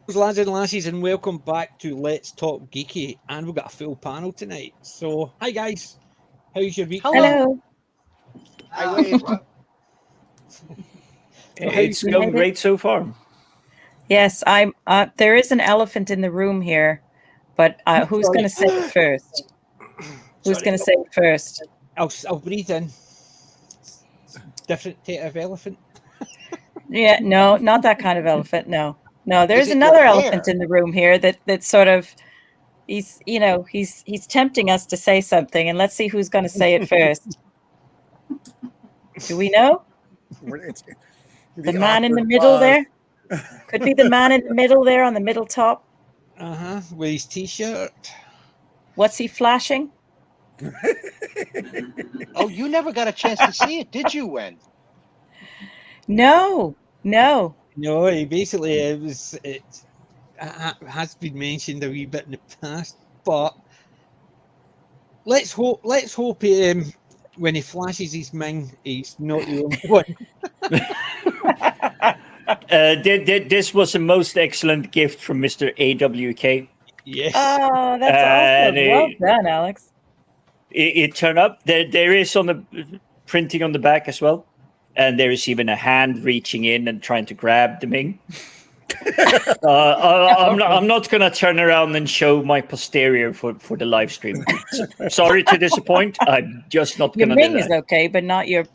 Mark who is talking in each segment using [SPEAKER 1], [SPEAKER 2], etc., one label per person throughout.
[SPEAKER 1] Lads and lassies, and welcome back to Let's Talk Geeky. And we've got a full panel tonight. So, hi guys, how's your week?
[SPEAKER 2] Hello.
[SPEAKER 3] I wave.
[SPEAKER 4] It's going great so far.
[SPEAKER 2] Yes, I'm. There is an elephant in the room here, but who's going to say it first? Who's going to say it first?
[SPEAKER 1] I'll breathe in. Different type of elephant.
[SPEAKER 2] Yeah, no, not that kind of elephant. No. There's another elephant in the room here that sort of he's tempting us to say something, and let's see who's going to say it first. Do we know? The man in the middle there? Could be the man in the middle there on the middle top.
[SPEAKER 1] With his t-shirt.
[SPEAKER 2] What's he flashing?
[SPEAKER 3] Oh, you never got a chance to see it, did you, Wen?
[SPEAKER 2] No.
[SPEAKER 1] No, basically it has been mentioned a wee bit in the past, but let's hope when he flashes his Ming, he's not the only one.
[SPEAKER 4] This was a most excellent gift from Mr. AWK.
[SPEAKER 1] Yes.
[SPEAKER 2] Oh, that's awesome. Well done, Alex.
[SPEAKER 4] It turned up. There is on the printing on the back as well. And there is even a hand reaching in and trying to grab the Ming. I'm not going to turn around and show my posterior for the live stream. Sorry to disappoint. I'm just not going to do that.
[SPEAKER 2] Your Ming is okay, but not your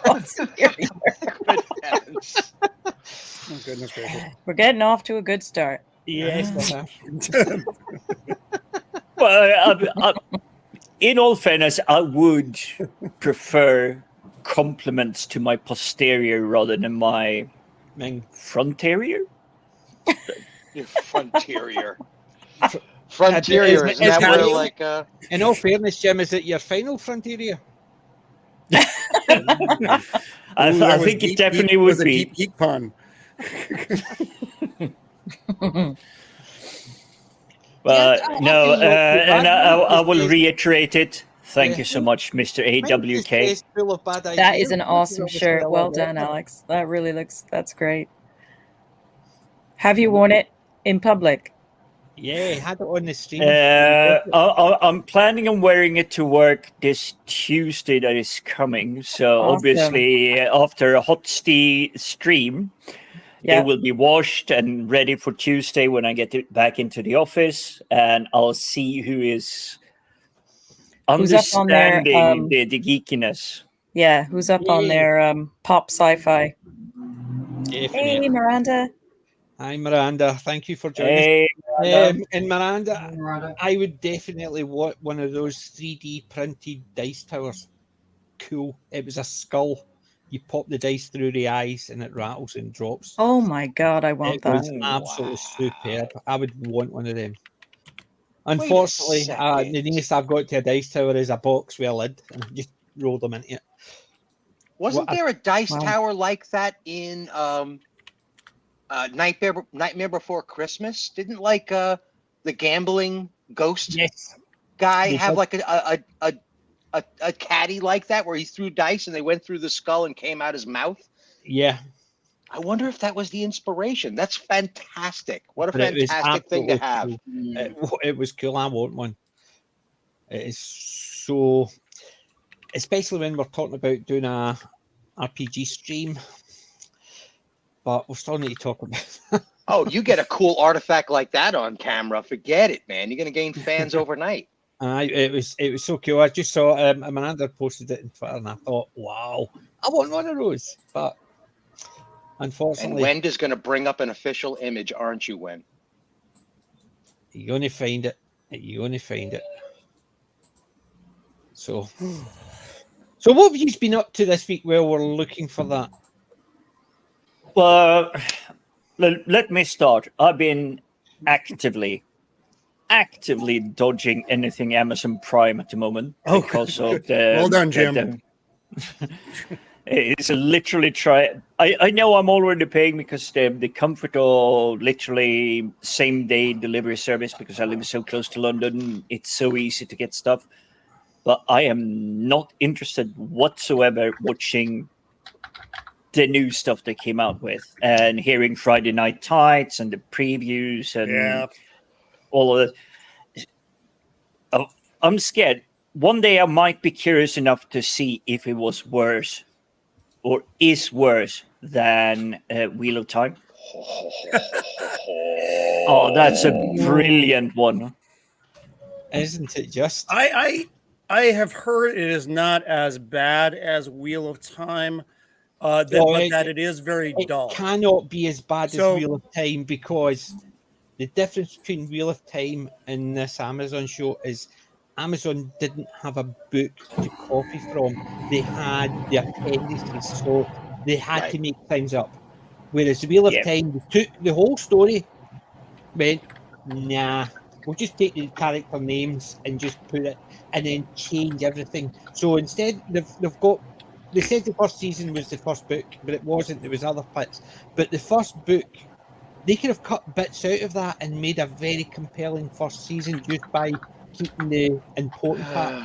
[SPEAKER 2] posterior.
[SPEAKER 5] Oh, goodness gracious.
[SPEAKER 2] We're getting off to a good start.
[SPEAKER 1] Yes.
[SPEAKER 4] Well, in all fairness, I would prefer compliments to my posterior rather than my fronterior.
[SPEAKER 3] Your fronterior. Fronterior, isn't that where like...
[SPEAKER 1] In all fairness, Jim, is it your final fronterior?
[SPEAKER 4] I think it definitely would be.
[SPEAKER 5] A deep pun.
[SPEAKER 4] No, and I will reiterate it. Thank you so much, Mr. AWK.
[SPEAKER 2] That is an awesome shirt. Well done, Alex. That's great. Have you worn it in public?
[SPEAKER 1] Yeah, I had it on the stream.
[SPEAKER 4] I'm planning on wearing it to work this Tuesday that is coming. So
[SPEAKER 2] awesome.
[SPEAKER 4] Obviously, after a hot stream, they will be washed and ready for Tuesday when I get back into the office, and I'll see who is understanding the geekiness.
[SPEAKER 2] Yeah, who's up on their pop sci-fi? Hey, Miranda.
[SPEAKER 1] Hi, Miranda. Thank you for joining us. And Miranda, I would definitely want one of those 3D printed dice towers. Cool. It was a skull. You pop the dice through the eyes and it rattles and drops.
[SPEAKER 2] Oh my God, I want that.
[SPEAKER 1] It was absolutely superb. I would want one of them. Unfortunately, the nearest I've got to a dice tower is a box with a lid, and just roll them into it.
[SPEAKER 3] Wasn't there a dice tower like that in Nightmare Before Christmas? Didn't the gambling ghost guy have like a caddy like that where he threw dice and they went through the skull and came out his mouth?
[SPEAKER 1] Yeah.
[SPEAKER 3] I wonder if that was the inspiration. That's fantastic. What a fantastic thing to have.
[SPEAKER 1] Cool. It was cool. I want one. It is so, especially when we're talking about doing a RPG stream. But we'll still need to talk about that.
[SPEAKER 3] Oh, you get a cool artifact like that on camera. Forget it, man. You're going to gain fans overnight.
[SPEAKER 1] It was so cool. I just saw Amanda posted it in Twitter, and I thought, wow, I want one of those. But unfortunately,
[SPEAKER 3] and Wenda's going to bring up an official image, aren't you, Wen?
[SPEAKER 1] You're going to find it. You're going to find it. So what have you been up to this week while we're looking for that?
[SPEAKER 4] Well, let me start. I've been actively dodging anything Amazon Prime at the moment because of the.
[SPEAKER 5] Well done, Jim.
[SPEAKER 4] It's a literally try. I know I'm already paying because the comfort of literally same day delivery service because I live so close to London. It's so easy to get stuff, but I am not interested whatsoever watching the new stuff they came out with, and hearing Friday Night Tights and the previews and all of that. Oh, I'm scared. One day I might be curious enough to see if it was worse or is worse than Wheel of Time. Oh, that's a brilliant one.
[SPEAKER 1] Isn't it just?
[SPEAKER 5] I have heard it is not as bad as Wheel of Time, but that it is very dull.
[SPEAKER 1] It cannot be as bad as Wheel of Time, because the difference between Wheel of Time and this Amazon show is Amazon didn't have a book to copy from. They had the appendices, so they had to make things up. Whereas the Wheel of Time, they took the whole story, went, nah, we'll just take the character names and just put it, and then change everything. So instead, they said the first season was the first book, but it wasn't. There was other bits. But the first book, they could have cut bits out of that and made a very compelling first season just by keeping the important part.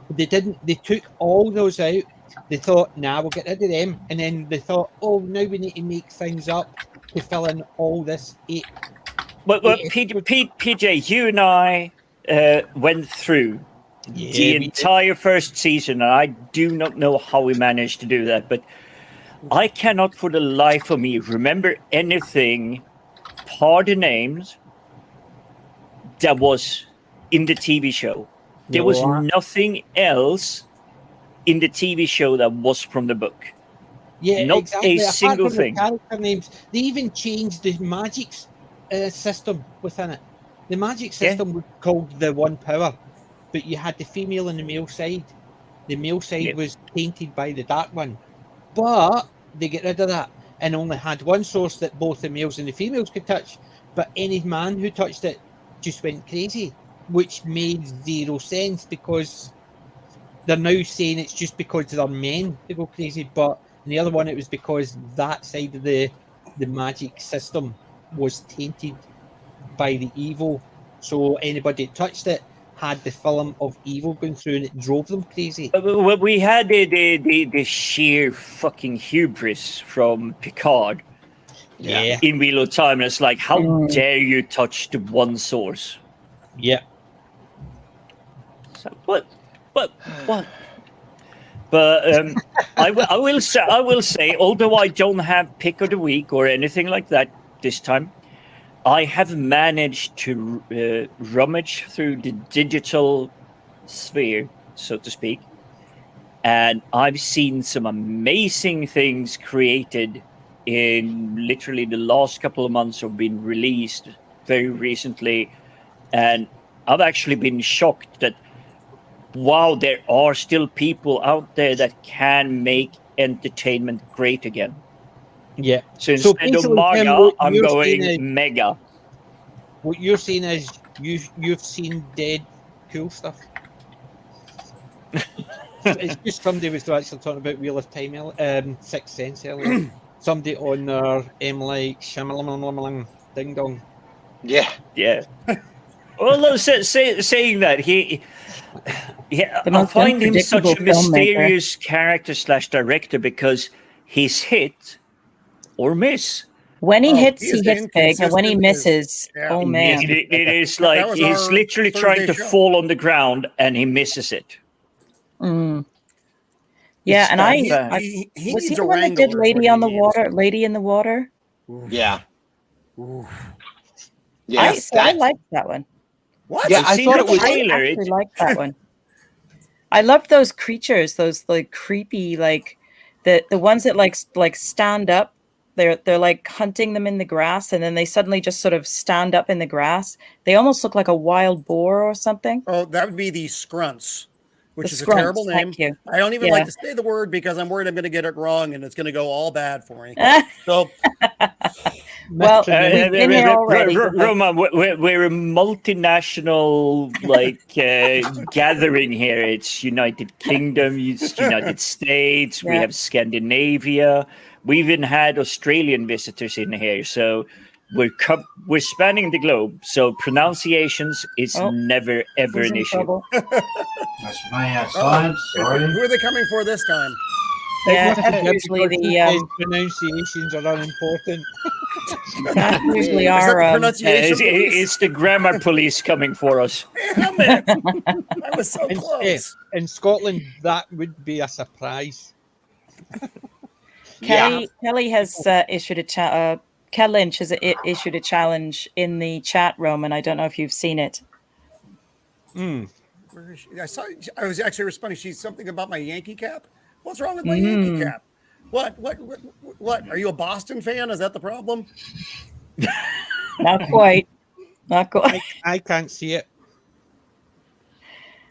[SPEAKER 1] But they didn't. They took all those out. They thought, nah, we'll get rid of them. And then they thought, oh, now we need to make things up to fill in all this.
[SPEAKER 4] Well, PJ, you and I went through the entire first season, and I do not know how we managed to do that, but I cannot for the life of me remember anything, pardon names, that was in the TV show. There was nothing else in the TV show that was from the book.
[SPEAKER 1] Yeah,
[SPEAKER 4] not
[SPEAKER 1] exactly.
[SPEAKER 4] a single thing.
[SPEAKER 1] The character names. They even changed the magic system within it. The magic system was called the One Power, but you had the female and the male side. The male side was tainted by the Dark One, but they get rid of that and only had one source that both the males and the females could touch. But any man who touched it just went crazy, which made zero sense, because they're now saying it's just because they're men to go crazy. But in the other one, it was because that side of the magic system was tainted by the evil. So anybody that touched it had the film of evil going through, and it drove them crazy.
[SPEAKER 4] Well, we had the sheer fucking hubris from Picard in Wheel of Time. And it's like, how dare you touch the one source?
[SPEAKER 1] Yeah.
[SPEAKER 4] So, what? But I will say, although I don't have pick of the week or anything like that this time, I have managed to rummage through the digital sphere, so to speak, and I've seen some amazing things created in literally the last couple of months, or been released very recently, and I've actually been shocked that, wow, there are still people out there that can make entertainment great again.
[SPEAKER 1] Yeah.
[SPEAKER 4] So instead of manga, I'm going mega.
[SPEAKER 1] What you're saying is you've seen dead cool stuff. It's just somebody was actually talking about Wheel of Time, Sixth Sense earlier. Somebody on there, like Shyamalan Ding Dong.
[SPEAKER 3] Yeah.
[SPEAKER 4] Well, saying that, I find him such a mysterious character / director, because he's hit or miss.
[SPEAKER 2] When he hits, he hits big, and when he misses, oh man.
[SPEAKER 4] It is like he's literally trying to fall on the ground and he misses it.
[SPEAKER 2] Yeah, and he was he the one that did Lady on the Water? Lady in the Water?
[SPEAKER 3] Yeah.
[SPEAKER 2] I liked that one.
[SPEAKER 3] What? Yeah, I thought it was.
[SPEAKER 2] I actually liked that one. I loved those creatures, those like creepy, like the ones that like stand up. They're like hunting them in the grass, and then they suddenly just sort of stand up in the grass. They almost look like a wild boar or something.
[SPEAKER 5] Oh, that would be the scrunts, which is a terrible name.
[SPEAKER 2] Thank you.
[SPEAKER 5] I don't even like to say the word because I'm worried I'm going to get it wrong and it's going to go all bad for me. So,
[SPEAKER 2] well,
[SPEAKER 4] Roman, we're a multinational gathering here. It's United Kingdom, it's United States. We have Scandinavia. We even had Australian visitors in here, so we're spanning the globe. So pronunciations is never ever an issue.
[SPEAKER 6] That's my outside. Sorry.
[SPEAKER 5] Who are they coming for this time?
[SPEAKER 2] Yeah, that's usually the
[SPEAKER 1] pronunciations are unimportant.
[SPEAKER 2] that's usually
[SPEAKER 5] Is that
[SPEAKER 2] our
[SPEAKER 5] the pronunciation police?
[SPEAKER 4] It's the grammar police coming for us.
[SPEAKER 5] Damn it! I was so close.
[SPEAKER 1] In Scotland, that would be a surprise.
[SPEAKER 2] Kelly has issued a Kel Lynch has issued a challenge in the chat room, and I don't know if you've seen it.
[SPEAKER 5] Where is she? I was actually responding. She's something about my Yankee cap. What's wrong with my Yankee cap? What? Are you a Boston fan? Is that the problem?
[SPEAKER 2] Not quite. Not quite.
[SPEAKER 1] I can't see it.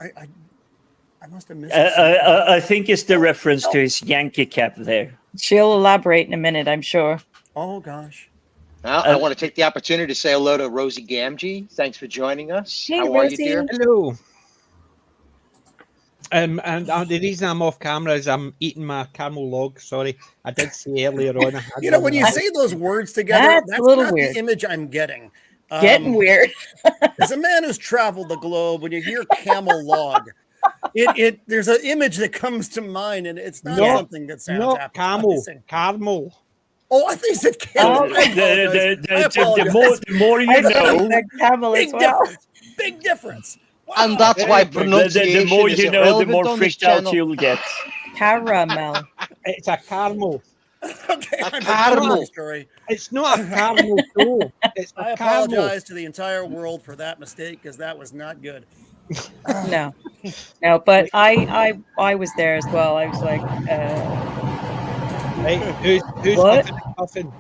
[SPEAKER 5] I must have missed
[SPEAKER 4] I think it's the reference to his Yankee cap there.
[SPEAKER 2] She'll elaborate in a minute, I'm sure.
[SPEAKER 5] Oh, gosh.
[SPEAKER 3] Well, I want to take the opportunity to say hello to Rosie Gamgee. Thanks for joining us.
[SPEAKER 2] Hey,
[SPEAKER 3] How
[SPEAKER 2] Rosie.
[SPEAKER 3] are you, dear?
[SPEAKER 1] Hello. And the reason I'm off camera is I'm eating my caramel log. Sorry, I did say earlier on.
[SPEAKER 5] When you say those words together, that's
[SPEAKER 2] a little
[SPEAKER 5] not
[SPEAKER 2] weird.
[SPEAKER 5] the image I'm getting.
[SPEAKER 2] Getting weird.
[SPEAKER 5] As a man who's traveled the globe, when you hear camel log, there's an image that comes to mind, and it's not something that sounds appetizing.
[SPEAKER 1] Caramel.
[SPEAKER 5] Oh, I think you said camel.
[SPEAKER 4] The more you know.
[SPEAKER 2] Camel as well.
[SPEAKER 5] Big difference. Wow.
[SPEAKER 3] And that's why pronunciation
[SPEAKER 4] the more
[SPEAKER 3] is
[SPEAKER 4] you know, the
[SPEAKER 3] irrelevant
[SPEAKER 4] more
[SPEAKER 3] on this
[SPEAKER 4] freaked out
[SPEAKER 3] channel.
[SPEAKER 4] you'll get.
[SPEAKER 2] Caramel.
[SPEAKER 1] It's a caramel.
[SPEAKER 5] Okay,
[SPEAKER 3] A caramel.
[SPEAKER 5] Story.
[SPEAKER 1] It's not a caramel though. It's
[SPEAKER 5] I
[SPEAKER 1] a caramel.
[SPEAKER 5] apologize to the entire world for that mistake because that was not good.
[SPEAKER 2] No, but I was there as well. I was like,
[SPEAKER 1] Right, who's
[SPEAKER 2] What?
[SPEAKER 1] huffing?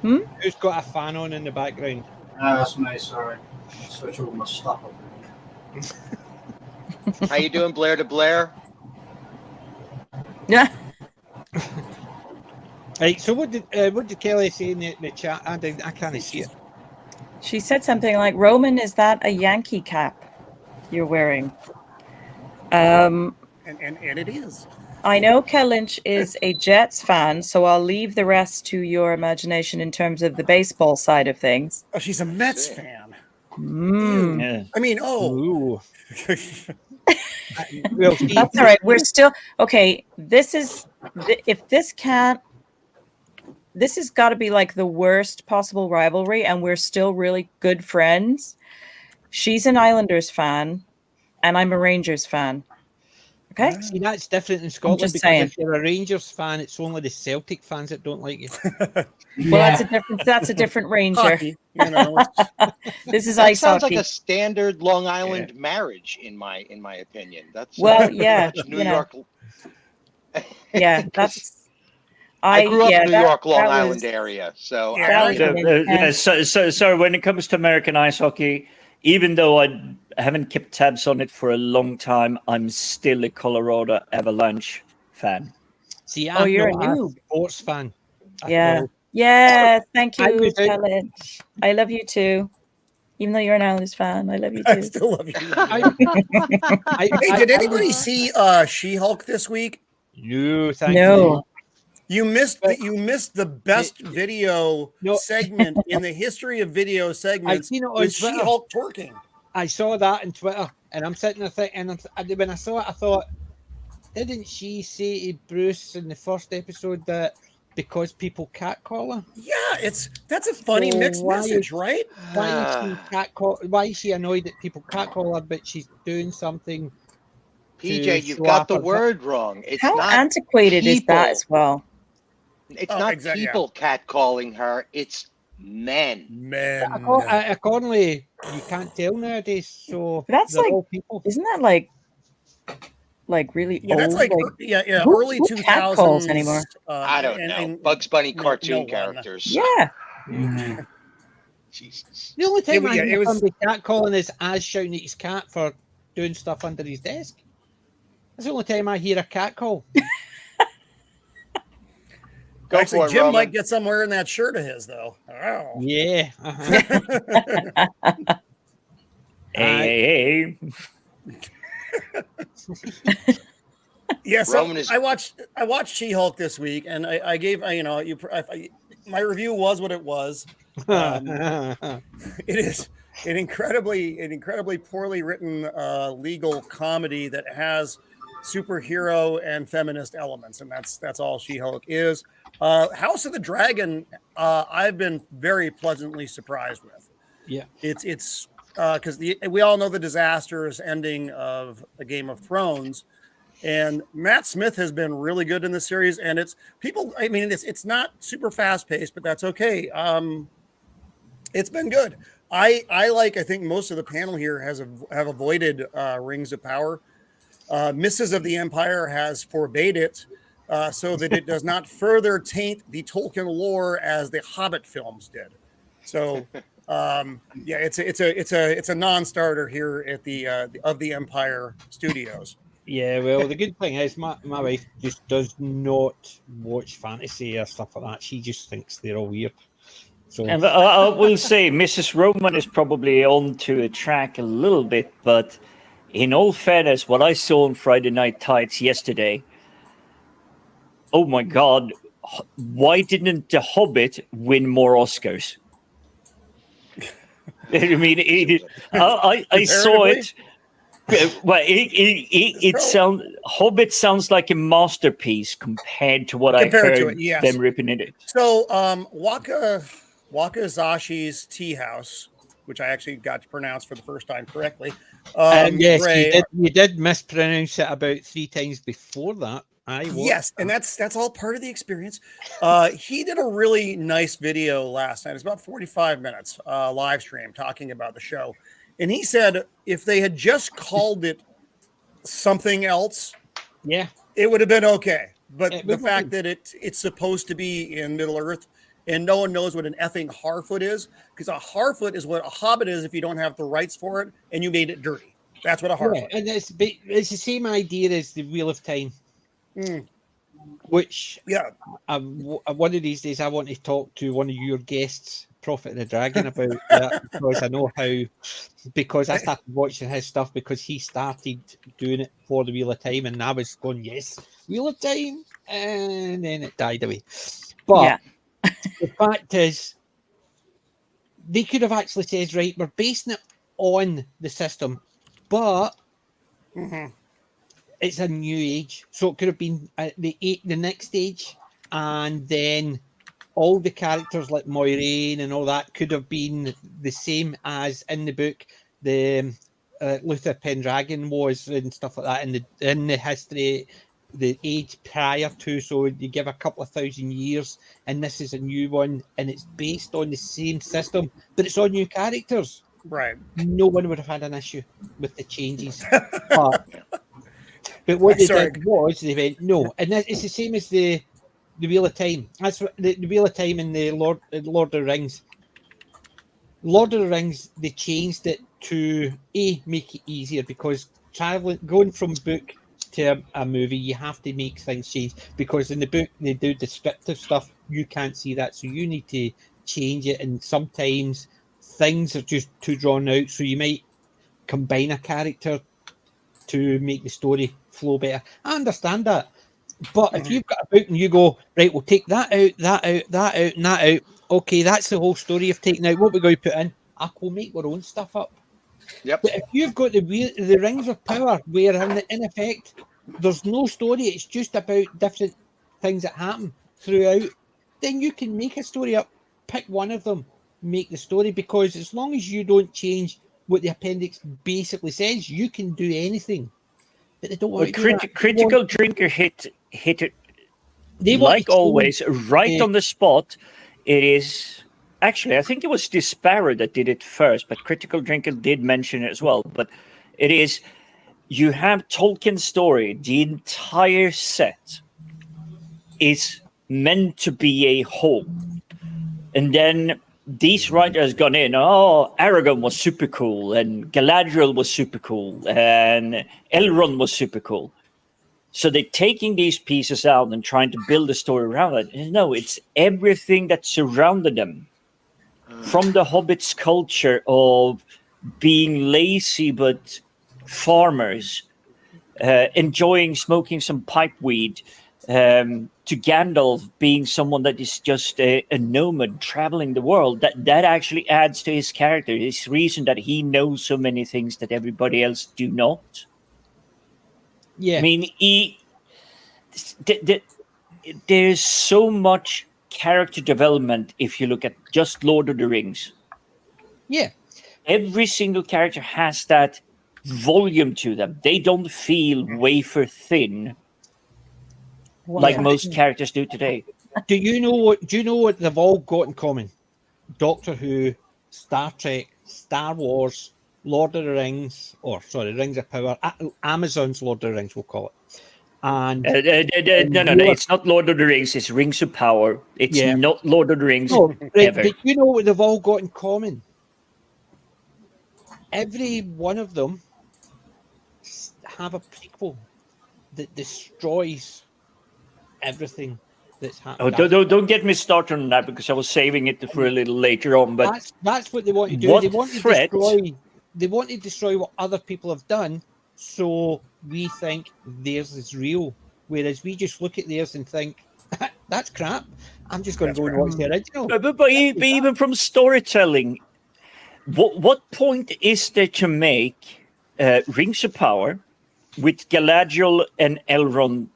[SPEAKER 1] Who's got a fan on in the background?
[SPEAKER 6] That's me, sorry. Switch all my stuff up.
[SPEAKER 3] How you doing, Blair to Blair?
[SPEAKER 2] yeah.
[SPEAKER 1] Right, so what did Kelly say in the chat? I can't see it.
[SPEAKER 2] She said something like, Roman, is that a Yankee cap you're wearing?
[SPEAKER 5] And it is.
[SPEAKER 2] I know Kel Lynch is a Jets fan, so I'll leave the rest to your imagination in terms of the baseball side of things.
[SPEAKER 5] Oh, she's a Mets fan.
[SPEAKER 4] Yeah.
[SPEAKER 5] I mean,
[SPEAKER 1] Ooh. Well, Steve,
[SPEAKER 2] That's all right. We're still okay. This has got to be like the worst possible rivalry, and we're still really good friends. She's an Islanders fan, and I'm a Rangers fan. Okay.
[SPEAKER 1] see, that's different in Scotland
[SPEAKER 2] just
[SPEAKER 1] because
[SPEAKER 2] saying.
[SPEAKER 1] if you're a Rangers fan, it's only the Celtic fans that don't like you.
[SPEAKER 2] Well, that's a different Ranger.
[SPEAKER 5] hockey,
[SPEAKER 2] This is
[SPEAKER 3] That
[SPEAKER 2] ice
[SPEAKER 3] sounds
[SPEAKER 2] hockey.
[SPEAKER 3] like a standard Long Island marriage, in my opinion. That's
[SPEAKER 2] Well, yeah,
[SPEAKER 3] New York.
[SPEAKER 2] Yeah, that's.
[SPEAKER 3] I grew up in New York, Long
[SPEAKER 2] that
[SPEAKER 3] Island
[SPEAKER 2] was-
[SPEAKER 3] area, so
[SPEAKER 2] Yeah.
[SPEAKER 4] So when it comes to American ice hockey, even though I haven't kept tabs on it for a long time, I'm still a Colorado Avalanche fan.
[SPEAKER 1] See, I'm
[SPEAKER 2] you're a
[SPEAKER 1] not
[SPEAKER 2] noob.
[SPEAKER 1] sports fan. at
[SPEAKER 2] Yeah.
[SPEAKER 1] all.
[SPEAKER 2] Yeah, thank
[SPEAKER 1] I
[SPEAKER 2] you,
[SPEAKER 1] was out-
[SPEAKER 2] Helen. I love you too. Even though you're an Islanders fan, I love you
[SPEAKER 5] I
[SPEAKER 2] too.
[SPEAKER 5] still love you.
[SPEAKER 1] I,
[SPEAKER 5] Hey, did anybody see She-Hulk this week?
[SPEAKER 1] No, thank
[SPEAKER 2] No.
[SPEAKER 5] You missed the best video
[SPEAKER 1] No.
[SPEAKER 5] segment in the history of video segments
[SPEAKER 1] seen it on
[SPEAKER 5] with
[SPEAKER 1] Twitter.
[SPEAKER 5] She-Hulk twerking.
[SPEAKER 1] I saw that on Twitter, and I'm sitting there thinking, and when I saw it, I thought, didn't she say to Bruce in the first episode that because people catcall her?
[SPEAKER 5] Yeah, that's a funny
[SPEAKER 1] So
[SPEAKER 5] mixed
[SPEAKER 1] why
[SPEAKER 5] message,
[SPEAKER 1] is-
[SPEAKER 5] right?
[SPEAKER 1] Why is she annoyed that people catcall her, but she's doing something?
[SPEAKER 3] PJ,
[SPEAKER 1] to
[SPEAKER 3] you've
[SPEAKER 1] show
[SPEAKER 3] got
[SPEAKER 1] off
[SPEAKER 3] the
[SPEAKER 1] her-
[SPEAKER 3] word wrong. It's
[SPEAKER 2] How
[SPEAKER 3] not
[SPEAKER 2] antiquated is that
[SPEAKER 3] people.
[SPEAKER 2] as well?
[SPEAKER 3] It's
[SPEAKER 5] Oh,
[SPEAKER 3] not
[SPEAKER 5] exactly, yeah.
[SPEAKER 3] people catcalling her. It's men.
[SPEAKER 5] Man.
[SPEAKER 1] Accordingly, you can't tell nowadays. So
[SPEAKER 2] That's
[SPEAKER 1] they're
[SPEAKER 2] like-
[SPEAKER 1] all people.
[SPEAKER 2] Isn't that like really
[SPEAKER 5] Yeah,
[SPEAKER 2] old?
[SPEAKER 5] that's like
[SPEAKER 2] Like,
[SPEAKER 5] early
[SPEAKER 2] who
[SPEAKER 5] 2000s
[SPEAKER 2] catcalls anymore?
[SPEAKER 3] I don't know. Bugs Bunny cartoon characters.
[SPEAKER 2] yeah.
[SPEAKER 3] Jesus.
[SPEAKER 1] The only time I
[SPEAKER 5] Yeah,
[SPEAKER 1] hear
[SPEAKER 5] it was-
[SPEAKER 1] somebody catcalling is as shouting at his cat for doing stuff under his desk. That's the only time I hear a cat call.
[SPEAKER 3] Go
[SPEAKER 5] Actually,
[SPEAKER 3] for it,
[SPEAKER 5] Jim
[SPEAKER 3] Roman.
[SPEAKER 5] might get somewhere in that shirt of his, though. Oh.
[SPEAKER 1] Yeah. Uh-huh.
[SPEAKER 4] Hey.
[SPEAKER 5] Yeah, so
[SPEAKER 3] Roman is-
[SPEAKER 5] I watched She-Hulk this week, and I gave my review was what it was. It is an incredibly poorly written legal comedy that has superhero and feminist elements, and that's all She-Hulk is. House of the Dragon, I've been very pleasantly surprised with.
[SPEAKER 1] Yeah,
[SPEAKER 5] it's because we all know the disastrous ending of A Game of Thrones, and Matt Smith has been really good in the series. And it's people. I mean, it's not super fast paced, but that's okay. It's been good. I think most of the panel here have avoided Rings of Power. Misses of the Empire has forbade it so that it does not further taint the Tolkien lore as the Hobbit films did. So it's a non-starter here at the of the Empire Studios.
[SPEAKER 1] Yeah, well, the good thing is my wife just does not watch fantasy or stuff like that. She just thinks they're all weird. So,
[SPEAKER 4] and I will say Mrs. Roman is probably on to a track a little bit, but in all fairness, what I saw on Friday Night Tights yesterday, oh my God, why didn't The Hobbit win more Oscars? I mean, I saw it. Well, Hobbit sounds like a masterpiece compared to what I heard them ripping it.
[SPEAKER 5] So, Wakazashi's Tea House, which I actually got to pronounce for the first time correctly.
[SPEAKER 1] Yes, you did mispronounce it about 3 times before that.
[SPEAKER 5] Yes, and that's all part of the experience. He did a really nice video last night. It's about 45 minutes live stream talking about the show. And he said if they had just called it something else, it would have been okay. But the fact that it's supposed to be in Middle Earth and no one knows what an effing Harfoot is, because a Harfoot is what a Hobbit is if you don't have the rights for it and you made it dirty. That's what a Harfoot is.
[SPEAKER 1] And it's the same idea as the Wheel of Time. Which one of these days I want to talk to one of your guests, Prophet of the Dragon, about that, because I know because I started watching his stuff because he started doing it for the Wheel of Time, and I was going, yes, Wheel of Time, and then it died away. But the fact is, they could have actually said, right, we're basing it on the system, but it's a new age, so it could have been the next age, and then all the characters like Moiraine and all that could have been the same as in the book. The Luther Pendragon was and stuff like that in the history, the age prior to. So you give a couple of thousand years, and this is a new one, and it's based on the same system, but it's all new characters.
[SPEAKER 5] Right.
[SPEAKER 1] No one would have had an issue with the changes. But what they did was they went no, and it's the same as the Wheel of Time. That's what the Wheel of Time and the Lord of the Rings. Lord of the Rings, they changed it to make it easier, because going from book to a movie, you have to make things change, because in the book they do descriptive stuff. You can't see that, so you need to change it, and sometimes things are just too drawn out, so you might combine a character to make the story flow better. I understand that. But if you've got a book and you go, right, we'll take that out, that out, that out, and that out. Okay, that's the whole story you've taken out. What we're going to put in, we'll make our own stuff up.
[SPEAKER 3] Yep.
[SPEAKER 1] But if you've got the Rings of Power, where in effect there's no story, it's just about different things that happen throughout, then you can make a story up, pick one of them, make the story, because as long as you don't change what the appendix basically says, you can do anything. But they don't want to do that.
[SPEAKER 4] Critical Drinker hit it, like always, right on the spot. It is actually, I think it was Disparate that did it first, but Critical Drinker did mention it as well. But it is, you have Tolkien's story, the entire set is meant to be a whole. And then these writers gone in, Aragorn was super cool, and Galadriel was super cool, and Elrond was super cool. So they're taking these pieces out and trying to build a story around it. And no, it's everything that surrounded them. From the Hobbits' culture of being lazy but farmers, enjoying smoking some pipe weed, to Gandalf being someone that is just a nomad traveling the world. That actually adds to his character, his reason that he knows so many things that everybody else do not.
[SPEAKER 1] Yeah.
[SPEAKER 4] I mean, there's so much character development if you look at just Lord of the Rings.
[SPEAKER 1] Yeah.
[SPEAKER 4] Every single character has that volume to them. They don't feel wafer thin like most characters do today.
[SPEAKER 1] Do you know what they've all got in common? Doctor Who, Star Trek, Star Wars, Lord of the Rings, Rings of Power, Amazon's Lord of the Rings, we'll call it. And
[SPEAKER 4] no, it's not Lord of the Rings, it's Rings of Power. It's not Lord of the Rings ever.
[SPEAKER 1] But you know what they've all got in common? Every one of them have a prequel that destroys everything that's happened.
[SPEAKER 4] Don't get me started on that, because I was saving it for a little later on. But
[SPEAKER 1] that's what they want to do. They want to destroy what other people have done, so we think theirs is real. Whereas we just look at theirs and think, that's crap. I'm just going to go and watch the original.
[SPEAKER 4] But even from storytelling, what point is there to make Rings of Power with Galadriel and Elrond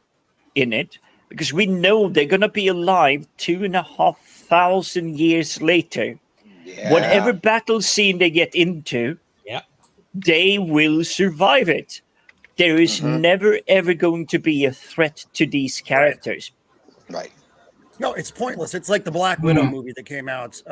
[SPEAKER 4] in it? Because we know they're going to be alive 2,500 years later.
[SPEAKER 3] Yeah.
[SPEAKER 4] Whatever battle scene they get into, they will survive it. There is never, ever going to be a threat to these characters.
[SPEAKER 3] Right.
[SPEAKER 5] No, it's pointless. It's like the Black Widow movie that came out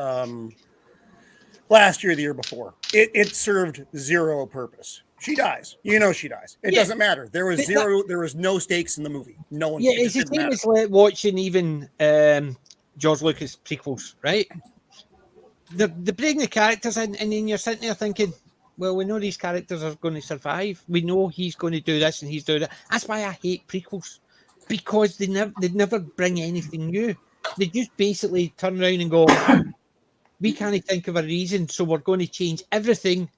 [SPEAKER 5] last year, the year before. It served zero purpose. She dies. She dies. It doesn't matter. There was no stakes in the movie. No one.
[SPEAKER 1] Yeah, it's the same as like watching even George Lucas prequels, right? They bring the characters in, and then you're sitting there thinking, well, we know these characters are going to survive. We know he's going to do this and he's doing that. That's why I hate prequels, because they never bring anything new. They just basically turn around and go, we can't think of a reason, so we're going to change everything.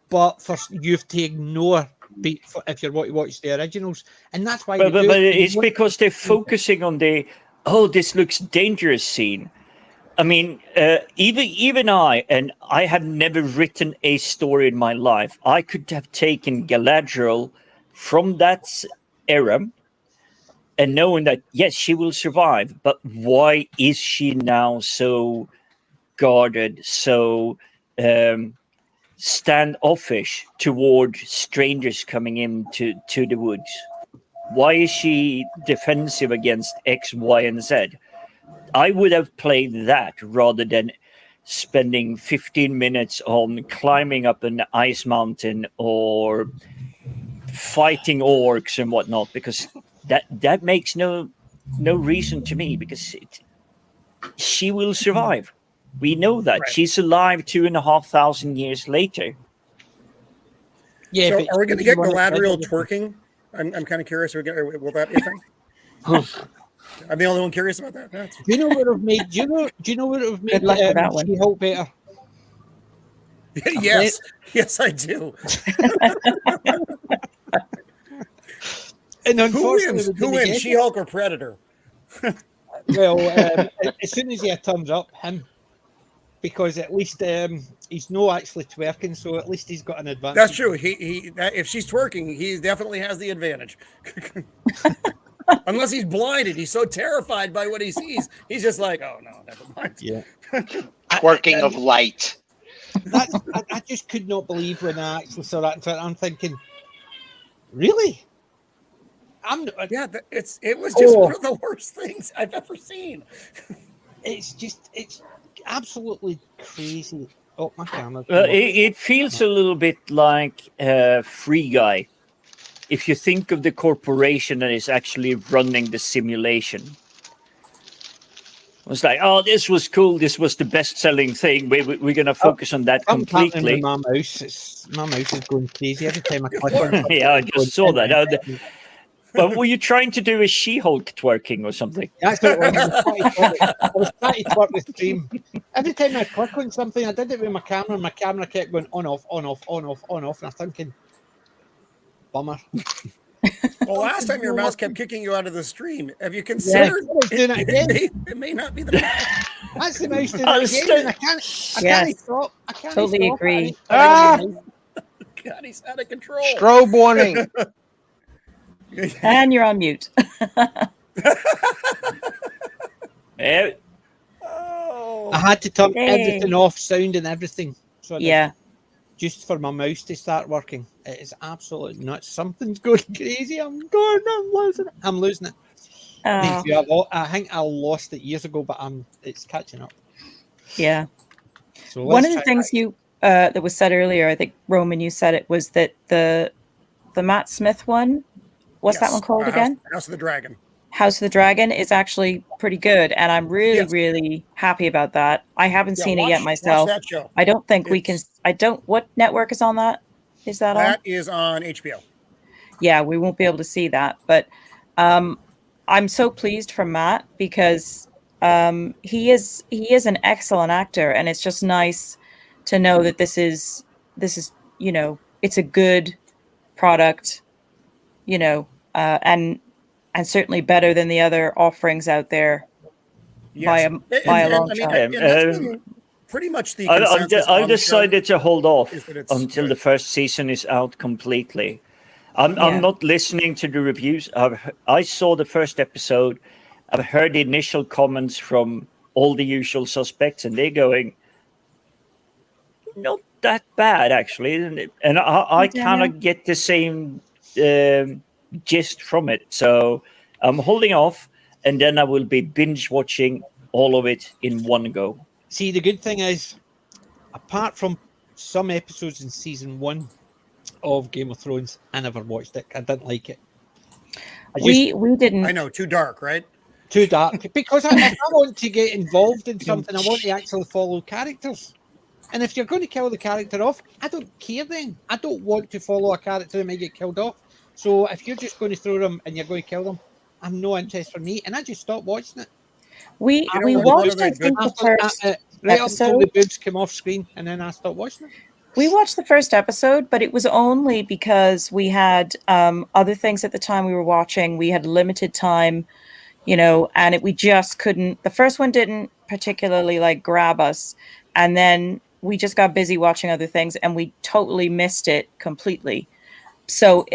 [SPEAKER 1] But first, you have to ignore if you're want to watch the originals, and that's why.
[SPEAKER 4] But it's because they're focusing on this looks dangerous scene. I mean, even I have never written a story in my life. I could have taken Galadriel from that era and knowing that yes, she will survive, but why is she now so guarded, so standoffish toward strangers coming into the woods? Why is she defensive against X, Y, and Z? I would have played that rather than spending 15 minutes on climbing up an ice mountain or fighting orcs and whatnot, because that makes no reason to me, because she will survive. We know that. Right. She's alive 2,500 years later.
[SPEAKER 5] Yeah. So are we going to get Galadriel twerking? I'm kind of curious. Will that be a thing? I'm the only one curious about that.
[SPEAKER 1] Do you know what have made? Do you know what have made She-Hulk better?
[SPEAKER 5] Yes, I do.
[SPEAKER 1] And
[SPEAKER 5] who wins? She-Hulk or Predator?
[SPEAKER 1] Well, as soon as he turns up, him. Because at least he's no actually twerking, so at least he's got an advantage.
[SPEAKER 5] That's true. If she's twerking, he definitely has the advantage. Unless he's blinded, he's so terrified by what he sees. He's just like, oh no, never mind.
[SPEAKER 1] Yeah,
[SPEAKER 3] twerking of light.
[SPEAKER 1] I just could not believe when I actually saw that. I'm thinking, really?
[SPEAKER 5] It was just one of the worst things I've ever seen.
[SPEAKER 1] It's absolutely crazy. Oh, my camera.
[SPEAKER 4] It feels a little bit like Free Guy. If you think of the corporation that is actually running the simulation. It was like, oh, this was cool. This was the best-selling thing. We're going to focus on that completely.
[SPEAKER 1] My mouse is going crazy every time I click on it.
[SPEAKER 4] Yeah, I just saw that. But were you trying to do a She-Hulk twerking or something?
[SPEAKER 1] That's what it was. I was trying to twerk the stream. Every time I click on something, I did it with my camera, and my camera kept going on, off, on, off, on, off, on, off. And I'm thinking, bummer.
[SPEAKER 5] Well, last time your mouse kept kicking you out of the stream. Have you considered
[SPEAKER 1] doing it again?
[SPEAKER 5] It may not be the mouse.
[SPEAKER 1] That's the mouse doing it again. I can't stop. I can't
[SPEAKER 2] totally
[SPEAKER 1] stop.
[SPEAKER 2] agree.
[SPEAKER 5] God, he's out of control.
[SPEAKER 3] Strobe warning.
[SPEAKER 2] And you're on mute.
[SPEAKER 1] I had to turn
[SPEAKER 2] Hey.
[SPEAKER 1] everything off, sound and everything. So I did,
[SPEAKER 2] Yeah.
[SPEAKER 1] just for my mouse to start working. It is absolutely nuts. Something's going crazy. I'm losing it. Thank you. I think I lost it years ago, but it's catching up.
[SPEAKER 2] Yeah.
[SPEAKER 1] So
[SPEAKER 2] one of the things you that was said earlier, I think Roman, you said it, was that the Matt Smith one, what's that one called again?
[SPEAKER 5] House of the Dragon.
[SPEAKER 2] House of the Dragon is actually pretty good, and I'm really, really happy about that. I haven't seen it yet myself.
[SPEAKER 5] Watch that show.
[SPEAKER 2] I don't think we can. I don't. What network is on that? Is that on?
[SPEAKER 5] That is on HBO.
[SPEAKER 2] Yeah, we won't be able to see that, but I'm so pleased for Matt because he is an excellent actor, and it's just nice to know that this is it's a good product, and certainly better than the other offerings out there by a long shot.
[SPEAKER 5] And that's been pretty much the consensus.
[SPEAKER 4] I've decided to hold off until
[SPEAKER 5] good.
[SPEAKER 4] the first season is out completely. I'm not listening to the reviews. I saw the first episode. I've heard the initial comments from all the usual suspects, and they're going, not that bad, actually. And I kind of get the same gist from it. So I'm holding off, and then I will be binge watching all of it in one go.
[SPEAKER 1] See, the good thing is, apart from some episodes in season 1 of Game of Thrones, I never watched it. I didn't like it.
[SPEAKER 2] We didn't.
[SPEAKER 5] I know, too dark, right?
[SPEAKER 1] Too dark. Because if I want to get involved in something, I want to actually follow characters. And if you're going to kill the character off, I don't care then. I don't want to follow a character that might get killed off. So if you're just going to throw them and you're going to kill them, I'm no interest for me. And I just stopped watching it.
[SPEAKER 2] We watched, I think, the first
[SPEAKER 1] right
[SPEAKER 2] episode.
[SPEAKER 1] up until the boobs came off screen, and then I stopped watching it.
[SPEAKER 2] We watched the first episode, but it was only because we had other things at the time we were watching. We had limited time, and we just couldn't. The first one didn't particularly grab us, and then we just got busy watching other things, and we totally missed it completely. So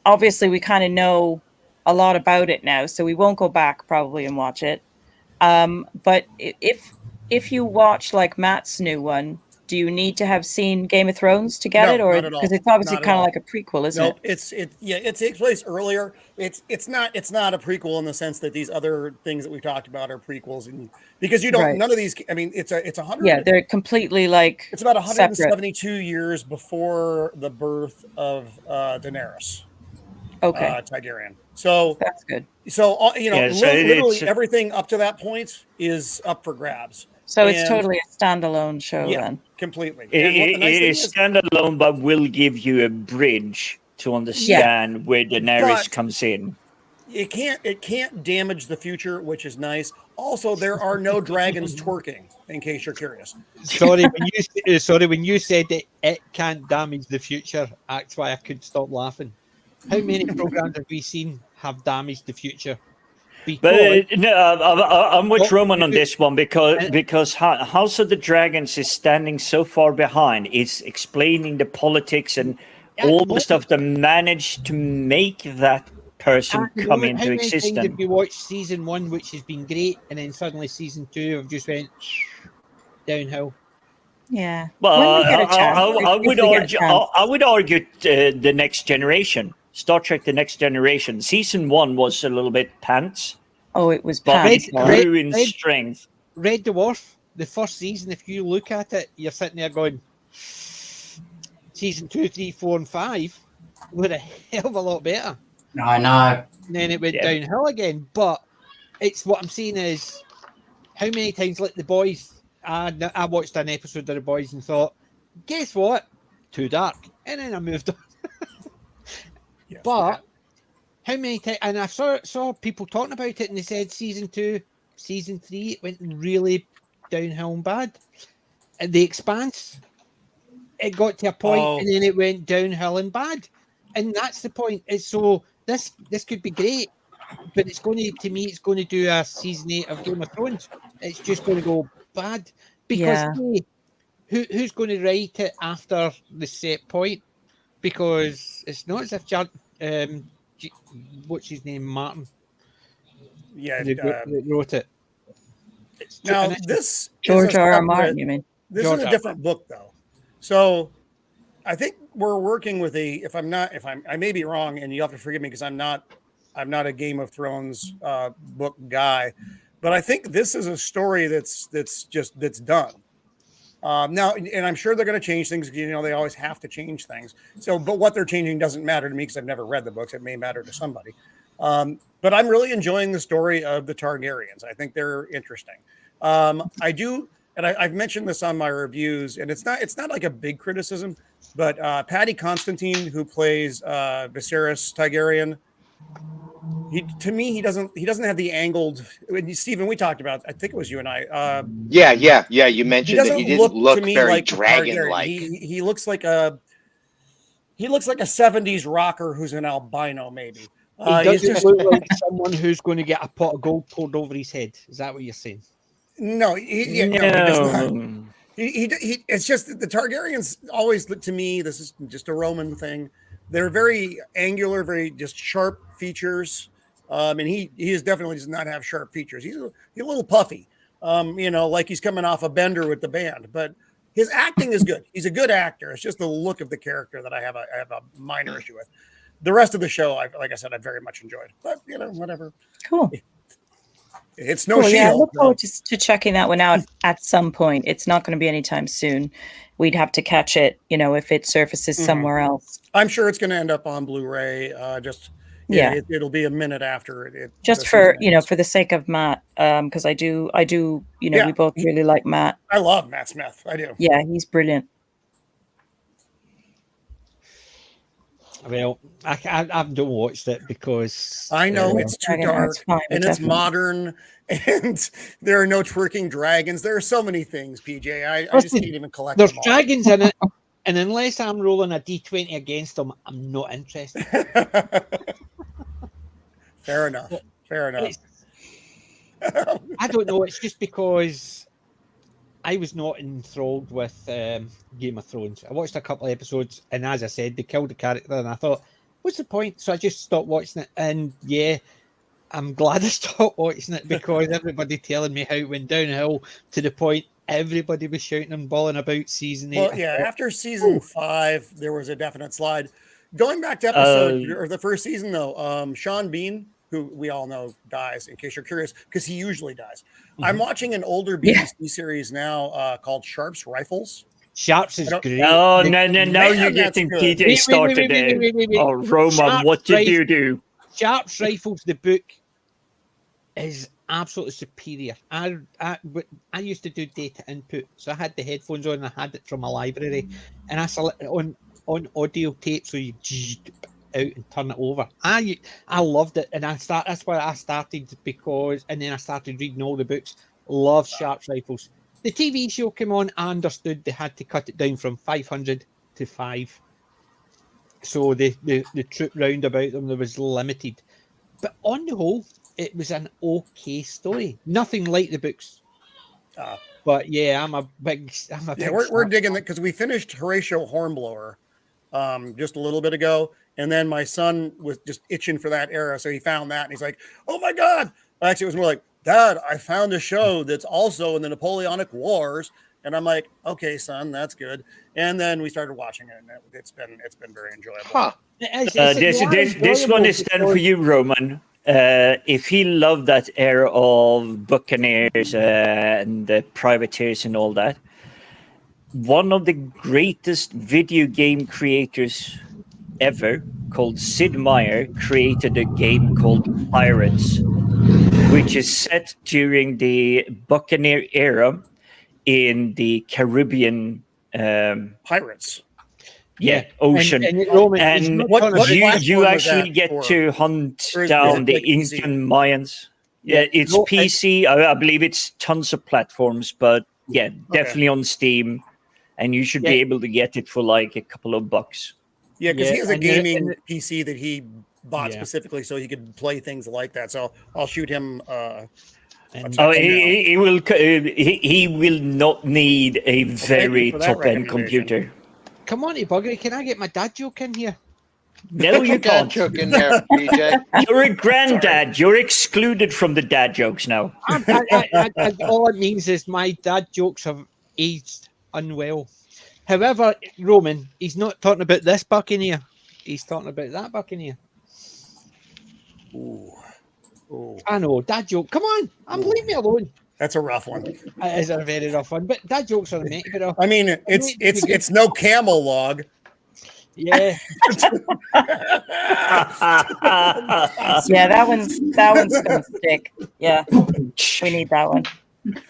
[SPEAKER 2] obviously we kind of know a lot about it now, so we won't go back probably and watch it. But if you watch Matt's new one, do you need to have seen Game of Thrones to get it, or because it's obviously kind of like a prequel, isn't it?
[SPEAKER 5] It takes place earlier. It's not a prequel in the sense that these other things that we've talked about are prequels, and because none of these. I mean, it's 100.
[SPEAKER 2] Yeah, they're completely it's
[SPEAKER 5] about 172 years before the birth of Daenerys.
[SPEAKER 2] Okay,
[SPEAKER 5] Targaryen. So
[SPEAKER 2] that's good.
[SPEAKER 5] So literally everything up to that point is up for grabs.
[SPEAKER 2] So it's totally a standalone show then.
[SPEAKER 5] Completely.
[SPEAKER 4] It is standalone, but will give you a bridge to understand where Daenerys comes in.
[SPEAKER 5] It can't damage the future, which is nice. Also, there are no dragons twerking, in case you're curious.
[SPEAKER 1] Sorry, when you said that it can't damage the future, that's why I couldn't stop laughing. How many programs have we seen have damaged the future?
[SPEAKER 4] But I'm with Roman on this one because House of the Dragons is standing so far behind. It's explaining the politics and all the stuff that managed to make that person come into existence.
[SPEAKER 1] How many times have you watched season 1, which has been great, and then suddenly season 2 have just went downhill?
[SPEAKER 2] Yeah.
[SPEAKER 4] Well, I would argue the Next Generation. Star Trek: The Next Generation. Season 1 was a little bit pants.
[SPEAKER 2] Oh, it was
[SPEAKER 4] pants. But it grew in strength.
[SPEAKER 1] Red Dwarf, the first season, if you look at it, you're sitting there going, season 2, 3, 4, and 5 were a hell of a lot better.
[SPEAKER 6] I know.
[SPEAKER 1] And then it went downhill again. But it's what I'm saying is, how many times, like The Boys, I watched an episode of The Boys and thought, guess what? Too dark. And then I moved on.
[SPEAKER 5] Yes,
[SPEAKER 1] but how many times? And I saw people talking about it, and they said season 2, season 3, it went really downhill and bad. And The Expanse, it got to a point, and then it went downhill and bad. And that's the point. It's so this could be great, but it's going to do a season 8 of Game of Thrones. It's just going to go bad because who's going to write it after the set point? Because it's not as if what's his name, Martin.
[SPEAKER 5] Yeah,
[SPEAKER 1] that wrote it.
[SPEAKER 5] Now this
[SPEAKER 2] George
[SPEAKER 5] is a
[SPEAKER 2] R. R.
[SPEAKER 5] separate-
[SPEAKER 2] Martin, you mean?
[SPEAKER 5] This
[SPEAKER 1] George
[SPEAKER 5] is a
[SPEAKER 1] R.
[SPEAKER 5] different book though. So I think we're working with I may be wrong, and you have to forgive me because I'm not a Game of Thrones book guy, but I think this is a story that's done. Now, and I'm sure they're going to change things. You know, they always have to change things. So, but what they're changing doesn't matter to me because I've never read the books. It may matter to somebody. But I'm really enjoying the story of the Targaryens. I think they're interesting. I do, and I've mentioned this on my reviews, and it's not like a big criticism, but Paddy Constantine, who plays Viserys Targaryen, he doesn't have the angled. Stephen, we talked about. I think it was you and I.
[SPEAKER 3] Yeah. You mentioned that he didn't look
[SPEAKER 5] to me
[SPEAKER 3] very
[SPEAKER 5] like
[SPEAKER 3] dragon-like.
[SPEAKER 5] He looks like a 70s rocker who's an albino, maybe.
[SPEAKER 1] He doesn't look like someone who's going to get a pot of gold poured over his head. Is that what you're saying?
[SPEAKER 5] No, he does not. It's just that the Targaryens always look to me. This is just a Roman thing. They're very angular, very just sharp features. And he definitely does not have sharp features. He's a little puffy. Like he's coming off a bender with the band, but his acting is good. He's a good actor. It's just the look of the character that I have a minor issue with. The rest of the show, like I said, I very much enjoyed. But whatever.
[SPEAKER 2] Cool.
[SPEAKER 5] It's no She-Hulk.
[SPEAKER 2] Yeah, I look forward to checking that one out at some point. It's not going to be anytime soon. We'd have to catch it, if it surfaces somewhere else.
[SPEAKER 5] I'm sure it's going to end up on Blu-ray. It'll be a minute after it.
[SPEAKER 2] Just for for the sake of Matt, because I do. We both really like Matt.
[SPEAKER 5] I love Matt Smith. I do.
[SPEAKER 2] Yeah, he's brilliant.
[SPEAKER 1] Well, I haven't watched it because
[SPEAKER 5] I know it's too dark and it's modern, and there are no twerking dragons. There are so many things, PJ. I just can't even collect.
[SPEAKER 1] There's
[SPEAKER 5] them all.
[SPEAKER 1] dragons in it, and unless I'm rolling a D20 against them, I'm not interested.
[SPEAKER 5] Fair enough.
[SPEAKER 1] I don't know. It's just because I was not enthralled with Game of Thrones. I watched a couple of episodes, and as I said, they killed the character, and I thought, what's the point? So I just stopped watching it. And yeah, I'm glad I stopped watching it because everybody telling me how it went downhill to the point everybody was shouting and bawling about season 8.
[SPEAKER 5] Well, yeah, after season 5, there was a definite slide. Going back to the first season, though, Sean Bean, who we all know dies, in case you're curious, because he usually dies. Mm-hmm. I'm watching an older BBC series now called Sharp's Rifles.
[SPEAKER 1] Sharp's is great.
[SPEAKER 4] Oh, no, you're getting PJ started there. Oh, Roman, what did you do?
[SPEAKER 1] Sharp's Rifles, the book, is absolutely superior. I used to do data input, so I had the headphones on and I had it from a library, and I selected on audio tape, so you out and turn it over. I loved it, and that's why I started, and then I started reading all the books. Love Sharp's Rifles. The TV show came on, I understood they had to cut it down from 500 to 5. So the troop round about them, there was limited. But on the whole, it was an okay story. Nothing like the books. But yeah, I'm a big
[SPEAKER 5] we're digging it because we finished Horatio Hornblower just a little bit ago. And then my son was just itching for that era. So he found that and he's like, oh my God. Actually, it was more like, Dad, I found a show that's also in the Napoleonic Wars. And I'm like, okay, son, that's good. And then we started watching it, and it's been very enjoyable.
[SPEAKER 3] Huh.
[SPEAKER 4] This one is done for you, Roman. If he loved that era of buccaneers and the privateers and all that, one of the greatest video game creators ever, called Sid Meier, created a game called Pirates, which is set during the Buccaneer era in the Caribbean
[SPEAKER 5] pirates.
[SPEAKER 4] Yeah, ocean. And you actually get to hunt down the Incan Mayans. Yeah, it's PC. I believe it's tons of platforms, but yeah, definitely on Steam. And you should be able to get it for like a couple of bucks.
[SPEAKER 5] Yeah, because he has a gaming PC that he bought specifically so he could play things like that. So I'll shoot him.
[SPEAKER 4] He will not need a very top-end computer.
[SPEAKER 1] Come on, Buggery, can I get my dad joke in here?
[SPEAKER 4] No, you
[SPEAKER 3] Dad
[SPEAKER 4] can't.
[SPEAKER 3] joke in there, PJ.
[SPEAKER 4] You're a granddad. You're excluded from the dad jokes now.
[SPEAKER 1] All it means is my dad jokes have aged unwell. However, Roman, he's not talking about this Buccaneer. He's talking about that Buccaneer.
[SPEAKER 5] Ooh. Ooh.
[SPEAKER 1] I know, dad joke. Come on, leave me alone.
[SPEAKER 5] That's a rough one.
[SPEAKER 1] It is a very rough one, but dad jokes are meant to be rough.
[SPEAKER 5] I mean, it's no camel log.
[SPEAKER 1] Yeah.
[SPEAKER 2] Yeah, that one's gonna stick. Yeah, we need that one.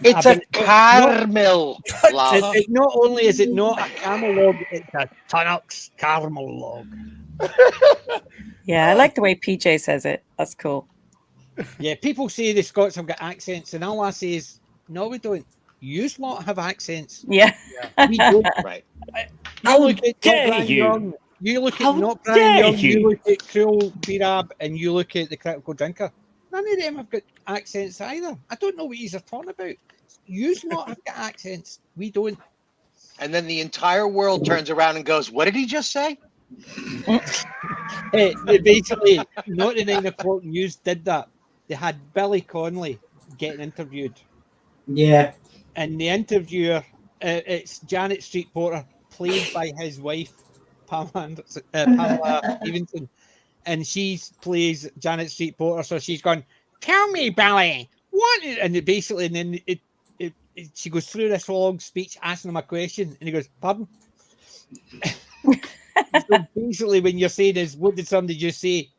[SPEAKER 3] It's a caramel log.
[SPEAKER 1] Not only is it not a camel log, it's a Tunnocks caramel log.
[SPEAKER 2] Yeah, I like the way PJ says it. That's cool.
[SPEAKER 1] Yeah, people say the Scots have got accents, and all I say is, no, we don't. You lot have accents.
[SPEAKER 2] Yeah.
[SPEAKER 1] We don't.
[SPEAKER 3] Right.
[SPEAKER 4] How
[SPEAKER 1] look at
[SPEAKER 4] dare
[SPEAKER 1] Brian
[SPEAKER 4] you?
[SPEAKER 1] Young. You look
[SPEAKER 4] How
[SPEAKER 1] at not
[SPEAKER 4] dare
[SPEAKER 1] Brian Young.
[SPEAKER 4] you?
[SPEAKER 1] You look at Cruel Birab, and you look at the Critical Drinker. None of them have got accents either. I don't know what you're talking about. You lot have got accents. We don't.
[SPEAKER 3] And then the entire world turns around and goes, "What did he just say?"
[SPEAKER 1] Basically, not the 9 o'clock news did that. They had Billy Connolly getting interviewed.
[SPEAKER 6] Yeah.
[SPEAKER 1] And the interviewer, it's Janet Street Porter, played by his wife, Pamela Stevenson. And she plays Janet Street Porter. So she's gone, "Tell me, Billy, what is..." And basically, and then she goes through this long speech asking him a question. And he goes, "Pardon?" So basically, when you're saying is, what did somebody just say?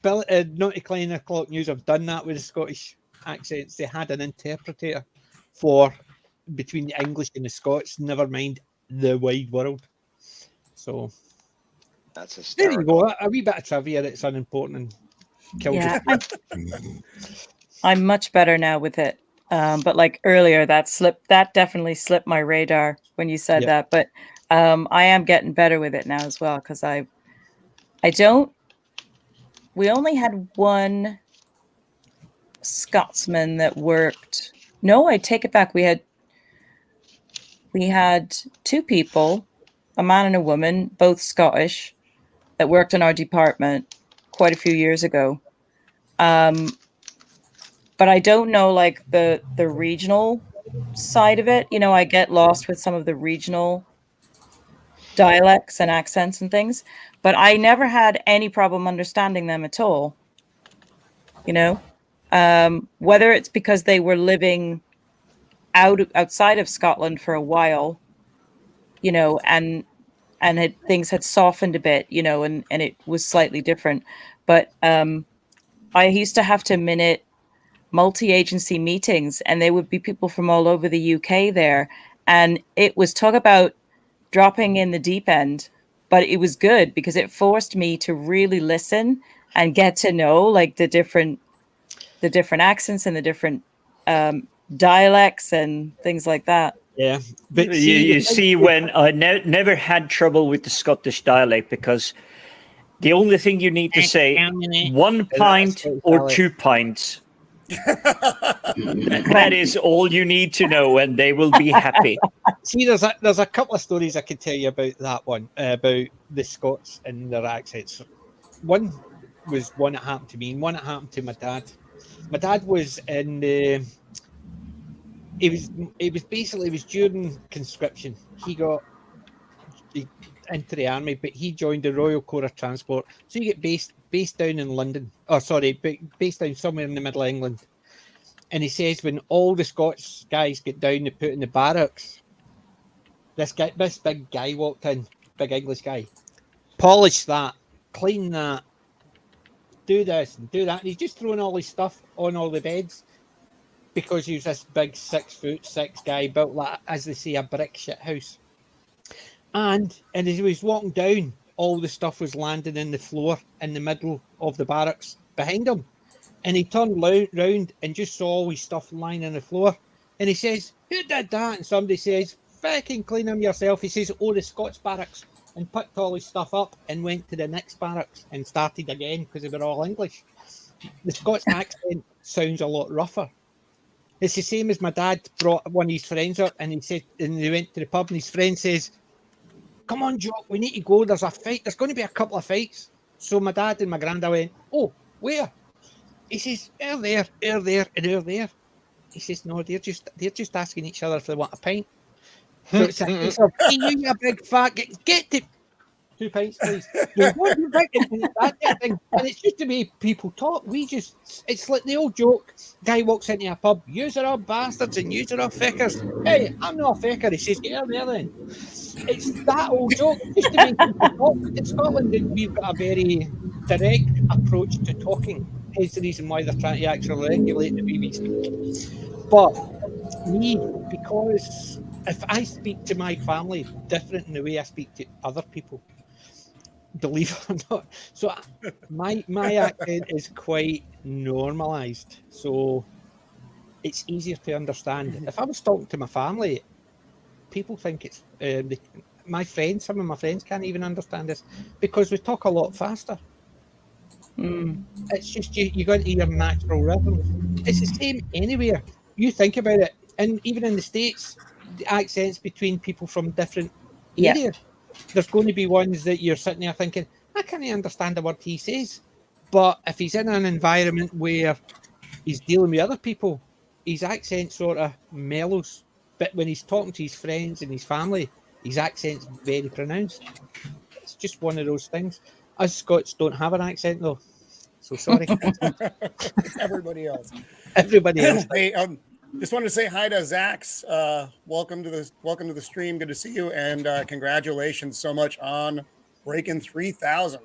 [SPEAKER 1] Not the 9 o'clock news have done that with the Scottish accents. They had an interpreter for between the English and the Scots, never mind the wide world. So
[SPEAKER 3] That's
[SPEAKER 1] there
[SPEAKER 3] hysterical.
[SPEAKER 1] you go. A wee bit of trivia that's unimportant and kills
[SPEAKER 2] Yeah,
[SPEAKER 1] it.
[SPEAKER 2] I'm much better now with it. But like earlier, that definitely slipped my radar when you said that. But I am getting better with it now as well, because we only had one Scotsman that worked. No, I take it back. We had two people, a man and a woman, both Scottish, that worked in our department quite a few years ago. But I don't know like the regional side of it. You know, I get lost with some of the regional dialects and accents and things, but I never had any problem understanding them at all. You know, whether it's because they were living outside of Scotland for a while, you know, and things had softened a bit, you know, and it was slightly different. But I used to have to minute multi-agency meetings, and there would be people from all over the UK there, and it was talk about dropping in the deep end, but it was good because it forced me to really listen and get to know like the different accents and the different dialects and things like that.
[SPEAKER 1] Yeah, but
[SPEAKER 4] you see, when I never had trouble with the Scottish dialect, because the only thing you need to say, 1 pint or 2 pints. That is all you need to know, and they will be happy.
[SPEAKER 1] See, there's a couple of stories I could tell you about that one, about the Scots and their accents. One was one that happened to me, and one that happened to my dad. My dad was in the. It was during conscription. He got into the army, but he joined the Royal Corps of Transport. So you get based down in London. Oh, sorry, based down somewhere in the middle of England. And he says when all the Scots guys get down, they put in the barracks. This big guy walked in, big English guy, polish that, clean that, do this and do that. And he's just throwing all his stuff on all the beds because he was this big 6'6" guy, built like, as they say, a brick shit house. And as he was walking down, all the stuff was landing in the floor in the middle of the barracks behind him. And he turned round and just saw all his stuff lying on the floor. And he says, "Who did that?" And somebody says, "Fucking clean them yourself." He says, "Oh, the Scots barracks," and picked all his stuff up and went to the next barracks and started again because they were all English. The Scots accent sounds a lot rougher. It's the same as my dad brought one of his friends up, and he said, and they went to the pub, and his friend says, "Come on, Jock, we need to go. There's a fight. There's going to be a couple of fights." So my dad and my granddad went, "Oh, where?" He says, "They're there, they're there, and they're there." He says, "No, they're just asking each other if they want a pint." So it's a case of, "Hey, you a big fat, get to 2 pints, please." No, don't you drink it, and it's that kind of thing. And it's just the way people talk. It's like the old joke. Guy walks into a pub, "Yous are all bastards and yous are all feckers." "Hey, I'm not a fecker." He says, "Get out there then." It's that old joke, just the way people talk. In Scotland, we've got a very direct approach to talking. Hence the reason why they're trying to actually regulate the way we speak. But me, because if I speak to my family different in the way I speak to other people, believe it or not, so my accent is quite normalised, so it's easier to understand. If I was talking to my family, people think it's some of my friends can't even understand this because we talk a lot faster. It's just you go into your natural rhythms. It's the same anywhere. You think about it, and even in the States, the accents between people from different areas. There's going to be ones that you're sitting there thinking, I can't understand a word he says. But if he's in an environment where he's dealing with other people, his accent sort of mellows. But when he's talking to his friends and his family, his accent's very pronounced. It's just one of those things. Us Scots don't have an accent though. So sorry.
[SPEAKER 5] Everybody else.
[SPEAKER 1] Everybody else.
[SPEAKER 5] Hey, just wanted to say hi to Zach's. Welcome to the stream. Good to see you, and congratulations so much on breaking 3,000.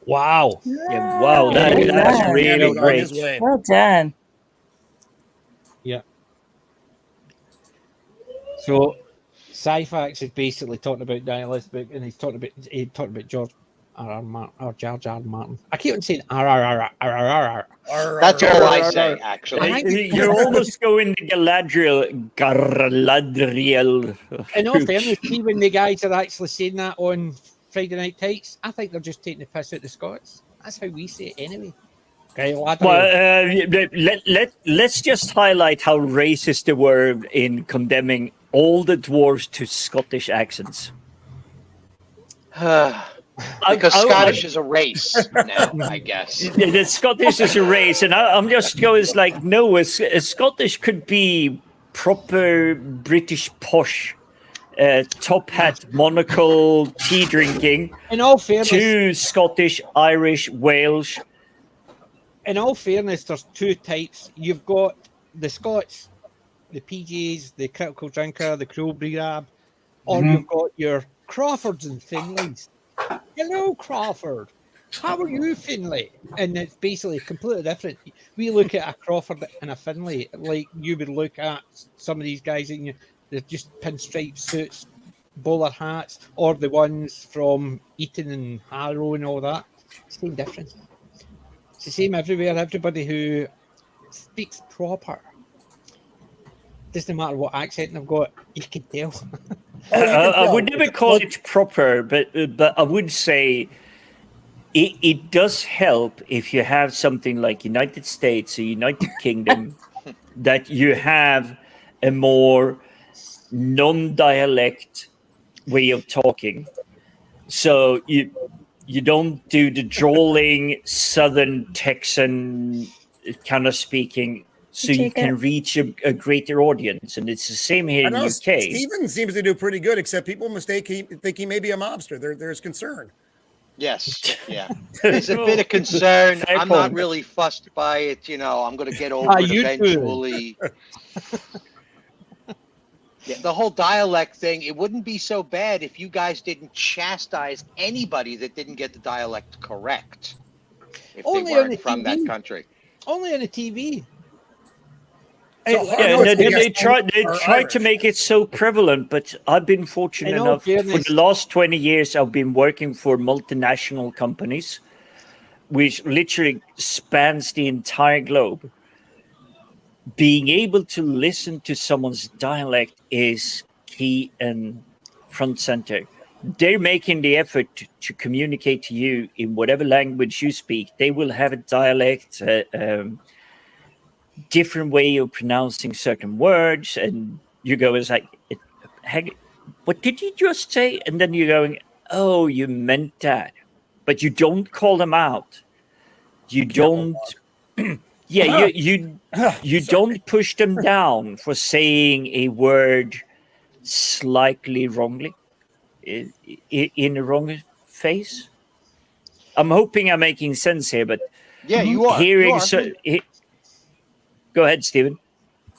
[SPEAKER 1] Wow.
[SPEAKER 4] Yeah, wow, that's really great.
[SPEAKER 2] Well done.
[SPEAKER 1] Yeah. So Syphax is basically talking about Nihilist book, and he talked about George R. Jar Jar Martin. I keep on saying R.
[SPEAKER 3] That's all I say, actually.
[SPEAKER 4] You're almost going to Galadriel.
[SPEAKER 1] In all fairness, see when the guys are actually saying that on Friday Night Tights, I think they're just taking the piss out the Scots. That's how we say it anyway.
[SPEAKER 4] Well, let's just highlight how racist they were in condemning all the dwarves to Scottish accents.
[SPEAKER 3] Because Scottish is a race now, I guess.
[SPEAKER 4] The Scottish is a race, and I'm just going like, no, a Scottish could be proper British posh, top hat, monocle, tea drinking.
[SPEAKER 1] In all fairness,
[SPEAKER 4] to Scottish, Irish, Welsh.
[SPEAKER 1] In all fairness, there's two types. You've got the Scots, the PJs, the critical drinker, the cruel grab, or you've got your Crawfords and Finleys. Hello, Crawford. How are you, Finlay? And it's basically completely different. We look at a Crawford and a Finlay like you would look at some of these guys in they're just pinstripe suits, bowler hats, or the ones from Eton and Harrow and all that. Same difference. It's the same everywhere. Everybody who speaks proper, doesn't matter what accent they've got, you can tell.
[SPEAKER 4] I would never call it proper, but I would say it does help if you have something like United States or United Kingdom that you have a more non-dialect way of talking. So you don't do the drawling Southern Texan kind of speaking. So you can reach a greater audience, and it's the same here in the UK.
[SPEAKER 5] Stephen seems to do pretty good, except people think he may be a mobster. There's concern.
[SPEAKER 3] Yes, yeah. There's a bit of concern. I'm not really fussed by it. I'm going to get over it eventually. Yeah, the whole dialect thing, it wouldn't be so bad if you guys didn't chastise anybody that didn't get the dialect correct. If
[SPEAKER 1] Only
[SPEAKER 3] they weren't from that country.
[SPEAKER 1] Only on the TV.
[SPEAKER 4] They tried to make it so prevalent, but I've been fortunate enough for the last 20 years. I've been working for multinational companies, which literally spans the entire globe. Being able to listen to someone's dialect is key and front center. They're making the effort to communicate to you in whatever language you speak. They will have a dialect. Different way of pronouncing certain words, and you go, it's like, what did you just say? And then you're going, oh, you meant that. but you don't call them out. You don't. You don't push them down for saying a word slightly wrongly in the wrong face. I'm hoping I'm making sense here, but
[SPEAKER 3] yeah, you are.
[SPEAKER 4] hearing
[SPEAKER 3] You are.
[SPEAKER 4] Go ahead, Stephen.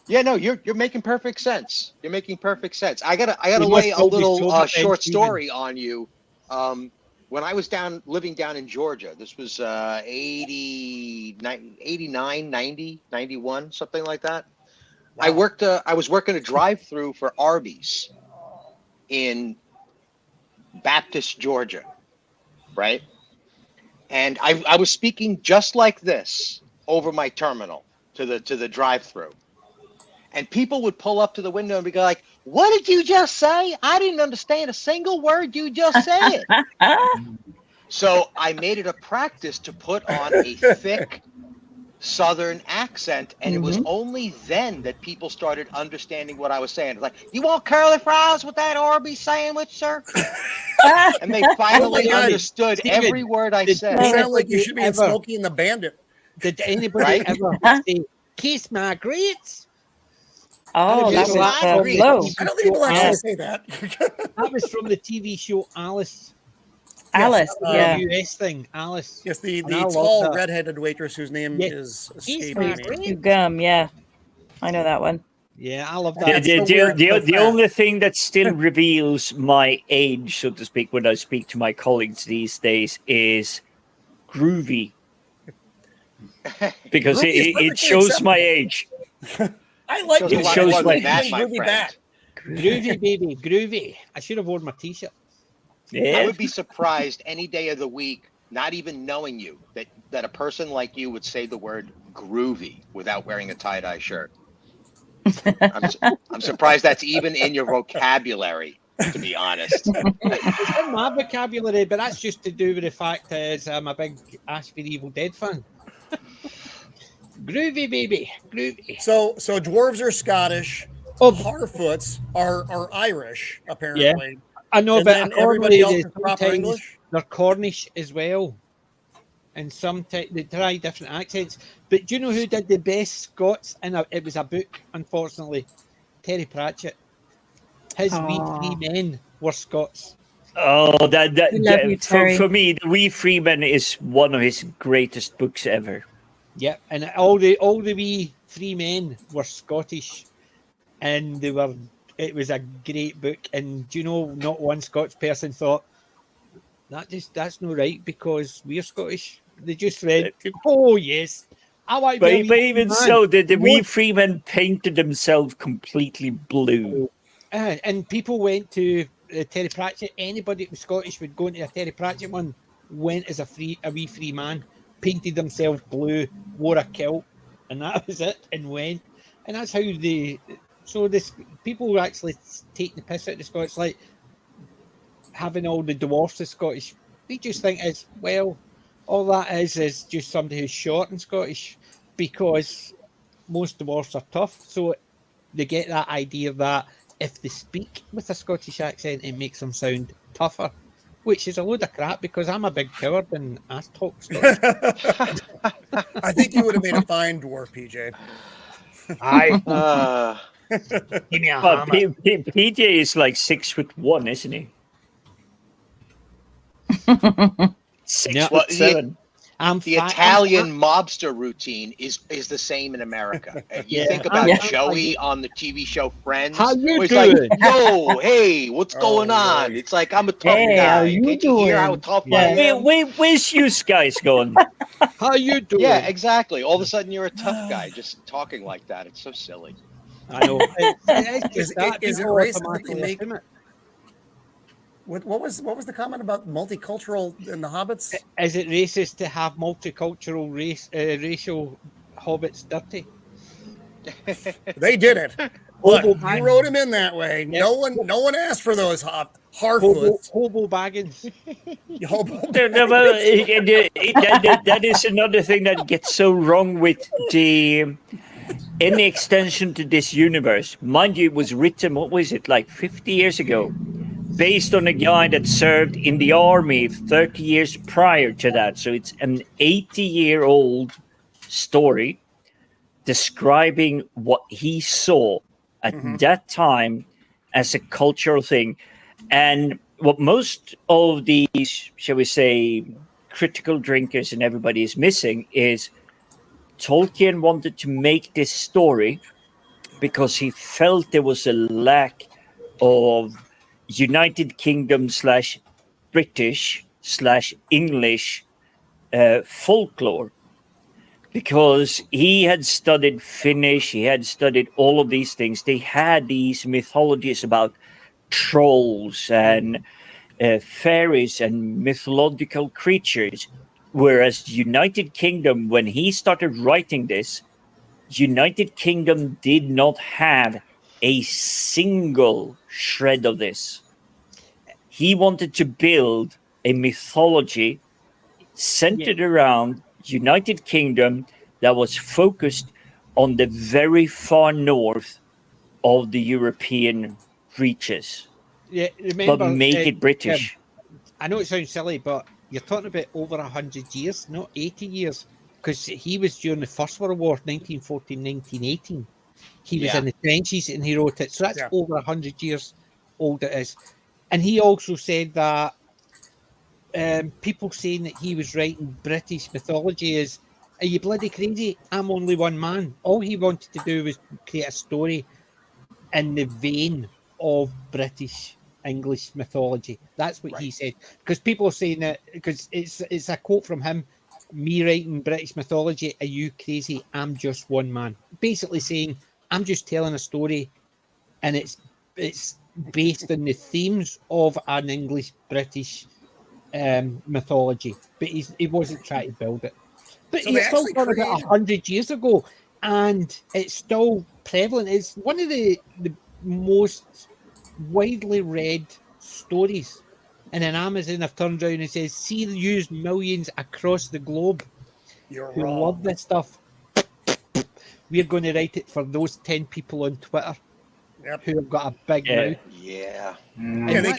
[SPEAKER 3] Yeah, no, you're making perfect sense. You're making perfect sense. I gotta
[SPEAKER 1] You
[SPEAKER 3] lay
[SPEAKER 1] must
[SPEAKER 3] a
[SPEAKER 1] all be
[SPEAKER 3] little
[SPEAKER 1] sober then,
[SPEAKER 3] short
[SPEAKER 1] Stephen.
[SPEAKER 3] story on you. When I was living down in Georgia, this was 89, 90, 91, something like that.
[SPEAKER 5] Wow.
[SPEAKER 3] I was working a drive-through for Arby's in Baptist, Georgia, right? And I was speaking just like this over my terminal to the drive-through. And people would pull up to the window and be like, "What did you just say? I didn't understand a single word you just said." So I made it a practice to put on a thick Southern accent, and it was only then that people started understanding what I was saying. Like, "You want curly fries with that Arby's sandwich, sir?" And they finally understood every word I said.
[SPEAKER 5] You sound like you should be in Smokey and the Bandit.
[SPEAKER 1] Did anybody
[SPEAKER 3] Right?
[SPEAKER 1] ever say, "Kiss my grits"?
[SPEAKER 2] Oh, that
[SPEAKER 3] Kiss
[SPEAKER 2] was
[SPEAKER 3] my
[SPEAKER 2] low.
[SPEAKER 3] grits.
[SPEAKER 5] I don't think people actually say that.
[SPEAKER 1] That was from the TV show Alice.
[SPEAKER 2] Alice,
[SPEAKER 1] That was
[SPEAKER 2] yeah.
[SPEAKER 1] a US thing, Alice.
[SPEAKER 5] Yes, the
[SPEAKER 1] And I loved
[SPEAKER 5] tall
[SPEAKER 1] that.
[SPEAKER 5] redheaded waitress whose name
[SPEAKER 1] Yeah.
[SPEAKER 5] is
[SPEAKER 1] He's
[SPEAKER 5] escaping
[SPEAKER 1] my
[SPEAKER 5] me.
[SPEAKER 1] friend.
[SPEAKER 2] You gum, yeah. I know that one.
[SPEAKER 1] Yeah, I love that.
[SPEAKER 5] That's so weird, so
[SPEAKER 4] The
[SPEAKER 5] fast.
[SPEAKER 4] only thing that still reveals my age, so to speak, when I speak to my colleagues these days is groovy. Because
[SPEAKER 5] Groovy is
[SPEAKER 4] it
[SPEAKER 5] perfectly
[SPEAKER 4] shows my
[SPEAKER 5] acceptable.
[SPEAKER 4] age.
[SPEAKER 5] I like
[SPEAKER 3] Shows
[SPEAKER 5] it.
[SPEAKER 3] a lot
[SPEAKER 4] shows
[SPEAKER 3] more
[SPEAKER 4] my-
[SPEAKER 3] than that, my
[SPEAKER 5] Groovy
[SPEAKER 3] friend.
[SPEAKER 5] back.
[SPEAKER 1] Groovy, baby, groovy. I should have worn my t-shirt.
[SPEAKER 4] Yeah.
[SPEAKER 3] I would be surprised any day of the week, not even knowing you, that a person like you would say the word groovy without wearing a tie-dye shirt. I'm surprised that's even in your vocabulary, to be honest.
[SPEAKER 1] It's in my vocabulary, but that's just to do with the fact that I'm a big Ash for Evil Dead fan. Groovy, baby, groovy.
[SPEAKER 5] So dwarves are Scottish.
[SPEAKER 1] Oh,
[SPEAKER 5] Harfoots are Irish, apparently.
[SPEAKER 1] I know,
[SPEAKER 5] And
[SPEAKER 1] but
[SPEAKER 5] then
[SPEAKER 1] according
[SPEAKER 5] everybody
[SPEAKER 1] to
[SPEAKER 5] else
[SPEAKER 1] the-
[SPEAKER 5] is proper
[SPEAKER 1] sometimes
[SPEAKER 5] English?
[SPEAKER 1] they're Cornish as well. And sometimes they try different accents. But do you know who did the best Scots? It was a book, unfortunately. Terry Pratchett. His We Three Men were Scots.
[SPEAKER 4] Oh,
[SPEAKER 2] We love you, Terry.
[SPEAKER 4] for me, The Wee Freeman is one of his greatest books ever.
[SPEAKER 1] Yep, and all the wee three men were Scottish, and it was a great book. And do you know, not one Scots person thought that's not right because we're Scottish. They just read, "Oh yes, I want to be a
[SPEAKER 4] But
[SPEAKER 1] wee
[SPEAKER 4] even
[SPEAKER 1] man."
[SPEAKER 4] so, the Wee
[SPEAKER 1] What-
[SPEAKER 4] Freeman painted himself completely blue.
[SPEAKER 1] and people went to Terry Pratchett. Anybody that was Scottish would go into a Terry Pratchett one. Went as a wee free man, painted himself blue, wore a kilt, and that was it. And went, and that's how this people actually take the piss out of the Scots, like having all the dwarfs of Scottish. They just think it's all that is just somebody who's short and Scottish, because most dwarfs are tough. So they get that idea that if they speak with a Scottish accent, it makes them sound tougher, which is a load of crap because I'm a big coward and I talk Scottish.
[SPEAKER 5] I think you would have made a fine dwarf, PJ.
[SPEAKER 3] Uh,
[SPEAKER 1] Give me a
[SPEAKER 4] But
[SPEAKER 1] hammer.
[SPEAKER 4] PJ is like 6'1", isn't he? Six
[SPEAKER 3] Well,
[SPEAKER 4] foot seven.
[SPEAKER 1] I'm
[SPEAKER 3] the
[SPEAKER 1] fat.
[SPEAKER 3] Italian mobster routine is the same in America. You
[SPEAKER 1] Yeah.
[SPEAKER 3] think about
[SPEAKER 2] Yeah.
[SPEAKER 3] Joey on the TV show Friends.
[SPEAKER 1] How you
[SPEAKER 3] where he's
[SPEAKER 1] doing?
[SPEAKER 3] like, "Yo, hey, what's going on?"
[SPEAKER 5] Lord.
[SPEAKER 3] It's like, I'm a tough
[SPEAKER 2] Hey,
[SPEAKER 3] guy.
[SPEAKER 2] how you
[SPEAKER 3] Can't you hear how
[SPEAKER 2] doing?
[SPEAKER 3] tough
[SPEAKER 2] Yeah.
[SPEAKER 3] I am?
[SPEAKER 4] Where's you guys going?
[SPEAKER 1] How you doing?
[SPEAKER 3] Yeah, exactly. All of a sudden, you're a tough guy just talking like that. It's so silly.
[SPEAKER 1] I know. It's just that.
[SPEAKER 5] Is it
[SPEAKER 1] People
[SPEAKER 5] racist that they
[SPEAKER 1] automatically
[SPEAKER 5] make-
[SPEAKER 1] assume it.
[SPEAKER 5] What was the comment about multicultural in the Hobbits?
[SPEAKER 1] Is it racist to have multicultural racial hobbits dirty?
[SPEAKER 5] They did it. Look,
[SPEAKER 1] Hobo
[SPEAKER 5] you
[SPEAKER 1] Baggins.
[SPEAKER 5] wrote him in that way.
[SPEAKER 1] Yeah.
[SPEAKER 5] No one asked for those Harfoots.
[SPEAKER 1] Hobo Baggins.
[SPEAKER 4] That is another thing that gets so wrong with any extension to this universe. Mind you, it was written, what was it, like 50 years ago? based on a guy that served in the army 30 years prior to that. So it's an 80-year-old story describing what he saw at that time as a cultural thing. And what most of these, shall we say, critical drinkers and everybody is missing is Tolkien wanted to make this story because he felt there was a lack of United Kingdom / British / English folklore, because he had studied Finnish, he had studied all of these things. They had these mythologies about trolls and fairies and mythological creatures, whereas United Kingdom, when he started writing this, United Kingdom did not have a single shred of this. He wanted to build a mythology centered around United Kingdom that was focused on the very far north of the European reaches.
[SPEAKER 1] Yeah, remember,
[SPEAKER 4] but make it British.
[SPEAKER 1] I know it sounds silly, but you're talking about over 100 years, not 80 years, because he was during the First World War, 1914, 1918. He was in the trenches and he wrote it. So that's over 100 years old it is. And he also said that people saying that he was writing British mythology is, are you bloody crazy? I'm only one man. All he wanted to do was create a story in the vein of British English mythology. That's what he said. Because people are saying that, because it's a quote from him, me writing British mythology, are you crazy? I'm just one man. Basically saying, I'm just telling a story and it's based on the themes of an English British mythology. But he wasn't trying to build it. But
[SPEAKER 5] So
[SPEAKER 1] it's still done about 100 years ago and it's still prevalent. It's one of the most widely read stories. And then Amazon have turned around and says, see the used millions across the globe who love this stuff. We're going to write it for those 10 people on Twitter who have got a big mouth.
[SPEAKER 3] Yeah.
[SPEAKER 5] Yeah, they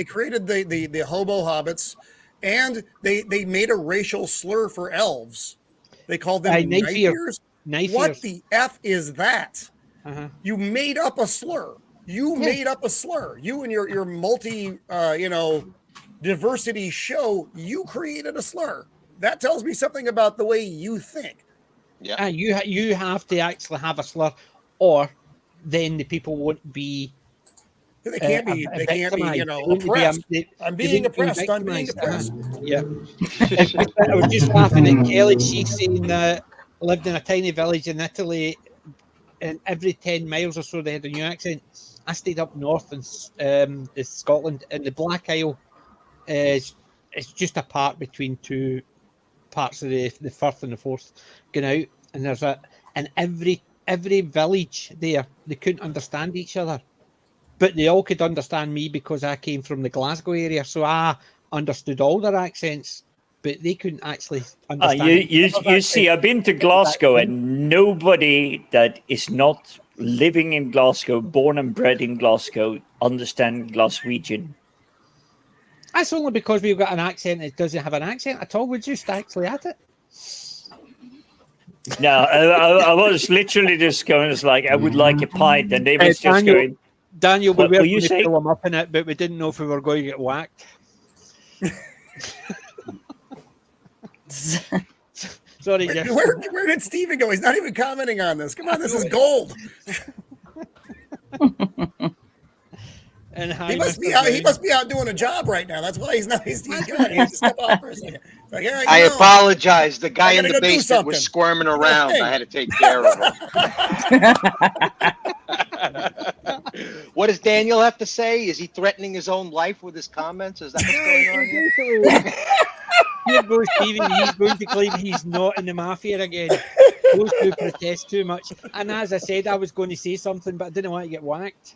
[SPEAKER 5] created the hobo hobbits, and they made a racial slur for elves. They called them knife ears. What the F is that? You made up a slur. You made up a slur. You and your multi diversity show, you created a slur. That tells me something about the way you think.
[SPEAKER 3] Yeah.
[SPEAKER 1] You have to actually have a slur, or then the people won't be.
[SPEAKER 5] They can't be. They can't be. Oppressed. I'm being oppressed. I'm being oppressed.
[SPEAKER 1] Yeah. I was just laughing at Kelly. She's saying that lived in a tiny village in Italy, and every 10 miles or so they had a new accent. I stayed up north in Scotland, and the Black Isle is it's just a part between two parts of the Firth and the Forth going out, and there's every village there, they couldn't understand each other, but they all could understand me because I came from the Glasgow area, so I understood all their accents, but they couldn't actually understand.
[SPEAKER 4] You see, I've been to Glasgow, and nobody that is not living in Glasgow, born and bred in Glasgow, understand Glaswegian.
[SPEAKER 1] That's only because we've got an accent that doesn't have an accent at all. We're just actually at it.
[SPEAKER 4] No, I was literally just going, it's like, I would like a pint, and they was just going.
[SPEAKER 1] Daniel, we were going to fill him up in it, but we didn't know if we were going to get whacked. Sorry, Jeff.
[SPEAKER 5] Where did Steven go? He's not even commenting on this. Come on, this is gold.
[SPEAKER 1] And
[SPEAKER 5] he must be out doing a job right now. That's why he's not. He's good. He has to step off for a second. Like, yeah,
[SPEAKER 3] I apologize. The guy in the basement was squirming around. I had to take care of him. What does Daniel have to say? Is he threatening his own life with his comments? Is that what's going on here?
[SPEAKER 1] Here goes Steven. He's going to claim he's not in the mafia again. Those who protest too much. And as I said, I was going to say something, but I didn't want to get whacked.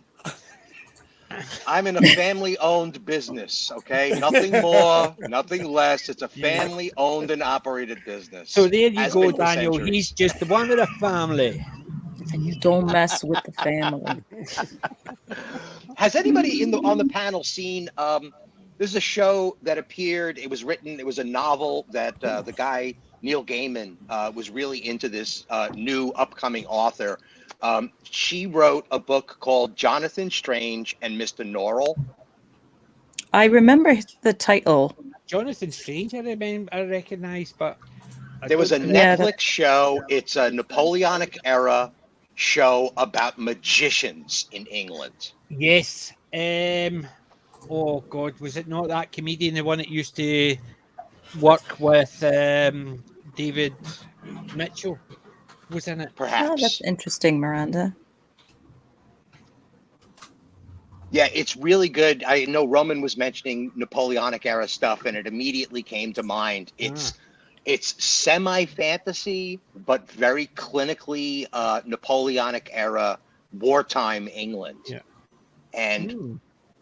[SPEAKER 3] I'm in a family-owned business, okay? Nothing more, nothing less. It's a family-owned and operated business.
[SPEAKER 1] So there you go, Daniel. He's just the one with a family.
[SPEAKER 2] And you don't mess with the family.
[SPEAKER 3] Has anybody on the panel seen? This is a show that appeared. It was written. It was a novel that the guy Neil Gaiman was really into. This new upcoming author. She wrote a book called Jonathan Strange and Mr. Norrell.
[SPEAKER 2] I remember the title.
[SPEAKER 1] Jonathan Strange, I recognize, but
[SPEAKER 3] there was a Netflix show. It's a Napoleonic era show about magicians in England.
[SPEAKER 1] Yes. Oh God, was it not that comedian, the one that used to work with David Mitchell? Was in it?
[SPEAKER 3] Perhaps.
[SPEAKER 2] Oh, that's interesting, Miranda.
[SPEAKER 3] Yeah, it's really good. I know Roman was mentioning Napoleonic era stuff, and it immediately came to mind. It's semi-fantasy, but very clinically Napoleonic era wartime England.
[SPEAKER 1] Yeah.
[SPEAKER 3] And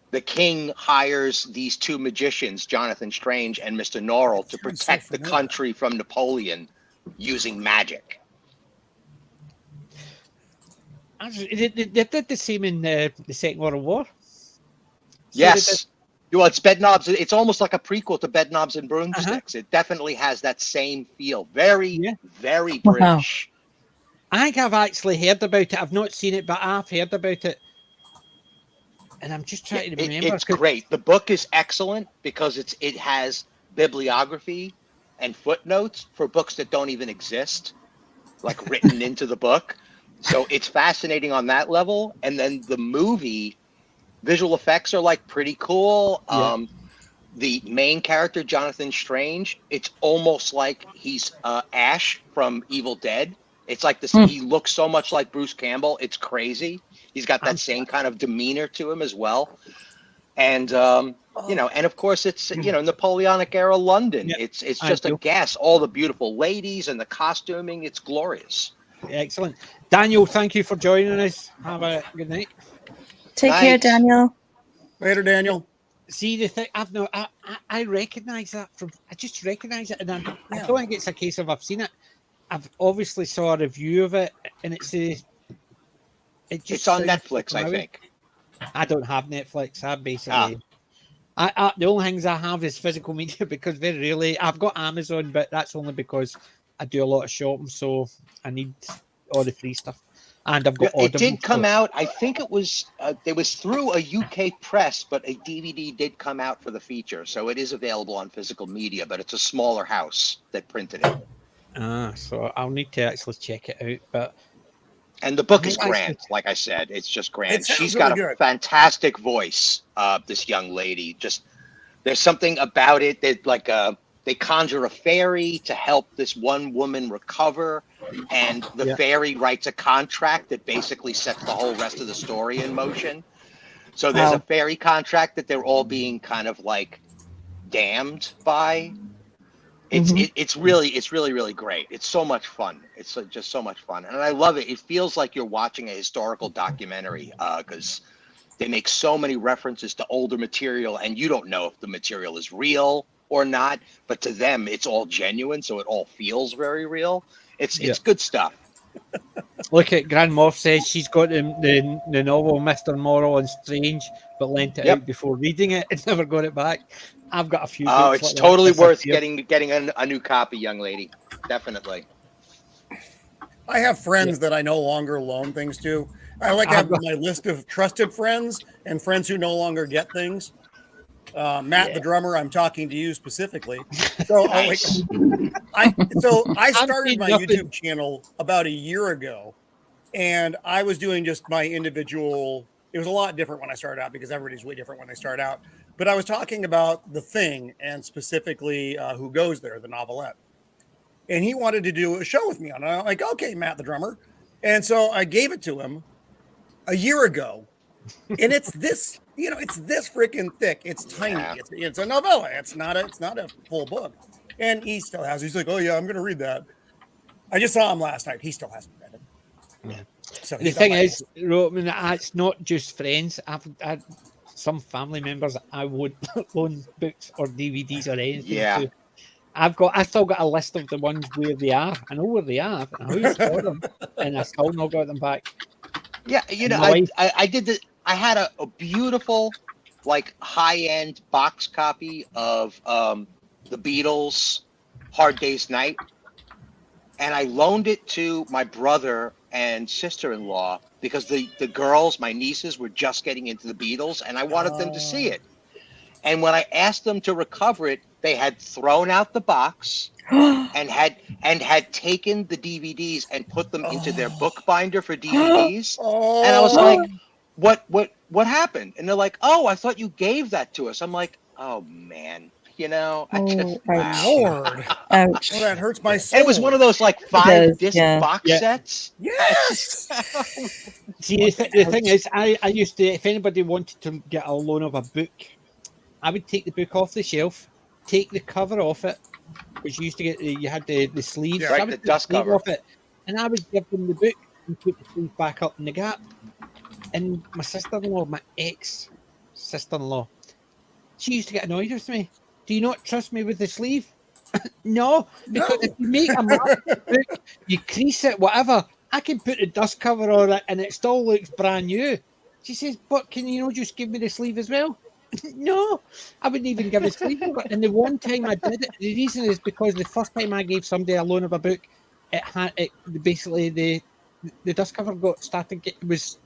[SPEAKER 3] the king hires these two magicians, Jonathan Strange and Mr. Norrell, to protect the country from Napoleon using magic.
[SPEAKER 1] They did the same in the Second World War. So
[SPEAKER 3] yes. Well, it's Bedknobs. It's almost like a prequel to Bedknobs and Broomsticks. It definitely has that same feel. Very British.
[SPEAKER 1] I think I've actually heard about it. I've not seen it, but I've heard about it. And I'm just trying to remember.
[SPEAKER 3] It's great. The book is excellent because it has bibliography and footnotes for books that don't even exist, like written into the book. So it's fascinating on that level. And then the movie, visual effects are like pretty cool. The main character, Jonathan Strange, it's almost like he's Ash from Evil Dead. It's like this. He looks so much like Bruce Campbell. It's crazy. He's got that same kind of demeanor to him as well. And you know, and of course it's Napoleonic era London. Yeah, it's just a guess. All the beautiful ladies and the costuming. It's glorious.
[SPEAKER 1] Excellent. Daniel, thank you for joining us. Have a good night.
[SPEAKER 2] Take care, Daniel.
[SPEAKER 5] Later, Daniel.
[SPEAKER 1] See, the thing I recognize that from. I just recognize it, and I don't think it's a case of I've seen it. I've obviously saw a review of it, and it's on
[SPEAKER 3] Netflix, I think.
[SPEAKER 1] I don't have Netflix. I basically, the only things I have is physical media because very rarely I've got Amazon, but that's only because I do a lot of shopping, so I need all the free stuff. And I've got Audible.
[SPEAKER 3] It did come out. I think it was through a UK press, but a DVD did come out for the feature, so it is available on physical media. But it's a smaller house that printed it.
[SPEAKER 1] So I'll need to actually check it out.
[SPEAKER 3] And the book is grand. Like I said, it's just grand. She's got a fantastic voice. This young lady, there's something about it that they conjure a fairy to help this one woman recover, and the fairy writes a contract that basically sets the whole rest of the story in motion. So there's a fairy contract that they're all being kind of like damned by. It's really great. It's so much fun. It's just so much fun, and I love it. It feels like you're watching a historical documentary because they make so many references to older material, and you don't know if the material is real or not, but to them it's all genuine, so it all feels very real. It's good stuff.
[SPEAKER 1] Look at Grand Moff says she's got the novel Mr. Norrell and Strange, but lent it out before reading it and never got it back. I've got a few.
[SPEAKER 3] Oh, it's totally worth getting a new copy, young lady. Definitely.
[SPEAKER 5] I have friends that I no longer loan things to. I like to have my list of trusted friends and friends who no longer get things. Matt, the drummer, I'm talking to you specifically. So, I started my YouTube channel about a year ago, and I was doing just my individual. It was a lot different when I started out because everybody's way different when they start out. But I was talking about The Thing and specifically Who Goes There, the novelette. And he wanted to do a show with me on it. I'm like, okay, Matt, the drummer. And so I gave it to him a year ago. And it's this, it's this freaking thick. It's tiny. It's a novella. It's not a full book. And he still has. He's like, oh yeah, I'm going to read that. I just saw him last night. He still hasn't read it.
[SPEAKER 1] Yeah. So the thing is, Roman, it's not just friends. I've some family members I would loan books or DVDs or anything.
[SPEAKER 3] Yeah.
[SPEAKER 1] To. I still got a list of the ones where they are. I know where they are. I know for them, and I still not got them back.
[SPEAKER 3] Yeah, I did I had a beautiful, like high-end box copy of the Beatles' Hard Day's Night, and I loaned it to my brother and sister-in-law because the girls, my nieces, were just getting into the Beatles, and I wanted them to see it. And when I asked them to recover it, they had thrown out the box and had taken the DVDs and put them into their bookbinder for DVDs. And I was like, what happened? And they're like, oh, I thought you gave that to us. I'm like, oh man, I just wow.
[SPEAKER 5] Lord.
[SPEAKER 2] Ouch.
[SPEAKER 5] Oh, that hurts my soul.
[SPEAKER 3] And it was one of those like 5-disc box sets.
[SPEAKER 5] Yes.
[SPEAKER 1] See, the thing is, I used to, if anybody wanted to get a loan of a book, I would take the book off the shelf, take the cover off it, which you used to get, you had the sleeves,
[SPEAKER 3] right, the dust cover
[SPEAKER 1] off it, and I would give them the book and put the sleeve back up in the gap. And my sister-in-law, my ex-sister-in-law, she used to get annoyed with me. Do you not trust me with the sleeve? No, because if you make a mark book, you crease it, whatever, I can put the dust cover on it and it still looks brand new. She says, but can you just give me the sleeve as well? No, I wouldn't even give a sleeve over it. And the one time I did it, the reason is because the first time I gave somebody a loan of a book, it had basically the dust cover there was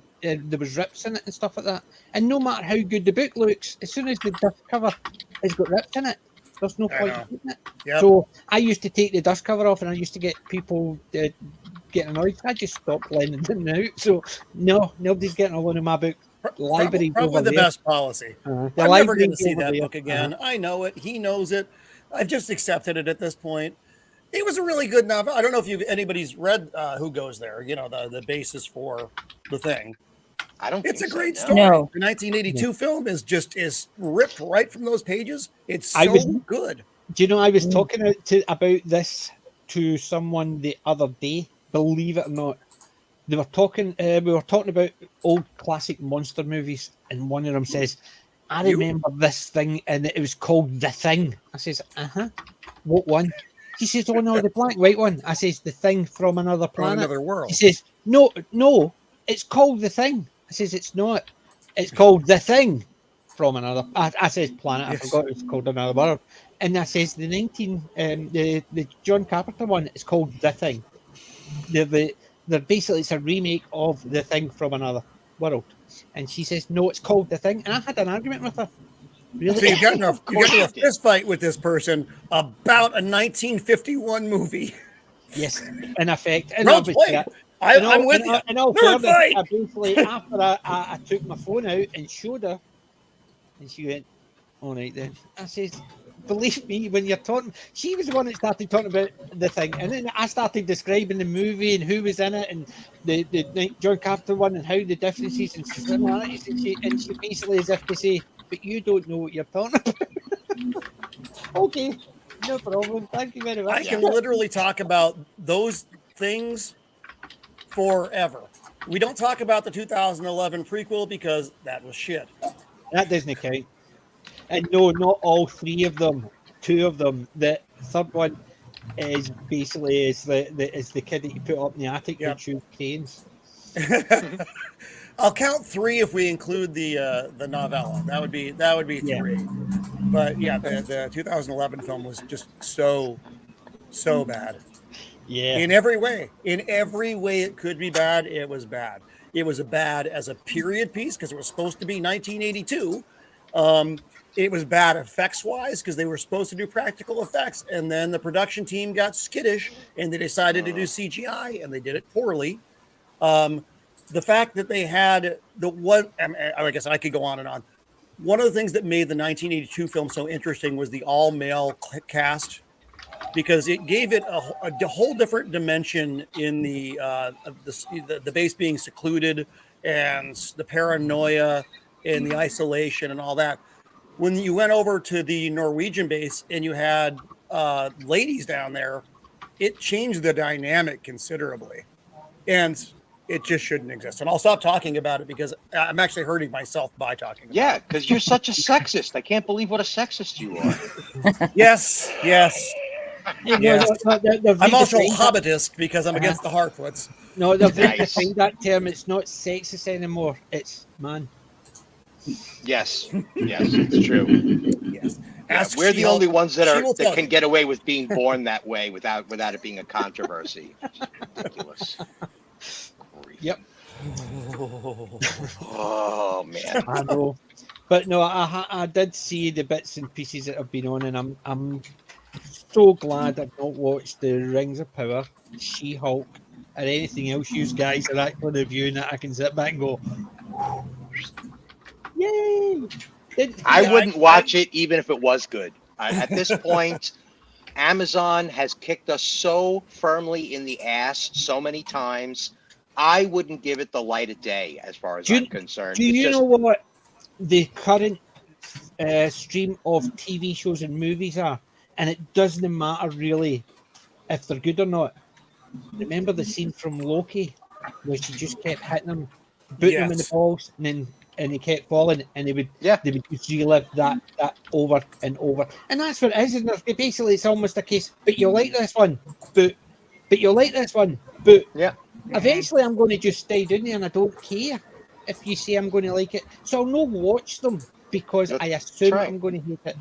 [SPEAKER 1] rips in it and stuff like that. And no matter how good the book looks, as soon as the dust cover has got rips in it, there's no point in keeping it. Yep. So I used to take the dust cover off, and I used to get people getting annoyed. I just stopped lending them out. So no, nobody's getting a loan of my book. Library
[SPEAKER 5] probably the best policy. I'm never going to see that book again. I know it. He knows it. I've just accepted it at this point. It was a really good novel. I don't know if anybody's read Who Goes There. The basis for The Thing.
[SPEAKER 3] I don't.
[SPEAKER 5] It's a great
[SPEAKER 3] so,
[SPEAKER 5] story.
[SPEAKER 2] No.
[SPEAKER 5] The 1982 film is ripped right from those pages. It's so good.
[SPEAKER 1] Do you know I was talking about this to someone the other day? Believe it or not. They were talking. We were talking about old classic monster movies, and one of them says, "I remember this thing, and it was called The Thing." I says, "What one?" He says, "Oh no, the black and white one." I says, "The Thing from Another Planet."
[SPEAKER 5] From another world.
[SPEAKER 1] He says, "No, it's called The Thing." I says, "It's not. It's called The Thing from Another." I says, "Planet." Yes. I forgot it's called Another World. And I says, the John Carpenter one is called The Thing. They're basically, it's a remake of The Thing from Another World. And she says, no, it's called The Thing. And I had an argument with her. Really?
[SPEAKER 5] So you got into a fist fight with this person about a 1951 movie.
[SPEAKER 1] Yes, in effect. And
[SPEAKER 5] I'm with you.
[SPEAKER 1] Basically, after I took my phone out and showed her, and she went, all right then. I says, believe me, when you're talking, she was the one that started talking about The Thing, and then I started describing the movie and who was in it, and the John Carpenter one, and how the differences and similarities, and she basically, as if to say, but you don't know what you're talking about. Okay, no problem. Thank you very much.
[SPEAKER 5] I can literally talk about those things forever. We don't talk about the 2011 prequel because that was shit.
[SPEAKER 1] That doesn't count. And no, not all three of them. Two of them. The third one is basically the kid that you put up in the attic and shoot cranes.
[SPEAKER 5] I'll count three if we include the novella. That would be three. But yeah, the 2011 film was just so bad.
[SPEAKER 1] Yeah.
[SPEAKER 5] In every way it could be bad, it was bad. It was bad as a period piece because it was supposed to be 1982. It was bad effects-wise because they were supposed to do practical effects, and then the production team got skittish and they decided to do CGI, and they did it poorly. The fact that they had I guess I could go on and on. One of the things that made the 1982 film so interesting was the all-male cast, because it gave it a whole different dimension in the base being secluded and the paranoia and the isolation and all that. When you went over to the Norwegian base and you had ladies down there, it changed the dynamic considerably. And it just shouldn't exist. And I'll stop talking about it because I'm actually hurting myself by talking about it.
[SPEAKER 3] Yeah, because you're such a sexist. I can't believe what a sexist you are.
[SPEAKER 5] Yes. I'm also hobbitist because I'm against the Harfoots.
[SPEAKER 1] No, they've redefined that term. It's not sexist anymore. It's man.
[SPEAKER 3] Yes, it's true.
[SPEAKER 5] Yes.
[SPEAKER 3] Yeah, we're the only ones that can get away with being born that way without it being a controversy. Which is ridiculous.
[SPEAKER 1] Yep.
[SPEAKER 3] Oh man.
[SPEAKER 1] I know. But no, I did see the bits and pieces that have been on, and I'm so glad I've not watched the Rings of Power, She-Hulk, or anything else you guys are actually reviewing that I can sit back and go, yay!
[SPEAKER 3] I wouldn't watch it even if it was good. At this point, Amazon has kicked us so firmly in the ass so many times. I wouldn't give it the light of day as far as I'm concerned.
[SPEAKER 1] Do you know what the current stream of TV shows and movies are? And it doesn't matter really if they're good or not. Remember the scene from Loki where she just kept hitting him, booting him in the balls, and he kept falling, and they would just relive that over and over. And that's what it is, isn't it? Basically, it's almost a case, but you like this one, but you like this one, but eventually I'm going to just stay down there and I don't care if you say I'm going to like it. So I'll not watch them because I assume I'm going to hate it.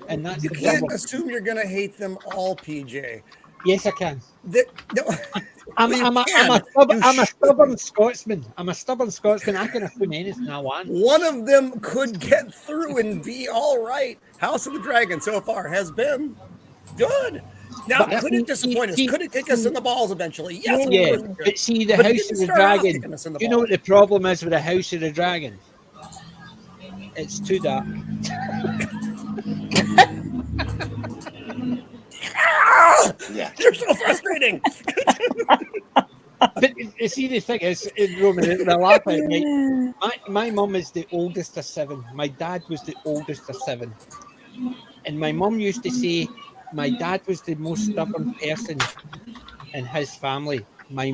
[SPEAKER 1] And that's
[SPEAKER 5] you can't assume you're going to hate them all, PJ.
[SPEAKER 1] Yes, I can.
[SPEAKER 5] No.
[SPEAKER 1] I'm a stubborn Scotsman. I can assume anything I want.
[SPEAKER 5] One of them could get through and be all right. House of the Dragon so far has been good. Now, could it disappoint us? Could it kick us in the balls eventually? Yes.
[SPEAKER 1] Yeah, but see, the House of the Dragon. Do you know what the problem is with the House of the Dragon? It's too dark.
[SPEAKER 5] Yeah, you're so frustrating.
[SPEAKER 1] But you see, the thing is, Roman, the laugh at me. My mum is the oldest of 7. My dad was the oldest of 7, and my mum used to say my dad was the most stubborn person in his family. My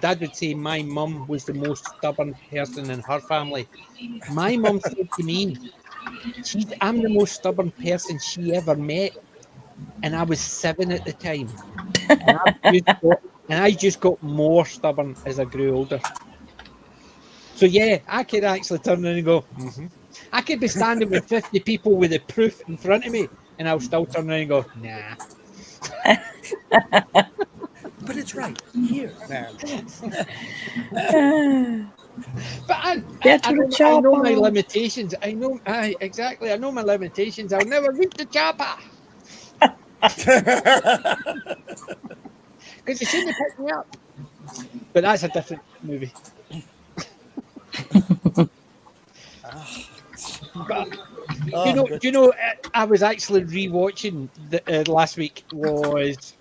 [SPEAKER 1] dad would say my mum was the most stubborn person in her family. My mum said to me, I'm the most stubborn person she ever met. And I was 7 at the time. And I just got more stubborn as I grew older. So yeah, I could actually turn around and go, I could be standing with 50 people with the proof in front of me, and I'll still turn around and go, nah.
[SPEAKER 5] But it's right here, man.
[SPEAKER 1] But I know my limitations. I know exactly. I know my limitations. I'll never reach the chopper. Because you shouldn't have picked me up. But that's a different movie. But, do you know? I was actually rewatching last week was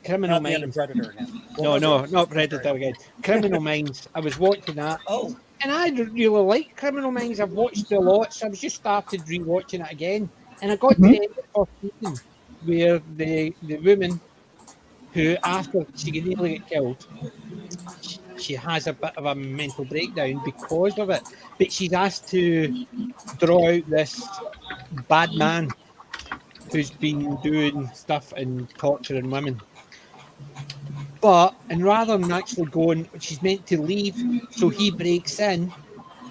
[SPEAKER 1] Criminal Minds.
[SPEAKER 5] Predator again.
[SPEAKER 1] No, not Predator again. Criminal Minds. I was watching that.
[SPEAKER 5] Oh.
[SPEAKER 1] And I really like Criminal Minds. I've watched it a lot, so I was just started rewatching it again. And I got to the end of the season where the woman who, after she nearly get killed, she has a bit of a mental breakdown because of it. But she's asked to draw out this bad man who's been doing stuff and torturing women. And rather than actually going, she's meant to leave, so he breaks in.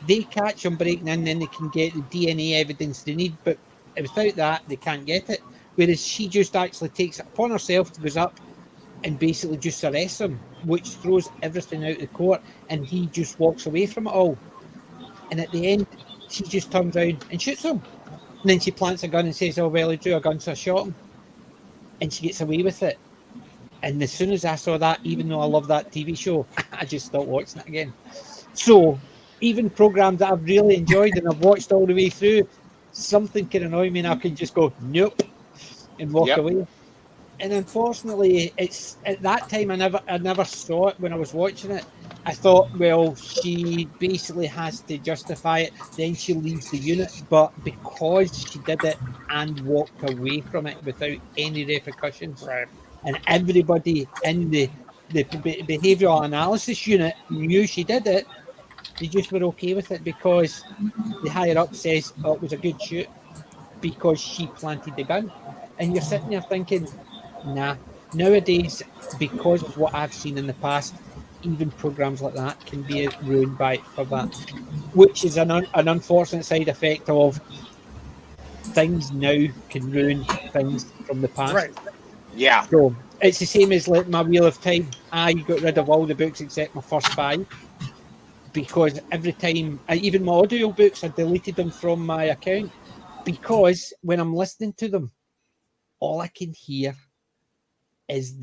[SPEAKER 1] They catch him breaking in, then they can get the DNA evidence they need. But without that, they can't get it. Whereas she just actually takes it upon herself, goes up and basically just arrests him, which throws everything out of the court, and he just walks away from it all. And at the end, she just turns around and shoots him. And then she plants a gun and says, oh, well, he drew a gun, so I shot him. And she gets away with it. And as soon as I saw that, even though I love that TV show, I just stopped watching it again. So even programs that I've really enjoyed and I've watched all the way through, something can annoy me and I can just go, nope, and walk away. And unfortunately, it's at that time I never saw it when I was watching it. I thought, well, she basically has to justify it. Then she leaves the unit, but because she did it and walked away from it without any repercussions,
[SPEAKER 5] right?
[SPEAKER 1] And everybody in the behavioural analysis unit knew she did it. They just were okay with it because the higher up says, oh, it was a good shoot because she planted the gun. And you're sitting there thinking, nah. Nowadays, because of what I've seen in the past, even programs like that can be ruined for that, which is an unfortunate side effect of things now can ruin things from the past.
[SPEAKER 5] Right.
[SPEAKER 3] Yeah.
[SPEAKER 1] So it's the same as like my Wheel of Time. I got rid of all the books except my first 5 because every time, even my audio books, I deleted them from my account because when I'm listening to them, all I can hear is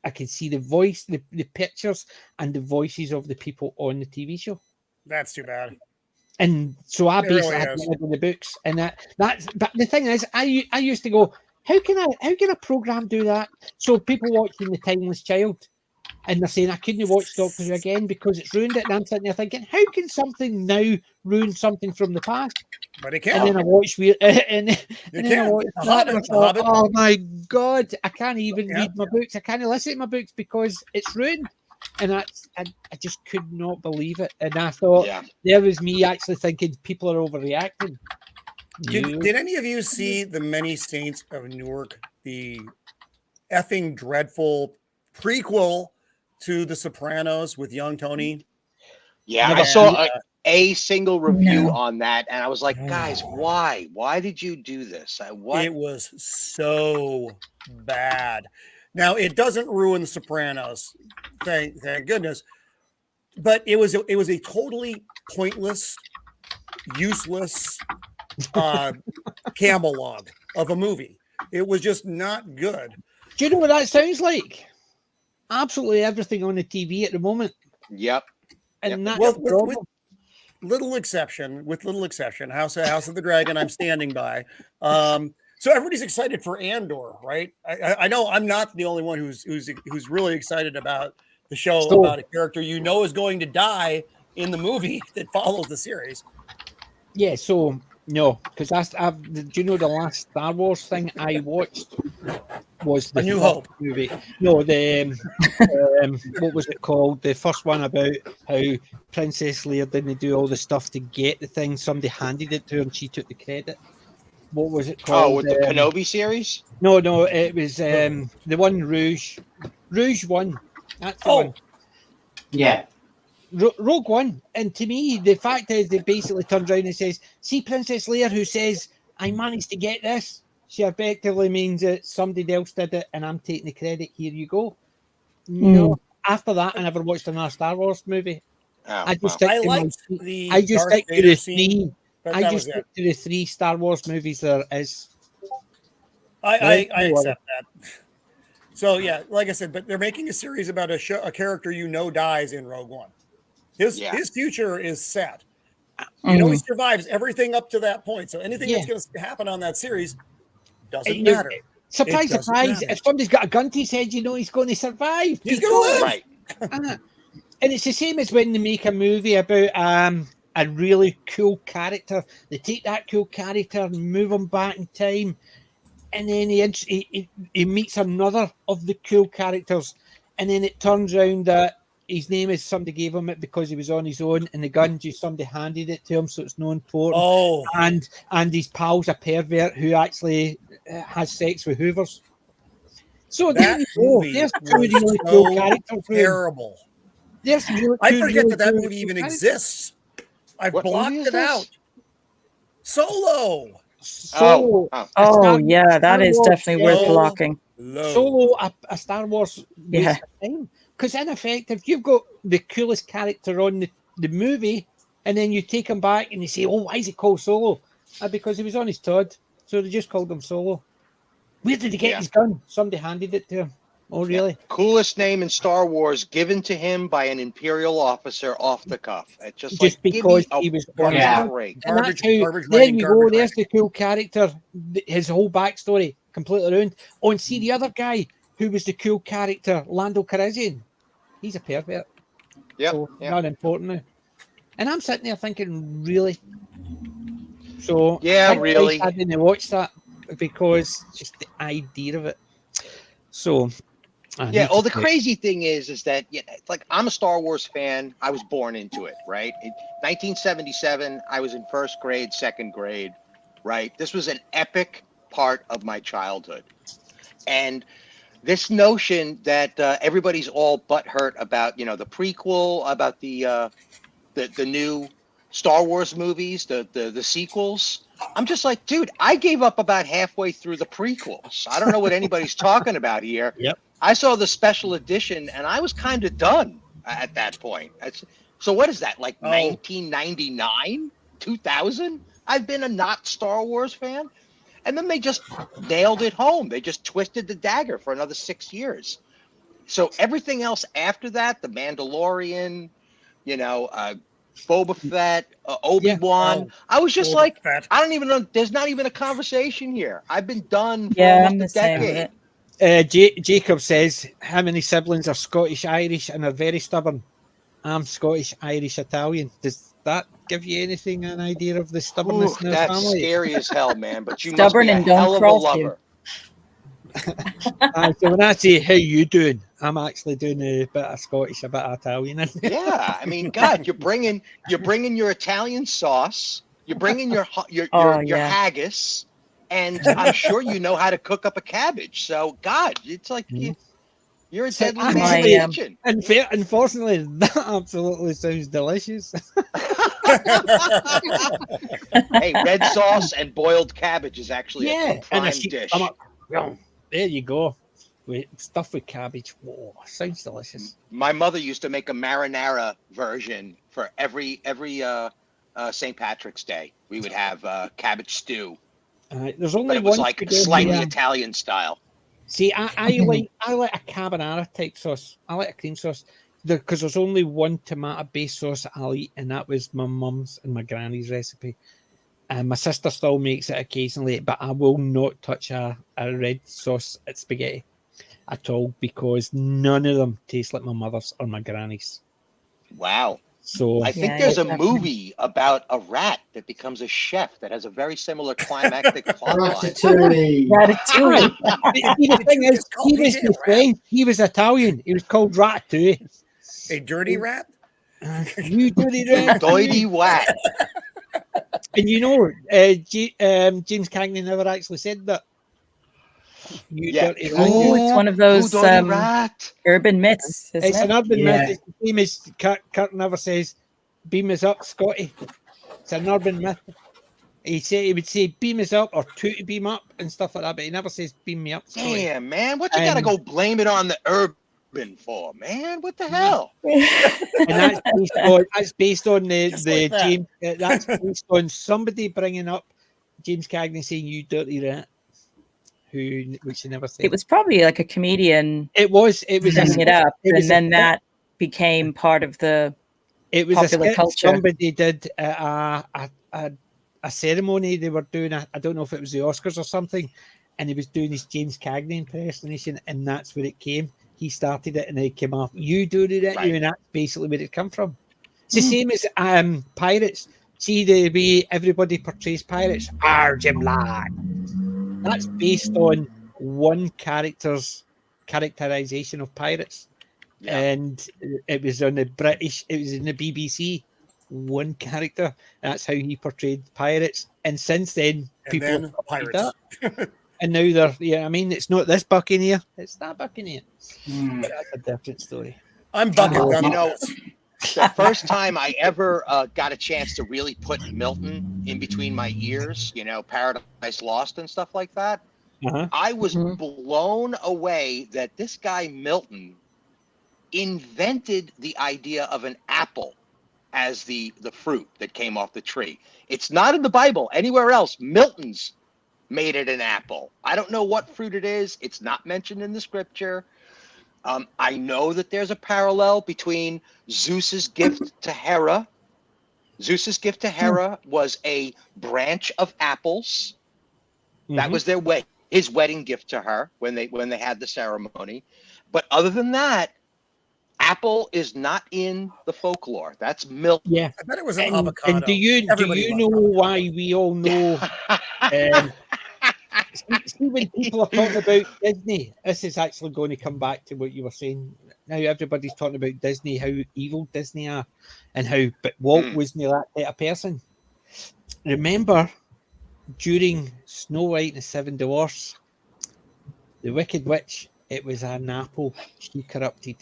[SPEAKER 1] I can see the voice, the pictures, and the voices of the people on the TV show.
[SPEAKER 5] That's too bad.
[SPEAKER 1] And so I basically
[SPEAKER 5] really
[SPEAKER 1] had
[SPEAKER 5] is.
[SPEAKER 1] to read the books, and that's. But the thing is, I used to go, how can a program do that? So people watching The Timeless Child, and they're saying I couldn't watch Doctor Who again because it's ruined it. And I'm sitting there thinking, how can something now ruin something from the past?
[SPEAKER 5] But it can.
[SPEAKER 1] And then I watched and then I watched that, and I thought,
[SPEAKER 5] Hobbit.
[SPEAKER 1] oh my god, I can't even read my books. I can't listen to my books because it's ruined. And I just could not believe it. And I thought there was me actually thinking people are overreacting.
[SPEAKER 5] Did any of you see The Many Saints of Newark, the effing dreadful prequel to The Sopranos with young Tony?
[SPEAKER 3] Yeah, I saw a single review on that, and I was like, guys, why? Why did you do this?
[SPEAKER 5] It was so bad. Now, it doesn't ruin The Sopranos, thank goodness, but it was a totally pointless, useless Camelot of a movie. It was just not good.
[SPEAKER 1] Do you know what that sounds like? Absolutely everything on the TV at the moment.
[SPEAKER 3] Yep.
[SPEAKER 1] And that's
[SPEAKER 5] with little exception, House of the Dragon, I'm standing by. So everybody's excited for Andor, right? I know I'm not the only one who's really excited about the show about a character you know is going to die in the movie that follows the series.
[SPEAKER 1] Yeah, so no, because do you know the last Star Wars thing I watched was the
[SPEAKER 5] A New Hope
[SPEAKER 1] movie? No, the what was it called? The first one about how Princess Leia didn't do all the stuff to get the thing. Somebody handed it to her and she took the credit. What was it called?
[SPEAKER 3] Oh, with the Kenobi series?
[SPEAKER 1] No, it was the one Rouge 1. That's the one.
[SPEAKER 6] Yeah.
[SPEAKER 1] Rogue One. And to me, the fact is, they basically turns around and says, see Princess Leia who says, I managed to get this. She effectively means that somebody else did it and I'm taking the credit. Here you go. No. After that, I never watched another Star Wars movie. I just stick to the 3 Star Wars movies there is.
[SPEAKER 5] I accept that. So yeah, like I said, but they're making a series about a character you know dies in Rogue One. His future is set. You know he survives everything up to that point. So anything that's going to happen on that series doesn't matter.
[SPEAKER 1] Surprise! If somebody's got a gun to his head, you know he's going to survive.
[SPEAKER 5] He's going to live.
[SPEAKER 3] Right.
[SPEAKER 1] And it's the same as when they make a movie about a really cool character. They take that cool character and move him back in time, and then he meets another of the cool characters, and then it turns around that his name is somebody gave him it because he was on his own, and the gun just somebody handed it to him, so it's no important.
[SPEAKER 5] Oh,
[SPEAKER 1] and his pal's a pervert who actually has sex with Hoovers. So
[SPEAKER 5] that movie
[SPEAKER 1] there's two really cool characters.
[SPEAKER 5] Terrible. I forget that movie even exists. I've blocked it out. Solo.
[SPEAKER 2] Yeah, that is definitely worth blocking.
[SPEAKER 1] Solo, a Star Wars waste of time. Because in effect, if you've got the coolest character on the movie, and then you take him back and you say, "Oh, why is he called Solo?" Because he was on his Todd, so they just called him Solo. Where did he get his gun? Somebody handed it to him. Oh, really?
[SPEAKER 3] Yeah. Coolest name in Star Wars given to him by an Imperial officer off the cuff. It's just like,
[SPEAKER 1] because he was
[SPEAKER 3] break.
[SPEAKER 1] Garbage, there you go. There's the cool character. His whole backstory completely ruined. Oh, and see the other guy who was the cool character, Lando Calrissian. He's a pervert.
[SPEAKER 3] Yeah,
[SPEAKER 1] so not important now. And I'm sitting there thinking, really? So
[SPEAKER 3] really.
[SPEAKER 1] I didn't watch that because just the idea of it. So.
[SPEAKER 3] Well, the crazy thing is that like I'm a Star Wars fan. I was born into it, right? In 1977, I was in first grade, second grade, right? This was an epic part of my childhood. And this notion that everybody's all butthurt about, the prequel, about the new Star Wars movies, the sequels. I'm just like, dude, I gave up about halfway through the prequels. I don't know what anybody's talking about here.
[SPEAKER 1] Yep.
[SPEAKER 3] I saw the special edition and I was kind of done at that point. So what is that, like 1999, 2000? I've been a not Star Wars fan. And then they just nailed it home. They just twisted the dagger for another 6 years. So everything else after that, The Mandalorian, Boba Fett, Obi-Wan.
[SPEAKER 5] Yeah.
[SPEAKER 3] I was just
[SPEAKER 5] Boba
[SPEAKER 3] like,
[SPEAKER 5] Fett.
[SPEAKER 3] I don't even know. There's not even a conversation here. I've been done for
[SPEAKER 2] Yeah, I'm
[SPEAKER 3] almost
[SPEAKER 2] the
[SPEAKER 3] a
[SPEAKER 2] same with
[SPEAKER 3] decade.
[SPEAKER 2] it.
[SPEAKER 1] Jacob says, how many siblings are Scottish, Irish, and are very stubborn? I'm Scottish, Irish, Italian. Does that give you anything, an idea of the stubbornness in our
[SPEAKER 3] That's
[SPEAKER 1] family?
[SPEAKER 3] scary as hell, man. But you
[SPEAKER 2] Stubborn
[SPEAKER 3] must be a
[SPEAKER 2] and don't
[SPEAKER 3] hell of a
[SPEAKER 2] cross you.
[SPEAKER 3] lover.
[SPEAKER 1] So when I say, how you doing? I'm actually doing a bit of Scottish, a bit of Italian.
[SPEAKER 3] Yeah, I mean, God, you're bringing your Italian sauce. You're bringing your haggis, and I'm sure you know how to cook up a cabbage. So, God, it's like you're a deadly man in the kitchen.
[SPEAKER 1] Unfortunately, that absolutely sounds delicious.
[SPEAKER 3] Hey, red sauce and boiled cabbage is actually a prime dish.
[SPEAKER 1] There you go. Stuff with cabbage. Whoa, sounds delicious.
[SPEAKER 3] My mother used to make a marinara version for every St. Patrick's Day. We would have cabbage stew.
[SPEAKER 1] There's only
[SPEAKER 3] but it was
[SPEAKER 1] one
[SPEAKER 3] like slightly Italian style.
[SPEAKER 1] See, I like a carbonara type sauce. I like a cream sauce because there's only one tomato-based sauce I'll eat, and that was my mum's and my granny's recipe. And my sister still makes it occasionally, but I will not touch a red sauce at spaghetti at all because none of them taste like my mother's or my granny's.
[SPEAKER 3] Wow.
[SPEAKER 1] So
[SPEAKER 3] I think there's a movie about a rat that becomes a chef that has a very similar climactic plot line.
[SPEAKER 2] Ratatouille.
[SPEAKER 1] The thing is, he was his friend. He was Italian. He was called Ratatouille.
[SPEAKER 5] A dirty rat?
[SPEAKER 1] You dirty rat.
[SPEAKER 3] Dirty rat.
[SPEAKER 1] And James Cagney never actually said that.
[SPEAKER 2] It's one of those urban myths.
[SPEAKER 1] It's an urban myth. It's the same as Kirk never says, "Beam us up, Scotty." It's an urban myth. He would say, "Beam us up" or "two to beam up" and stuff like that, but he never says, "Beam me up, Scotty."
[SPEAKER 3] Damn, man, what you gotta go blame it on the urban for, man? What the hell?
[SPEAKER 1] And that's based on James. That's based on somebody bringing up James Cagney saying, "You dirty rat." Which he never said.
[SPEAKER 2] It was probably like a comedian.
[SPEAKER 1] It was
[SPEAKER 2] setting it up, and then that became part of the popular culture.
[SPEAKER 1] Somebody did a ceremony. They were doing I don't know if it was the Oscars or something, and he was doing his James Cagney impersonation, and that's where it came. He started it, and it came off. You do it, right. And that's basically where it come from. It's the same as pirates. See the way everybody portrays pirates. Jim lad. That's based on one character's characterization of pirates. Yeah. And it was on it was in the BBC, one character. That's how he portrayed pirates. And since then, people
[SPEAKER 5] pirates.
[SPEAKER 1] That. And now it's not this Buccaneer, it's that Buccaneer. But that's a different story.
[SPEAKER 5] I'm bucking.
[SPEAKER 3] The first time I ever got a chance to really put Milton in between my ears, Paradise Lost and stuff like that, I was blown away that this guy Milton invented the idea of an apple as the fruit that came off the tree. It's not in the Bible anywhere else. Milton's made it an apple. I don't know what fruit it is. It's not mentioned in the scripture. I know that there's a parallel between Zeus's gift to Hera. Zeus's gift to Hera was a branch of apples. That was his wedding gift to her when they had the ceremony. But other than that, apple is not in the folklore. That's milk.
[SPEAKER 1] Yeah,
[SPEAKER 5] I bet it was an avocado.
[SPEAKER 1] And do you know why we all know? See, when people are talking about Disney, this is actually going to come back to what you were saying. Now everybody's talking about Disney, how evil Disney are, and but Walt wasn't that type of person. Remember, during Snow White and the Seven Dwarfs, the Wicked Witch it was an apple she corrupted.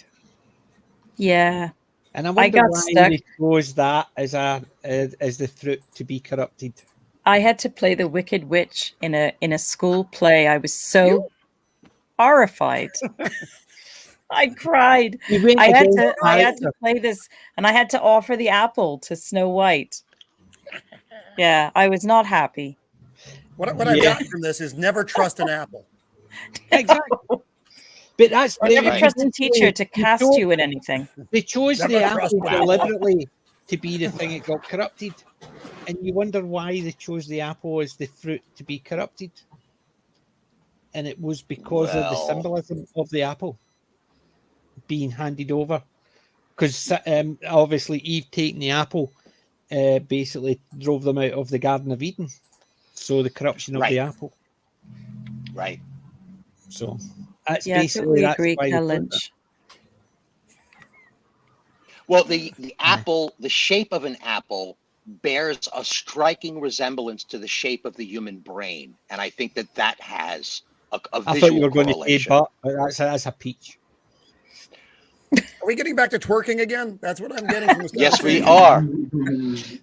[SPEAKER 2] Yeah.
[SPEAKER 1] And I wonder
[SPEAKER 2] got
[SPEAKER 1] why
[SPEAKER 2] stuck.
[SPEAKER 1] they chose that as the fruit to be corrupted.
[SPEAKER 2] I had to play the Wicked Witch in a school play. I was so horrified. I cried. I had to play this, and I had to offer the apple to Snow White. Yeah, I was not happy.
[SPEAKER 5] What I've gotten from this is never trust an apple.
[SPEAKER 1] Exactly. But that's
[SPEAKER 2] Never trust a teacher to cast you in anything.
[SPEAKER 1] They chose
[SPEAKER 5] Never
[SPEAKER 1] the
[SPEAKER 5] trust
[SPEAKER 1] apple
[SPEAKER 5] an apple.
[SPEAKER 1] deliberately to be the thing that got corrupted. And you wonder why they chose the apple as the fruit to be corrupted. And it was because of the symbolism of the apple being handed over. Because obviously Eve taking the apple basically drove them out of the Garden of Eden. So the corruption of the apple.
[SPEAKER 3] Right.
[SPEAKER 1] So that's
[SPEAKER 2] Yeah,
[SPEAKER 1] basically
[SPEAKER 2] totally agree,
[SPEAKER 1] why
[SPEAKER 2] Cal Lynch.
[SPEAKER 3] Well, the apple, the shape of an apple bears a striking resemblance to the shape of the human brain. And I think that has a visual
[SPEAKER 1] I thought you were going
[SPEAKER 3] correlation.
[SPEAKER 1] to say, but that's a peach.
[SPEAKER 5] Are we getting back to twerking again? That's what I'm getting from this.
[SPEAKER 3] Yes, we are.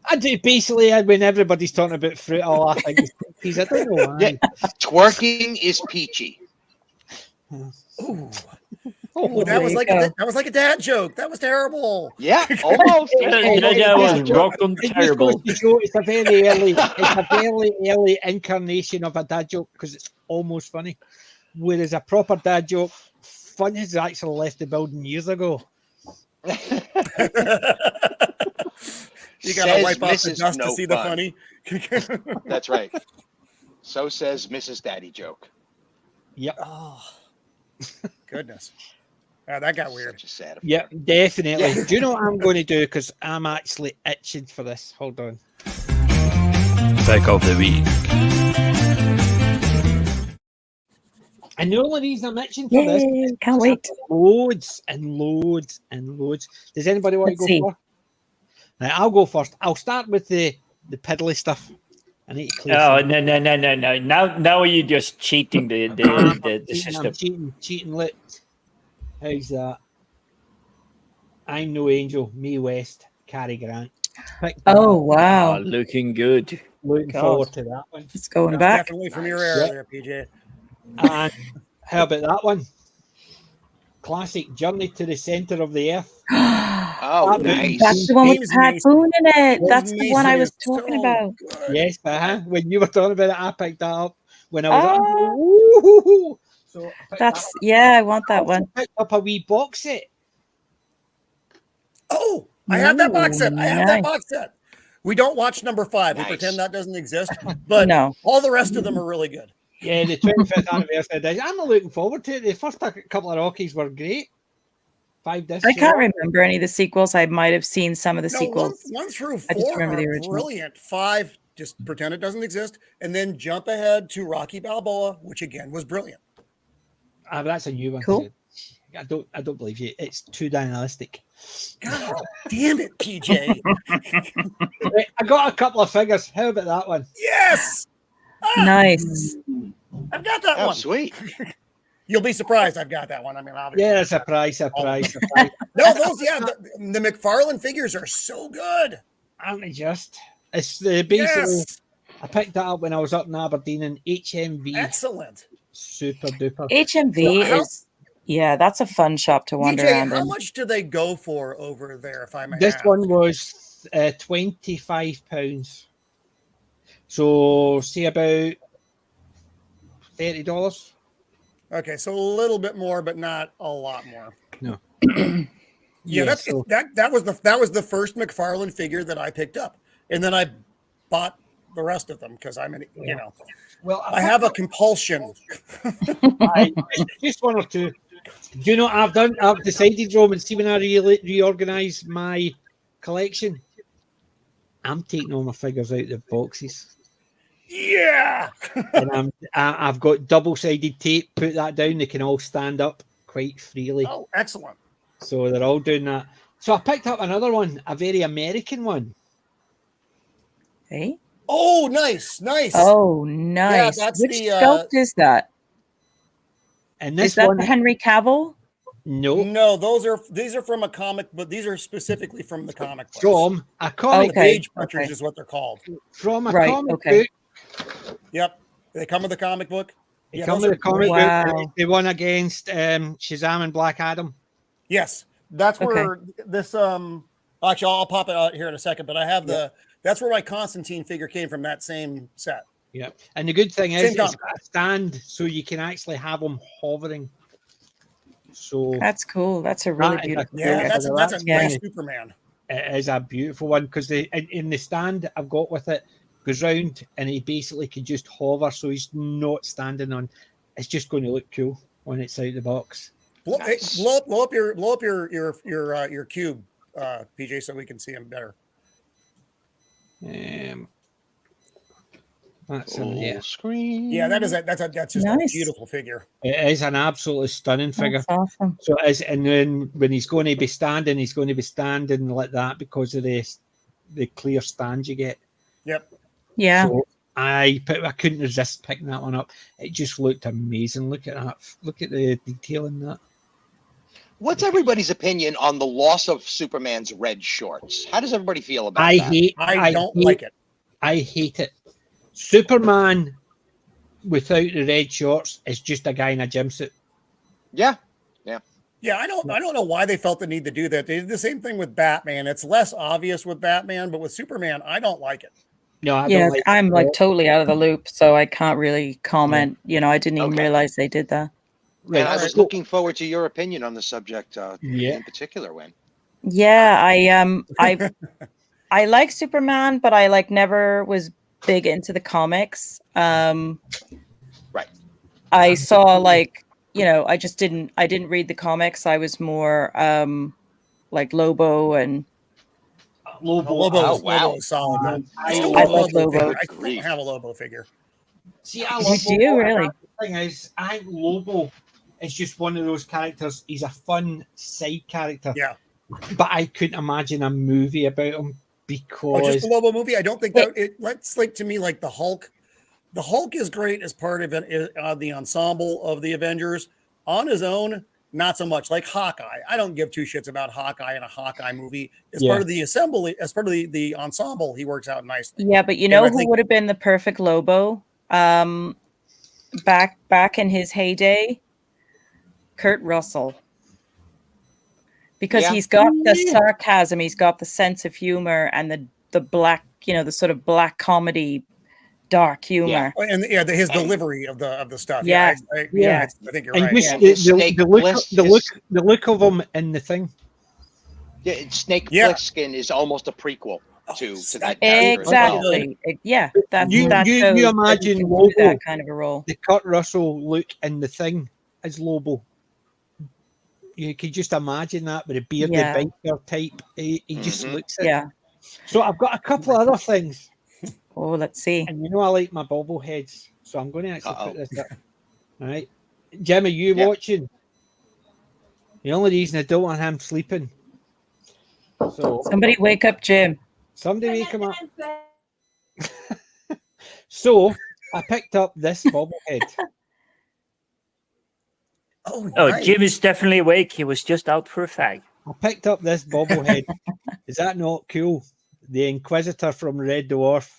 [SPEAKER 1] I do basically when everybody's talking about fruit, all I think is peaches. I don't know why.
[SPEAKER 3] Yeah, twerking is peachy.
[SPEAKER 5] Ooh.
[SPEAKER 2] Oh,
[SPEAKER 5] that was like a dad joke. That was terrible.
[SPEAKER 3] Yeah, almost.
[SPEAKER 4] That was rotten terrible.
[SPEAKER 1] It's a very early incarnation of a dad joke because it's almost funny. Whereas a proper dad joke, fun has actually left the building years ago.
[SPEAKER 5] You gotta wipe off the
[SPEAKER 3] Mrs.
[SPEAKER 5] dust
[SPEAKER 3] No
[SPEAKER 5] to see the
[SPEAKER 3] Fun.
[SPEAKER 5] funny.
[SPEAKER 3] That's right. So says Mrs. Daddy Joke.
[SPEAKER 1] Yep.
[SPEAKER 5] Oh, goodness. That got weird.
[SPEAKER 3] Such a sad affair.
[SPEAKER 1] Yep, definitely.
[SPEAKER 3] Yeah.
[SPEAKER 1] Do you know what I'm going to do? Because I'm actually itching for this. Hold on.
[SPEAKER 7] Pick of the week.
[SPEAKER 1] And the only reason I'm itching for this is
[SPEAKER 2] can't wait.
[SPEAKER 1] loads and loads and loads. Does anybody want
[SPEAKER 2] Let's
[SPEAKER 1] to go first? Right, I'll go first. I'll start with the piddly stuff. I need to clear.
[SPEAKER 4] Oh, no. Now you're just cheating the system.
[SPEAKER 1] I'm cheating. Look. How's that? I'm no angel. Me West. Cary Grant.
[SPEAKER 2] Oh, wow.
[SPEAKER 4] Looking good.
[SPEAKER 1] Looking forward to that one.
[SPEAKER 2] It's going
[SPEAKER 5] That's
[SPEAKER 2] back.
[SPEAKER 5] definitely from your era there, PJ.
[SPEAKER 1] And how about that one? Classic Journey to the Center of the Earth.
[SPEAKER 3] Oh, nice.
[SPEAKER 2] That's the one with Pat Boone in it.
[SPEAKER 5] Those
[SPEAKER 2] That's the one I was
[SPEAKER 5] Masons are
[SPEAKER 2] talking
[SPEAKER 5] so
[SPEAKER 2] about.
[SPEAKER 5] good.
[SPEAKER 1] Yes, when you were talking about it, I picked that up when I was
[SPEAKER 2] Oh.
[SPEAKER 1] So I picked
[SPEAKER 2] That's
[SPEAKER 1] that
[SPEAKER 2] I want that
[SPEAKER 1] up.
[SPEAKER 2] one.
[SPEAKER 1] I picked up a wee box set.
[SPEAKER 5] Oh, I have that box set. I have that
[SPEAKER 2] Nice.
[SPEAKER 5] box set. We don't watch number 5.
[SPEAKER 3] Nice.
[SPEAKER 5] We pretend that doesn't exist. But
[SPEAKER 2] No.
[SPEAKER 5] all the rest of them are really good.
[SPEAKER 1] Yeah, the 25th anniversary edition. I'm not looking forward to it. The first couple of Rockies were great. 5 discs.
[SPEAKER 2] I can't remember any of the sequels. I might have seen some of the
[SPEAKER 5] No,
[SPEAKER 2] sequels.
[SPEAKER 5] 1 through 4
[SPEAKER 2] I just remember the
[SPEAKER 5] are
[SPEAKER 2] original.
[SPEAKER 5] brilliant. 5, just pretend it doesn't exist. And then jump ahead to Rocky Balboa, which again was brilliant.
[SPEAKER 1] That's a new one.
[SPEAKER 2] Cool.
[SPEAKER 1] I don't believe you. It's too dynastic.
[SPEAKER 5] God damn it, PJ.
[SPEAKER 1] Right, I got a couple of figures. How about that one?
[SPEAKER 5] Yes.
[SPEAKER 2] Nice.
[SPEAKER 5] I've got that
[SPEAKER 3] Oh,
[SPEAKER 5] one.
[SPEAKER 3] sweet.
[SPEAKER 5] You'll be surprised I've got that one. I mean, obviously.
[SPEAKER 1] Yeah, surprise.
[SPEAKER 5] No, those, the McFarlane figures are so good.
[SPEAKER 1] Aren't they just? It's basically,
[SPEAKER 5] Yes.
[SPEAKER 1] I picked that up when I was up in Aberdeen in HMV.
[SPEAKER 5] Excellent.
[SPEAKER 1] Super duper.
[SPEAKER 2] HMV
[SPEAKER 5] So
[SPEAKER 2] is, that's a fun shop to wander
[SPEAKER 5] PJ,
[SPEAKER 2] around
[SPEAKER 5] how
[SPEAKER 2] in.
[SPEAKER 5] much do they go for over there, if I may
[SPEAKER 1] This
[SPEAKER 5] ask?
[SPEAKER 1] one was £25. So, say about $30.
[SPEAKER 5] Okay, so a little bit more, but not a lot more.
[SPEAKER 1] No.
[SPEAKER 5] Yeah, that was the first McFarlane figure that I picked up, and then I bought the rest of them because I'm
[SPEAKER 1] Well,
[SPEAKER 5] I have a compulsion.
[SPEAKER 1] Just one or two. Do you know what I've decided, Roman, see when I reorganize my collection, I'm taking all my figures out of the boxes.
[SPEAKER 5] Yeah.
[SPEAKER 1] And I've got double-sided tape, put that down, they can all stand up quite freely.
[SPEAKER 5] Oh, excellent.
[SPEAKER 1] So they're all doing that. So I picked up another one, a very American one.
[SPEAKER 2] Hey?
[SPEAKER 5] Oh, nice.
[SPEAKER 2] Oh, nice.
[SPEAKER 5] that's
[SPEAKER 2] Which
[SPEAKER 5] the,
[SPEAKER 2] sculpt is that?
[SPEAKER 1] And this
[SPEAKER 2] Is that
[SPEAKER 1] one,
[SPEAKER 2] the Henry Cavill?
[SPEAKER 5] No, these are from a comic, but these are specifically from the comic books.
[SPEAKER 1] From a comic
[SPEAKER 2] Okay.
[SPEAKER 5] Page punchers is what they're called.
[SPEAKER 1] From a
[SPEAKER 2] Right,
[SPEAKER 1] comic
[SPEAKER 2] okay.
[SPEAKER 1] book.
[SPEAKER 5] Yep. They come with the comic book.
[SPEAKER 1] They
[SPEAKER 5] Yeah,
[SPEAKER 1] come
[SPEAKER 5] those
[SPEAKER 1] with
[SPEAKER 5] are
[SPEAKER 1] a comic
[SPEAKER 5] great.
[SPEAKER 1] book.
[SPEAKER 2] Wow.
[SPEAKER 1] They won against Shazam and Black Adam.
[SPEAKER 5] Yes, that's
[SPEAKER 2] Okay.
[SPEAKER 5] where this. Actually, I'll pop it out here in a second, but I have that's where my Constantine figure came from. That same set.
[SPEAKER 1] Yeah, and the good thing is
[SPEAKER 5] Same
[SPEAKER 1] it's
[SPEAKER 5] comic.
[SPEAKER 1] got a stand, so you can actually have them hovering. So
[SPEAKER 2] That's cool. That's a really
[SPEAKER 1] That is a
[SPEAKER 2] beautiful
[SPEAKER 5] Yeah,
[SPEAKER 2] figure.
[SPEAKER 5] that's a
[SPEAKER 1] Yeah.
[SPEAKER 5] nice Superman.
[SPEAKER 1] it is a beautiful one because in the stand I've got with it goes round and he basically can just hover, so he's not standing on. It's just going to look cool when it's out of the box.
[SPEAKER 5] Blow,
[SPEAKER 3] Nice.
[SPEAKER 5] blow up your cube, PJ, so we can see him better.
[SPEAKER 1] That's in there.
[SPEAKER 3] Full screen.
[SPEAKER 5] Yeah, that's just a
[SPEAKER 2] Nice.
[SPEAKER 5] beautiful figure.
[SPEAKER 1] It is an absolutely stunning figure.
[SPEAKER 2] That's awesome.
[SPEAKER 1] So it is, and then when he's going to be standing like that because of the clear stand you get.
[SPEAKER 5] Yep.
[SPEAKER 2] Yeah.
[SPEAKER 1] So I couldn't resist picking that one up. It just looked amazing. Look at that. Look at the detail in that.
[SPEAKER 3] What's everybody's opinion on the loss of Superman's red shorts? How does everybody feel about
[SPEAKER 1] I
[SPEAKER 3] that?
[SPEAKER 5] I don't like it.
[SPEAKER 1] I hate it. Superman without the red shorts is just a guy in a gym suit.
[SPEAKER 3] Yeah.
[SPEAKER 5] Yeah, I don't know why they felt the need to do that. They did the same thing with Batman. It's less obvious with Batman, but with Superman, I don't like it.
[SPEAKER 1] No, I
[SPEAKER 2] Yeah,
[SPEAKER 1] don't like
[SPEAKER 2] I'm
[SPEAKER 1] it.
[SPEAKER 2] like totally out of the loop, so I can't really comment. You know, I didn't even
[SPEAKER 3] Okay.
[SPEAKER 2] realize they did that.
[SPEAKER 3] And I
[SPEAKER 5] Right.
[SPEAKER 3] was looking forward to your opinion on the subject in particular, Wayne.
[SPEAKER 2] Yeah, I like Superman, but I never was big into the comics.
[SPEAKER 3] Right.
[SPEAKER 2] I saw I didn't read the comics. I was more like Lobo and
[SPEAKER 5] Lobo
[SPEAKER 3] Oh, wow.
[SPEAKER 5] is solid. Man.
[SPEAKER 1] I
[SPEAKER 5] still
[SPEAKER 2] love
[SPEAKER 5] want a
[SPEAKER 2] Lobo.
[SPEAKER 5] figure. I
[SPEAKER 3] Good
[SPEAKER 5] still don't
[SPEAKER 3] grief.
[SPEAKER 5] have a Lobo figure.
[SPEAKER 1] See, I
[SPEAKER 2] You
[SPEAKER 1] love
[SPEAKER 2] do,
[SPEAKER 1] Lobo.
[SPEAKER 2] really?
[SPEAKER 1] The thing is, I think Lobo is just one of those characters. He's a fun side character.
[SPEAKER 5] Yeah.
[SPEAKER 1] But I couldn't imagine a movie about him
[SPEAKER 5] Oh,
[SPEAKER 1] because
[SPEAKER 5] just the Lobo movie? I don't think that it looks like to me like the Hulk. The Hulk is great as part of the ensemble of the Avengers. On his own, not so much. Like Hawkeye, I don't give two shits about Hawkeye in a Hawkeye movie. As part of the assembly, as part of the ensemble, he works out nicely.
[SPEAKER 2] yeah, but you know who would have been the perfect Lobo? Back in his heyday, Kurt Russell. Because he's got the sarcasm, he's got the sense of humor and the black, the sort of black comedy, dark humor.
[SPEAKER 5] Oh, and his delivery of the stuff.
[SPEAKER 2] Yes.
[SPEAKER 5] I think you're
[SPEAKER 1] and
[SPEAKER 5] right.
[SPEAKER 1] just the look of him in the thing.
[SPEAKER 3] Yeah, Snake Plissken is almost a prequel to that character.
[SPEAKER 2] Exactly. Yeah,
[SPEAKER 1] You imagine
[SPEAKER 2] do
[SPEAKER 1] Lobo,
[SPEAKER 2] that kind of a role.
[SPEAKER 1] the Kurt Russell look in the thing as Lobo. You could just imagine that with a bearded biker type. He just looks it.
[SPEAKER 2] Yeah.
[SPEAKER 1] So I've got a couple of other things.
[SPEAKER 2] Oh, let's see.
[SPEAKER 1] And I like my bobbleheads, so I'm going to actually put this up. All right, Jim, are you watching? The only reason I don't want him sleeping. So
[SPEAKER 2] Somebody wake up Jim.
[SPEAKER 1] Somebody wake him up. So I picked up this bobblehead.
[SPEAKER 5] Oh,
[SPEAKER 4] nice. Jim is definitely awake. He was just out for a fag.
[SPEAKER 1] I picked up this bobblehead. Is that not cool? The Inquisitor from Red Dwarf.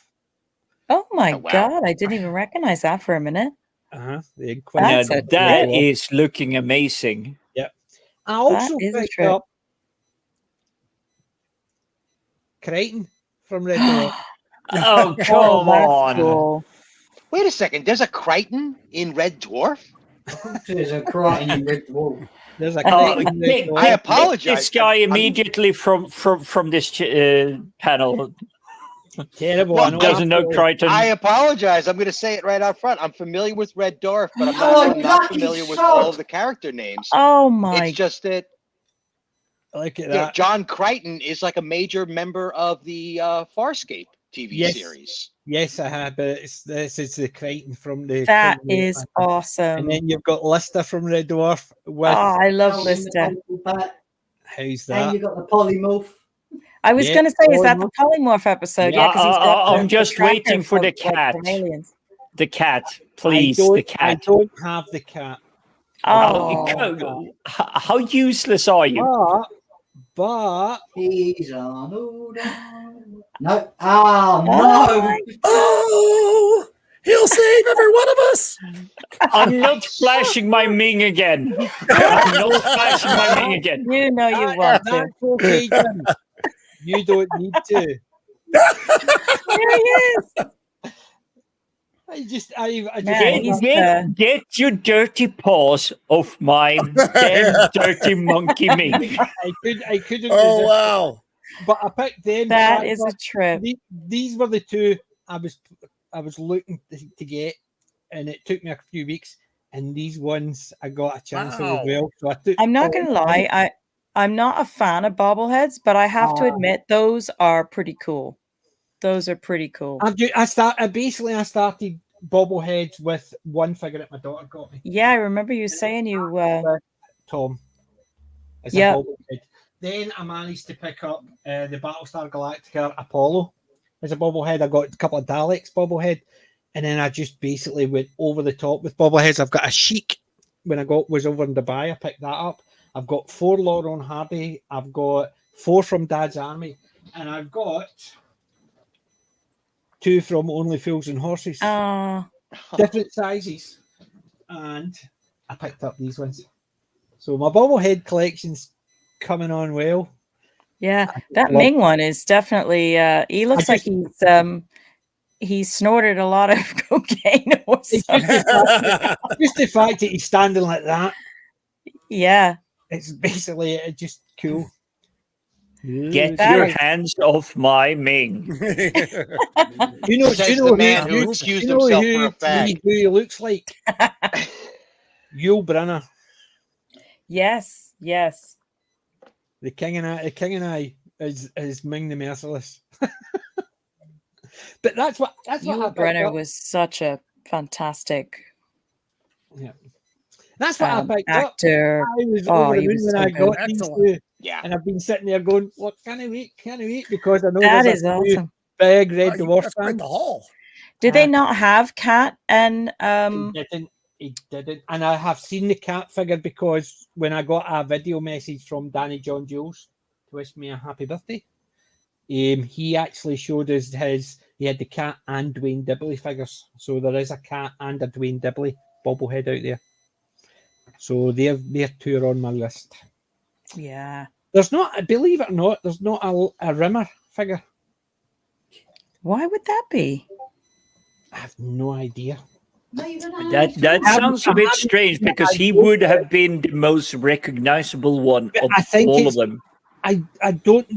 [SPEAKER 2] Oh my God! I didn't even recognize that for a minute.
[SPEAKER 1] The Inquisitor.
[SPEAKER 4] That is looking amazing.
[SPEAKER 1] Yeah. I also picked up Crichton from Red Dwarf.
[SPEAKER 4] Oh, come on.
[SPEAKER 2] Cool.
[SPEAKER 3] Wait a second. There's a Crichton in Red Dwarf?
[SPEAKER 6] There's a Crichton in Red Dwarf.
[SPEAKER 1] There's a Crichton in Red Dwarf.
[SPEAKER 3] I apologize.
[SPEAKER 4] This guy immediately from this panel.
[SPEAKER 1] Terrible.
[SPEAKER 3] Well,
[SPEAKER 4] doesn't know Crichton.
[SPEAKER 3] I apologize. I'm going to say it right out front. I'm familiar with Red Dwarf, but I'm not familiar with all of the character names.
[SPEAKER 2] Oh my!
[SPEAKER 3] It's just that.
[SPEAKER 1] Look at that.
[SPEAKER 3] John Crichton is like a major member of the Farscape TV series.
[SPEAKER 1] Yes, I have, but this is the Crichton from the.
[SPEAKER 2] That is awesome.
[SPEAKER 1] And then you've got Lister from Red Dwarf. With,
[SPEAKER 2] I love Lister.
[SPEAKER 1] How's that?
[SPEAKER 6] And you got the polymorph.
[SPEAKER 2] I was going to say, is that the polymorph episode? Yeah, because
[SPEAKER 4] I'm just waiting for the cat. The cat, please. The cat.
[SPEAKER 1] I don't have the cat.
[SPEAKER 2] Oh,
[SPEAKER 4] How useless are you?
[SPEAKER 1] But
[SPEAKER 6] He's on. No. Oh, no.
[SPEAKER 5] Oh, he'll save every one of us.
[SPEAKER 4] I'm not flashing my Ming again. I'm not flashing my Ming again.
[SPEAKER 2] you know you want to.
[SPEAKER 1] that's okay, Jim. You don't need to.
[SPEAKER 2] There he is.
[SPEAKER 1] I just
[SPEAKER 2] Man,
[SPEAKER 4] Get your dirty paws off my damn dirty monkey Ming.
[SPEAKER 1] I couldn't.
[SPEAKER 5] Oh,
[SPEAKER 1] resist.
[SPEAKER 5] wow.
[SPEAKER 1] But I picked them.
[SPEAKER 2] that is a trip.
[SPEAKER 1] These were the two I was looking to get, and it took me a few weeks. And these ones I got a chance of as well. So I took.
[SPEAKER 2] I'm not going to lie. I'm not a fan of bobbleheads, but I have to admit those are pretty cool. Those are pretty cool.
[SPEAKER 1] I started bobbleheads with one figure that my daughter got me.
[SPEAKER 2] Yeah, I remember you saying you.
[SPEAKER 1] Tom. As
[SPEAKER 2] Yeah.
[SPEAKER 1] a bobblehead. Then I managed to pick up the Battlestar Galactica Apollo as a bobblehead. I got a couple of Daleks bobblehead, and then I just basically went over the top with bobbleheads. I've got a Sheik when I was over in Dubai. I picked that up. I've got 4 Laurel and Hardy. I've got 4 from Dad's Army, and I've got 2 from Only Fools and Horses. Different sizes, and I picked up these ones. So my bobblehead collection's coming on well.
[SPEAKER 2] Yeah, that Ming one is definitely. He looks like he's snorted a lot of cocaine or something.
[SPEAKER 1] Just the fact that he's standing like that.
[SPEAKER 2] Yeah,
[SPEAKER 1] it's basically just cool.
[SPEAKER 4] Get your hands off my Ming.
[SPEAKER 1] You know
[SPEAKER 3] the man who excused himself for a fag.
[SPEAKER 1] Who he looks like? Yul Brynner.
[SPEAKER 2] Yes.
[SPEAKER 1] The king and I is Ming the Merciless. But that's what
[SPEAKER 2] Yul Brynner was such a fantastic.
[SPEAKER 1] Yeah. That's what I picked
[SPEAKER 2] actor.
[SPEAKER 1] Up. I was over the moon when I got these two.
[SPEAKER 3] Yeah.
[SPEAKER 1] And I've been sitting there going, "What? Can I wait? Because I know
[SPEAKER 2] that
[SPEAKER 1] there's
[SPEAKER 2] is awesome.
[SPEAKER 1] Big red dwarf fan.
[SPEAKER 5] The hall.
[SPEAKER 2] Did they not have Cat and
[SPEAKER 1] He didn't. And I have seen the Cat figure because when I got a video message from Danny John Jules to wish me a happy birthday, he actually showed us he had the Cat and Dwayne Dibley figures. So there is a Cat and a Dwayne Dibley bobblehead out there. So they're 2 on my list.
[SPEAKER 2] Yeah.
[SPEAKER 1] There's not, believe it or not, there's not a Rimmer figure.
[SPEAKER 2] Why would that be?
[SPEAKER 1] I have no idea.
[SPEAKER 4] That sounds a bit strange because he would have been the most recognizable one of all of them.
[SPEAKER 1] I don't.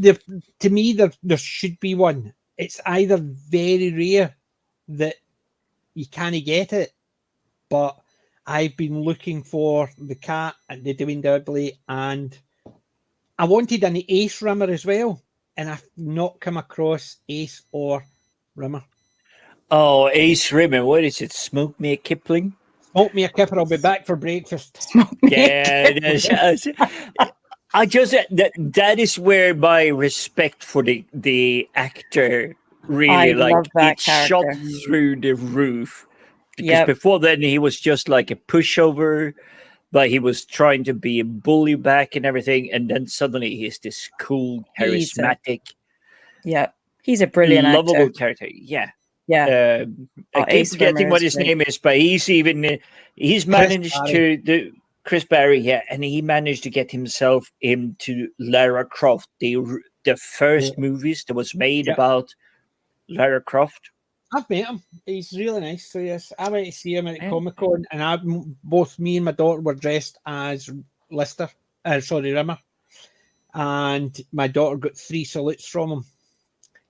[SPEAKER 1] To me, there should be one. It's either very rare that you can't get it, but I've been looking for the Cat and the Dwayne Dibley, and I wanted an Ace Rimmer as well, and I've not come across Ace or Rimmer.
[SPEAKER 4] Oh, Ace Rimmer, what is it? Smoke me a Kipling?
[SPEAKER 1] Smoke me a Kipper, I'll be back for breakfast.
[SPEAKER 4] Yeah, I just that is where my respect for the actor really it shot through the roof. Because before then he was just like a pushover, but he was trying to be a bully back and everything, and then suddenly he's this cool, charismatic,
[SPEAKER 2] he's a brilliant,
[SPEAKER 4] lovable character. Yeah.
[SPEAKER 2] Yeah,
[SPEAKER 4] I keep forgetting what his name is, but he's managed to Chris Barry, and he managed to get himself into Lara Croft, the first movies that was made about Lara Croft.
[SPEAKER 1] I've met him. He's really nice. So yes, I went to see him at Comic-Con, and both me and my daughter were dressed as Rimmer, and my daughter got 3 salutes from him.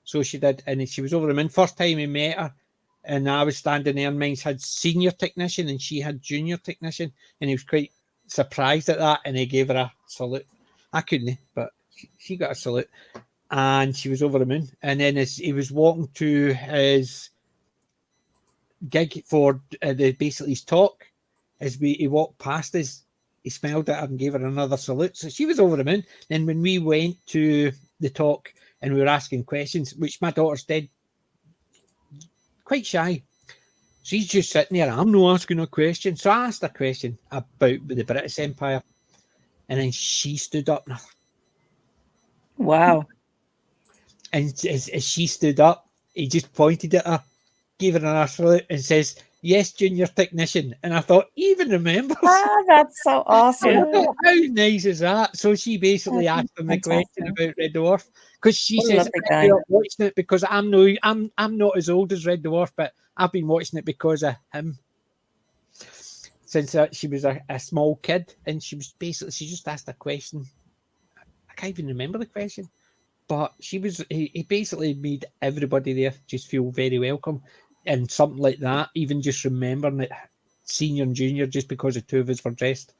[SPEAKER 1] So she did, and she was over the moon. First time we met her, and I was standing there, and mine had senior technician, and she had junior technician, and he was quite surprised at that, and he gave her a salute. I couldn't, but she got a salute, and she was over the moon. And then as he was walking to his gig for basically his talk, he walked past us, he smiled at her and gave her another salute. So she was over the moon. Then when we went to the talk, and we were asking questions, which my daughter's dead quite shy. She's just sitting there. I'm not asking a question. So I asked a question about the British Empire, and then she stood up.
[SPEAKER 2] Wow.
[SPEAKER 1] And as she stood up, he just pointed at her, gave her an salute, and says, "Yes, junior technician." And I thought, even remembers.
[SPEAKER 2] Ah, that's so awesome.
[SPEAKER 1] How nice is that? So she basically asked him the question about Red Dwarf, because she says, "I grew up watching it because I'm not as old as Red Dwarf, but I've been watching it because of him since she was a small kid." And she just asked a question. I can't even remember the question, but he basically made everybody there just feel very welcome, and something like that. Even just remembering it, senior and junior, just because the two of us were dressed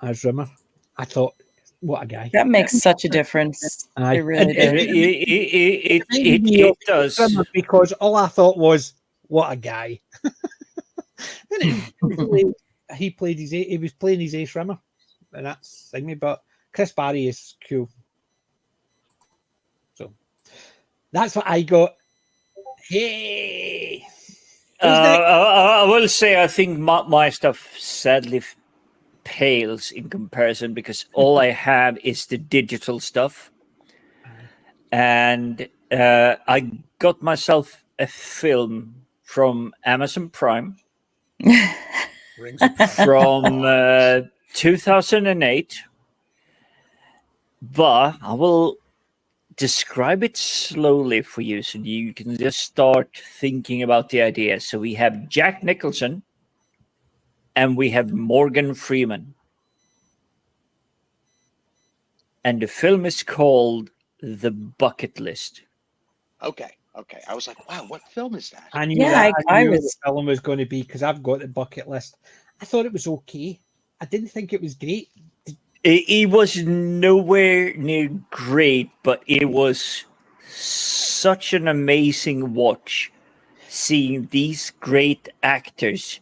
[SPEAKER 1] as Rimmer. I thought, what a guy.
[SPEAKER 2] That makes such a difference. It really does.
[SPEAKER 4] It does.
[SPEAKER 1] Because all I thought was, what a guy. He was playing his ace Rimmer, and that's thingy. But Chris Barry is cool. So that's what I got. Hey.
[SPEAKER 4] I will say I think my stuff sadly pales in comparison because all I have is the digital stuff, and I got myself a film from Amazon Prime from 2008, but I will describe it slowly for you so you can just start thinking about the idea. So we have Jack Nicholson and we have Morgan Freeman. And the film is called The Bucket List.
[SPEAKER 3] Okay. I was like, wow, what film is that?
[SPEAKER 1] I knew what the film was going to be because I've got the bucket list. I thought it was okay. I didn't think it was great.
[SPEAKER 4] It was nowhere near great, but it was such an amazing watch seeing these great actors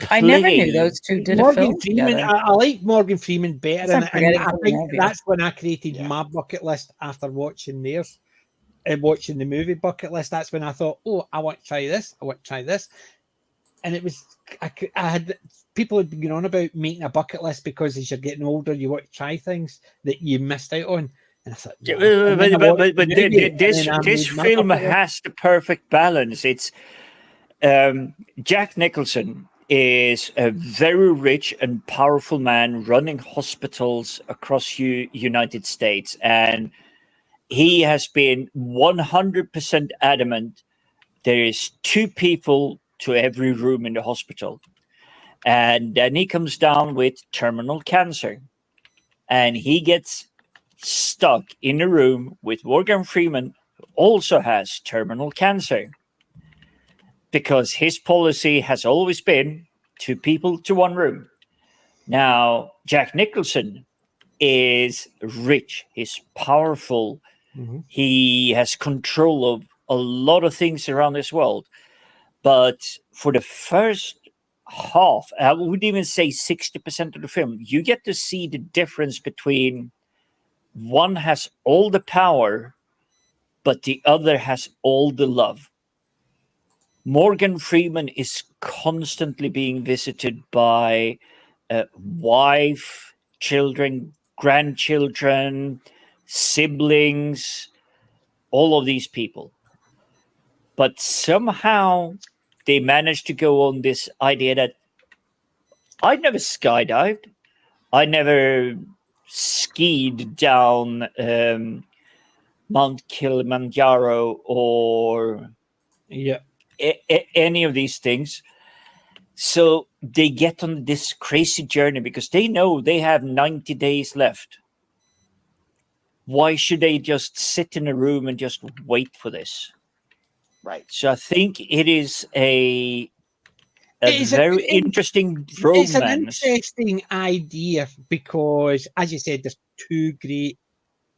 [SPEAKER 2] I never knew those two did a film together.
[SPEAKER 1] I like Morgan Freeman better, and I think that's when I created my bucket list after watching theirs and watching the movie Bucket List. That's when I thought, oh, I want to try this. And it was, I had people had been on about making a bucket list because as you're getting older, you want to try things that you missed out on. And I thought,
[SPEAKER 4] but this film has the perfect balance. It's Jack Nicholson is a very rich and powerful man running hospitals across United States, and he has been 100% adamant there is 2 people to every room in the hospital. And then he comes down with terminal cancer. And he gets stuck in a room with Morgan Freeman, who also has terminal cancer. Because his policy has always been 2 people to 1 room. Now, Jack Nicholson is rich. He's powerful. Mm-hmm. He has control of a lot of things around this world. But for the first half, I would even say 60% of the film, you get to see the difference between one has all the power, but the other has all the love. Morgan Freeman is constantly being visited by wife, children, grandchildren, siblings, all of these people. But somehow they managed to go on this idea that I never skydived. I never skied down Mount Kilimanjaro or any of these things. So they get on this crazy journey because they know they have 90 days left. Why should they just sit in a room and just wait for this?
[SPEAKER 3] Right.
[SPEAKER 4] So I think it is a very interesting romance.
[SPEAKER 1] It's an interesting idea because, as you said, there's 2 great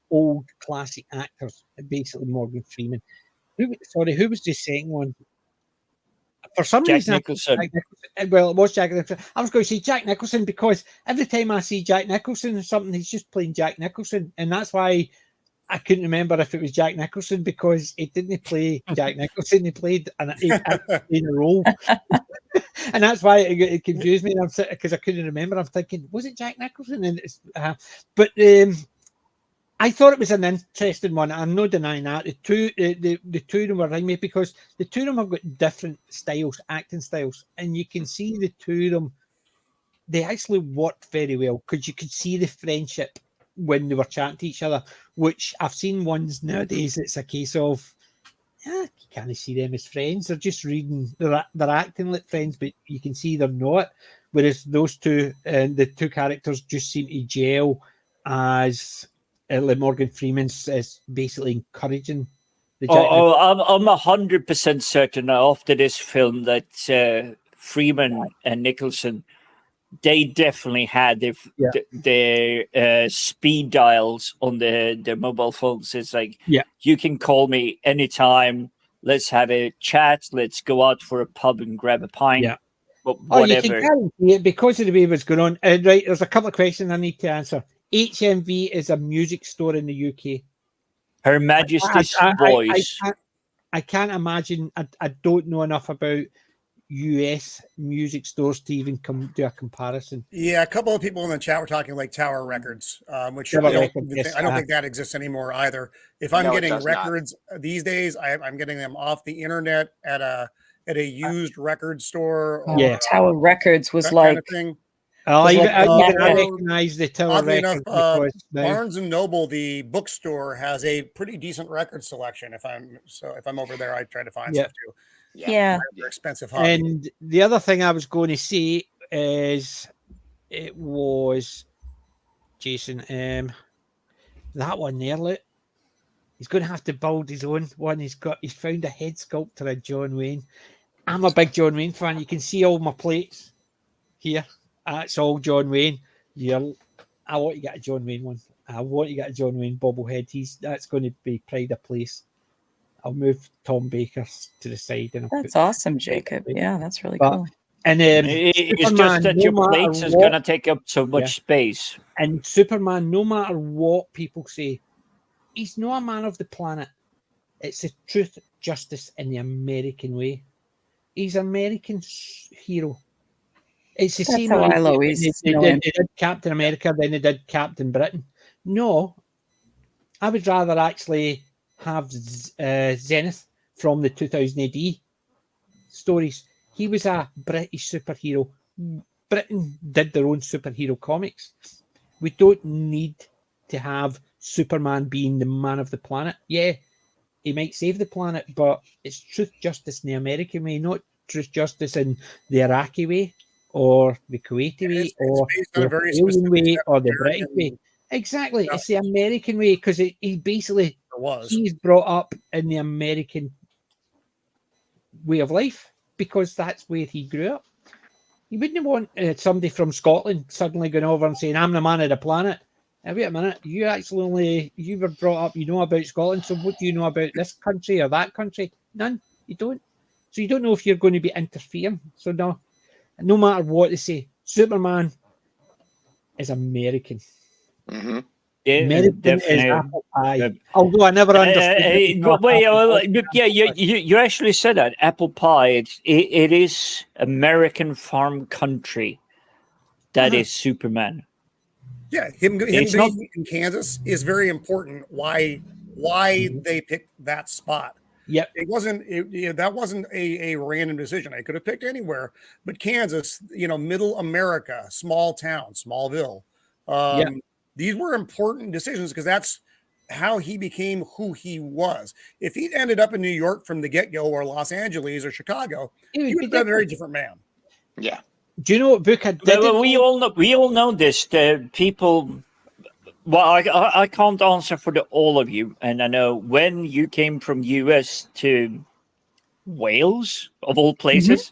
[SPEAKER 1] old classic actors, basically Morgan Freeman. Who was the second one? For some reason,
[SPEAKER 4] Nicholson.
[SPEAKER 1] Well, it was Jack Nicholson. I was going to say Jack Nicholson because every time I see Jack Nicholson in something, he's just playing Jack Nicholson, and that's why I couldn't remember if it was Jack Nicholson because he didn't play Jack Nicholson. He played in a role, and that's why it confused me. Because I couldn't remember. I'm thinking, was it Jack Nicholson? And but I thought it was an interesting one. I'm not denying that. The two of them were ringing me because the two of them have got different styles, acting styles, and you can see the two of them. They actually worked very well because you could see the friendship when they were chatting to each other. Which I've seen ones nowadays. It's a case of you can't see them as friends. They're just reading. They're acting like friends, but you can see they're not. Whereas those two, the two characters, just seem to gel as. Morgan Freeman's is basically encouraging the Jack.
[SPEAKER 4] I'm 100% certain after this film that Freeman and Nicholson, they definitely had their speed dials on their mobile phones. It's like, you can call me anytime. Let's have a chat. Let's go out for a pub and grab a pint.
[SPEAKER 1] Yeah.
[SPEAKER 4] But whatever.
[SPEAKER 1] You can guarantee it because of the way it was going on. Right, there's a couple of questions I need to answer. HMV is a music store in the UK.
[SPEAKER 4] Her Majesty's Voice.
[SPEAKER 1] I can't imagine. I don't know enough about US music stores to even do a comparison.
[SPEAKER 5] Yeah, a couple of people in the chat were talking like Tower Records, which I don't think that exists anymore either. If I'm getting records these days, I'm getting them off the internet at a used record store.
[SPEAKER 2] Tower Records was like.
[SPEAKER 5] Kind of
[SPEAKER 1] I recognize the Tower Records.
[SPEAKER 5] Barnes and Noble, the bookstore, has a pretty decent record selection. If I'm over there, I try to find stuff too.
[SPEAKER 2] Yeah.
[SPEAKER 5] Expensive hobby.
[SPEAKER 1] And the other thing I was going to say is it was Jason. That one there, look. He's going to have to build his own one. He's found a head sculptor of John Wayne. I'm a big John Wayne fan. You can see all my plates here. That's all John Wayne. I want to get a John Wayne one. I want to get a John Wayne bobblehead. That's going to be pride of place. I'll move Tom Baker to the side. And
[SPEAKER 2] that's awesome, Jacob. Yeah, that's really cool.
[SPEAKER 4] And it's just that your plates is going to take up so much space.
[SPEAKER 1] And Superman, no matter what people say, he's not a man of the planet. It's the truth, justice, in the American way. He's an American hero. It's the same way they did Captain America, then they did Captain Britain. No, I would rather actually have Zenith from the 2000 AD stories. He was a British superhero. Britain did their own superhero comics. We don't need to have Superman being the man of the planet. Yeah, he might save the planet, but it's truth, justice in the American way, not truth, justice in the Iraqi way or the Kuwaiti way or the Australian way or the British way. Exactly. It's the American way because he basically he's brought up in the American way of life because that's where he grew up. You wouldn't want somebody from Scotland suddenly going over and saying, I'm the man of the planet. Now, wait a minute. You were brought up, you know about Scotland. So what do you know about this country or that country? None. You don't. So you don't know if you're going to be interfering. So no matter what they say, Superman is American.
[SPEAKER 3] Mm-hmm.
[SPEAKER 4] Yeah,
[SPEAKER 1] American
[SPEAKER 4] definitely.
[SPEAKER 1] is apple pie. Although I never understood.
[SPEAKER 4] You actually said that apple pie. It is American farm country. That is Superman.
[SPEAKER 5] Yeah, him being in Kansas is very important. Why they picked that spot?
[SPEAKER 1] Yep.
[SPEAKER 5] It wasn't. That wasn't a random decision. I could have picked anywhere, but Kansas, middle America, small town, Smallville. These were important decisions because that's how he became who he was. If he'd ended up in New York from the get-go or Los Angeles or Chicago, he would have been a very different man.
[SPEAKER 3] Yeah.
[SPEAKER 1] Do you know what book I did?
[SPEAKER 4] Well, we all know this. The people. Well, I can't answer for all of you, and I know when you came from US to Wales, of all places,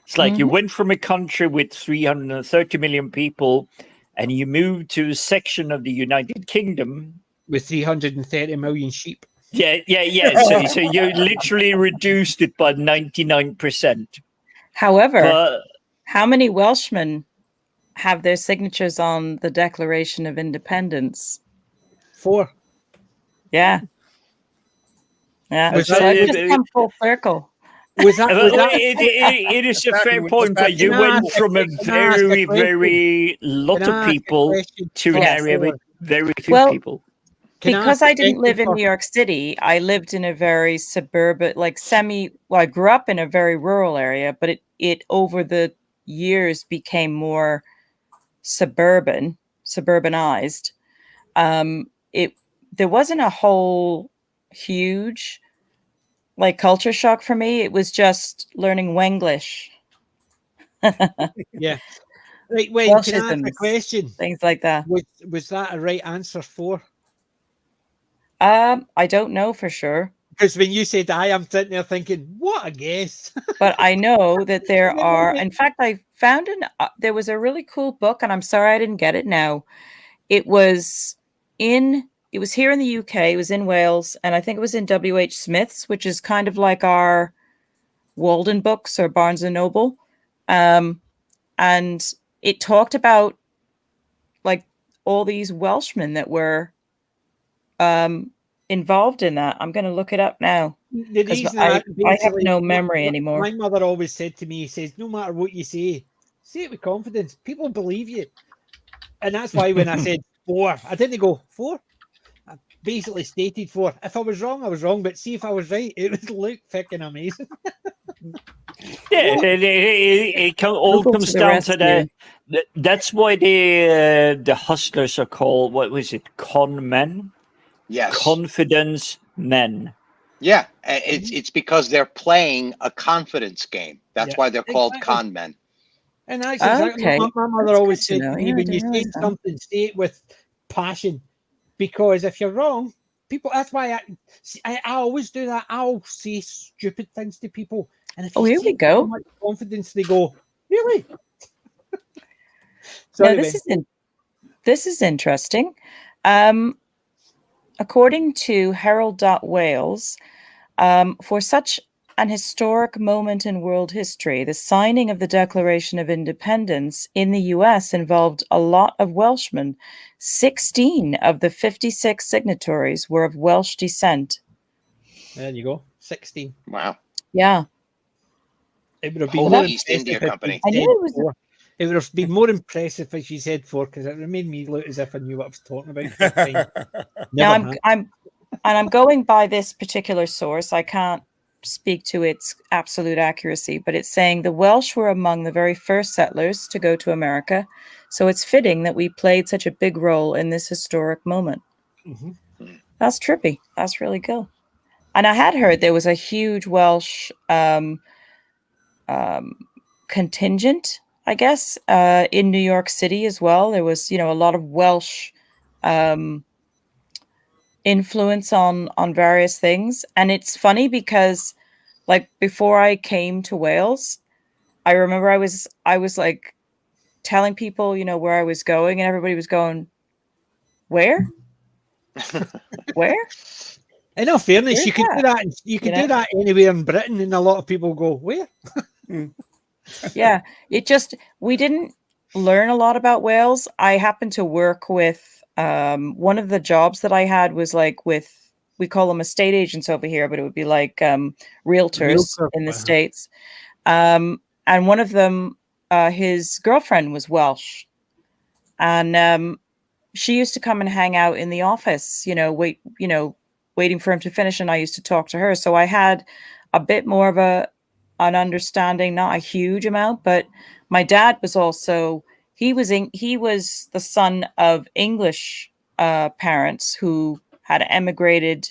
[SPEAKER 4] it's like you went from a country with 330 million people. And you moved to a section of the United Kingdom
[SPEAKER 1] with 330 million sheep.
[SPEAKER 4] Yeah. So you literally reduced it by 99%.
[SPEAKER 2] However, how many Welshmen have their signatures on the Declaration of Independence?
[SPEAKER 1] 4.
[SPEAKER 2] Yeah. Yeah.
[SPEAKER 1] Was
[SPEAKER 2] So
[SPEAKER 1] that-
[SPEAKER 2] I've just come full circle.
[SPEAKER 1] Was that?
[SPEAKER 4] It is a fair point, but you went from a very lot of people to an area with very few people.
[SPEAKER 2] Because I didn't live in New York City, I lived in a very suburban, like I grew up in a very rural area, but it over the years became more suburbanized. There wasn't a whole huge like culture shock for me. It was just learning Wenglish.
[SPEAKER 1] Yeah. Right, Wayne, can I ask a question?
[SPEAKER 2] Things like that.
[SPEAKER 1] Was that a right answer for?
[SPEAKER 2] I don't know for sure.
[SPEAKER 1] Because when you said I'm sitting there thinking, what a guess.
[SPEAKER 2] But I know that there are, in fact, I found there was a really cool book, and I'm sorry I didn't get it now. It was here in the UK, it was in Wales, and I think it was in W.H. Smith's, which is kind of like our Walden Books or Barnes & Noble. And it talked about like all these Welshmen that were involved in that. I'm going to look it up now.
[SPEAKER 1] The reason
[SPEAKER 2] I have no memory anymore.
[SPEAKER 1] My mother always said to me, says, no matter what you say it with confidence. People believe you. And that's why when I said 4, I didn't go 4. I basically stated 4. If I was wrong, I was wrong. But see if I was right, it would look fucking amazing.
[SPEAKER 4] Yeah, it all comes down to that's why the hustlers are called, what was it, con men?
[SPEAKER 3] Yes.
[SPEAKER 4] Confidence men.
[SPEAKER 3] Yeah, it's because they're playing a confidence game. That's why they're called con men.
[SPEAKER 1] And that's exactly what my mother always said to me. When you say something, say it with passion. Because if you're wrong, people, that's why I always do that. I'll say stupid things to people. And if
[SPEAKER 2] here we go.
[SPEAKER 1] Much confidence, they go, really?
[SPEAKER 2] Sorry, this is interesting. According to Herald.Wales, for such an historic moment in world history, the signing of the Declaration of Independence in the US involved a lot of Welshmen. 16 of the 56 signatories were of Welsh descent.
[SPEAKER 1] There you go. 16.
[SPEAKER 3] Wow.
[SPEAKER 2] Yeah.
[SPEAKER 1] It would have been
[SPEAKER 3] more East India Company.
[SPEAKER 2] I knew it was.
[SPEAKER 1] It would have been more impressive if she said 4, because it made me look as if I knew what I was talking about.
[SPEAKER 2] Now I'm going by this particular source. I can't speak to its absolute accuracy, but it's saying the Welsh were among the very first settlers to go to America, so it's fitting that we played such a big role in this historic moment.
[SPEAKER 1] Mm-hmm.
[SPEAKER 2] That's trippy. That's really cool. And I had heard there was a huge Welsh contingent, I guess, in New York City as well. There was, a lot of Welsh influence on various things. And it's funny because, like, before I came to Wales, I remember I was like telling people, where I was going, and everybody was going, where? Where?
[SPEAKER 1] In all fairness, you can do that. You can do that anywhere in Britain, and a lot of people go, "Where?"
[SPEAKER 2] Yeah, we didn't learn a lot about Wales. I happened to work with one of the jobs that I had was like we call them estate agents over here, but it would be like realtors in the States. And one of them, his girlfriend was Welsh, and she used to come and hang out in the office, waiting for him to finish, and I used to talk to her. So I had a bit more of an understanding, not a huge amount, but my dad was also, he was the son of English parents who had emigrated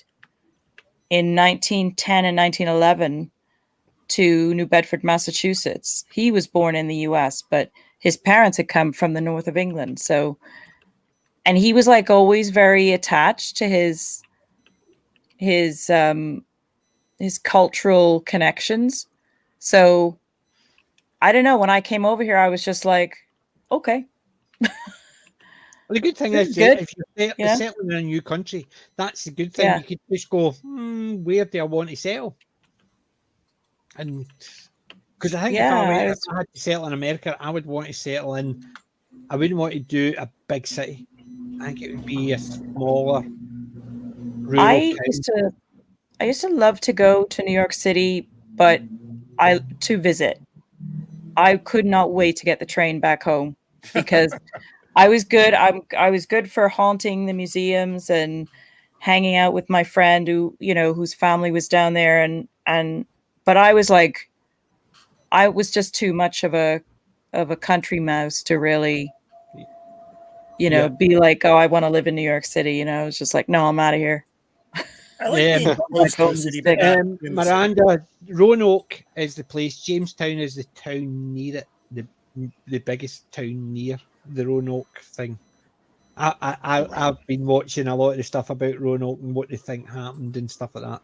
[SPEAKER 2] in 1910 and 1911 to New Bedford, Massachusetts. He was born in the US, but his parents had come from the north of England. So, and he was like always very attached to his cultural connections. So I don't know. When I came over here, I was just like, okay.
[SPEAKER 1] Well, the good thing is, if you're settling in a new country, that's the good thing. Yeah. You could just go, where do I want to settle? And because I think if I had to settle in America, I would want to settle in. I wouldn't want to do a big city. I think it would be a smaller
[SPEAKER 2] I used to love to go to New York City, but to visit. I could not wait to get the train back home because I was good. I was good for haunting the museums and hanging out with my friend whose family was down there, but I was just too much of a country mouse to really be like, oh, I want to live in New York City. It's just like, no, I'm out of here.
[SPEAKER 5] I like being close to the city, but not in the city.
[SPEAKER 1] Miranda, Roanoke is the place. Jamestown is the town near it, the biggest town near the Roanoke thing. I've been watching a lot of the stuff about Roanoke and what they think happened and stuff like that.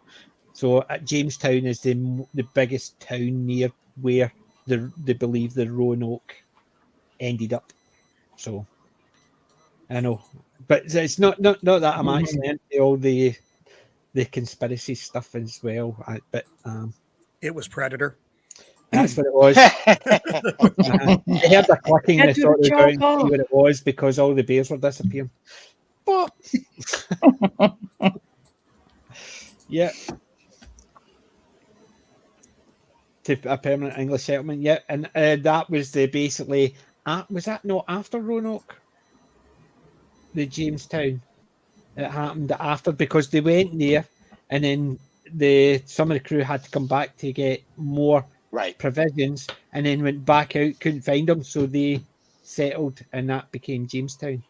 [SPEAKER 1] So Jamestown is the biggest town near where they believe the Roanoke ended up. So I know, but it's not that I'm actually into all the conspiracy stuff as well. But
[SPEAKER 5] it was Predator.
[SPEAKER 1] That's what it was. I heard the clicking and I thought they were going to see what it was because all the bears were disappearing. But yeah. To a permanent English settlement, yeah. And that was basically was that not after Roanoke? The Jamestown. It happened after because they went there and then some of the crew had to come back to get more provisions and then went back out, couldn't find them, so they settled and that became Jamestown,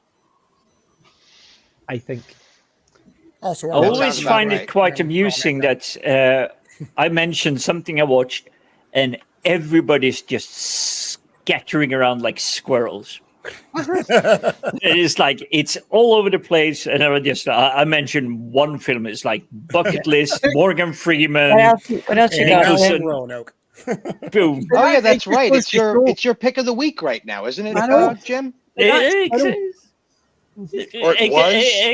[SPEAKER 1] I think.
[SPEAKER 5] Also,
[SPEAKER 4] I always find it quite amusing that I mentioned something I watched and everybody's just scattering around like squirrels. It's like it's all over the place, and I mentioned one film. It's like Bucket List, Morgan Freeman.
[SPEAKER 2] What else you got?
[SPEAKER 5] Roanoke.
[SPEAKER 4] Boom.
[SPEAKER 3] Oh yeah, that's right. It's your pick of the week right now, isn't it, Jim?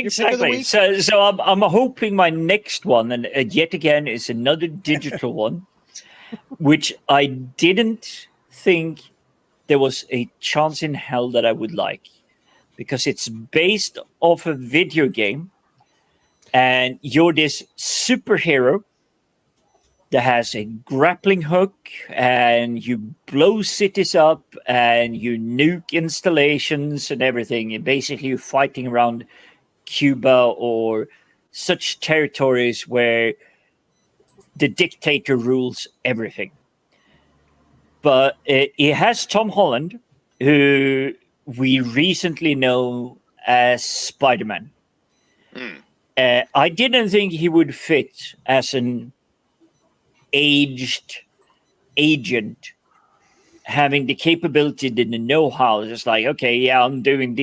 [SPEAKER 4] Exactly. So I'm hoping my next one, and yet again, is another digital one, which I didn't think there was a chance in hell that I would like, because it's based off a video game, and you're this superhero that has a grappling hook, and you blow cities up, and you nuke installations and everything. And basically, you're fighting around Cuba or such territories where the dictator rules everything. But it has Tom Holland, who we recently know as Spider-Man. I didn't think he would fit as an aged agent, having the capability and the know-how. Just like, okay, yeah, I'm doing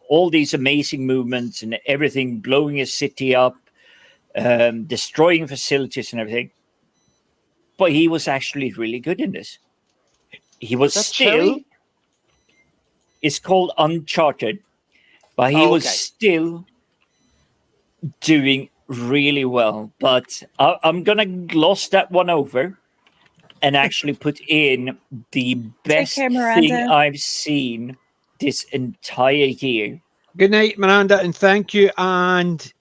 [SPEAKER 4] all these amazing movements and everything, blowing a city up, destroying facilities and everything. But he was actually really good in this. He was still. It's called Uncharted, but he was still doing really well. But I'm gonna gloss that one over and actually put in the best thing I've seen this entire year.
[SPEAKER 1] Good night, Miranda, and thank you. And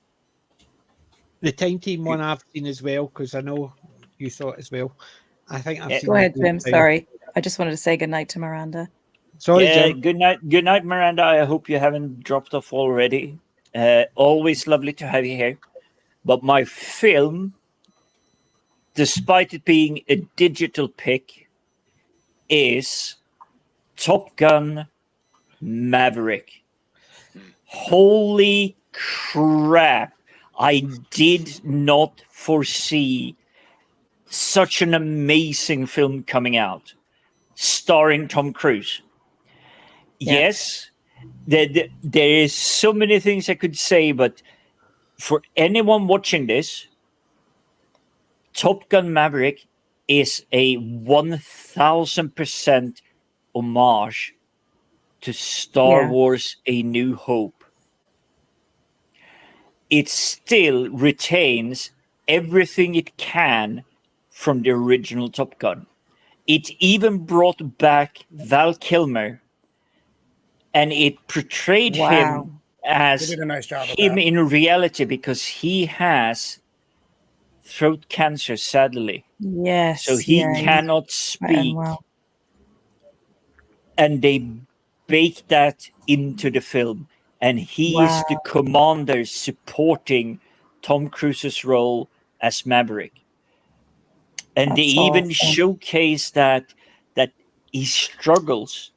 [SPEAKER 1] the Time Team one I've seen as well, because I know you saw it as well. I think I've seen.
[SPEAKER 2] Go ahead, Jim. Sorry. I just wanted to say good night to Miranda.
[SPEAKER 1] Sorry,
[SPEAKER 4] Jim. Good night, Miranda. I hope you haven't dropped off already. Always lovely to have you here. But my film, despite it being a digital pick, is Top Gun Maverick. Holy crap. I did not foresee such an amazing film coming out, starring Tom Cruise. Yeah. Yes, there is so many things I could say, but for anyone watching this, Top Gun Maverick is a 1000% homage to Star Wars A New Hope. It still retains everything it can from the original Top Gun. It even brought back Val Kilmer, and it portrayed him
[SPEAKER 5] They
[SPEAKER 4] as
[SPEAKER 5] did a nice job of
[SPEAKER 4] him
[SPEAKER 5] that.
[SPEAKER 4] in reality, because he has throat cancer, sadly.
[SPEAKER 2] Yes.
[SPEAKER 4] So he
[SPEAKER 2] yeah,
[SPEAKER 4] cannot
[SPEAKER 2] he's
[SPEAKER 4] speak.
[SPEAKER 2] unwell.
[SPEAKER 4] And they baked that into the film. And he is the commander supporting Tom Cruise's role as Maverick. And they
[SPEAKER 2] That's
[SPEAKER 4] even
[SPEAKER 2] awesome.
[SPEAKER 4] showcase that he struggles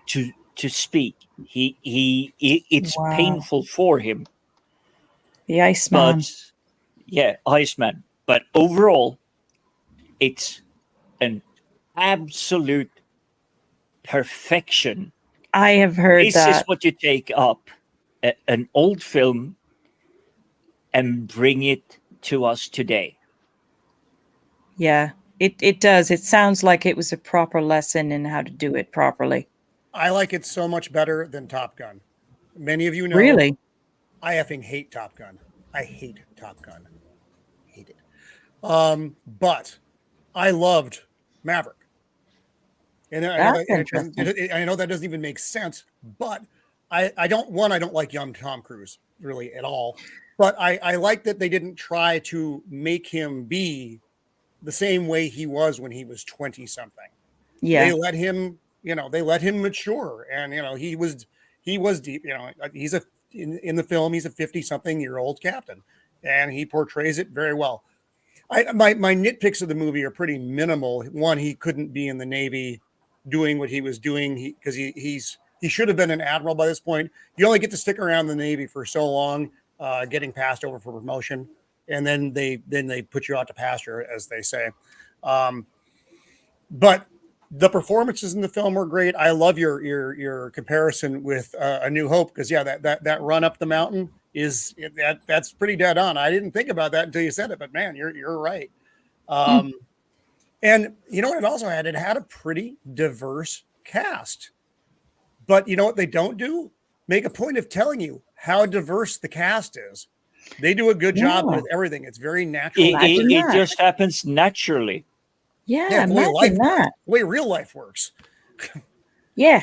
[SPEAKER 4] to speak. It's
[SPEAKER 2] Wow.
[SPEAKER 4] painful for him.
[SPEAKER 2] The Iceman.
[SPEAKER 4] But yeah, Iceman. But overall, it's an absolute perfection.
[SPEAKER 2] I have heard
[SPEAKER 4] This is
[SPEAKER 2] that.
[SPEAKER 4] what you take up an old film and bring it to us today.
[SPEAKER 2] Yeah, it does. It sounds like it was a proper lesson in how to do it properly.
[SPEAKER 5] I like it so much better than Top Gun. Many of you know,
[SPEAKER 2] Really?
[SPEAKER 5] I effing hate Top Gun. I hate Top Gun. Hate it. But I loved Maverick. And I know, I know that doesn't even make sense, but I don't like young Tom Cruise really at all. But I like that they didn't try to make him be the same way he was when he was 20 something.
[SPEAKER 2] Yeah.
[SPEAKER 5] They let him, they let him mature, and he was deep. He's in the film, he's a 50 something year old captain, and he portrays it very well. My nitpicks of the movie are pretty minimal. One, he couldn't be in the Navy doing what he was doing because he should have been an admiral by this point. You only get to stick around the Navy for so long, getting passed over for promotion, and then they put you out to pasture, as they say. But the performances in the film were great. I love your comparison with A New Hope, because that run up the mountain that's pretty dead on. I didn't think about that until you said it, but man, you're right. And you know what it also had? It had a pretty diverse cast. But you know what they don't do? Make a point of telling you how diverse the cast is. They do a good job with everything. It's very natural.
[SPEAKER 4] It just happens naturally.
[SPEAKER 2] Yeah, imagine that.
[SPEAKER 5] The way real life works.
[SPEAKER 2] Yeah.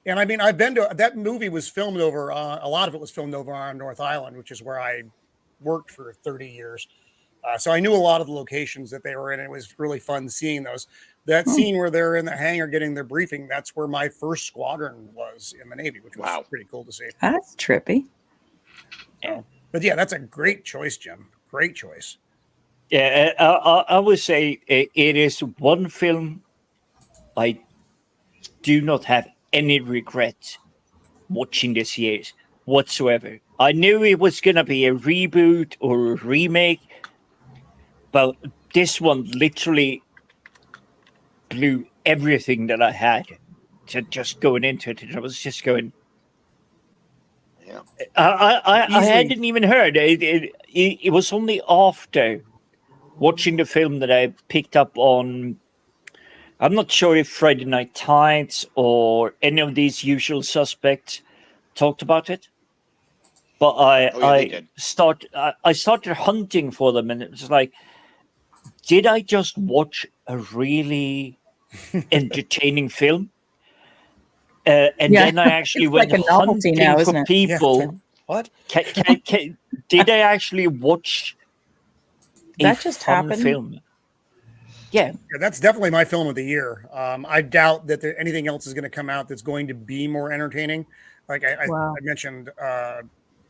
[SPEAKER 5] And I mean, I've been to that movie was filmed over. A lot of it was filmed over on North Island, which is where I worked for 30 years. So I knew a lot of the locations that they were in. It was really fun seeing those. That scene where they're in the hangar getting their briefing, that's where my first squadron was in the Navy, which was pretty cool to see.
[SPEAKER 2] That's trippy.
[SPEAKER 5] So, but yeah, that's a great choice, Jim. Great choice.
[SPEAKER 4] Yeah, I would say it is one film I do not have any regret watching this year whatsoever. I knew it was going to be a reboot or a remake, but this one literally blew everything that I had to just going into it. And I was just going,
[SPEAKER 3] yeah.
[SPEAKER 4] I hadn't even heard. It was only after watching the film that I picked up on. I'm not sure if Friday Night Tides or any of these usual suspects talked about it, but I started hunting for them, and it was like, did I just watch a really entertaining film? And then I actually went
[SPEAKER 2] like
[SPEAKER 4] hunting
[SPEAKER 2] now,
[SPEAKER 4] for people.
[SPEAKER 5] Yeah. What?
[SPEAKER 4] Did I actually watch
[SPEAKER 2] that just happened?
[SPEAKER 4] Film? Yeah,
[SPEAKER 5] that's definitely my film of the year. I doubt that anything else is going to come out that's going to be more entertaining. Like I mentioned, I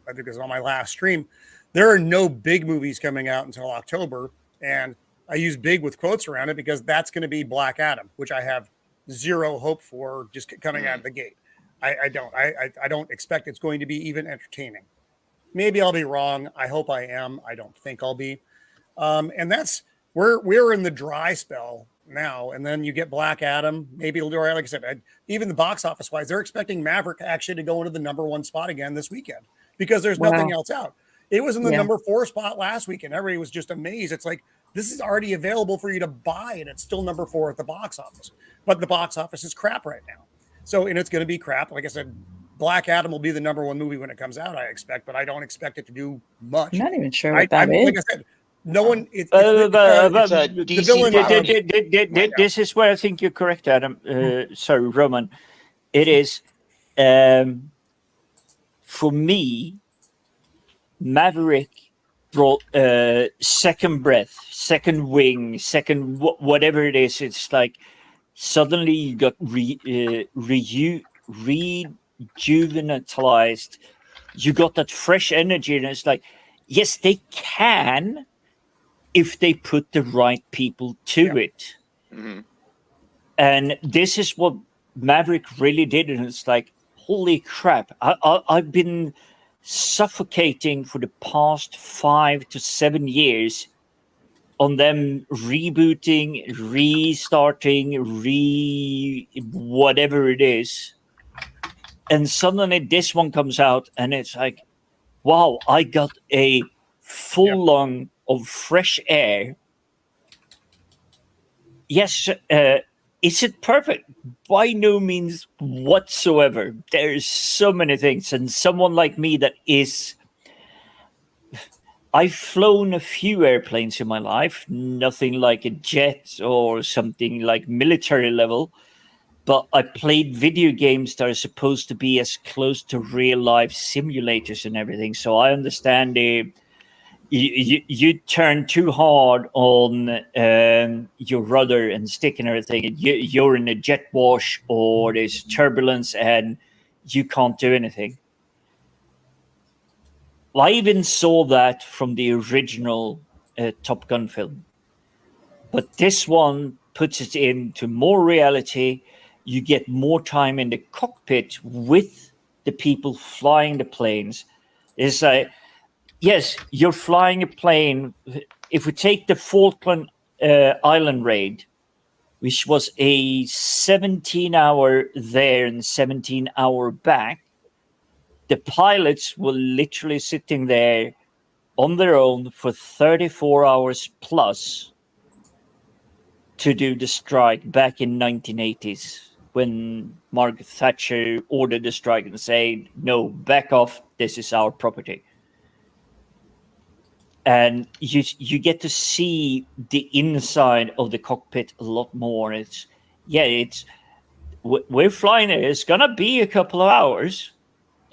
[SPEAKER 5] think it was on my last stream, there are no big movies coming out until October. And I use big with quotes around it because that's going to be Black Adam, which I have zero hope for just coming out of the gate. I don't expect it's going to be even entertaining. Maybe I'll be wrong. I hope I am. I don't think I'll be. And that's, we're in the dry spell now, and then you get Black Adam. Maybe it'll do all right. Like I said, even the box office wise, they're expecting Maverick actually to go into the #1 spot again this weekend because there's nothing else out. It was in the #4 spot last weekend. Everybody was just amazed. It's like, this is already available for you to buy, and it's still #4 at the box office. But the box office is crap right now. So, and it's going to be crap. Like I said, Black Adam will be the #1 movie when it comes out, I expect, but I don't expect it to do much.
[SPEAKER 2] I'm not even sure what that is.
[SPEAKER 5] Like I said, no one.
[SPEAKER 3] It's a DC
[SPEAKER 4] this is where I think you're correct, Adam. Sorry, Roman. It is for me, Maverick brought second breath, second wing, second whatever it is. It's like suddenly you got rejuvenatized. You got that fresh energy, and it's like, yes, they can if they put the right people to it.
[SPEAKER 3] Mm-hmm.
[SPEAKER 4] And this is what Maverick really did, and it's like, holy crap! I've been suffocating for the past 5 to 7 years on them rebooting, restarting, whatever it is. And suddenly this one comes out and it's like, wow, I got a full lung of fresh air. Yes, is it perfect? By no means whatsoever. There's so many things. And someone like me that is... I've flown a few airplanes in my life, nothing like a jet or something like military level, but I played video games that are supposed to be as close to real life simulators and everything. So I understand you turn too hard on your rudder and stick and everything. You're in a jet wash or there's turbulence and you can't do anything. I even saw that from the original Top Gun film. But this one puts it into more reality. You get more time in the cockpit with the people flying the planes. It's like, yes, you're flying a plane. If we take the Falkland Island raid, which was a 17-hour there and 17-hour back, the pilots were literally sitting there on their own for 34 hours plus to do the strike back in 1980s when Margaret Thatcher ordered the strike and said, no, back off, this is our property. And you get to see the inside of the cockpit a lot more. We're flying it. It's going to be a couple of hours.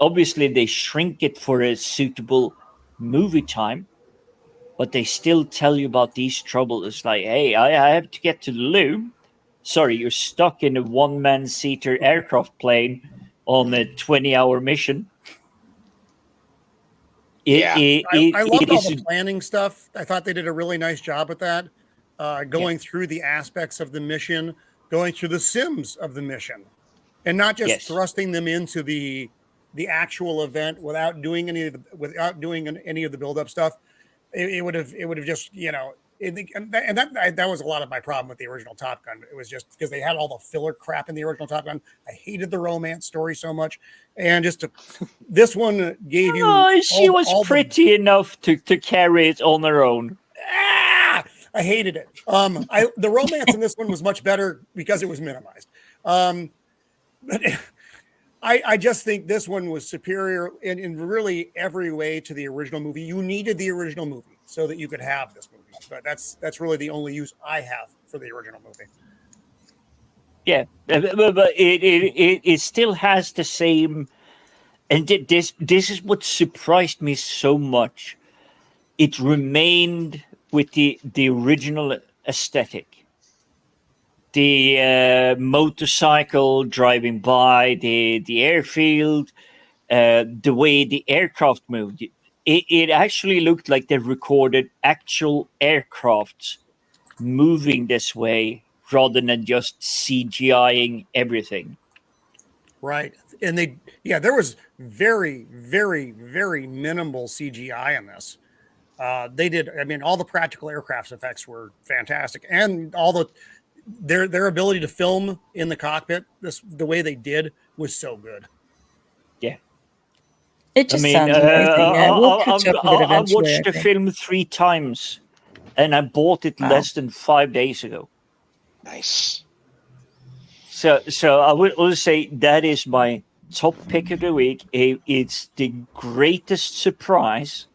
[SPEAKER 4] Obviously, they shrink it for a suitable movie time, but they still tell you about these troubles. It's like, hey, I have to get to the loo. Sorry, you're stuck in a one-man seater aircraft plane on a 20-hour mission.
[SPEAKER 5] I loved all the planning stuff. I thought they did a really nice job at that, going through the aspects of the mission, going through the sims of the mission, and not just thrusting them into the actual event without doing any of the build-up stuff. It would have just, that was a lot of my problem with the original Top Gun. It was just because they had all the filler crap in the original Top Gun. I hated the romance story so much, and this one gave you.
[SPEAKER 4] Oh, she was pretty enough to carry it on her own.
[SPEAKER 5] I hated it. The romance in this one was much better because it was minimized. But I just think this one was superior in really every way to the original movie. You needed the original movie so that you could have this movie. But that's really the only use I have for the original movie.
[SPEAKER 4] Yeah, but it still has the same. And this is what surprised me so much. It remained with the original aesthetic. The motorcycle driving by the airfield, the way the aircraft moved. It actually looked like they recorded actual aircrafts moving this way rather than just CGIing everything.
[SPEAKER 5] Right. And there was very, very, very minimal CGI in this. They did, all the practical aircraft effects were fantastic. And all their ability to film in the cockpit, the way they did was so good.
[SPEAKER 4] Yeah.
[SPEAKER 2] It just sounds amazing. We'll catch up with it eventually.
[SPEAKER 4] I watched the film 3 times, and I bought it less than 5 days ago.
[SPEAKER 3] Nice.
[SPEAKER 4] So I will say that is my top pick of the week. It's the greatest surprise.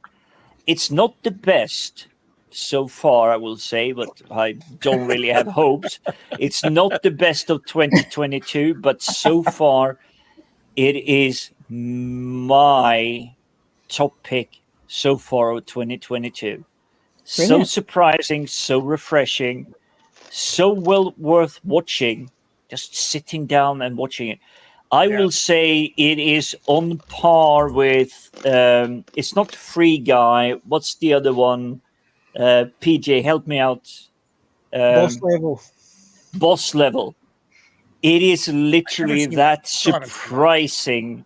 [SPEAKER 4] It's not the best so far, I will say, but I don't really have hopes. It's not the best of 2022, but so far it is my top pick so far of 2022. So
[SPEAKER 2] Brilliant.
[SPEAKER 4] surprising, so refreshing, so well worth watching. Just sitting down and watching it. I will say it is on par with. It's not Free Guy. What's the other one? PJ, help me out.
[SPEAKER 1] Boss Level.
[SPEAKER 4] Boss Level. It is literally that surprising.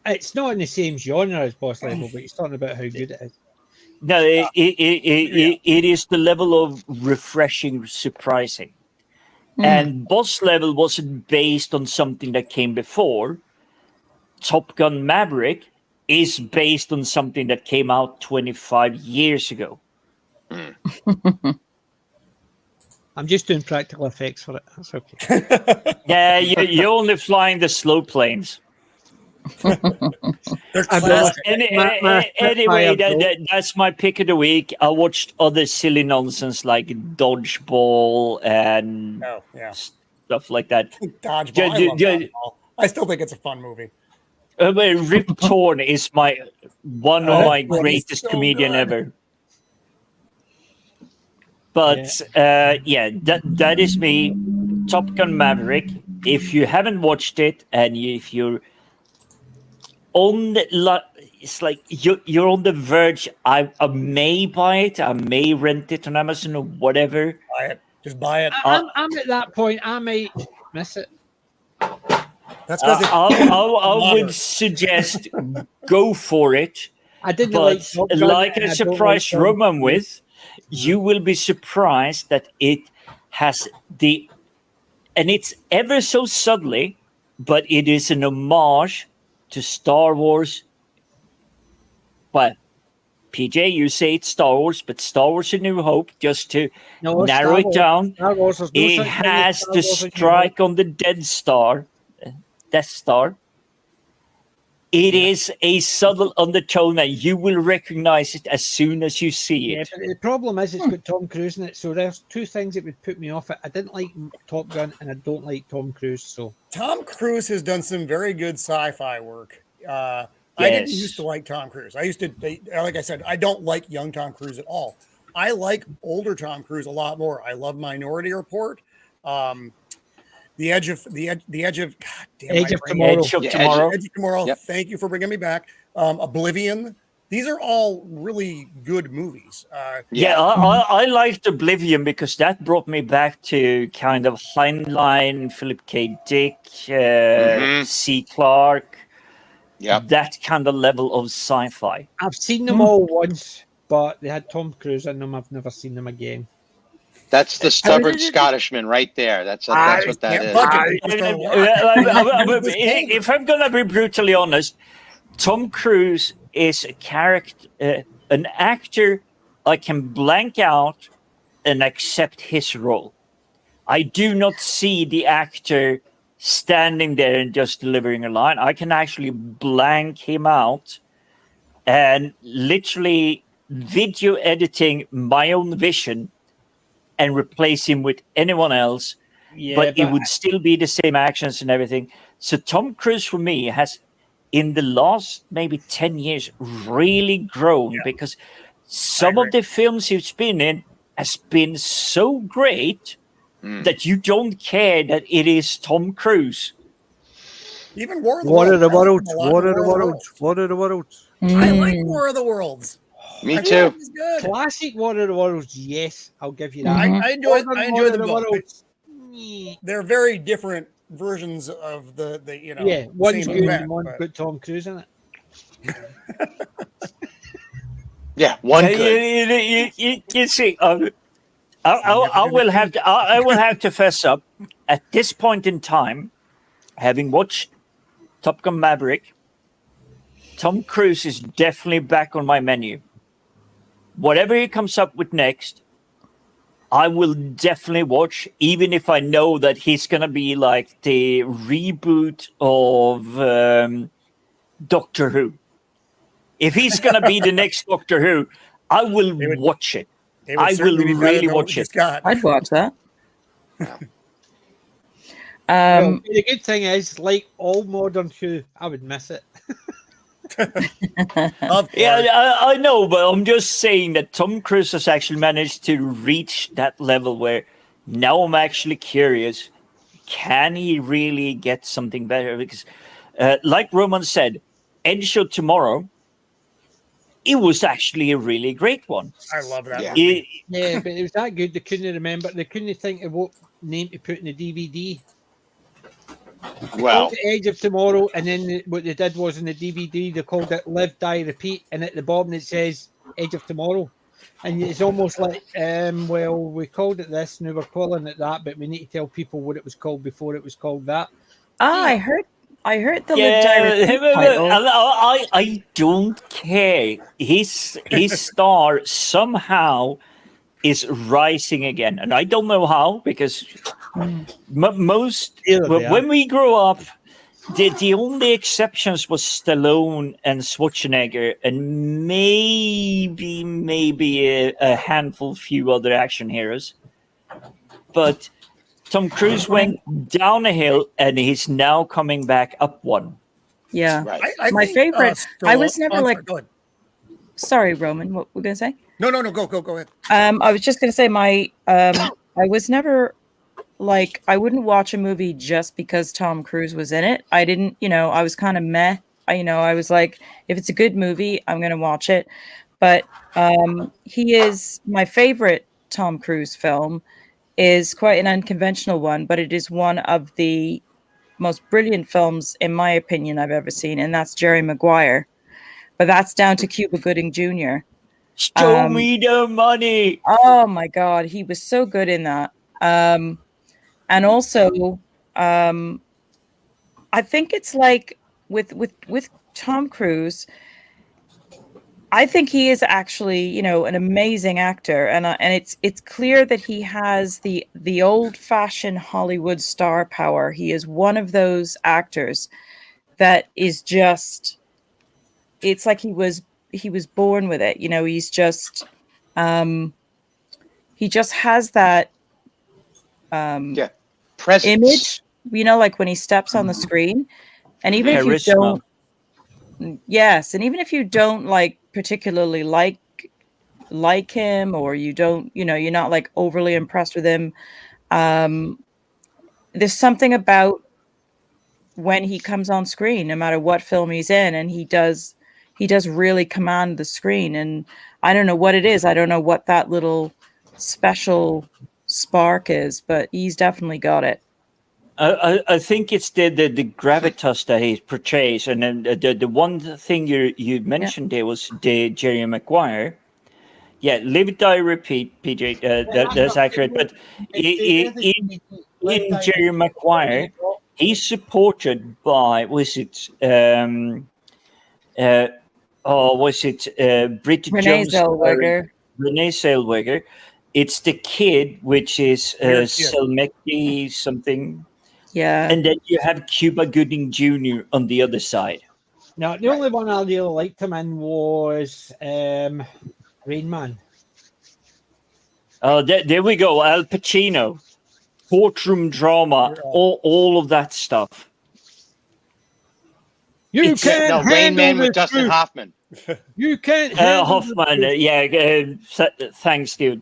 [SPEAKER 1] It's not in the same genre as Boss Level, but he's talking about how good it is.
[SPEAKER 4] No, it is the level of refreshing, surprising. And Boss Level wasn't based on something that came before. Top Gun Maverick is based on something that came out 25 years ago.
[SPEAKER 1] I'm just doing practical effects for it. That's okay.
[SPEAKER 4] Yeah, you're only flying the slow planes. Anyway, that's my pick of the week. I watched other silly nonsense like Dodgeball and stuff like that.
[SPEAKER 5] Dodgeball. I still think it's a fun movie.
[SPEAKER 4] Rip Torn is one of my greatest comedian ever. But that is me. Top Gun Maverick. If you haven't watched it, and if you're on it's like you're on the verge. I may buy it. I may rent it on Amazon or whatever.
[SPEAKER 5] Buy it. Just buy it.
[SPEAKER 1] I'm at that point. I might miss it.
[SPEAKER 5] That's because
[SPEAKER 4] I would suggest go for it.
[SPEAKER 1] I didn't
[SPEAKER 4] like I surprised Roman with. You will be surprised that it has and it's ever so subtly, but it is an homage to Star Wars. But PJ, you say it's Star Wars, but Star Wars: A New Hope, just to narrow it down, it has the strike on the Death Star. It is a subtle undertone that you will recognize it as soon as you see it.
[SPEAKER 1] Yeah, but the problem is it's got Tom Cruise in it, so there's two things that would put me off it. I didn't like Top Gun, and I don't like Tom Cruise. So
[SPEAKER 5] Tom Cruise has done some very good sci-fi work. I didn't used to like Tom Cruise. Like I said, I don't like young Tom Cruise at all. I like older Tom Cruise a lot more. I love Minority Report. The Edge of Tomorrow.
[SPEAKER 3] Yep.
[SPEAKER 5] Thank you for bringing me back. Oblivion. These are all really good movies.
[SPEAKER 4] I liked Oblivion because that brought me back to kind of Heinlein, Philip K. Dick, C. Clarke.
[SPEAKER 3] Yeah,
[SPEAKER 4] that kind of level of sci-fi.
[SPEAKER 1] I've seen them all once, but they had Tom Cruise in them. I've never seen them again.
[SPEAKER 3] That's the stubborn Scottishman right there. That's what that is.
[SPEAKER 4] If I'm gonna be brutally honest, Tom Cruise is a character, an actor I can blank out and accept his role. I do not see the actor standing there and just delivering a line. I can actually blank him out and literally video editing my own vision and replace him with anyone else, but it would still be the same actions and everything. So Tom Cruise for me has, in the last maybe 10 years, really grown because some of the films he's been in has been so great that you don't care that it is Tom Cruise.
[SPEAKER 5] Even War of the
[SPEAKER 6] Worlds.
[SPEAKER 5] I like War of the Worlds.
[SPEAKER 3] Me too.
[SPEAKER 1] Classic War of the Worlds, yes, I'll give you that.
[SPEAKER 5] I enjoy the book.
[SPEAKER 1] Worlds.
[SPEAKER 5] They're very different versions of the
[SPEAKER 1] one's
[SPEAKER 5] same
[SPEAKER 1] good
[SPEAKER 5] event,
[SPEAKER 1] and one
[SPEAKER 5] but-
[SPEAKER 1] put Tom Cruise in it.
[SPEAKER 3] Yeah, one good.
[SPEAKER 4] You see, I will have to fess up. At this point in time, having watched Top Gun Maverick, Tom Cruise is definitely back on my menu. Whatever he comes up with next, I will definitely watch, even if I know that he's going to be like the reboot of Doctor Who. If he's going to be the next Doctor Who, I will watch it. I will really watch it.
[SPEAKER 2] I'd watch that.
[SPEAKER 1] Well, the good thing is, like all modern Q, I would miss it.
[SPEAKER 5] Of course.
[SPEAKER 4] Yeah, I know, but I'm just saying that Tom Cruise has actually managed to reach that level where now I'm actually curious, can he really get something better? Because, like Roman said, Edge of Tomorrow, it was actually a really great one.
[SPEAKER 5] I love that
[SPEAKER 3] Yeah.
[SPEAKER 5] movie.
[SPEAKER 1] Yeah, but it was that good they couldn't remember. They couldn't think of what name to put in the DVD.
[SPEAKER 3] Well,
[SPEAKER 1] Called it Edge of Tomorrow, and then what they did was in the DVD they called it Live, Die, Repeat, and at the bottom it says Edge of Tomorrow, and it's almost like, well, we called it this, and we were calling it that, but we need to tell people what it was called before it was called that.
[SPEAKER 2] I heard the Live
[SPEAKER 4] Yeah,
[SPEAKER 2] Die Repeat title.
[SPEAKER 4] I don't care. His star somehow is rising again, and I don't know how, because most when we grew up, the only exceptions was Stallone and Schwarzenegger, and maybe a handful few other action heroes. But Tom Cruise went down a hill, and he's now coming back up one.
[SPEAKER 2] Yeah.
[SPEAKER 3] right.
[SPEAKER 2] My
[SPEAKER 5] think,
[SPEAKER 2] favorite. I was never
[SPEAKER 5] I'm
[SPEAKER 2] like.
[SPEAKER 5] sorry, go ahead.
[SPEAKER 2] Sorry, Roman. What were we gonna say?
[SPEAKER 5] No, go ahead.
[SPEAKER 2] I was just gonna say I was never like, I wouldn't watch a movie just because Tom Cruise was in it. I didn't, I was kind of meh. I was like, if it's a good movie, I'm gonna watch it. But he is my favorite Tom Cruise film. Is quite an unconventional one, but it is one of the most brilliant films, in my opinion, I've ever seen, and that's Jerry Maguire. But that's down to Cuba Gooding Jr.
[SPEAKER 4] Show me the money.
[SPEAKER 2] Oh my God, he was so good in that. And also, I think it's like with Tom Cruise. I think he is actually, an amazing actor, and it's clear that he has the old-fashioned Hollywood star power. He is one of those actors that is just. It's like he was born with it. He's just. He just has that.
[SPEAKER 3] Presence.
[SPEAKER 2] Image. Like when he steps on the screen, and even if you don't. Yes, and even if you don't particularly like him, or you don't, you're not like overly impressed with him, there's something about when he comes on screen, no matter what film he's in, and he does really command the screen. And I don't know what it is. I don't know what that little special spark is, but he's definitely got it.
[SPEAKER 4] I think it's the gravitas that he portrays, and then the one thing you mentioned there was the Jerry Maguire. Yeah, Live, Die, Repeat, PJ. That's accurate. But in Jerry Maguire, he's supported by Bridget
[SPEAKER 2] Renee
[SPEAKER 4] Jones?
[SPEAKER 2] Zellweger.
[SPEAKER 4] Renee Zellweger. It's the kid, which is Selmecki something.
[SPEAKER 2] Yeah.
[SPEAKER 4] And then you have Cuba Gooding Jr. on the other side.
[SPEAKER 1] No, the only one I really liked him in was Rain Man.
[SPEAKER 4] Oh, there we go. Al Pacino, courtroom drama, all of that stuff.
[SPEAKER 1] You can't
[SPEAKER 3] Rain Man with
[SPEAKER 1] this
[SPEAKER 3] Dustin
[SPEAKER 1] truth.
[SPEAKER 3] Hoffman.
[SPEAKER 1] You can't.
[SPEAKER 4] Hoffman, thanks, dude.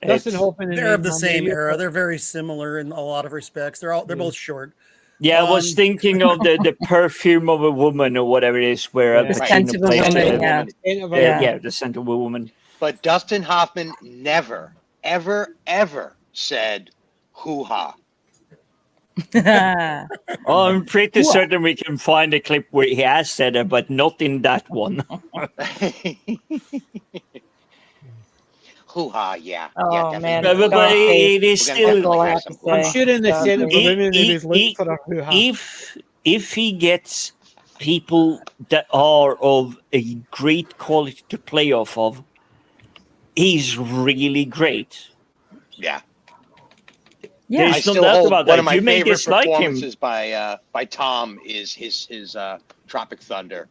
[SPEAKER 1] Dustin Hoffman. And
[SPEAKER 5] They're of the
[SPEAKER 1] Rain
[SPEAKER 5] same
[SPEAKER 1] Man,
[SPEAKER 5] era. They're very similar in a lot of respects. They're both short.
[SPEAKER 4] Yeah, I was thinking of the perfume of a woman or whatever it is, where Al
[SPEAKER 2] The
[SPEAKER 4] Pacino
[SPEAKER 2] Scent of a
[SPEAKER 4] plays
[SPEAKER 2] Woman,
[SPEAKER 4] the scent of a woman.
[SPEAKER 3] But Dustin Hoffman never, ever, ever said hoo-ha.
[SPEAKER 4] I'm pretty certain we can find a clip where he has said it, but not in that one.
[SPEAKER 3] Hoo-ha, yeah.
[SPEAKER 2] Oh,
[SPEAKER 3] yeah,
[SPEAKER 2] man.
[SPEAKER 4] But it is still.
[SPEAKER 1] I'm sure in the Scent of a Woman he was looking for a hoo-ha.
[SPEAKER 4] If he gets people that are of a great quality to play off of, he's really great.
[SPEAKER 3] Yeah.
[SPEAKER 2] Yeah,
[SPEAKER 3] I
[SPEAKER 4] There's no
[SPEAKER 3] still
[SPEAKER 4] doubt
[SPEAKER 3] hold
[SPEAKER 4] about
[SPEAKER 3] one
[SPEAKER 4] that.
[SPEAKER 3] of my
[SPEAKER 4] You may
[SPEAKER 3] favorite
[SPEAKER 4] dislike him.
[SPEAKER 3] performances by Tom is his Tropic Thunder.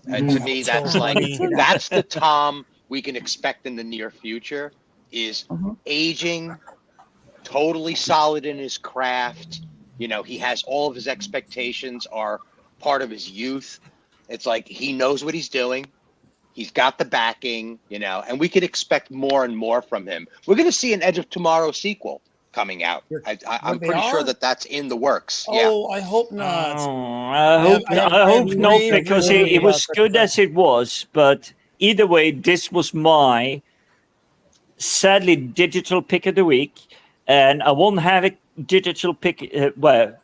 [SPEAKER 3] And to me, that's that's the Tom we can expect in the near future. Is aging, totally solid in his craft, You know, he has all of his expectations are part of his youth. It's like he knows what he's doing. He's got the backing, you know, and we could expect more and more from him. We're going to see an Edge of Tomorrow sequel coming out. I'm pretty sure that that's in the works.
[SPEAKER 5] Oh, I hope not.
[SPEAKER 4] I hope not, because it was good as it was. But either way, this was my sadly digital pick of the week, and I won't have a digital pick, a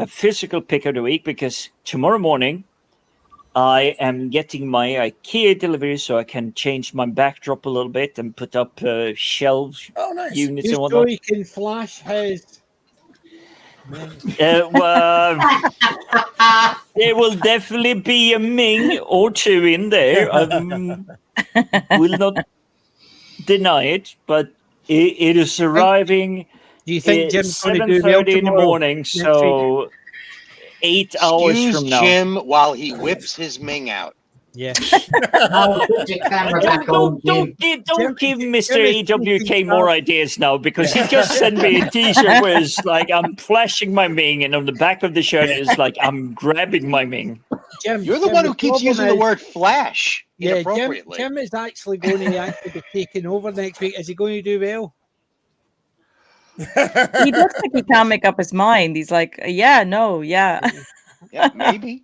[SPEAKER 4] physical pick of the week, because tomorrow morning I am getting my IKEA delivery, so I can change my backdrop a little bit and put up shelves, units, and whatnot.
[SPEAKER 1] So he can flash his.
[SPEAKER 4] Well, there will definitely be a Ming or two in there. I will not deny it, but it is arriving.
[SPEAKER 1] Do you think Jim's going to do
[SPEAKER 4] 7:30 in the morning? So 8 hours from now.
[SPEAKER 3] Jim while he whips his Ming out.
[SPEAKER 1] Yeah.
[SPEAKER 6] Put your camera back on, Jim.
[SPEAKER 4] Don't give Mr. AWK more ideas now, because he just sent me a t-shirt where it's like I'm flashing my Ming, and on the back of the shirt it's like I'm grabbing my Ming.
[SPEAKER 1] Jim,
[SPEAKER 3] You're the one who keeps using the word flash inappropriately.
[SPEAKER 1] Jim is actually going to be taking over next week. Is he going to do well?
[SPEAKER 2] He looks like he can't make up his mind. He's like, yeah, no, yeah.
[SPEAKER 3] Yeah, maybe.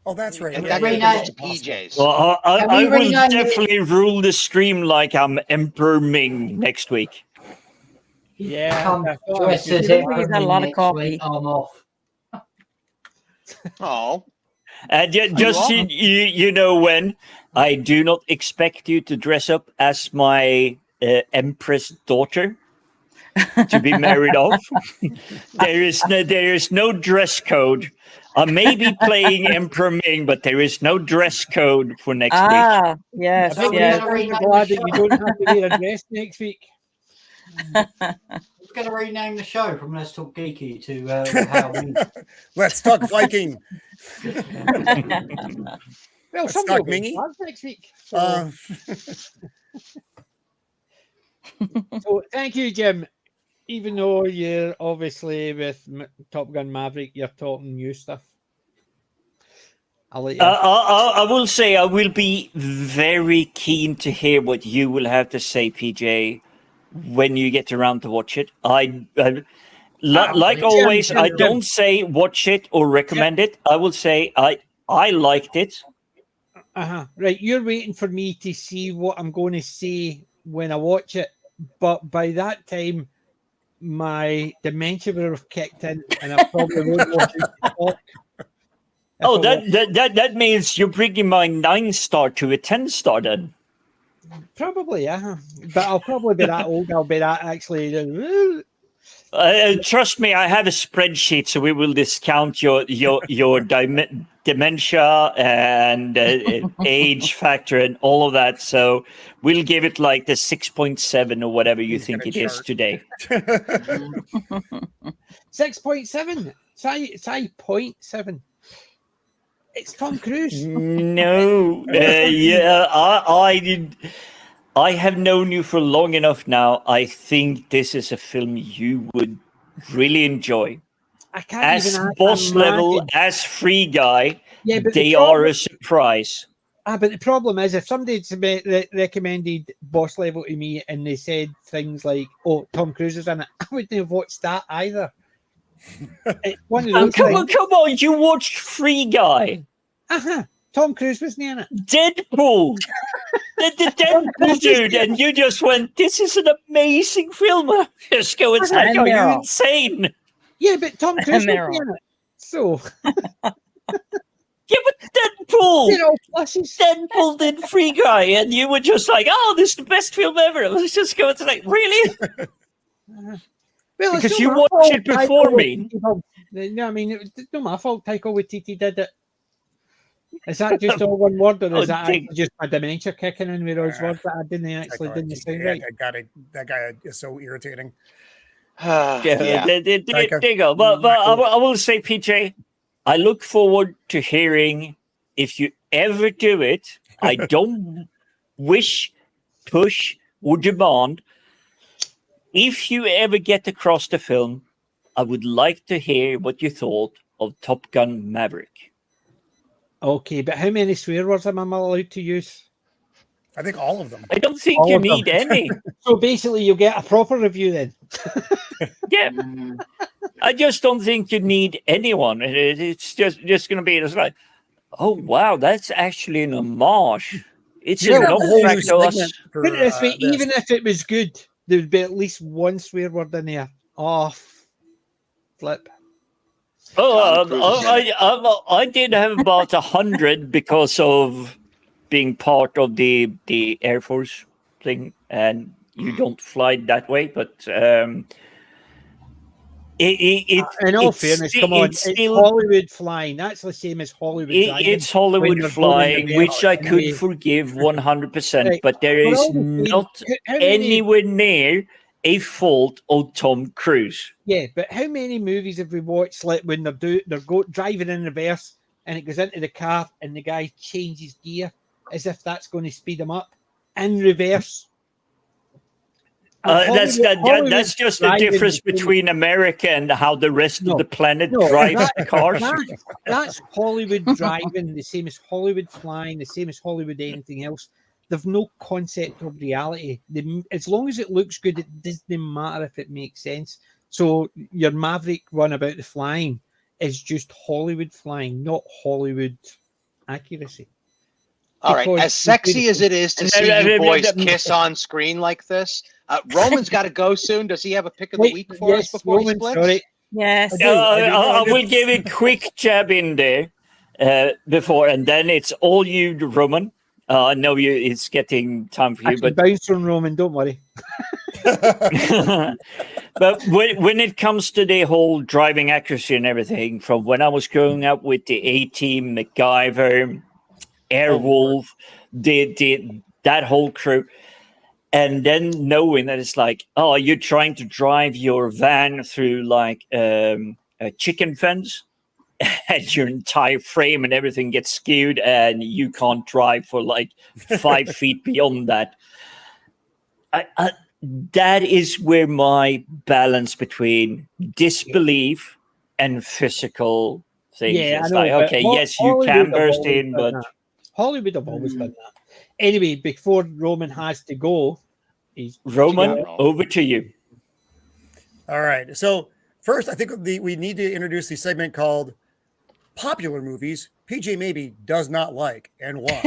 [SPEAKER 5] Oh, that's right.
[SPEAKER 3] And
[SPEAKER 5] Yeah,
[SPEAKER 3] that goes to PJs.
[SPEAKER 4] Well, I will definitely rule the stream like I'm Emperor Ming next week.
[SPEAKER 1] Yeah.
[SPEAKER 6] Come dressed as
[SPEAKER 2] He's
[SPEAKER 6] Emperor
[SPEAKER 2] had a lot of
[SPEAKER 6] next
[SPEAKER 2] coffee.
[SPEAKER 6] week, I'm off.
[SPEAKER 3] Oh.
[SPEAKER 4] And just you know, when I do not expect you to dress up as my Empress daughter to be married off. There is no dress code. I may be playing Emperor Ming, but there is no dress code for next week.
[SPEAKER 2] Yes,
[SPEAKER 1] I'm
[SPEAKER 2] yes.
[SPEAKER 1] glad that you don't have to wear a dress next week.
[SPEAKER 6] We're going to rename the show from Let's Talk Geeky to How We...
[SPEAKER 5] Let's talk Viking.
[SPEAKER 1] Well,
[SPEAKER 5] Let's
[SPEAKER 1] somebody
[SPEAKER 5] talk
[SPEAKER 1] will be
[SPEAKER 5] Mingy.
[SPEAKER 1] glad next week. So, so thank you, Jim. Even though you're obviously with Top Gun Maverick, you're talking new stuff. I'll let you.
[SPEAKER 4] I will say I will be very keen to hear what you will have to say, PJ, when you get around to watch it. Like always, I don't say watch it or recommend it. I will say I liked it.
[SPEAKER 1] Right, you're waiting for me to see what I'm going to say when I watch it, but by that time, my dementia will have kicked in, and I probably won't watch it to talk.
[SPEAKER 4] Oh, that means you're bringing my 9-star to a 10-star then.
[SPEAKER 1] Probably, yeah. But I'll probably be that old. I'll be that actually.
[SPEAKER 4] Trust me, I have a spreadsheet, so we will discount your dementia and age factor and all of that. So we'll give it like the 6.7 or whatever you think it is today.
[SPEAKER 1] 6.7. Say 0.7. It's Tom Cruise.
[SPEAKER 4] No, yeah, I have known you for long enough now. I think this is a film you would really enjoy.
[SPEAKER 1] I can't
[SPEAKER 4] as
[SPEAKER 1] even
[SPEAKER 4] boss level,
[SPEAKER 1] imagine.
[SPEAKER 4] as free guy,
[SPEAKER 1] Yeah, but
[SPEAKER 4] they are a surprise.
[SPEAKER 1] But the problem is, if somebody recommended boss level to me and they said things like, "Oh, Tom Cruise is in it," I wouldn't have watched that either. It's one of those
[SPEAKER 4] come on! You watched Free Guy.
[SPEAKER 1] Tom Cruise wasn't in it.
[SPEAKER 4] Deadpool. the Deadpool dude, and you just went, "This is an amazing film." Just go, it's like, are you insane?
[SPEAKER 1] Yeah, but Tom Cruise wasn't in it. So.
[SPEAKER 4] Yeah, but Deadpool!
[SPEAKER 1] You know,
[SPEAKER 4] Deadpool did Free Guy, and you were just like, "Oh, this is the best film ever." I was just going to like, really?
[SPEAKER 1] Well,
[SPEAKER 4] because you watched it before me.
[SPEAKER 1] No, I mean, it's not my fault. Taika Waititi did it. Is that just all one word, or is that just my dementia kicking in with those words that I didn't actually didn't sound right?
[SPEAKER 5] That guy is so irritating.
[SPEAKER 4] There you go. But I will say, PJ, I look forward to hearing if you ever do it. I don't wish, push, or demand. If you ever get across the film, I would like to hear what you thought of Top Gun Maverick.
[SPEAKER 1] Okay, but how many swear words am I allowed to use?
[SPEAKER 5] I think all of them.
[SPEAKER 4] I don't think
[SPEAKER 1] All
[SPEAKER 4] you
[SPEAKER 1] of them.
[SPEAKER 4] need any.
[SPEAKER 1] So basically, you'll get a proper review then.
[SPEAKER 4] Yeah. I just don't think you need anyone. It's just going to be like, oh, wow, that's actually an homage. It's
[SPEAKER 5] You
[SPEAKER 4] a
[SPEAKER 5] have a whole new
[SPEAKER 4] knockback to us.
[SPEAKER 5] segment for
[SPEAKER 1] Put it this way,
[SPEAKER 5] this.
[SPEAKER 1] even if it was good, there would be at least one swear word in there. Oh, flip.
[SPEAKER 4] Oh,
[SPEAKER 3] Tom Cruise is in
[SPEAKER 4] I did have about 100 because of being part of the Air Force thing, and you don't fly that way. But
[SPEAKER 1] In all fairness, come on, it's Hollywood flying. That's the same as Hollywood driving.
[SPEAKER 4] It's Hollywood flying, which I could forgive 100%,
[SPEAKER 1] Right.
[SPEAKER 4] but there is not anywhere near a fault of Tom Cruise.
[SPEAKER 1] Yeah, but how many movies have we watched like when they're driving in reverse and it goes into the car and the guy changes gear as if that's going to speed him up in reverse?
[SPEAKER 4] That's just the difference between America and how the rest of the planet drives the cars.
[SPEAKER 1] That's Hollywood driving, the same as Hollywood flying, the same as Hollywood anything else. They've no concept of reality. As long as it looks good, it doesn't matter if it makes sense. So your Maverick one about the flying is just Hollywood flying, not Hollywood accuracy.
[SPEAKER 3] All right, as sexy as it is to see you boys kiss on screen like this, Roman's got to go soon. Does he have a pick of the week for us before he splits?
[SPEAKER 1] Sorry.
[SPEAKER 2] Yes.
[SPEAKER 4] I will give a quick jab in there before, and then it's all you, Roman. I know it's getting time for you, but
[SPEAKER 1] bounce on Roman, don't worry.
[SPEAKER 4] But when it comes to the whole driving accuracy and everything, from when I was growing up with the A-Team, MacGyver, Airwolf, that whole crew, and then knowing that it's like, oh, you're trying to drive your van through like a chicken fence, and your entire frame and everything gets skewed, and you can't drive for like 5 feet beyond that. That is where my balance between disbelief and physical things is like, okay, yes, you can burst in, but
[SPEAKER 1] Hollywood have always done that. Anyway, before Roman has to go,
[SPEAKER 4] Roman, over to you.
[SPEAKER 5] All right. So first, I think we need to introduce the segment called Popular Movies PJ maybe does not like, and why.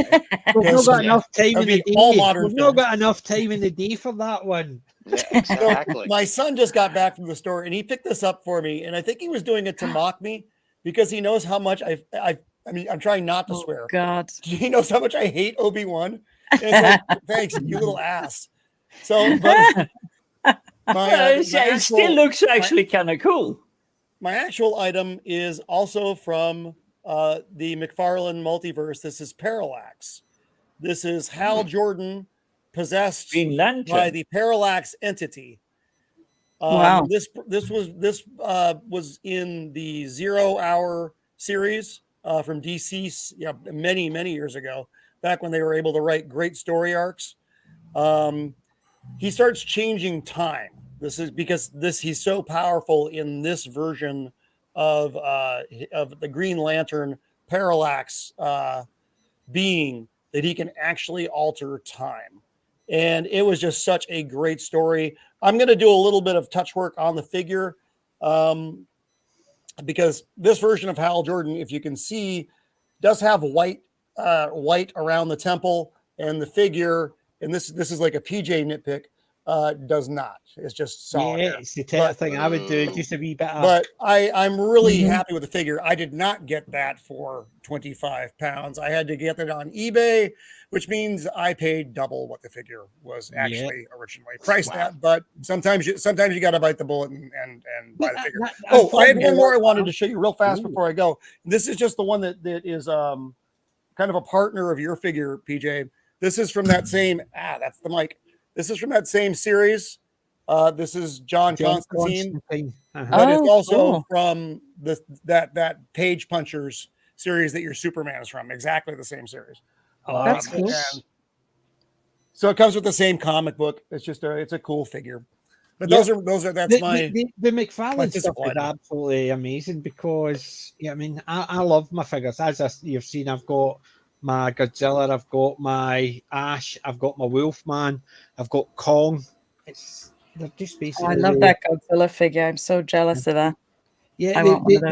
[SPEAKER 1] We've not got enough time in the day.
[SPEAKER 5] All modern
[SPEAKER 1] We've not got enough time in the day for that one.
[SPEAKER 3] Yeah, exactly.
[SPEAKER 5] So my son just got back from the store and he picked this up for me, and I think he was doing it to mock me because he knows how much I mean, I'm trying not to swear.
[SPEAKER 2] God.
[SPEAKER 5] He knows how much I hate Obi-Wan. Like, thanks, you little ass. So, but
[SPEAKER 4] it still looks actually kind of cool.
[SPEAKER 5] My actual item is also from the McFarlane multiverse. This is Parallax. This is Hal Jordan possessed by the Parallax entity.
[SPEAKER 2] Wow.
[SPEAKER 5] This was in the 0 Hour series from DC, many years ago, back when they were able to write great story arcs. He starts changing time. This is because he's so powerful in this version of the Green Lantern Parallax being that he can actually alter time. And it was just such a great story. I'm going to do a little bit of touch work on the figure because this version of Hal Jordan, if you can see, does have white around the temple, and the figure, and this is like a PJ nitpick, does not. It's just solid.
[SPEAKER 1] Yeah, it's the type of thing I would do, just a wee bit.
[SPEAKER 5] But I'm really happy with the figure. I did not get that for £25. I had to get that on eBay, which means I paid double what the figure was actually originally priced at. But sometimes you got to bite the bullet and buy the figure. I had one more I wanted to show you real fast before I go. This is just the one that is kind of a partner of your figure, PJ. This is from that same that's the mic. This is from that same series. This is John Constantine. But it's also from that Page Punchers series that your Superman is from. Exactly the same series.
[SPEAKER 2] That's cool.
[SPEAKER 5] So it comes with the same comic book. It's just it's a cool figure. But
[SPEAKER 1] Yeah.
[SPEAKER 5] that's
[SPEAKER 1] the McFarlane stuff is absolutely amazing because I mean I love my figures. As you've seen, I've got my Godzilla, I've got my Ash, I've got my Wolfman, I've got Kong. They're just basically.
[SPEAKER 2] I love that Godzilla figure. I'm so jealous of that.
[SPEAKER 1] Yeah,
[SPEAKER 2] I want one of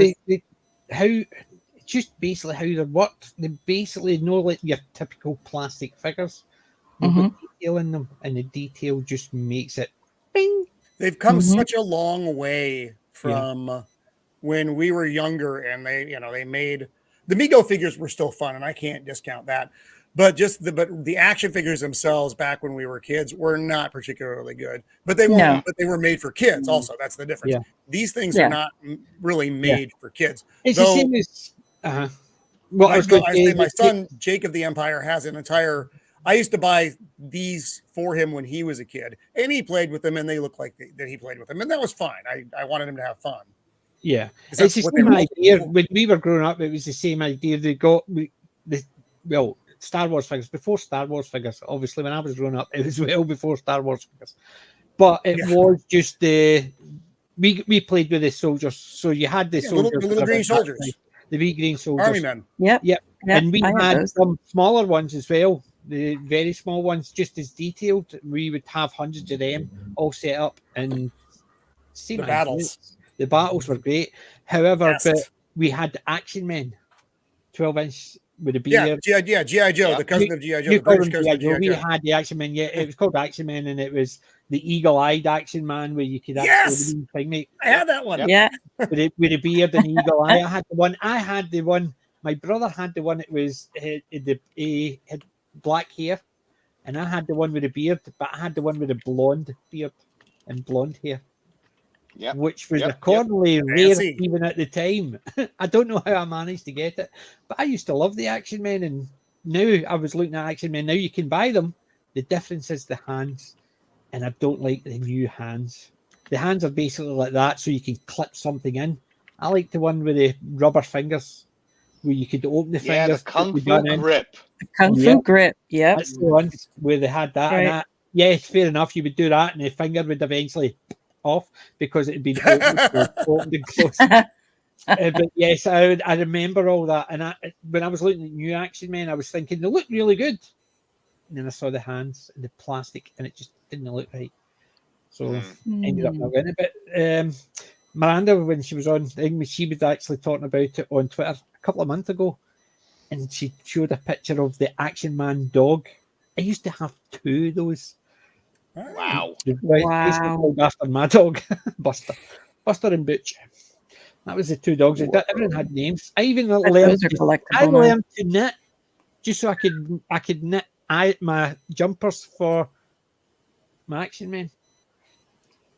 [SPEAKER 2] those.
[SPEAKER 1] Just basically how they're worked. They basically know like your typical plastic figures. They've
[SPEAKER 2] Mm-hmm.
[SPEAKER 1] got detail in them, and the detail just makes it bing.
[SPEAKER 5] They've come such a long way from when we were younger, and they made the Mego figures were still fun, and I can't discount that. But the action figures themselves back when we were kids were not particularly good. But they weren't.
[SPEAKER 2] No.
[SPEAKER 5] But they were made for kids. Also, that's the difference.
[SPEAKER 1] Yeah.
[SPEAKER 5] These things are not really made for kids.
[SPEAKER 1] It's the same as. Well, I
[SPEAKER 5] say my son Jake of the Empire has an entire. I used to buy these for him when he was a kid, and he played with them, and they looked like that he played with them, and that was fine. I wanted him to have fun.
[SPEAKER 1] Yeah, it's the same idea. When we were growing up, it was the same idea. They got Star Wars figures before Star Wars figures. Obviously, when I was growing up, it was well before Star Wars figures, but it was just we played with the soldiers. So you had the soldiers,
[SPEAKER 5] the little green soldiers,
[SPEAKER 1] the wee green soldiers,
[SPEAKER 5] army men.
[SPEAKER 1] Yep. And we had some smaller ones as well. The very small ones, just as detailed. We would have hundreds of them all set up, and
[SPEAKER 5] the battles.
[SPEAKER 1] The battles were great. However, but we had the Action Men, 12-inch with a beard.
[SPEAKER 5] G.I. Joe, the cousin of G.I. Joe, the British cousin of G.I. Joe.
[SPEAKER 1] We had the Action Men. Yeah, it was called Action Men, and it was the eagle-eyed Action Man where you could actually
[SPEAKER 5] I had that one.
[SPEAKER 2] Yeah,
[SPEAKER 1] with a beard and eagle eye. I had the one. My brother had the one. It was he had black hair, and I had the one with a beard, but I had the one with a blonde beard and blonde hair.
[SPEAKER 3] Yeah,
[SPEAKER 1] which was accordingly rare even at the time. I don't know how I managed to get it, but I used to love the Action Men, and now I was looking at Action Men. Now you can buy them. The difference is the hands, and I don't like the new hands. The hands are basically like that, so you can clip something in. I like the one with the rubber fingers, where you could open the fingers.
[SPEAKER 3] The Kung Fu grip.
[SPEAKER 2] The Kung Fu grip, yeah.
[SPEAKER 1] That's the one where they had that.
[SPEAKER 2] Right.
[SPEAKER 1] And yes, fair enough. You would do that, and the finger would eventually off because it'd been opened and closed. But yes, I remember all that. And when I was looking at new Action Men, I was thinking they look really good. And then I saw the hands and the plastic, and it just didn't look right. So I ended up not getting it. But Miranda, when she was on, she was actually talking about it on Twitter a couple of months ago, and she showed a picture of the Action Man dog. I used to have 2 of those.
[SPEAKER 3] Wow!
[SPEAKER 1] Wow! After my dog, Buster and Butch. That was the 2 dogs. Everyone had names. I even learned to knit, just so I could knit my jumpers for my Action Men.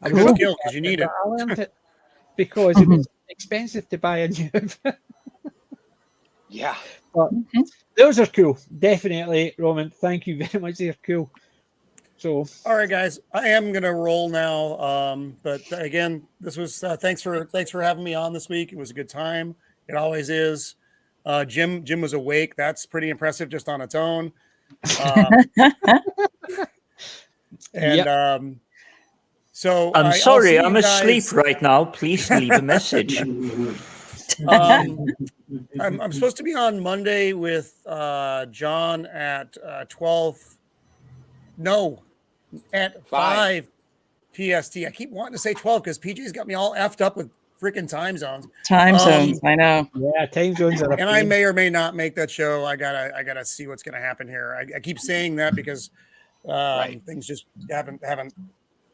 [SPEAKER 5] I was because you need it.
[SPEAKER 1] I learned it because it was expensive to buy a new outfit.
[SPEAKER 3] Yeah.
[SPEAKER 1] But those are cool. Definitely, Roman. Thank you very much. They're cool. So,
[SPEAKER 5] all right, guys, I am gonna roll now. But again, this was thanks for having me on this week. It was a good time. It always is. Jim was awake. That's pretty impressive just on its own. So
[SPEAKER 4] I'm sorry, I'm asleep right now. Please leave a message.
[SPEAKER 5] I'm supposed to be on Monday with John at 12. No, at 5 PST. I keep wanting to say 12 because PJ's got me all effed up with freaking time zones.
[SPEAKER 2] Time zones, I know.
[SPEAKER 1] Yeah, time zones are.
[SPEAKER 5] And I may or may not make that show. I gotta see what's gonna happen here. I keep saying that because things just haven't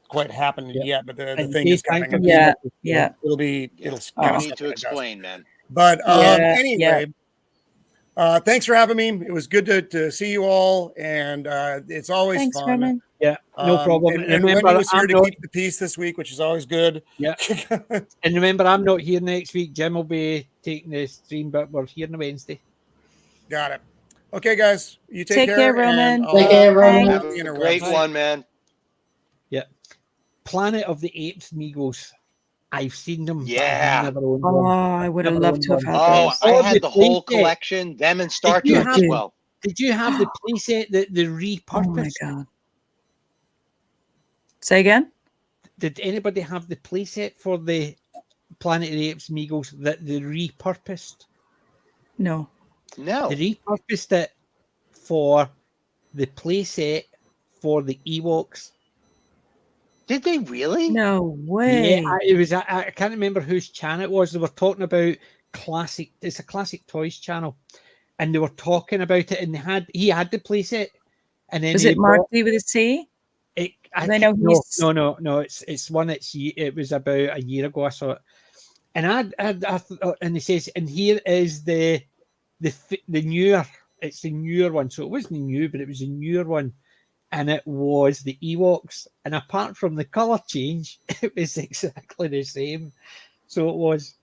[SPEAKER 5] quite happened yet. But the thing is coming. It'll
[SPEAKER 3] I need to explain, man.
[SPEAKER 5] But anyway. Thanks for having me. It was good to see you all, and it's always fun.
[SPEAKER 2] Roman.
[SPEAKER 1] Yeah, no problem.
[SPEAKER 5] And remember, Wendy was here to keep the peace this week, which is always good.
[SPEAKER 1] Yeah. And remember, I'm not here next week. Jim will be taking the stream, but we're here on Wednesday.
[SPEAKER 5] Got it. Okay, guys. You take
[SPEAKER 2] care, Roman.
[SPEAKER 3] Take care, Roman. Have a great one, man.
[SPEAKER 1] Yeah. Planet of the Apes Migos. I've seen them.
[SPEAKER 3] Yeah.
[SPEAKER 2] I would have loved to have had those.
[SPEAKER 3] I had the whole collection, them and Star Trek as well.
[SPEAKER 1] Did you have the playset, the repurposed?
[SPEAKER 2] Oh my God. Say again?
[SPEAKER 1] did anybody have the playset for the Planet of the Apes Meagles that they repurposed?
[SPEAKER 2] No.
[SPEAKER 3] No.
[SPEAKER 1] They repurposed it for the playset for the Ewoks.
[SPEAKER 3] Did they really?
[SPEAKER 2] No way.
[SPEAKER 1] Yeah, it was. I can't remember whose channel it was. They were talking about classic. It's a classic toys channel, and they were talking about it. And he had the playset, and then
[SPEAKER 2] Was it Mark D with a C? I know he's
[SPEAKER 1] no. It's one. It was about a year ago. I saw it, and and he says, and here is the newer. It's the newer one. So it wasn't new, but it was a newer one. And it was the Ewoks. And apart from the colour change, it was exactly the same. So it was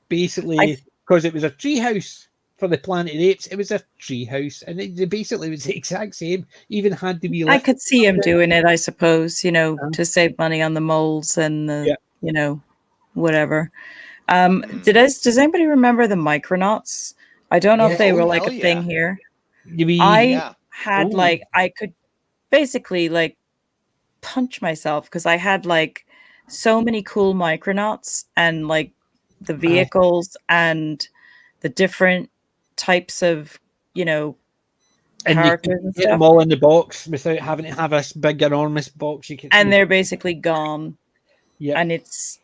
[SPEAKER 1] basically, because it was a treehouse for the Planet of the Apes, it was a treehouse. And it basically was the exact same. Even had to be
[SPEAKER 2] I could see him doing it, I suppose, to save money on the molds and the, whatever. Does anybody remember the Micronauts? I don't know if they were like a thing here. I had I could basically like punch myself because I had like so many cool Micronauts and like the vehicles and the different types of characters and
[SPEAKER 1] get them all in the box without having to have a big enormous box.
[SPEAKER 2] And they're basically gone.
[SPEAKER 1] Yeah,
[SPEAKER 2] and it's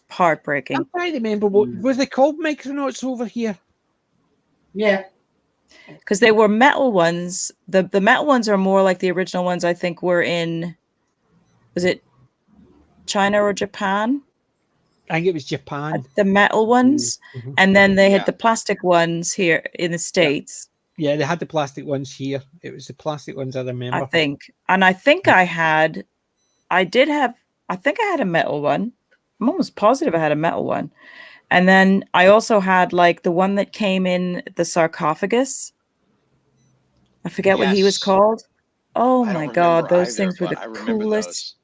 [SPEAKER 2] heartbreaking.
[SPEAKER 1] I'm trying to remember what was they called, Micronauts over here.
[SPEAKER 6] Yeah.
[SPEAKER 2] Because they were metal ones. The metal ones are more like the original ones, I think, were in, was it China or Japan?
[SPEAKER 1] I think it was Japan.
[SPEAKER 2] The metal ones. Mm-hmm. And then they had the plastic ones here in the States.
[SPEAKER 1] Yeah, they had the plastic ones here. It was the plastic ones I remember.
[SPEAKER 2] I think. And I think I had a metal one. I'm almost positive I had a metal one. And then I also had like the one that came in the sarcophagus. I forget what he was called. Oh my God, those things were the coolest.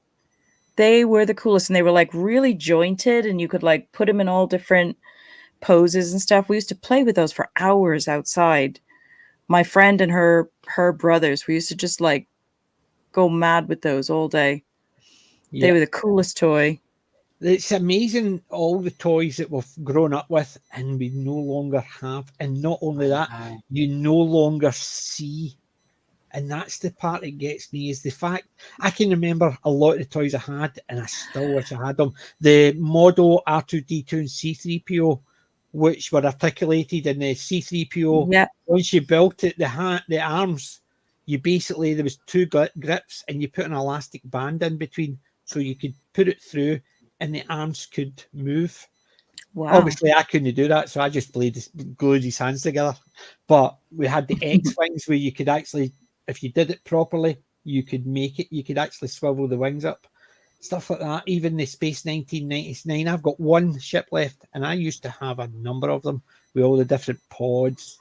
[SPEAKER 2] They were the coolest, and they were like really jointed, and you could like put them in all different poses and stuff. We used to play with those for hours outside. My friend and her brothers, we used to just like go mad with those all day. Yeah. They were the coolest toy.
[SPEAKER 1] It's amazing all the toys that we've grown up with and we no longer have. And not only that, you no longer see. And that's the part that gets me, is the fact I can remember a lot of the toys I had, and I still wish I had them. The model R2-D2 and C-3PO, which were articulated in the C-3PO. Once you built it, the arms, you basically, there was two grips, and you put an elastic band in between so you could put it through and the arms could move. Wow. Obviously, I couldn't do that, so I just glued his hands together. But we had the X-Wings where you could actually, if you did it properly, you could make it. You could actually swivel the wings up. Stuff like that. Even the Space 1999. I've got one ship left, and I used to have a number of them with all the different pods.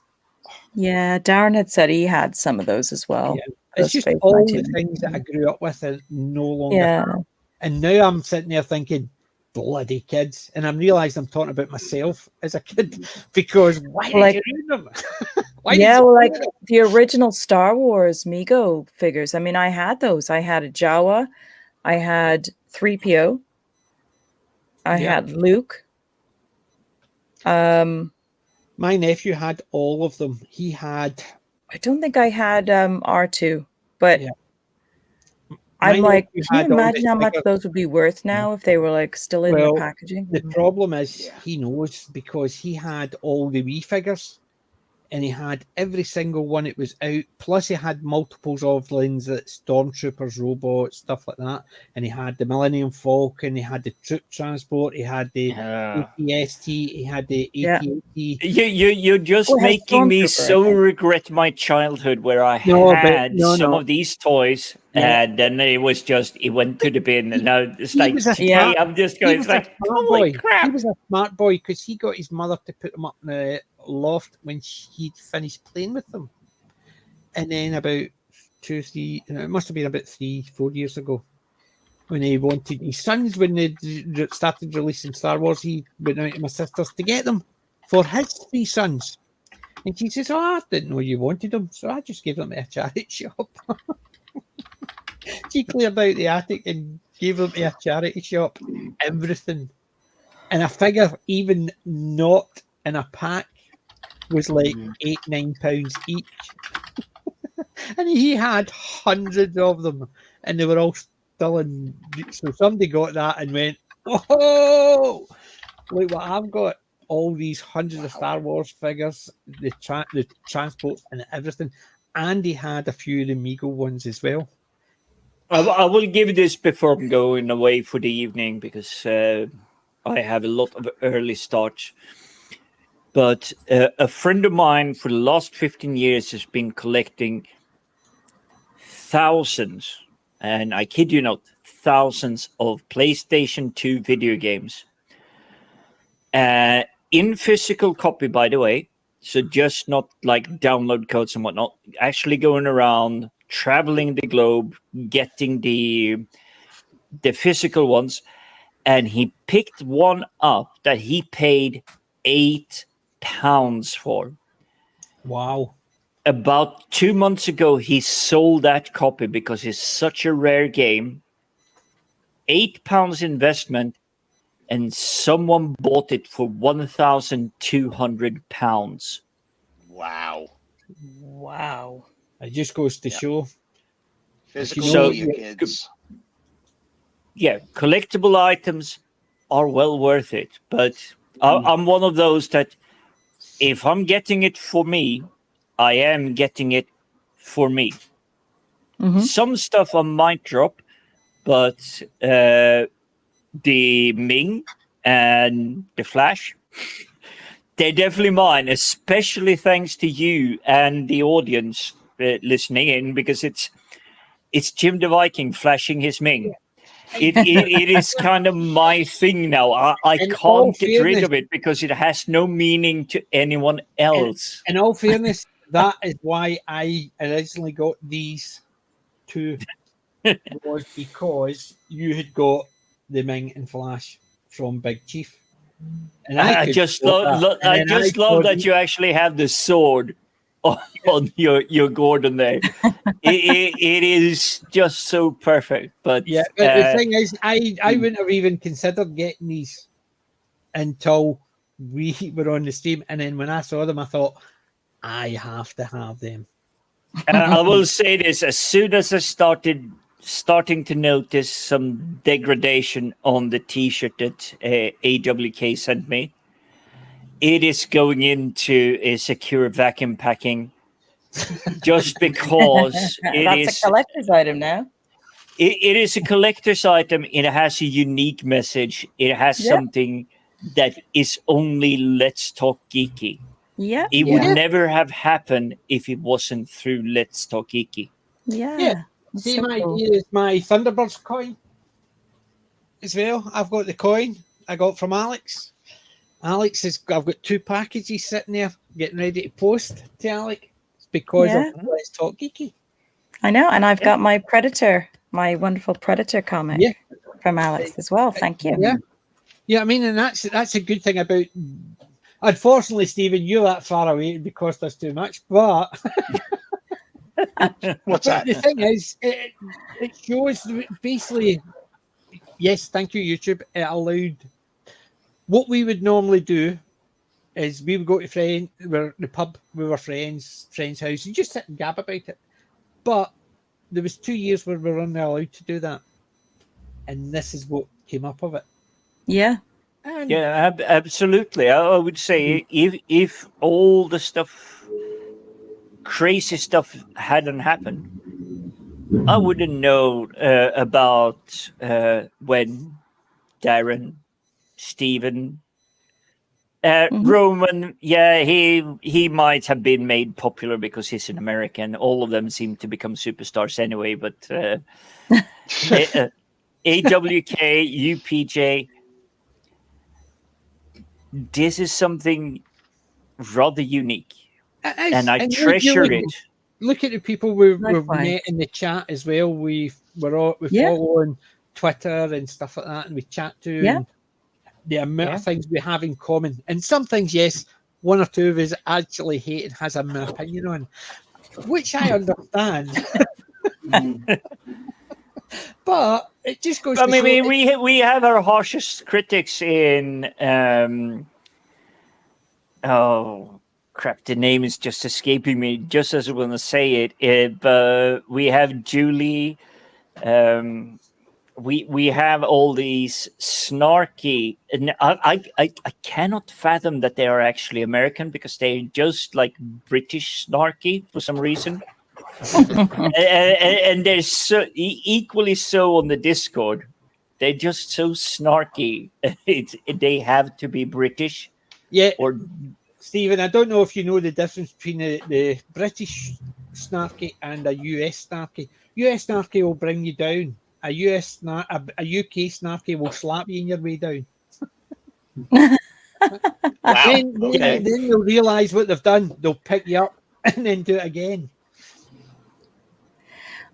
[SPEAKER 2] Yeah, Darren had said he had some of those as well.
[SPEAKER 1] Yeah. It's just all the things that I grew up with and no longer have. And now I'm sitting there thinking, bloody kids. And I'm realising I'm talking about myself as a kid, because why did you read them?
[SPEAKER 2] Like the original Star Wars Mego figures. I mean, I had those. I had a Jawa. I had 3PO. I had Luke.
[SPEAKER 1] My nephew had all of them. He had...
[SPEAKER 2] I don't think I had R2, but... Yeah. I'm like, can you imagine how much those would be worth now if they were like still in the packaging?
[SPEAKER 1] The problem is he knows, because he had all the Wii figures and he had every single one that was out. Plus he had multiples of lines that stormtroopers, robots, stuff like that. And he had the Millennium Falcon, he had the troop transport, he had the ATST, he had the AT-AT.
[SPEAKER 4] You're just making me so regret my childhood where I had some of these toys. Yeah. And then it went to the bin, and now it's like, I'm just going, it's like, holy crap.
[SPEAKER 1] He was a smart boy, because he got his mother to put them up in the loft when he'd finished playing with them. And then about 2, 3, it must have been about 3-4 years ago, when he wanted his sons, when they started releasing Star Wars, he went out to my sister's to get them for his 3 sons. And she says, I didn't know you wanted them, so I just gave them to a charity shop. She cleared out the attic and gave them to a charity shop, everything. And a figure, even not in a pack, was like £8-9 each. And he had hundreds of them, and they were all still in. So somebody got that and went, "Whoa! Look what I've got! All these hundreds of Star Wars figures, the transports, and everything." And he had a few of the Mego ones as well.
[SPEAKER 4] I will give this before I'm going away for the evening because I have a lot of early starts. But a friend of mine for the last 15 years has been collecting thousands, and I kid you not, thousands of PlayStation 2 video games. In physical copy, by the way. So just not like download codes and whatnot. Actually going around, traveling the globe, getting the physical ones. And he picked one up that he paid £8 for.
[SPEAKER 1] Wow.
[SPEAKER 4] About 2 months ago, he sold that copy because it's such a rare game. £8 investment, and someone bought it for £1,200.
[SPEAKER 3] Wow.
[SPEAKER 2] Wow.
[SPEAKER 1] It just goes to show.
[SPEAKER 3] Physical media, kids.
[SPEAKER 4] Yeah, collectible items are well worth it. But I'm one of those that if I'm getting it for me, I am getting it for me.
[SPEAKER 2] Mm-hmm.
[SPEAKER 4] Some stuff I might drop, but the Ming and the Flash, they're definitely mine, especially thanks to you and the audience listening in, because it's Jim the Viking flashing his Ming. It is kind of my thing now. I can't get rid of it because it has no meaning to anyone else.
[SPEAKER 1] In all fairness, that is why I originally got these two, was because you had got the Ming and Flash from Big Chief. And
[SPEAKER 4] I just love that you actually have the sword on your Gordon there. it is just so perfect. But
[SPEAKER 1] yeah, but the thing is, I wouldn't have even considered getting these until we were on the stream, and then when I saw them, I thought I have to have them.
[SPEAKER 4] I will say this: as soon as I starting to notice some degradation on the T-shirt that AWK sent me, it is going into a secure vacuum packing. Just because
[SPEAKER 2] That's a collector's item now.
[SPEAKER 4] It is a collector's item. It has a unique message. It has something that is only Let's Talk Geeky.
[SPEAKER 2] Yeah.
[SPEAKER 4] It would never have happened if it wasn't through Let's Talk Geeky.
[SPEAKER 2] Yeah.
[SPEAKER 1] See, so here's my Thunderbirds coin as well. I've got the coin I got from Alex. I've got 2 packages sitting there getting ready to post to Alex. It's because of Let's Talk Geeky.
[SPEAKER 2] I know, and I've got my Predator, my wonderful Predator comic from Alex as well. Thank you.
[SPEAKER 1] Yeah. I mean, and that's a good thing about. Unfortunately, Stephen, you're that far away because there's too much. But
[SPEAKER 3] what's that?
[SPEAKER 1] The thing is, it shows basically. Yes, thank you, YouTube. It allowed what we would normally do is we would go to the pub with our friends' house and just sit and gab about it. But there was 2 years where we were only allowed to do that, and this is what came up of it.
[SPEAKER 2] Yeah.
[SPEAKER 4] Absolutely. I would say if all the stuff, crazy stuff, hadn't happened, I wouldn't know about when Darren, Stephen, Roman. Yeah, he might have been made popular because he's an American. All of them seem to become superstars anyway. But AWK, UPJ, this is something rather unique, and I treasure it.
[SPEAKER 1] Look at the people we've met in the chat as well. We follow on Twitter and stuff like that, and we chat to. And the amount of things we have in common, and some things, yes, one or two of us actually hate and has an opinion on, which I understand. But it just goes.
[SPEAKER 4] I mean, we have our harshest critics in. Oh crap! The name is just escaping me. Just as I want to say it, but we have Julie. We have all these snarky, and I cannot fathom that they are actually American, because they're just like British snarky for some reason. and they're so equally so on the Discord. They're just so snarky. They have to be British.
[SPEAKER 1] Yeah.
[SPEAKER 4] Or
[SPEAKER 1] Stephen, I don't know if you know the difference between the British snarky and a US snarky. US snarky will bring you down. A UK snarky will slap you on your way down.
[SPEAKER 3] Wow.
[SPEAKER 1] Then
[SPEAKER 3] Okay.
[SPEAKER 1] they'll realise what they've done. They'll pick you up and then do it again.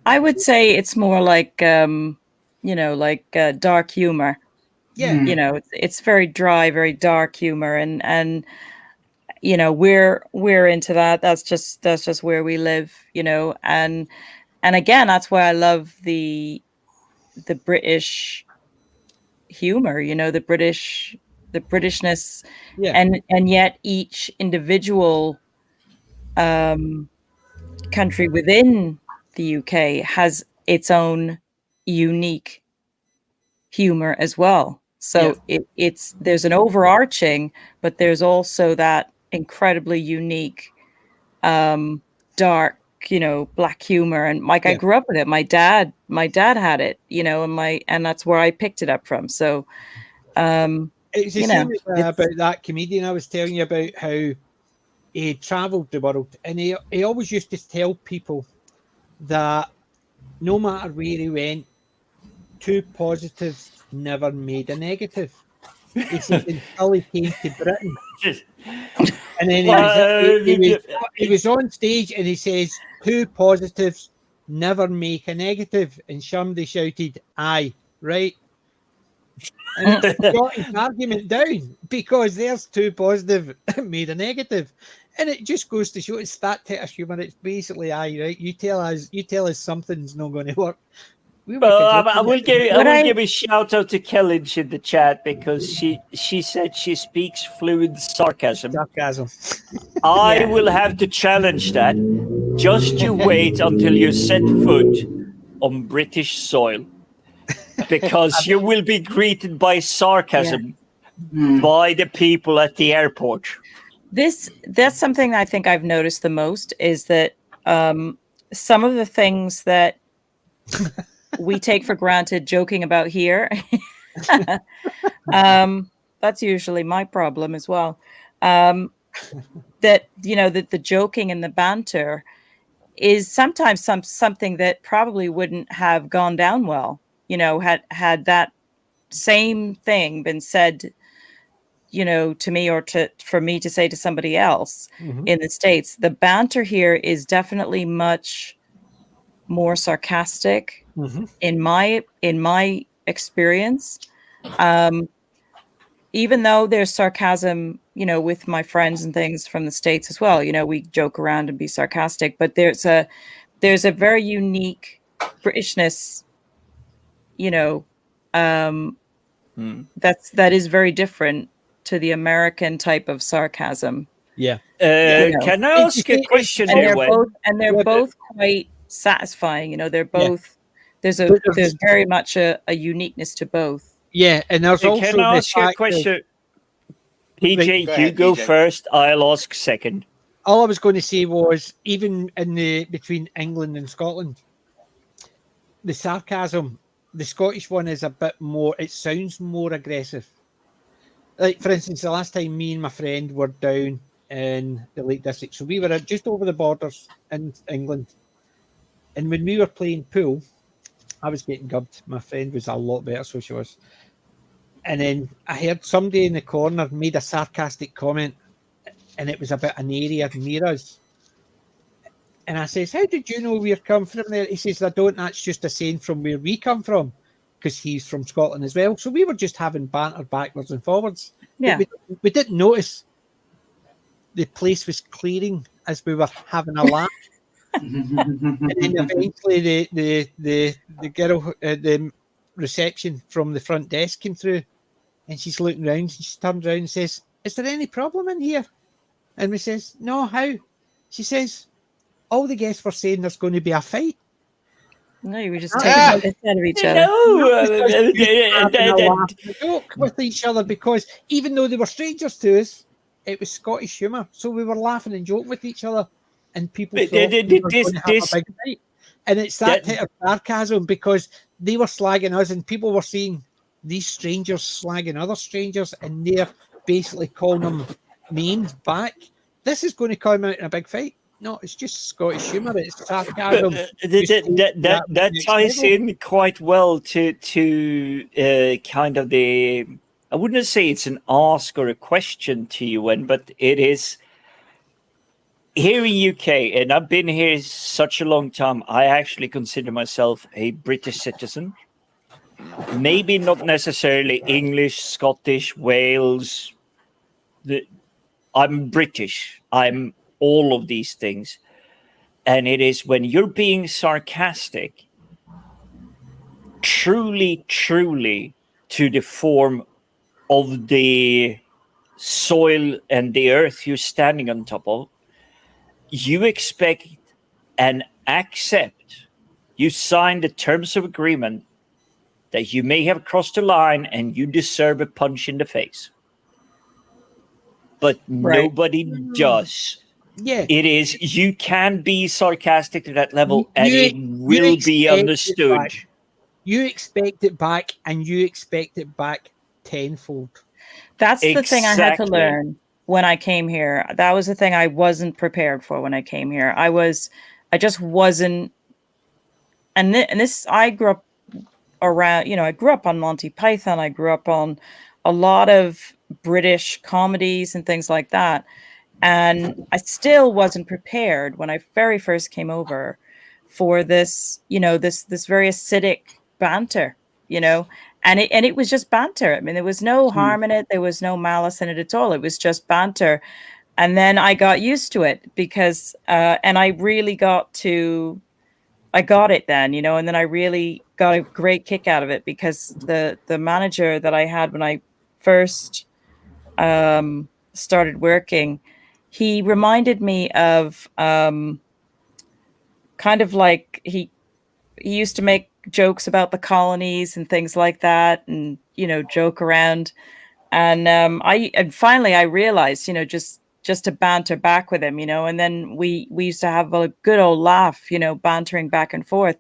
[SPEAKER 2] I would say it's more like, dark humor.
[SPEAKER 1] Yeah.
[SPEAKER 2] You know, it's very dry, very dark humor, and we're into that. That's just where we live, and again, that's why I love the British humor, the Britishness, and yet each individual country within the UK has its own unique humor as well. So there's an overarching, but there's also that incredibly unique dark, black humor. And I grew up with it. My dad had it, and that's where I picked it up from. So
[SPEAKER 1] it's the same about that comedian I was telling you about, how he traveled the world, and he always used to tell people that no matter where he went, 2 positives never made a negative. He said until he came to Britain. And then he was on stage and he says 2 positives never make a negative. And somebody shouted, "Aye, right." And it got his argument down, because there's 2 positive made a negative. And it just goes to show it's that type of humour. It's basically, "Aye, right, you tell us something's not going to work."
[SPEAKER 4] I will give a shout out to Kellage in the chat, because she said she speaks fluent sarcasm. I will have to challenge that. Just you wait until you set foot on British soil, because you will be greeted by sarcasm by the people at the airport.
[SPEAKER 2] That's something I think I've noticed the most, is that some of the things that we take for granted joking about here, that's usually my problem as well. That the joking and the banter is sometimes something that probably wouldn't have gone down well, had that same thing been said, to me, or for me to say to somebody else in the States. The banter here is definitely much more sarcastic in my experience. Even though there's sarcasm, with my friends and things from the States as well, we joke around and be sarcastic, but there's a very unique Britishness, that is very different to the American type of sarcasm.
[SPEAKER 4] Can I ask a question
[SPEAKER 2] and
[SPEAKER 4] here?
[SPEAKER 2] They're both quite satisfying. They're both there's very much a uniqueness to both.
[SPEAKER 1] Yeah, and there's also
[SPEAKER 4] can I ask you a question? PJ, you go first. I'll ask second.
[SPEAKER 1] All I was going to say was, even in between England and Scotland, the sarcasm, the Scottish one is a bit more. It sounds more aggressive. Like, for instance, the last time me and my friend were down in the Lake District, so we were just over the borders in England, and when we were playing pool, I was getting gubbed. My friend was a lot better, so she was. And then I heard somebody in the corner made a sarcastic comment, and it was about an area near us. And I says, "How did you know we're come from there?" He says, "I don't. That's just a saying from where we come from," because he's from Scotland as well. So we were just having banter backwards and forwards.
[SPEAKER 2] Yeah.
[SPEAKER 1] We didn't notice the place was clearing as we were having a laugh. And then eventually the girl at the reception from the front desk came through, and she's looking around, and she turned around and says, "Is there any problem in here?" And we says, "No, how?" She says, "All the guests were saying there's going to be a fight."
[SPEAKER 2] No, you were just taking the piss out of each other.
[SPEAKER 4] No,
[SPEAKER 1] Joke with each other, because even though they were strangers to us, it was Scottish humour. So we were laughing and joking with each other, and people thought we were going to have a big fight. And it's that type of sarcasm, because they were slagging us, and people were seeing these strangers slagging other strangers, and they're basically calling them names back. This is going to come out in a big fight. No, it's just Scottish humour. It's sarcasm.
[SPEAKER 4] That ties in quite well to kind of the. I wouldn't say it's an ask or a question to you, but it is here in UK, and I've been here such a long time. I actually consider myself a British citizen. Maybe not necessarily English, Scottish, Wales. I'm British. I'm all of these things. And it is when you're being sarcastic, truly to the form of the soil and the earth you're standing on top of, you expect and accept, you sign the terms of agreement that you may have crossed the line and you deserve a punch in the face. But nobody does.
[SPEAKER 1] Yeah,
[SPEAKER 4] it is. You can be sarcastic to that level, and it will be understood.
[SPEAKER 1] You expect it back, and you expect it back tenfold.
[SPEAKER 2] That's the thing I had to learn when I came here. That was the thing I wasn't prepared for when I came here. I just wasn't. And this, I grew up around. I grew up on Monty Python. I grew up on a lot of British comedies and things like that. And I still wasn't prepared when I very first came over for this, this very acidic banter, and it was just banter. I mean, there was no harm in it. There was no malice in it at all. It was just banter. And then I got used to it because, and I really I got it then, and then I really got a great kick out of it because the manager that I had when I first started working, he reminded me of kind of like he used to make jokes about the colonies and things like that, and joke around. And finally I realized, just to banter back with him, and then we used to have a good old laugh, bantering back and forth.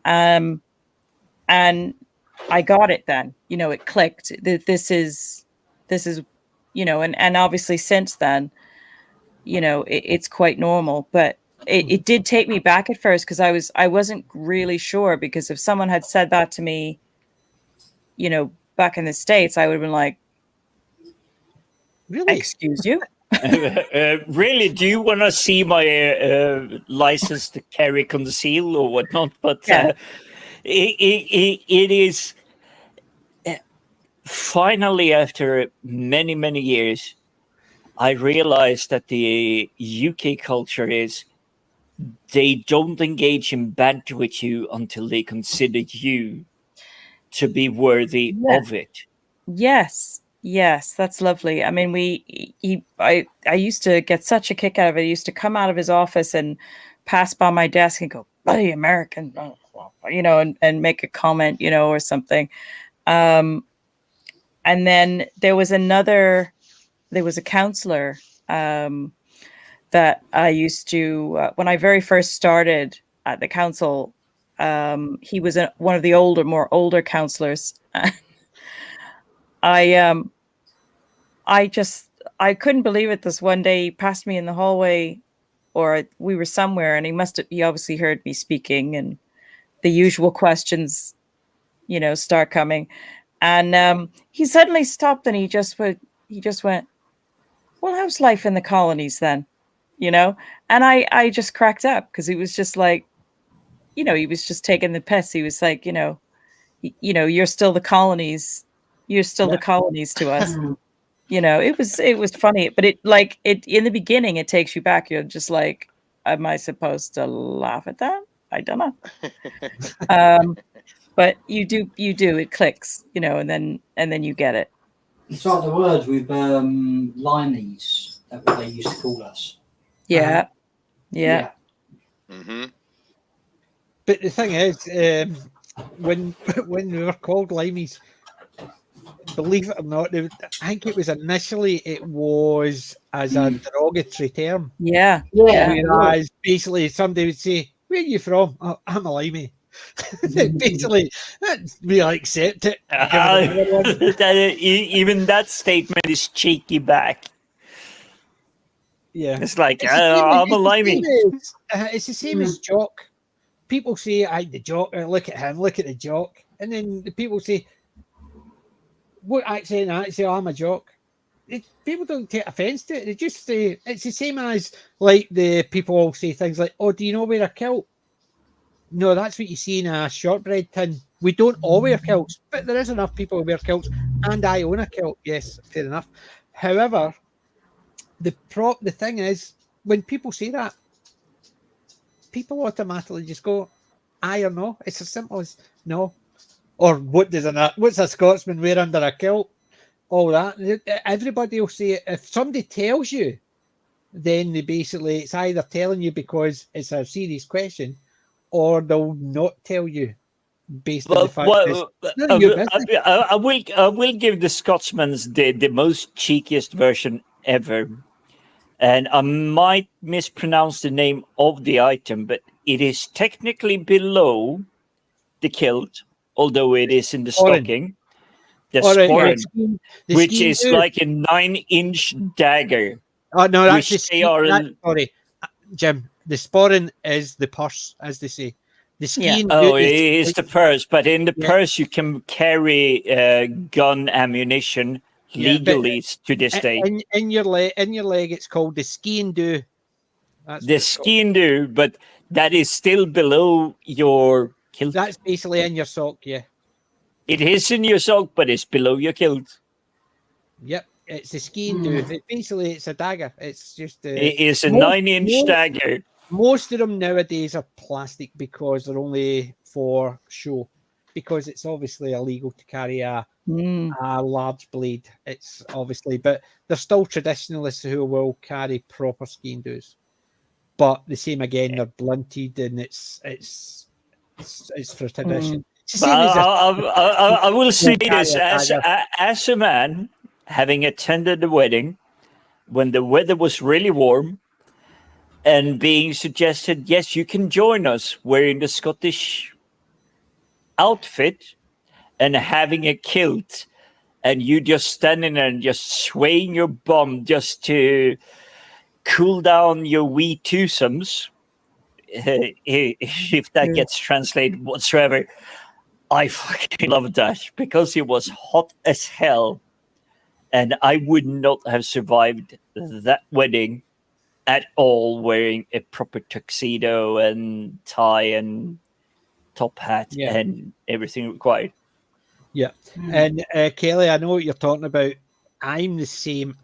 [SPEAKER 2] And I got it then, it clicked that this is, and obviously since then, it's quite normal. But it did take me back at first because I wasn't really sure, because if someone had said that to me, back in the States, I would have been like,
[SPEAKER 1] really?
[SPEAKER 2] Excuse you?
[SPEAKER 4] Really? Do you want to see my license to carry conceal or whatnot? But yeah. It is finally, after many years, I realized that the UK culture is they don't engage in banter with you until they consider you to be worthy of it.
[SPEAKER 2] Yes, that's lovely. I mean, I used to get such a kick out of it. He used to come out of his office and pass by my desk and go, "Bloody American," and make a comment, or something. And then there was a counselor that I used to, when I very first started at the council, he was one of the more older counselors. I couldn't believe it. This one day he passed me in the hallway, or we were somewhere, and he obviously heard me speaking, and the usual questions, start coming. And he suddenly stopped, and he just went, "Well, how's life in the colonies then?" And I just cracked up, because he was just like, he was just taking the piss. He was like, you're still the colonies. You're still the colonies to us. It was funny, but it in the beginning, it takes you back. You're just like, am I supposed to laugh at that? I don't know. But you do. It clicks, and then you get it.
[SPEAKER 6] It's like the word with limeys that what they used to call us.
[SPEAKER 2] Yeah. Yeah.
[SPEAKER 3] Mm-hmm.
[SPEAKER 1] But the thing is, when we were called limeys, believe it or not, I think it was initially as a derogatory term.
[SPEAKER 2] Yeah.
[SPEAKER 1] Whereas basically somebody would say, "Where are you from?" "Oh, I'm a limey." Basically, we accept it.
[SPEAKER 4] Even that statement is cheeky back.
[SPEAKER 1] Yeah,
[SPEAKER 4] it's like I'm a limey.
[SPEAKER 1] It's the same as jock. People say, "I the jock." Look at him. Look at the jock. And then the people say, "What accent?" I say, "Oh, I'm a jock." People don't take offence to it. They just say it's the same as like the people all say things like, "Oh, do you know wear a kilt?" No, that's what you see in a shortbread tin. We don't all wear kilts, but there is enough people who wear kilts, and I own a kilt. Yes, fair enough. However, the thing is, when people say that, people automatically just go, "Aye or no." It's as simple as no. Or what's a Scotsman wear under a kilt? All that. Everybody will say it. If somebody tells you, then it's either telling you because it's a serious question, or they'll not tell you based on the fact
[SPEAKER 4] I will give the Scotsman's the most cheekiest version ever, and I might mispronounce the name of the item, but it is technically below the kilt, although it is in the stocking. The sporran, which is like a 9-inch dagger.
[SPEAKER 1] Oh no, that's the sorry, Jim. The sporran is the purse, as they say. The skiing.
[SPEAKER 4] Oh, it is the purse, but in the purse you can carry gun ammunition legally to this day.
[SPEAKER 1] In your leg, it's called the skiing do.
[SPEAKER 4] The skiing do, but that is still below your kilt.
[SPEAKER 1] That's basically in your sock, yeah.
[SPEAKER 4] It is in your sock, but it's below your kilt.
[SPEAKER 1] Yep, it's a skiing do. It's a dagger. It's just
[SPEAKER 4] it is a 9-inch dagger.
[SPEAKER 1] Most of them nowadays are plastic because they're only for show. Because it's obviously illegal to carry a large blade. It's obviously, but there's still traditionalists who will carry proper skiing doos. But the same again, they're blunted and it's for tradition.
[SPEAKER 4] I will say this as a man having attended the wedding when the weather was really warm and being suggested, yes, you can join us wearing the Scottish outfit and having a kilt, and you just standing there and just swaying your bum just to cool down your wee twosomes, if that gets translated whatsoever. I fucking loved that because it was hot as hell, and I would not have survived that wedding at all wearing a proper tuxedo and tie and top hat and everything required.
[SPEAKER 1] Yeah. And Kelly, I know what you're talking about. I'm the same.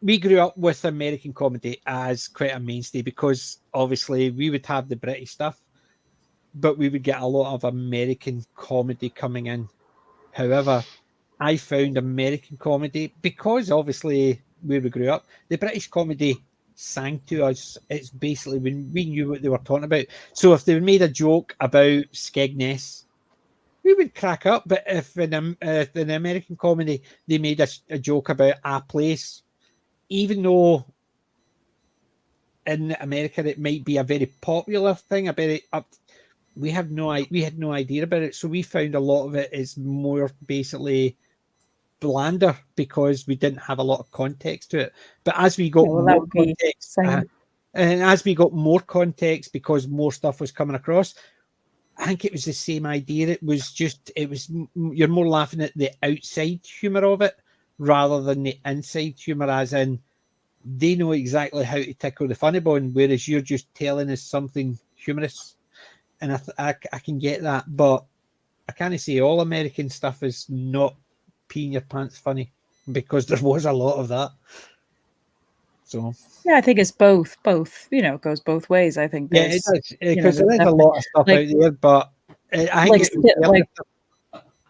[SPEAKER 1] We grew up with American comedy as quite a mainstay because obviously we would have the British stuff, but we would get a lot of American comedy coming in. However, I found American comedy, because obviously where we grew up, the British comedy sang to us. It's basically when we knew what they were talking about. So if they made a joke about Skegness, we would crack up. But if in an American comedy they made a joke about a place, even though in America it might be a very popular thing, we had no idea about it. So we found a lot of it is more basically blander because we didn't have a lot of context to it. But as we got more context, and as we got more context because more stuff was coming across, I think it was the same idea. You're more laughing at the outside humor of it rather than the inside humor, as in they know exactly how to tickle the funny bone, whereas you're just telling us something humorous. And I can get that, but I can't say all American stuff is not peeing your pants funny, because there was a lot of that. So
[SPEAKER 2] yeah, I think it's both. You know, it goes both ways. I think
[SPEAKER 1] yeah, it
[SPEAKER 2] there's
[SPEAKER 1] does because
[SPEAKER 2] there's
[SPEAKER 1] there is a lot of stuff
[SPEAKER 2] like-
[SPEAKER 1] out there, but I think it was
[SPEAKER 2] like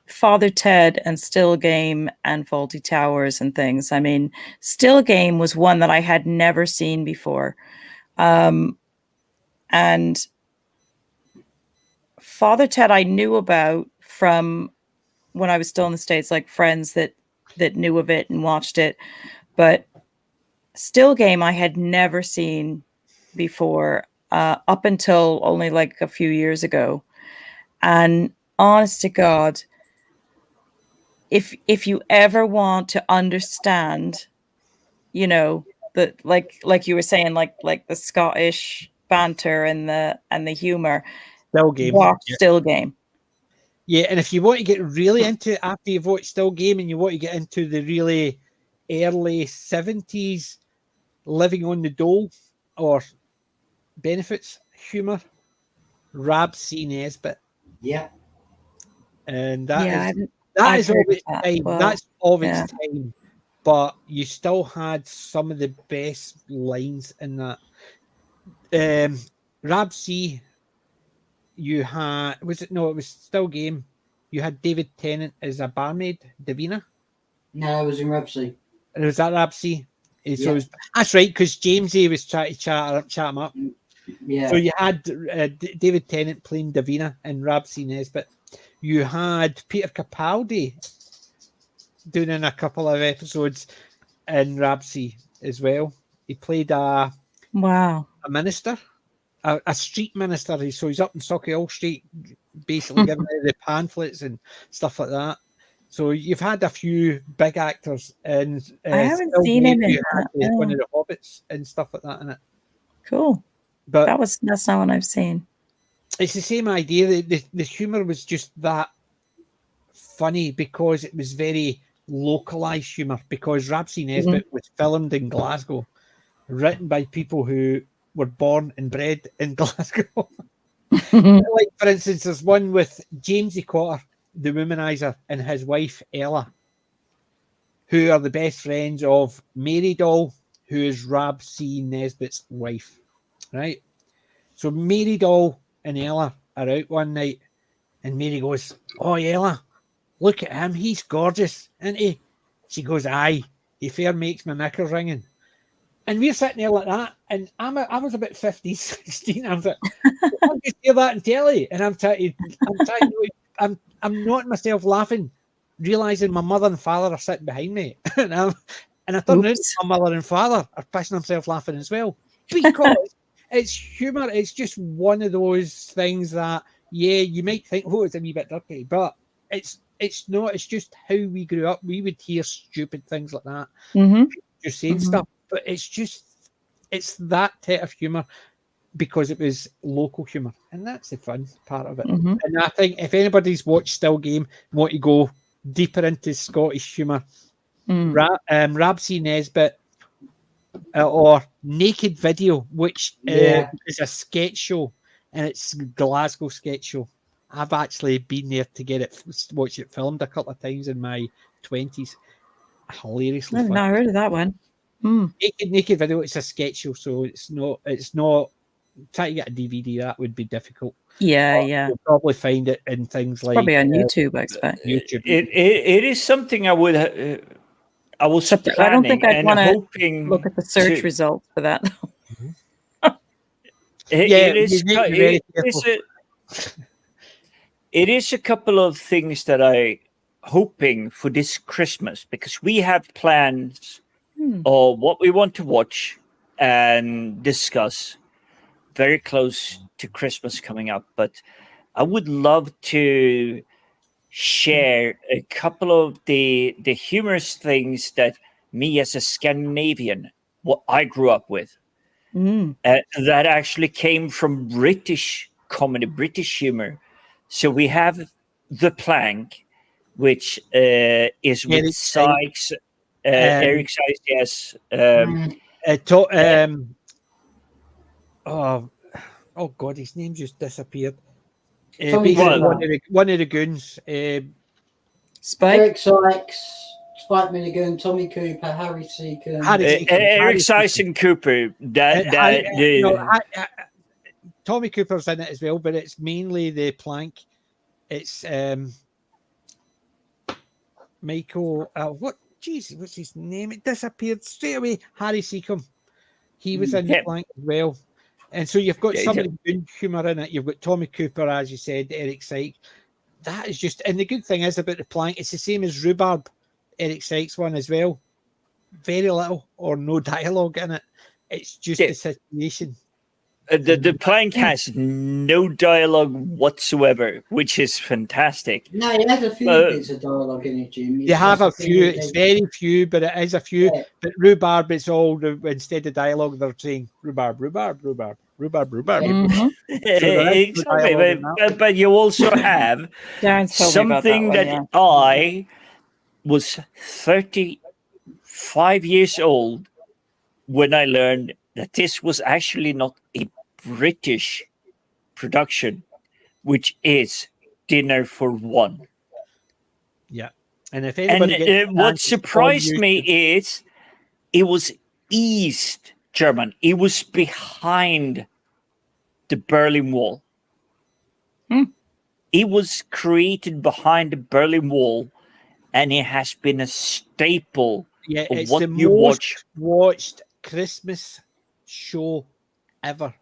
[SPEAKER 2] Father Ted and Still Game and Faulty Towers and things. I mean, Still Game was one that I had never seen before. And Father Ted I knew about from when I was still in the States, like friends that knew of it and watched it. But Still Game I had never seen before, up until only like a few years ago. And honest to God, if you ever want to understand, you know, the like you were saying, like the Scottish banter and the humor,
[SPEAKER 1] Still Game.
[SPEAKER 2] watch Still Game.
[SPEAKER 1] Yeah, and if you want to get really into it after you've watched Still Game and you want to get into the really early 70s living on the dole or benefits humor, Rab C. Nesbitt.
[SPEAKER 6] Yeah.
[SPEAKER 1] And that
[SPEAKER 2] Yeah,
[SPEAKER 1] is of its time.
[SPEAKER 2] Well,
[SPEAKER 1] That's of its time. But you still had some of the best lines in that. Rab C, you had, it was Still Game. You had David Tennant as a barmaid, Davina.
[SPEAKER 6] No, it was in Rubsy.
[SPEAKER 1] And was that Rab C? So that's right, because Jamesy was trying to chat him up.
[SPEAKER 6] Yeah.
[SPEAKER 1] So you had David Tennant playing Davina and Rab C. Nesbitt. You had Peter Capaldi doing in a couple of episodes in Rab C as well. He played a minister, a street minister. So he's up in Sauchiehall Street, basically giving out the pamphlets and stuff like that. So you've had a few big actors, and
[SPEAKER 2] I haven't seen him in
[SPEAKER 1] one of the Hobbits and stuff like that in it.
[SPEAKER 2] Cool,
[SPEAKER 1] but
[SPEAKER 2] that's not what I've seen.
[SPEAKER 1] It's the same idea. The humor was just that funny because it was very localized humor. Because Rab C. Nesbitt was filmed in Glasgow, written by people who were born and bred in Glasgow. Like, for instance, there's one with Jamesy Cotter, the womanizer, and his wife Ella, who are the best friends of Mary Doll, who is Rab C. Nesbitt's wife. Right? So Mary Doll and Ella are out one night, and Mary goes, "Oh, Ella, look at him. He's gorgeous, isn't he?" She goes, "Aye, he fair makes my knickers ringing." And we're sitting there like that, and I was about 15, 16. I was like, "I just hear that in telly," and I'm not myself laughing, realizing my mother and father are sitting behind me, and I turn around, my mother and father are pissing themselves laughing as well, because it's humor. It's just one of those things that, yeah, you might think, oh, it's a wee bit dirty, but it's not. It's just how we grew up. We would hear stupid things like that, just saying stuff, but it's that type of humor because it was local humor, and that's the fun part of it. And I think if anybody's watched Still Game and want to go deeper into Scottish humor, Rab C. Nesbitt or Naked Video, which is a sketch show, and it's Glasgow sketch show. I've actually been there to get it, watch it filmed a couple of times in my 20s. Hilariously
[SPEAKER 2] I've not heard of that one.
[SPEAKER 1] Naked Video, it's a sketch show, so it's not trying to get a DVD, that would be difficult. You'll probably find it in things like
[SPEAKER 2] probably on YouTube, I expect.
[SPEAKER 1] YouTube.
[SPEAKER 4] It is something I was planning.
[SPEAKER 2] I don't think I'd want
[SPEAKER 4] to
[SPEAKER 2] look at the search results for that.
[SPEAKER 4] It is a couple of things that I hoping for this Christmas, because we have plans of what we want to watch and discuss very close to Christmas coming up. But I would love to share a couple of the humorous things that me as a Scandinavian, what I grew up with, that actually came from British comedy, British humor. So we have The Plank, which is with
[SPEAKER 1] Eric
[SPEAKER 4] Sykes, Eric Sykes, yes.
[SPEAKER 1] Oh God, his name just disappeared.
[SPEAKER 6] One
[SPEAKER 1] of the goons.
[SPEAKER 6] Eric Sykes, Spike Milligan, Tommy Cooper, Harry Seacombe,
[SPEAKER 4] Eric Sison Cooper.
[SPEAKER 1] Tommy Cooper's in it as well, but it's mainly the plank. It's Michael. What's his name? It disappeared straight away. Harry Seacombe. He was in the plank as well. And so you've got some of the good humour in it. You've got Tommy Cooper, as you said, Eric Sykes. That is just, and the good thing is about the plank, it's the same as Rhubarb, Eric Sykes one as well. Very little or no dialogue in it. It's just the situation.
[SPEAKER 4] The plank has no dialogue whatsoever, which is fantastic.
[SPEAKER 6] No, it has a few bits of dialogue in it, Jim.
[SPEAKER 1] You have a few. It's very few, but it is a few. Yeah. But Rhubarb, it's all instead of dialogue, they're saying rhubarb, rhubarb, rhubarb, rhubarb, rhubarb.
[SPEAKER 2] Mm-hmm.
[SPEAKER 4] Exactly, but you also have something that I was 35 years old when I learned that this was actually not a British production, which is Dinner for One.
[SPEAKER 1] Yeah. And if anybody
[SPEAKER 4] what surprised me is it was East German. It was behind the Berlin Wall. It was created behind the Berlin Wall, and it has been a staple of what you
[SPEAKER 1] watched Christmas show ever.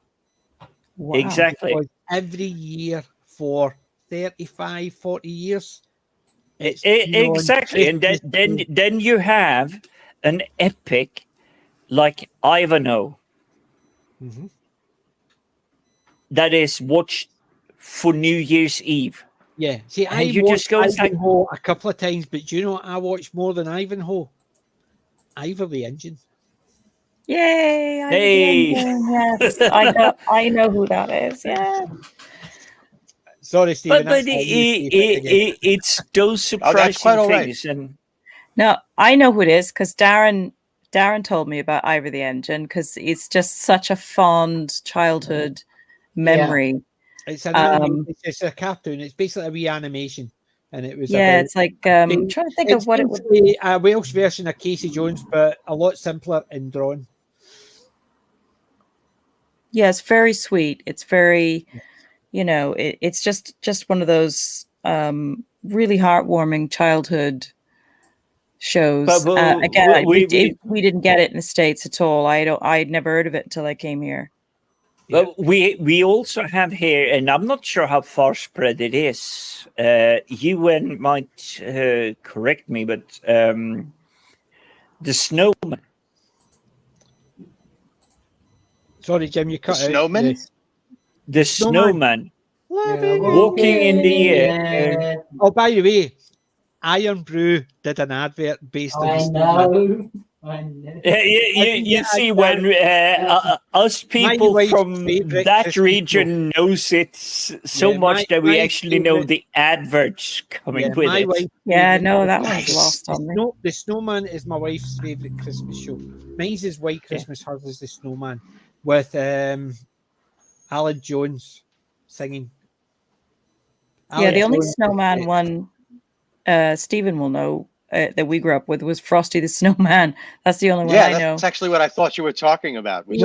[SPEAKER 4] Wow. Exactly.
[SPEAKER 1] Every year for 35, 40 years.
[SPEAKER 4] Exactly. And then you have an epic like Ivanhoe that is watched for New Year's Eve.
[SPEAKER 1] Yeah. See, I watched Ivanhoe a couple of times, but do you know what I watched more than Ivanhoe? Ivor the Engine.
[SPEAKER 2] Yay!
[SPEAKER 4] Hey!
[SPEAKER 2] Yes, I know who that is. Yeah.
[SPEAKER 1] Sorry, Stephen.
[SPEAKER 4] But it's those surprising things. And
[SPEAKER 2] no, I know who it is because Darren told me about Ivor the Engine because it's just such a fond childhood memory.
[SPEAKER 1] Yeah. It's a cartoon. It's basically a reanimation. And it was
[SPEAKER 2] it's like I'm trying to think of what it would
[SPEAKER 1] be. A Welsh version of Casey Jones, but a lot simpler in drawing.
[SPEAKER 2] Yeah, it's very sweet. It's very, it's just one of those really heartwarming childhood shows. Again, we didn't get it in the States at all. I'd never heard of it until I came here.
[SPEAKER 4] But we also have here, and I'm not sure how far spread it is. Ewan might correct me, but the Snowman.
[SPEAKER 1] Sorry, Jim, you cut
[SPEAKER 3] the Snowman?
[SPEAKER 4] The Snowman. Walking in the air.
[SPEAKER 1] Oh, by the way, Iron Brew did an advert based on the Snowman.
[SPEAKER 4] You see, when us people from that region knows it so much that we actually know the adverts coming with it.
[SPEAKER 2] That one's lost on me.
[SPEAKER 1] The Snowman is my wife's favourite Christmas show. Mine's is White Christmas, hers is the Snowman with Alan Jones singing.
[SPEAKER 2] The only Snowman one Stephen will know that we grew up with was Frosty the Snowman. That's the only one I know.
[SPEAKER 3] That's actually what I thought you were talking about.
[SPEAKER 4] It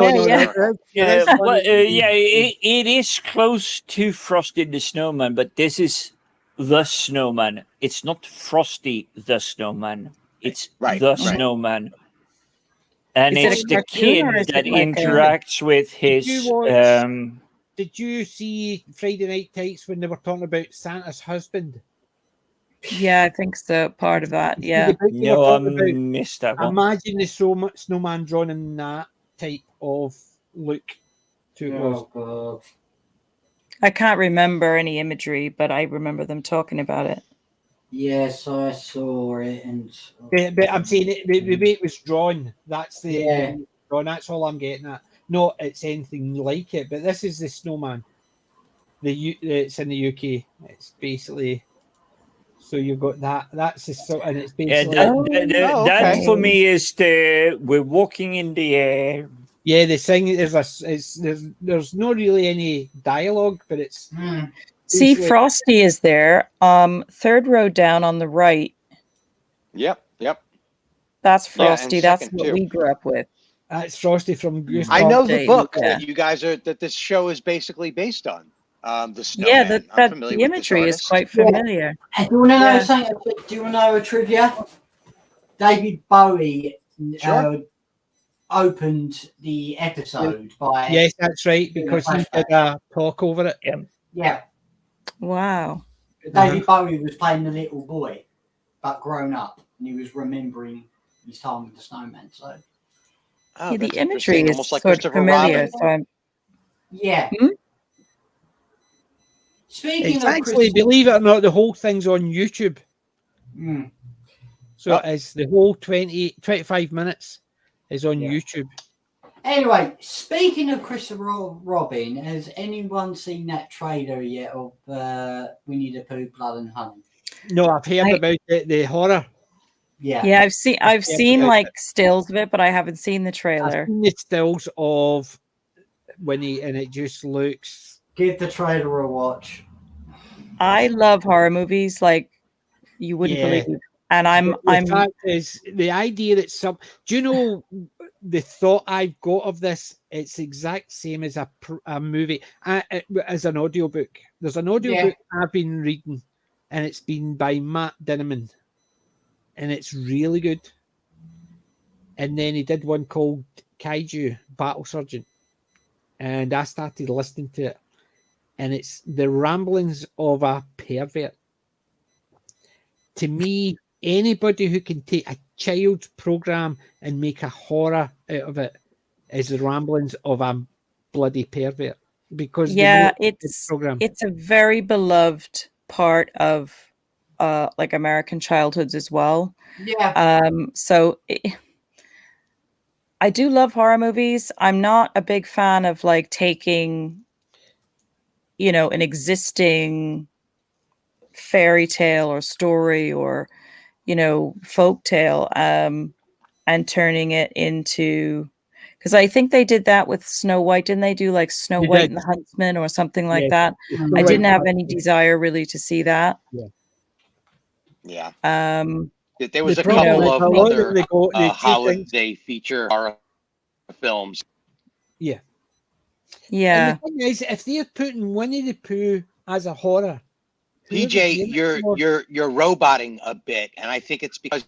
[SPEAKER 4] is close to Frosty the Snowman, but this is the Snowman. It's not Frosty the Snowman. It's the Snowman. And it's the kid that interacts with his...
[SPEAKER 1] Did you see Friday Night Tights when they were talking about Santa's husband?
[SPEAKER 2] Yeah, I think so. Part of that, yeah.
[SPEAKER 4] No, I missed that one.
[SPEAKER 1] Imagine the snowman drawn in that type of look to it was.
[SPEAKER 6] God.
[SPEAKER 2] I can't remember any imagery, but I remember them talking about it.
[SPEAKER 6] Yes, I saw it,
[SPEAKER 1] but I'm saying the way it was drawn. That's drawn. That's all I'm getting at. Not it's anything like it, but this is the Snowman. It's in the UK. It's basically. So you've got that. That's and it's basically.
[SPEAKER 4] That for me is we're walking in the air.
[SPEAKER 1] Yeah, the thing there's not really any dialogue, but it's.
[SPEAKER 2] See, Frosty is there. Third row down on the right.
[SPEAKER 3] Yep.
[SPEAKER 2] That's
[SPEAKER 3] Yeah, and
[SPEAKER 2] Frosty. That's
[SPEAKER 3] second,
[SPEAKER 2] what
[SPEAKER 3] too.
[SPEAKER 2] we grew up with.
[SPEAKER 1] That's Frosty from Goosebumps.
[SPEAKER 3] I know the
[SPEAKER 2] Days,
[SPEAKER 3] book
[SPEAKER 2] yeah.
[SPEAKER 3] that you guys are that this show is basically based on. The
[SPEAKER 2] Yeah,
[SPEAKER 3] Snowman. I'm
[SPEAKER 2] that
[SPEAKER 3] familiar
[SPEAKER 2] the
[SPEAKER 3] with this
[SPEAKER 2] imagery is
[SPEAKER 3] artist.
[SPEAKER 2] quite familiar.
[SPEAKER 6] And do you want to know
[SPEAKER 2] Yeah.
[SPEAKER 6] something? Do you want to know a trivia? David Bowie
[SPEAKER 3] Sure.
[SPEAKER 6] opened the episode by
[SPEAKER 1] Yes, that's right, because he did a talk over it.
[SPEAKER 6] yeah.
[SPEAKER 2] Wow.
[SPEAKER 6] David Bowie was playing the little boy, but grown up, and he was remembering his time with the Snowman. So
[SPEAKER 3] Oh,
[SPEAKER 2] Yeah, the
[SPEAKER 3] that's
[SPEAKER 2] imagery
[SPEAKER 3] interesting.
[SPEAKER 2] is
[SPEAKER 3] Almost like
[SPEAKER 2] sort of
[SPEAKER 3] Christopher
[SPEAKER 2] familiar.
[SPEAKER 3] Robin.
[SPEAKER 2] So I'm,
[SPEAKER 6] yeah.
[SPEAKER 2] Hmm?
[SPEAKER 6] Speaking
[SPEAKER 1] It's
[SPEAKER 6] of
[SPEAKER 1] actually, believe it or not, the whole thing's on YouTube.
[SPEAKER 6] Mm.
[SPEAKER 1] So it's the whole 25 minutes is on YouTube.
[SPEAKER 6] Anyway, speaking of Christopher Robin, has anyone seen that trailer yet of Winnie the Pooh, Blood and Honey?
[SPEAKER 1] No, I've heard about it, the horror.
[SPEAKER 6] Yeah.
[SPEAKER 2] I've seen like stills of it, but I haven't seen the
[SPEAKER 1] I've
[SPEAKER 2] trailer.
[SPEAKER 1] seen the stills of Winnie, and it just looks.
[SPEAKER 6] Give the trailer a watch.
[SPEAKER 2] I love horror movies, like you wouldn't believe. And
[SPEAKER 1] The fact is, the idea that some. Do you know the thought I've got of this? It's the exact same as a movie, as an audiobook. There's an audiobook I've been reading, and it's been by Matt Dinneman, and it's really good. And then he did one called Kaiju Battle Sergeant, and I started listening to it, and it's the ramblings of a pervert. To me, anybody who can take a child's program and make a horror out of it is the ramblings of a bloody pervert. Because
[SPEAKER 2] it's a very beloved part of like American childhoods as well.
[SPEAKER 6] Yeah.
[SPEAKER 2] I do love horror movies. I'm not a big fan of like taking, an existing fairy tale or story or, folk tale, and turning it into, because I think they did that with Snow White. Didn't they do like Snow White and the Huntsman or something like that? I didn't have any desire really to see that.
[SPEAKER 3] Yeah.
[SPEAKER 2] There
[SPEAKER 3] was a couple of other holiday feature horror films.
[SPEAKER 1] Yeah.
[SPEAKER 2] Yeah.
[SPEAKER 1] And the thing is, if they're putting Winnie the Pooh as a horror,
[SPEAKER 3] PJ, you're roboting a bit, and I think it's because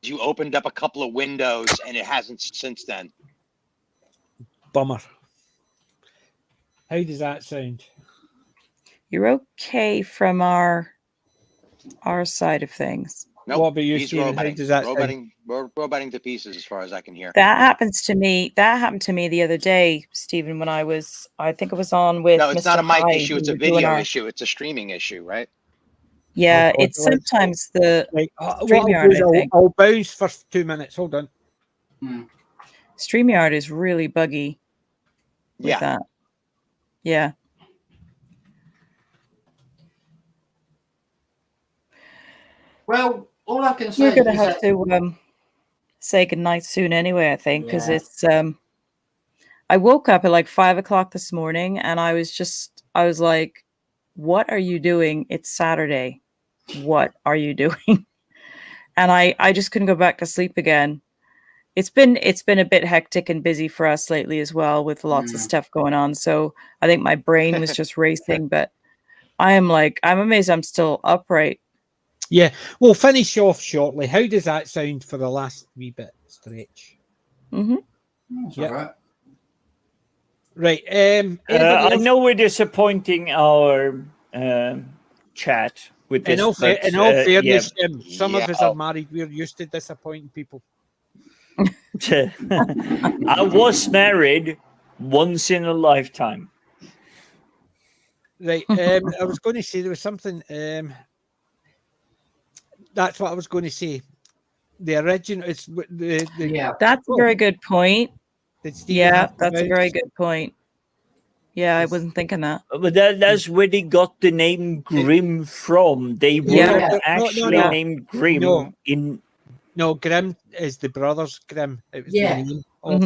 [SPEAKER 3] you opened up a couple of windows and it hasn't since then.
[SPEAKER 1] Bummer. How does that sound?
[SPEAKER 2] You're okay from our side of things.
[SPEAKER 3] Nope,
[SPEAKER 1] what about you,
[SPEAKER 3] he's
[SPEAKER 1] Stephen? How does that sound?
[SPEAKER 3] roboting to pieces as far as I can hear.
[SPEAKER 2] That happened to me the other day, Stephen, when I think I was on with.
[SPEAKER 3] No, it's
[SPEAKER 2] Mr.
[SPEAKER 3] not a mic
[SPEAKER 2] Hyde,
[SPEAKER 3] issue, it's a video issue. It's a streaming issue, right?
[SPEAKER 2] Yeah, it's sometimes the
[SPEAKER 1] StreamYard. I'll bounce for 2 minutes. Hold on.
[SPEAKER 2] StreamYard is really buggy with that. Yeah.
[SPEAKER 6] Well, all I can say
[SPEAKER 2] We're going to have to say goodnight soon anyway, I think, because it's I woke up at like 5 o'clock this morning and I was like, what are you doing? It's Saturday. What are you doing? And I just couldn't go back to sleep again. It's been a bit hectic and busy for us lately as well, with lots of stuff going on. So I think my brain was just racing, but I'm amazed I'm still upright.
[SPEAKER 1] Yeah, we'll finish off shortly. How does that sound for the last wee bit stretch?
[SPEAKER 2] Mm-hmm.
[SPEAKER 6] Yeah.
[SPEAKER 1] Right.
[SPEAKER 4] I know we're disappointing our chat with this.
[SPEAKER 1] In all fairness, some of us are married. We're used to disappointing people.
[SPEAKER 4] I was married once in a lifetime.
[SPEAKER 1] Right. I was going to say there was something. That's what I was going to say. The original. It's
[SPEAKER 2] That's a very good point. Yeah, that's a very
[SPEAKER 1] good
[SPEAKER 2] good point. Yeah, I wasn't thinking that.
[SPEAKER 4] But that's where they got the name Grimm from. They were actually named Grimm in.
[SPEAKER 1] No, Grimm is the brothers Grimm. It was the name of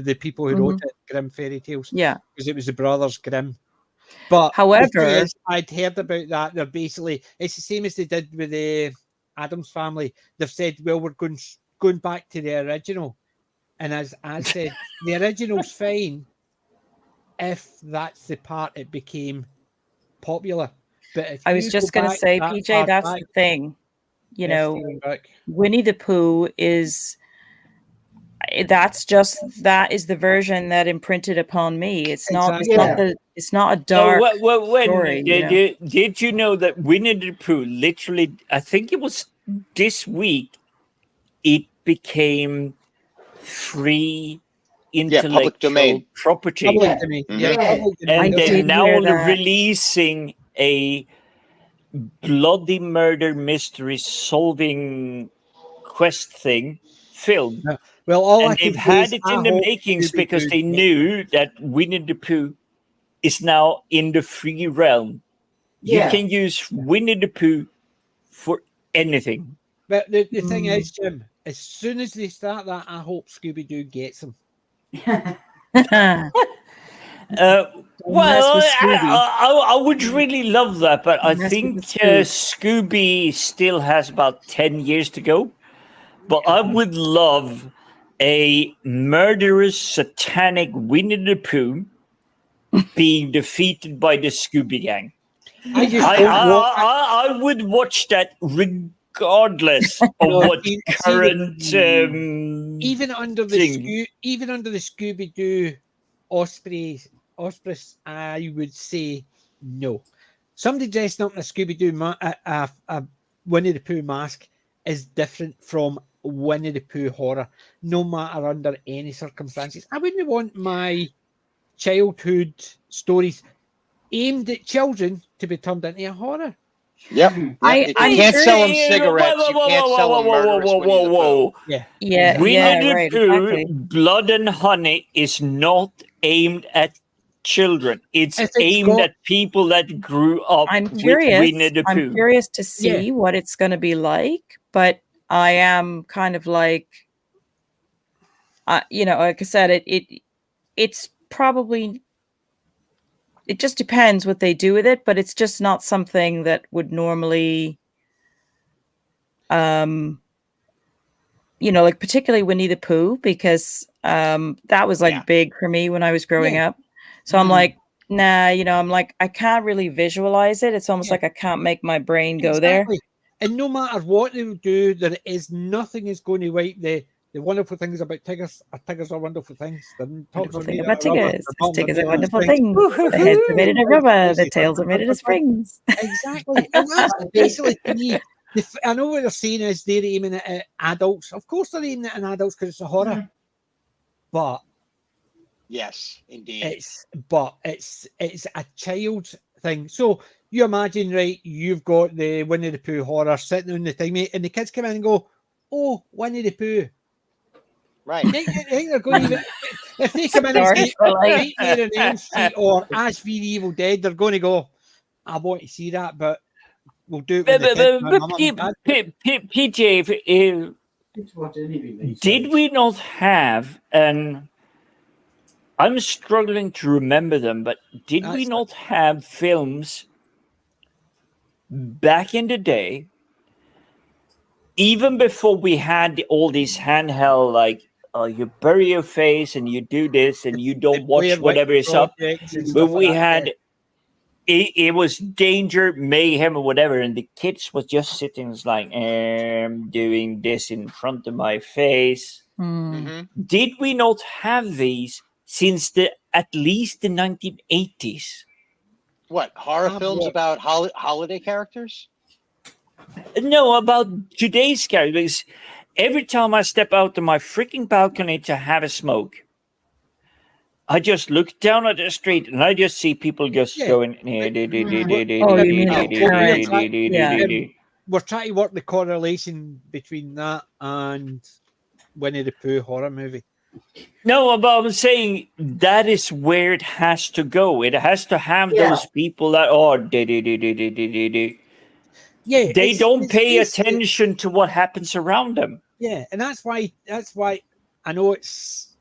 [SPEAKER 1] the people who wrote it, Grimm Fairy Tales.
[SPEAKER 2] Yeah,
[SPEAKER 1] because it was the brothers Grimm. But
[SPEAKER 2] however,
[SPEAKER 1] I'd heard about that. They're basically it's the same as they did with the Addams Family. They've said, well, we're going going back to the original, and as I said, the original's fine if that's the part it became popular. But if
[SPEAKER 2] I was
[SPEAKER 1] you
[SPEAKER 2] just
[SPEAKER 1] go
[SPEAKER 2] going to
[SPEAKER 1] back
[SPEAKER 2] say,
[SPEAKER 1] that
[SPEAKER 2] PJ,
[SPEAKER 1] far
[SPEAKER 2] that's
[SPEAKER 1] back,
[SPEAKER 2] the thing. You
[SPEAKER 1] yes,
[SPEAKER 2] know,
[SPEAKER 1] Stephen Buck.
[SPEAKER 2] Winnie the Pooh is that is the version that imprinted upon me. It's not it's not a dark story.
[SPEAKER 4] Did you know that Winnie the Pooh literally, I think it was this week, it became free intellectual property.
[SPEAKER 1] Public domain. Public domain.
[SPEAKER 4] And they're now releasing a bloody murder mystery solving quest thing film.
[SPEAKER 1] Well, all
[SPEAKER 4] and
[SPEAKER 1] I can
[SPEAKER 4] they've
[SPEAKER 1] say
[SPEAKER 4] had
[SPEAKER 1] is
[SPEAKER 4] it
[SPEAKER 1] I
[SPEAKER 4] in the
[SPEAKER 1] hope
[SPEAKER 4] makings because
[SPEAKER 1] Scooby-Doo
[SPEAKER 4] they knew that Winnie the Pooh is now in the free realm. You can use Winnie the Pooh for anything.
[SPEAKER 1] But the thing is, Jim, as soon as they start that, I hope Scooby-Doo gets them.
[SPEAKER 4] Well, I would really love that, but I think Scooby still has about 10 years to go. But I would love a murderous, satanic Winnie the Pooh being defeated by the Scooby Gang. I would watch that regardless of what current
[SPEAKER 1] even under the Scooby-Doo Ospreys, I would say no. Somebody dressing up in a Scooby-Doo a Winnie the Pooh mask is different from Winnie the Pooh horror, no matter under any circumstances. I wouldn't want my childhood stories aimed at children to be turned into a horror.
[SPEAKER 3] Yep. You can't sell them cigarettes. You can't sell them murderous Winnie the Pooh.
[SPEAKER 4] Winnie the Pooh, Blood and Honey is not aimed at children. It's aimed at people that grew up with Winnie the Pooh.
[SPEAKER 2] I'm curious to see what it's going to be like, but I am kind of like, like I said, it's probably, it just depends what they do with it, but it's just not something that would normally, like particularly Winnie the Pooh, because that was like big for me when I was growing up. So I'm like, nah, I'm like, I can't really visualize it. It's almost like I can't make my brain go there.
[SPEAKER 1] And no matter what they do, nothing is going to wipe the wonderful things about tigers. Tigers are wonderful things. The
[SPEAKER 2] wonderful thing about tigers. Tigers are wonderful things. The heads are made out of rubber. The tails are made out of springs.
[SPEAKER 1] Exactly. And that's basically to me. I know what they're saying is they're aiming at adults. Of course, they're aiming at adults because it's a horror. But
[SPEAKER 3] yes, indeed.
[SPEAKER 1] It's a child thing. So you imagine, right? You've got the Winnie the Pooh horror sitting on the thing, mate, and the kids come in and go, "Oh, Winnie the Pooh."
[SPEAKER 3] Right.
[SPEAKER 1] I think they're going to, if they come in and say Nightmare on Elm Street or Ash v Evil Dead, they're going to go, "I want to see that, but we'll do it."
[SPEAKER 4] PJ, did we not have an? I'm struggling to remember them, but did we not have films back in the day, even before we had all these handheld, like you bury your face and you do this and you don't watch whatever is up, but we had it was danger, mayhem, or whatever, and the kids was just sitting like, doing this in front of my face. Did we not have these since at least the 1980s?
[SPEAKER 3] What, horror films about holiday characters?
[SPEAKER 4] No, about today's characters. Every time I step out to my freaking balcony to have a smoke, I just look down at the street and I just see people just going.
[SPEAKER 1] We're trying to work the correlation between that and Winnie the Pooh horror movie.
[SPEAKER 4] No, but I'm saying that is where it has to go. It has to have those people that are they don't pay attention to what happens around them.
[SPEAKER 1] Yeah, and that's why I know it's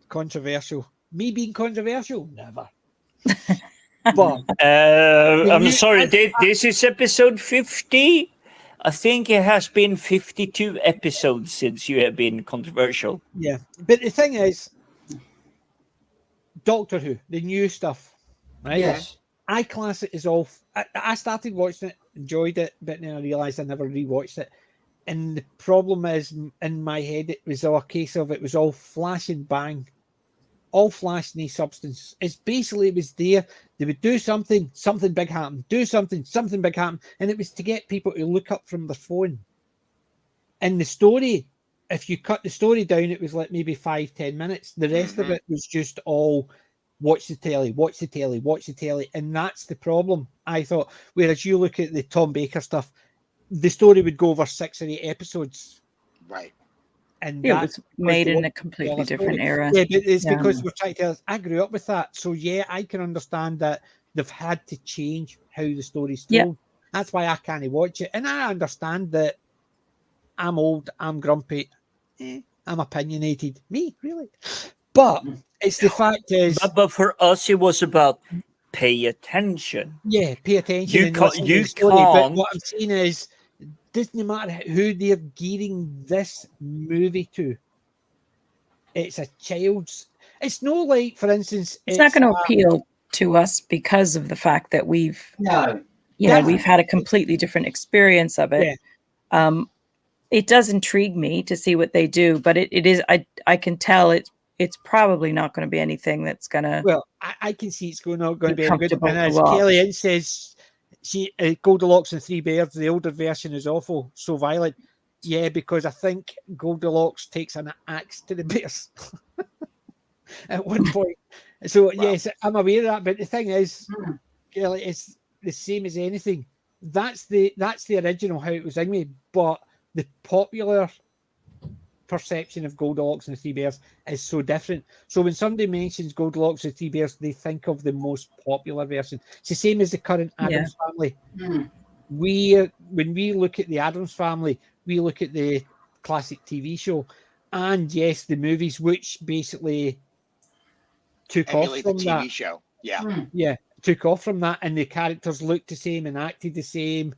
[SPEAKER 1] controversial. Me being controversial, never. But
[SPEAKER 4] I'm sorry, this is episode 50. I think it has been 52 episodes since you have been controversial.
[SPEAKER 1] Yeah, but the thing is, Doctor Who, the new stuff, right?
[SPEAKER 6] Yes.
[SPEAKER 1] I class it as all. I started watching it, enjoyed it, but then I realised I never rewatched it. And the problem is, in my head, it was all a case of it was all flash and bang, all flash, no substance. It's basically, it was there. They would do something, something big happened. Do something, something big happened, and it was to get people to look up from their phone. And the story, if you cut the story down, it was like maybe 5-10 minutes. The rest of it was just all watch the telly, watch the telly, watch the telly, and that's the problem, I thought. Whereas you look at the Tom Baker stuff, the story would go over 6 or 8 episodes.
[SPEAKER 3] Right.
[SPEAKER 1] And
[SPEAKER 2] It was made in a completely different era.
[SPEAKER 1] Yeah, but it's because we're trying to tell us, I grew up with that. So yeah, I can understand that they've had to change how the story's told.
[SPEAKER 2] Yeah.
[SPEAKER 1] That's why I can't watch it. And I understand that I'm old, I'm grumpy, I'm opinionated. Me, really. But it's the fact is...
[SPEAKER 4] But for us, it was about pay attention.
[SPEAKER 1] Yeah, pay attention.
[SPEAKER 4] You can't.
[SPEAKER 1] But what I'm saying is, doesn't matter who they're gearing this movie to. It's a child's. It's no like, for instance,
[SPEAKER 2] it's not going to appeal to us because of the fact that we've we've had a completely different experience of it.
[SPEAKER 1] Yeah.
[SPEAKER 2] It does intrigue me to see what they do, but it is I can tell it's probably not going to be anything that's going to.
[SPEAKER 1] Well, I can see it's not going to be any good.
[SPEAKER 2] comfortable
[SPEAKER 1] And
[SPEAKER 2] to
[SPEAKER 1] as
[SPEAKER 2] watch.
[SPEAKER 1] Kellyanne says, she Goldilocks and Three Bears, the older version is awful, so violent. Yeah, because I think Goldilocks takes an axe to the bears at one point. So yes, I'm aware of that. But the thing is, Kelly, it's the same as anything. That's the original how it was anyway. But the popular perception of Goldilocks and the Three Bears is so different. So when somebody mentions Goldilocks and the Three Bears, they think of the most popular version. It's the same as the current Addams Family. When we look at the Addams Family, we look at the classic TV show, and yes, the movies, which basically took off from
[SPEAKER 3] the
[SPEAKER 1] that.
[SPEAKER 3] TV show.
[SPEAKER 1] Yeah, took off from that, and the characters looked the same and acted the same.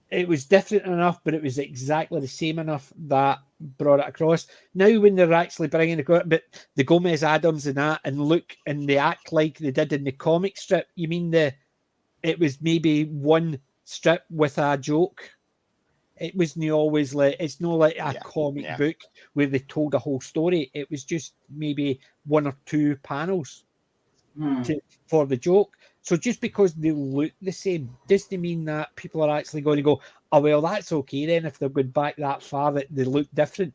[SPEAKER 1] It was different enough, but it was exactly the same enough that brought it across. Now, when they're actually bringing the Gomez Adams and that, and look, and they act like they did in the comic strip. You mean it was maybe one strip with a joke? It wasn't always like, it's not like a comic book where they told a whole story. It was just maybe 1 or 2 panels for the joke. So just because they look the same doesn't mean that people are actually going to go, oh, well, that's okay then if they're going back that far, that they look different.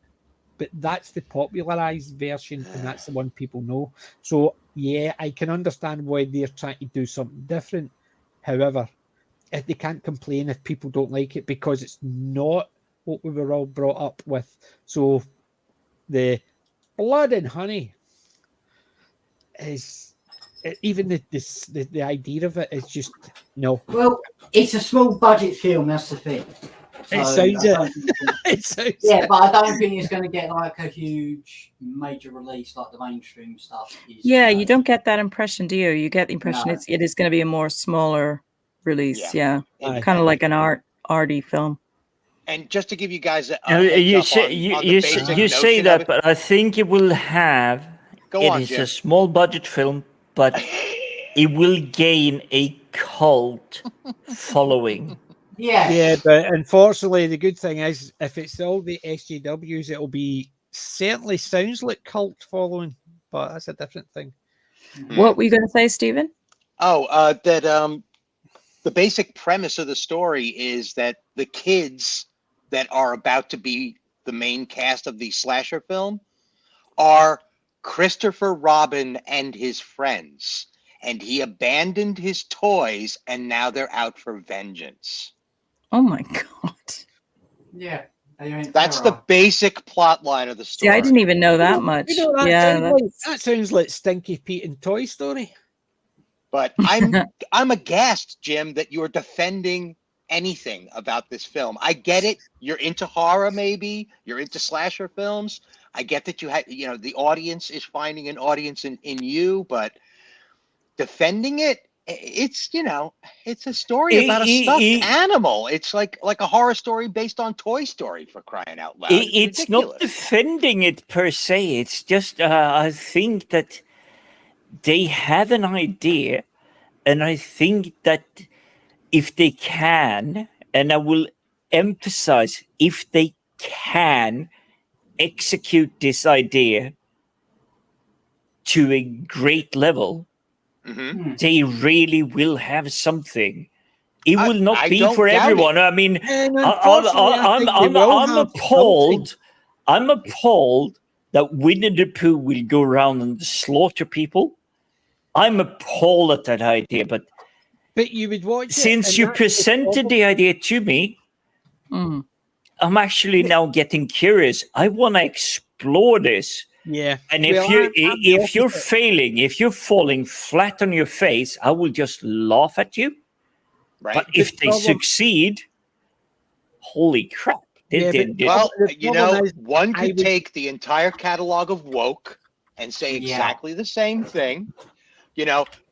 [SPEAKER 1] But that's the popularized version, and that's the one people know. So, yeah, I can understand why they're trying to do something different. However, if they can't complain if people don't like it because it's not what we were all brought up with. So the blood and honey is... even the idea of it is just no.
[SPEAKER 6] Well, it's a small budget film. That's the thing. So
[SPEAKER 1] it sounds it.
[SPEAKER 6] Yeah, but I don't think it's going to get like a huge major release like the mainstream stuff.
[SPEAKER 2] Yeah, you don't get that impression, do you? You get the impression it is going to be a more smaller release. Yeah. Kind of like an arty film.
[SPEAKER 3] And just to give you guys
[SPEAKER 4] you say that, but I think it will have. It is a small budget film, but it will gain a cult following.
[SPEAKER 1] Yeah, but unfortunately, the good thing is, if it's all the SJWs, it'll be certainly sounds like cult following, but that's a different thing.
[SPEAKER 2] What were you going to say, Stephen?
[SPEAKER 3] Oh, that the basic premise of the story is that the kids that are about to be the main cast of the slasher film are Christopher Robin and his friends, and he abandoned his toys, and now they're out for vengeance.
[SPEAKER 2] Oh my God!
[SPEAKER 6] Yeah,
[SPEAKER 3] that's the basic plot line of the story.
[SPEAKER 2] See, I didn't even know that much.
[SPEAKER 1] That sounds like Stinky Pete and Toy Story.
[SPEAKER 3] But I'm aghast, Jim, that you're defending anything about this film. I get it. You're into horror, maybe. You're into slasher films. I get that the audience is finding an audience in you, but defending it it's it's a story about a stuffed animal. It's like a horror story based on Toy Story, for crying out loud.
[SPEAKER 4] It's not defending it per se. It's just I think that they have an idea, and I think that if they can, and I will emphasize, if they can execute this idea to a great level, they really will have something. It will not be for everyone. I mean, I'm appalled. I'm appalled that Winnie the Pooh will go around and slaughter people. I'm appalled at that idea. But
[SPEAKER 1] you would watch it,
[SPEAKER 4] since you presented the idea to me, I'm actually now getting curious. I want to explore this.
[SPEAKER 1] Yeah.
[SPEAKER 4] And if you're failing, if you're falling flat on your face, I will just laugh at you.
[SPEAKER 3] Right.
[SPEAKER 4] But if they succeed, holy crap.
[SPEAKER 3] One could take the entire catalog of woke and say exactly the same thing.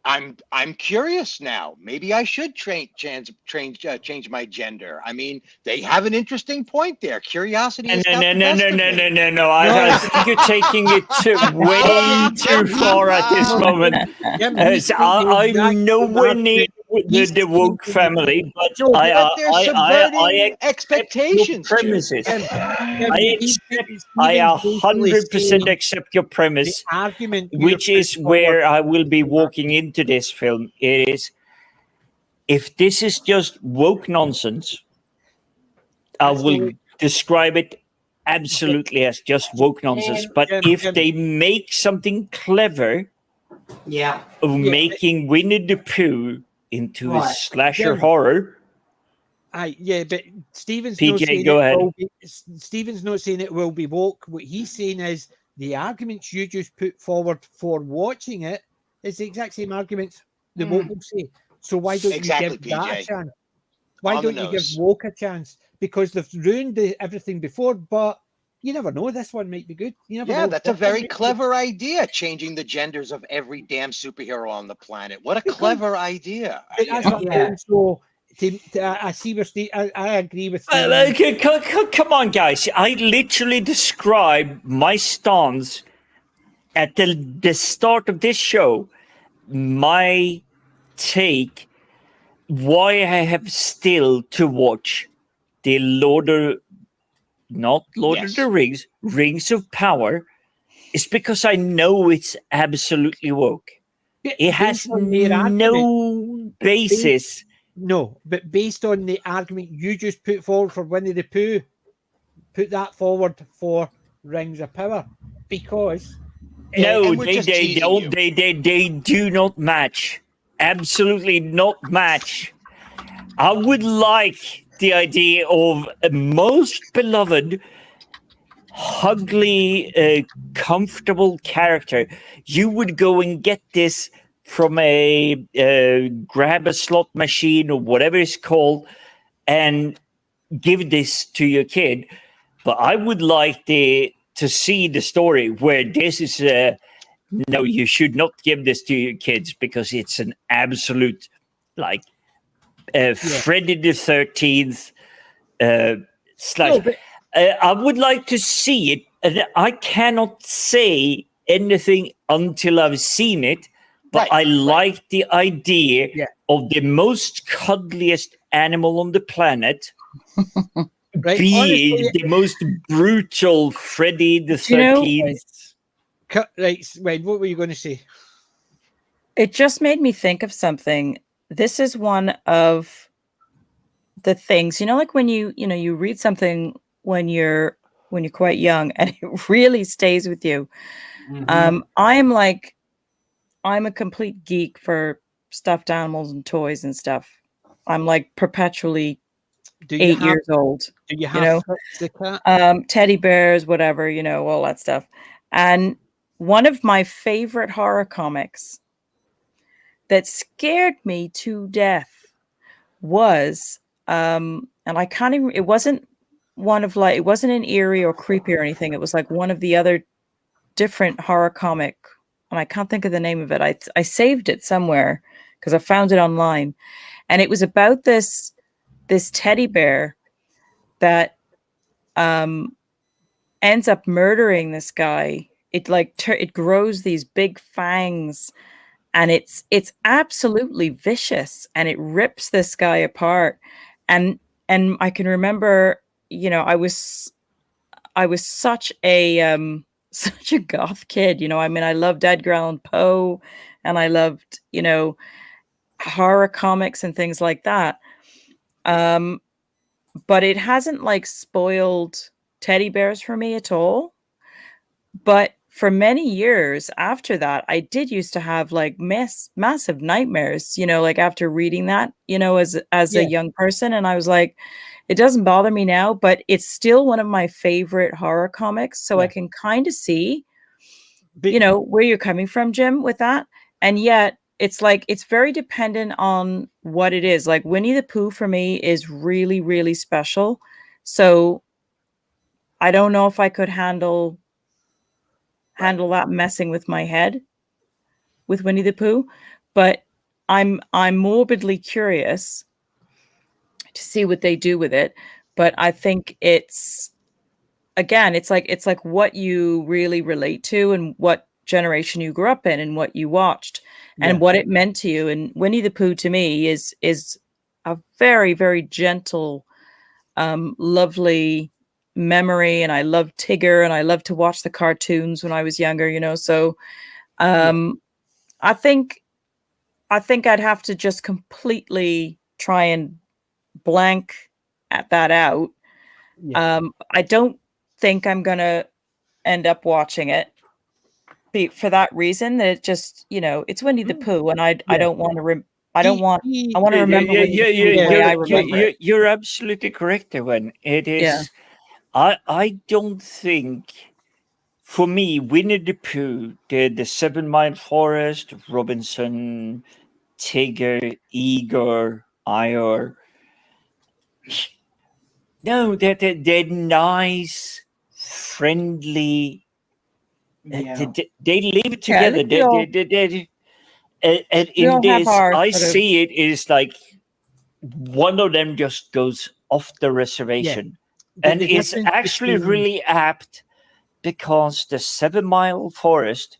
[SPEAKER 3] I'm curious now. Maybe I should change my gender. I mean, they have an interesting point there. Curiosity is
[SPEAKER 4] No. I think you're taking it way too far at this moment. I'm nowhere near the woke family, but I
[SPEAKER 3] expectations.
[SPEAKER 4] Premises. I 100% accept your premise, which is where I will be walking into this film. It is, if this is just woke nonsense, I will describe it absolutely as just woke nonsense. But if they make something clever of making Winnie the Pooh into a slasher horror.
[SPEAKER 1] But Stephen's
[SPEAKER 4] PJ, go ahead.
[SPEAKER 1] Stephen's not saying it will be woke. What he's saying is the arguments you just put forward for watching it is the exact same arguments the woke will say. So why don't you give that a chance? Why don't you give woke a chance? Because they've ruined everything before, but you never know. This one might be good. You never know.
[SPEAKER 3] That's a very clever idea, changing the genders of every damn superhero on the planet. What a clever idea.
[SPEAKER 1] So I see where I agree with
[SPEAKER 4] come on, guys. I literally described my stance at the start of this show. My take, why I have still to watch the Lord of the Rings, Rings of Power, is because I know it's absolutely woke. It has no basis.
[SPEAKER 1] No, but based on the argument you just put forward for Winnie the Pooh, put that forward for Rings of Power, because
[SPEAKER 4] no, they do not match. Absolutely not match. I would like the idea of a most beloved, ugly, comfortable character. You would go and get this from a grab a slot machine or whatever it's called and give this to your kid. But I would like to see the story where this is no, you should not give this to your kids because it's an absolute Friday the 13th slash. I would like to see it. And I cannot say anything until I've seen it, but I like the idea of the most cuddliest animal on the planet being the most brutal Friday the 13th.
[SPEAKER 1] Wait, what were you going to say?
[SPEAKER 2] It just made me think of something. This is one of the things, like when you read something when you're quite young and it really stays with you. I'm a complete geek for stuffed animals and toys and stuff. I'm like perpetually 8 years old.
[SPEAKER 1] Do you have the cat?
[SPEAKER 2] Teddy bears, whatever, all that stuff. And one of my favorite horror comics that scared me to death was, and I can't even, it wasn't it wasn't an eerie or creepy or anything. It was like one of the other different horror comic, and I can't think of the name of it. I saved it somewhere because I found it online, and it was about this teddy bear that ends up murdering this guy. It it grows these big fangs, and it's absolutely vicious, and it rips this guy apart. And I can remember, I was such a such a goth kid. I mean, I loved Edgar Allan Poe, and I loved, horror comics and things like that. But it hasn't like spoiled teddy bears for me at all. But for many years after that, I did used to have like massive nightmares, like after reading that, as a young person. And I was like, it doesn't bother me now, but it's still one of my favorite horror comics. So I can kind of see, where you're coming from, Jim, with that. And yet it's like, it's very dependent on what it is. Like Winnie the Pooh for me is really, really special. So I don't know if I could handle that messing with my head with Winnie the Pooh, but I'm morbidly curious to see what they do with it. But I think it's like what you really relate to and what generation you grew up in and what you watched and what it meant to you. And Winnie the Pooh to me is a very, very gentle, lovely memory. And I love Tigger, and I love to watch the cartoons when I was younger, so I think I'd have to just completely try and blank that out. I don't think I'm gonna end up watching it for that reason, that it just, it's Winnie the Pooh, and I don't want to I want to remember the way I remember it.
[SPEAKER 4] You're absolutely correct, Ewan. It is. I don't think, for me, Winnie the Pooh, the 7 Mile Forest, Robinson, Tigger, Igor, Eeyore. No, they're nice, friendly. They live together. And in this, I see it is like one of them just goes off the reservation. And it's actually really apt, because the 7 Mile Forest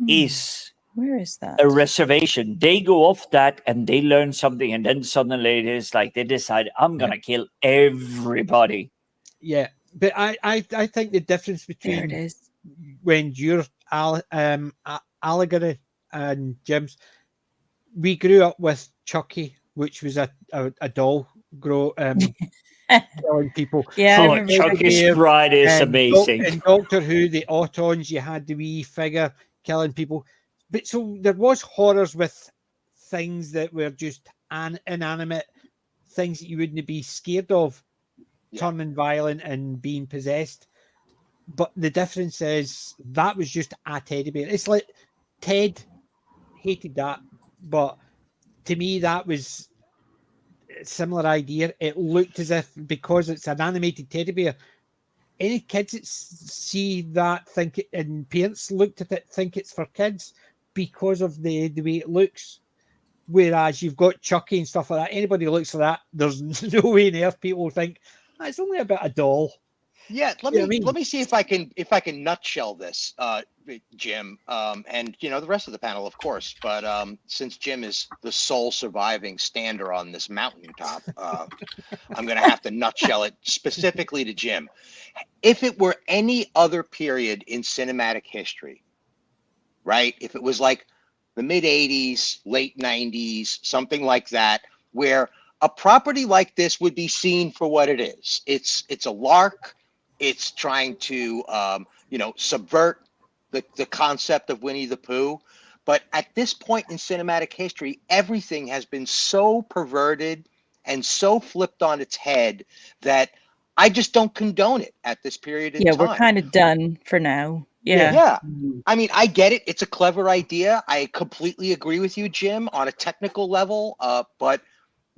[SPEAKER 4] is,
[SPEAKER 2] where is that?
[SPEAKER 4] A reservation. They go off that and they learn something, and then suddenly it is like they decide, I'm gonna kill everybody.
[SPEAKER 1] Yeah, but I think the difference between when you're Allegory and Jim's, we grew up with Chucky, which was a doll killing people.
[SPEAKER 4] Chucky's Bride is amazing.
[SPEAKER 1] In Doctor Who, the Autons, you had the wee figure killing people. But so there was horrors with things that were just inanimate things that you wouldn't be scared of, turning violent and being possessed. But the difference is that was just a teddy bear. It's like Ted hated that, but to me that was a similar idea. It looked as if, because it's an animated teddy bear, any kids that see that think it, and parents looked at it think it's for kids because of the way it looks. Whereas you've got Chucky and stuff like that. Anybody who looks at that, there's no way in earth people think it's only about a doll.
[SPEAKER 3] Yeah, let me see if I can nutshell this, Jim, and the rest of the panel, of course. But since Jim is the sole surviving stander on this mountaintop, I'm going to have to nutshell it specifically to Jim. If it were any other period in cinematic history, right? If it was like the mid '80s, late '90s, something like that, where a property like this would be seen for what it is. It's a lark. It's trying to, subvert the concept of Winnie the Pooh. But at this point in cinematic history, everything has been so perverted and so flipped on its head that I just don't condone it at this period in time.
[SPEAKER 2] Yeah, we're kind of done for now.
[SPEAKER 3] Yeah. I mean, I get it. It's a clever idea. I completely agree with you, Jim, on a technical level. But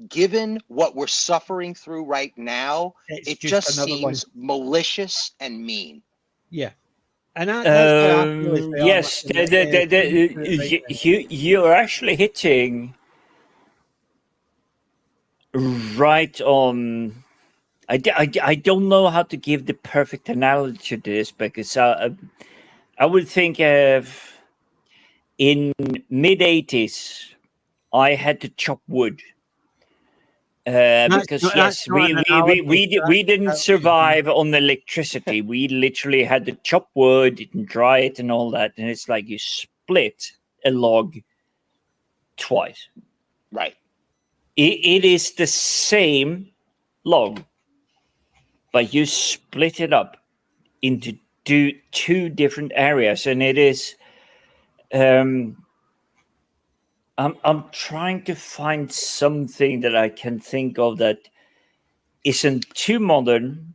[SPEAKER 3] given what we're suffering through right now, it just seems malicious and mean.
[SPEAKER 1] Yeah. And that's how I feel as well.
[SPEAKER 4] Yes, you're actually hitting right on. I don't know how to give the perfect analogy to this, because I would think of in mid-80s, I had to chop wood. Because yes, we didn't survive on electricity. We literally had to chop wood and dry it and all that. And it's like you split a log twice.
[SPEAKER 3] Right.
[SPEAKER 4] It is the same log, but you split it up into two different areas, and it is. I'm trying to find something that I can think of that isn't too modern,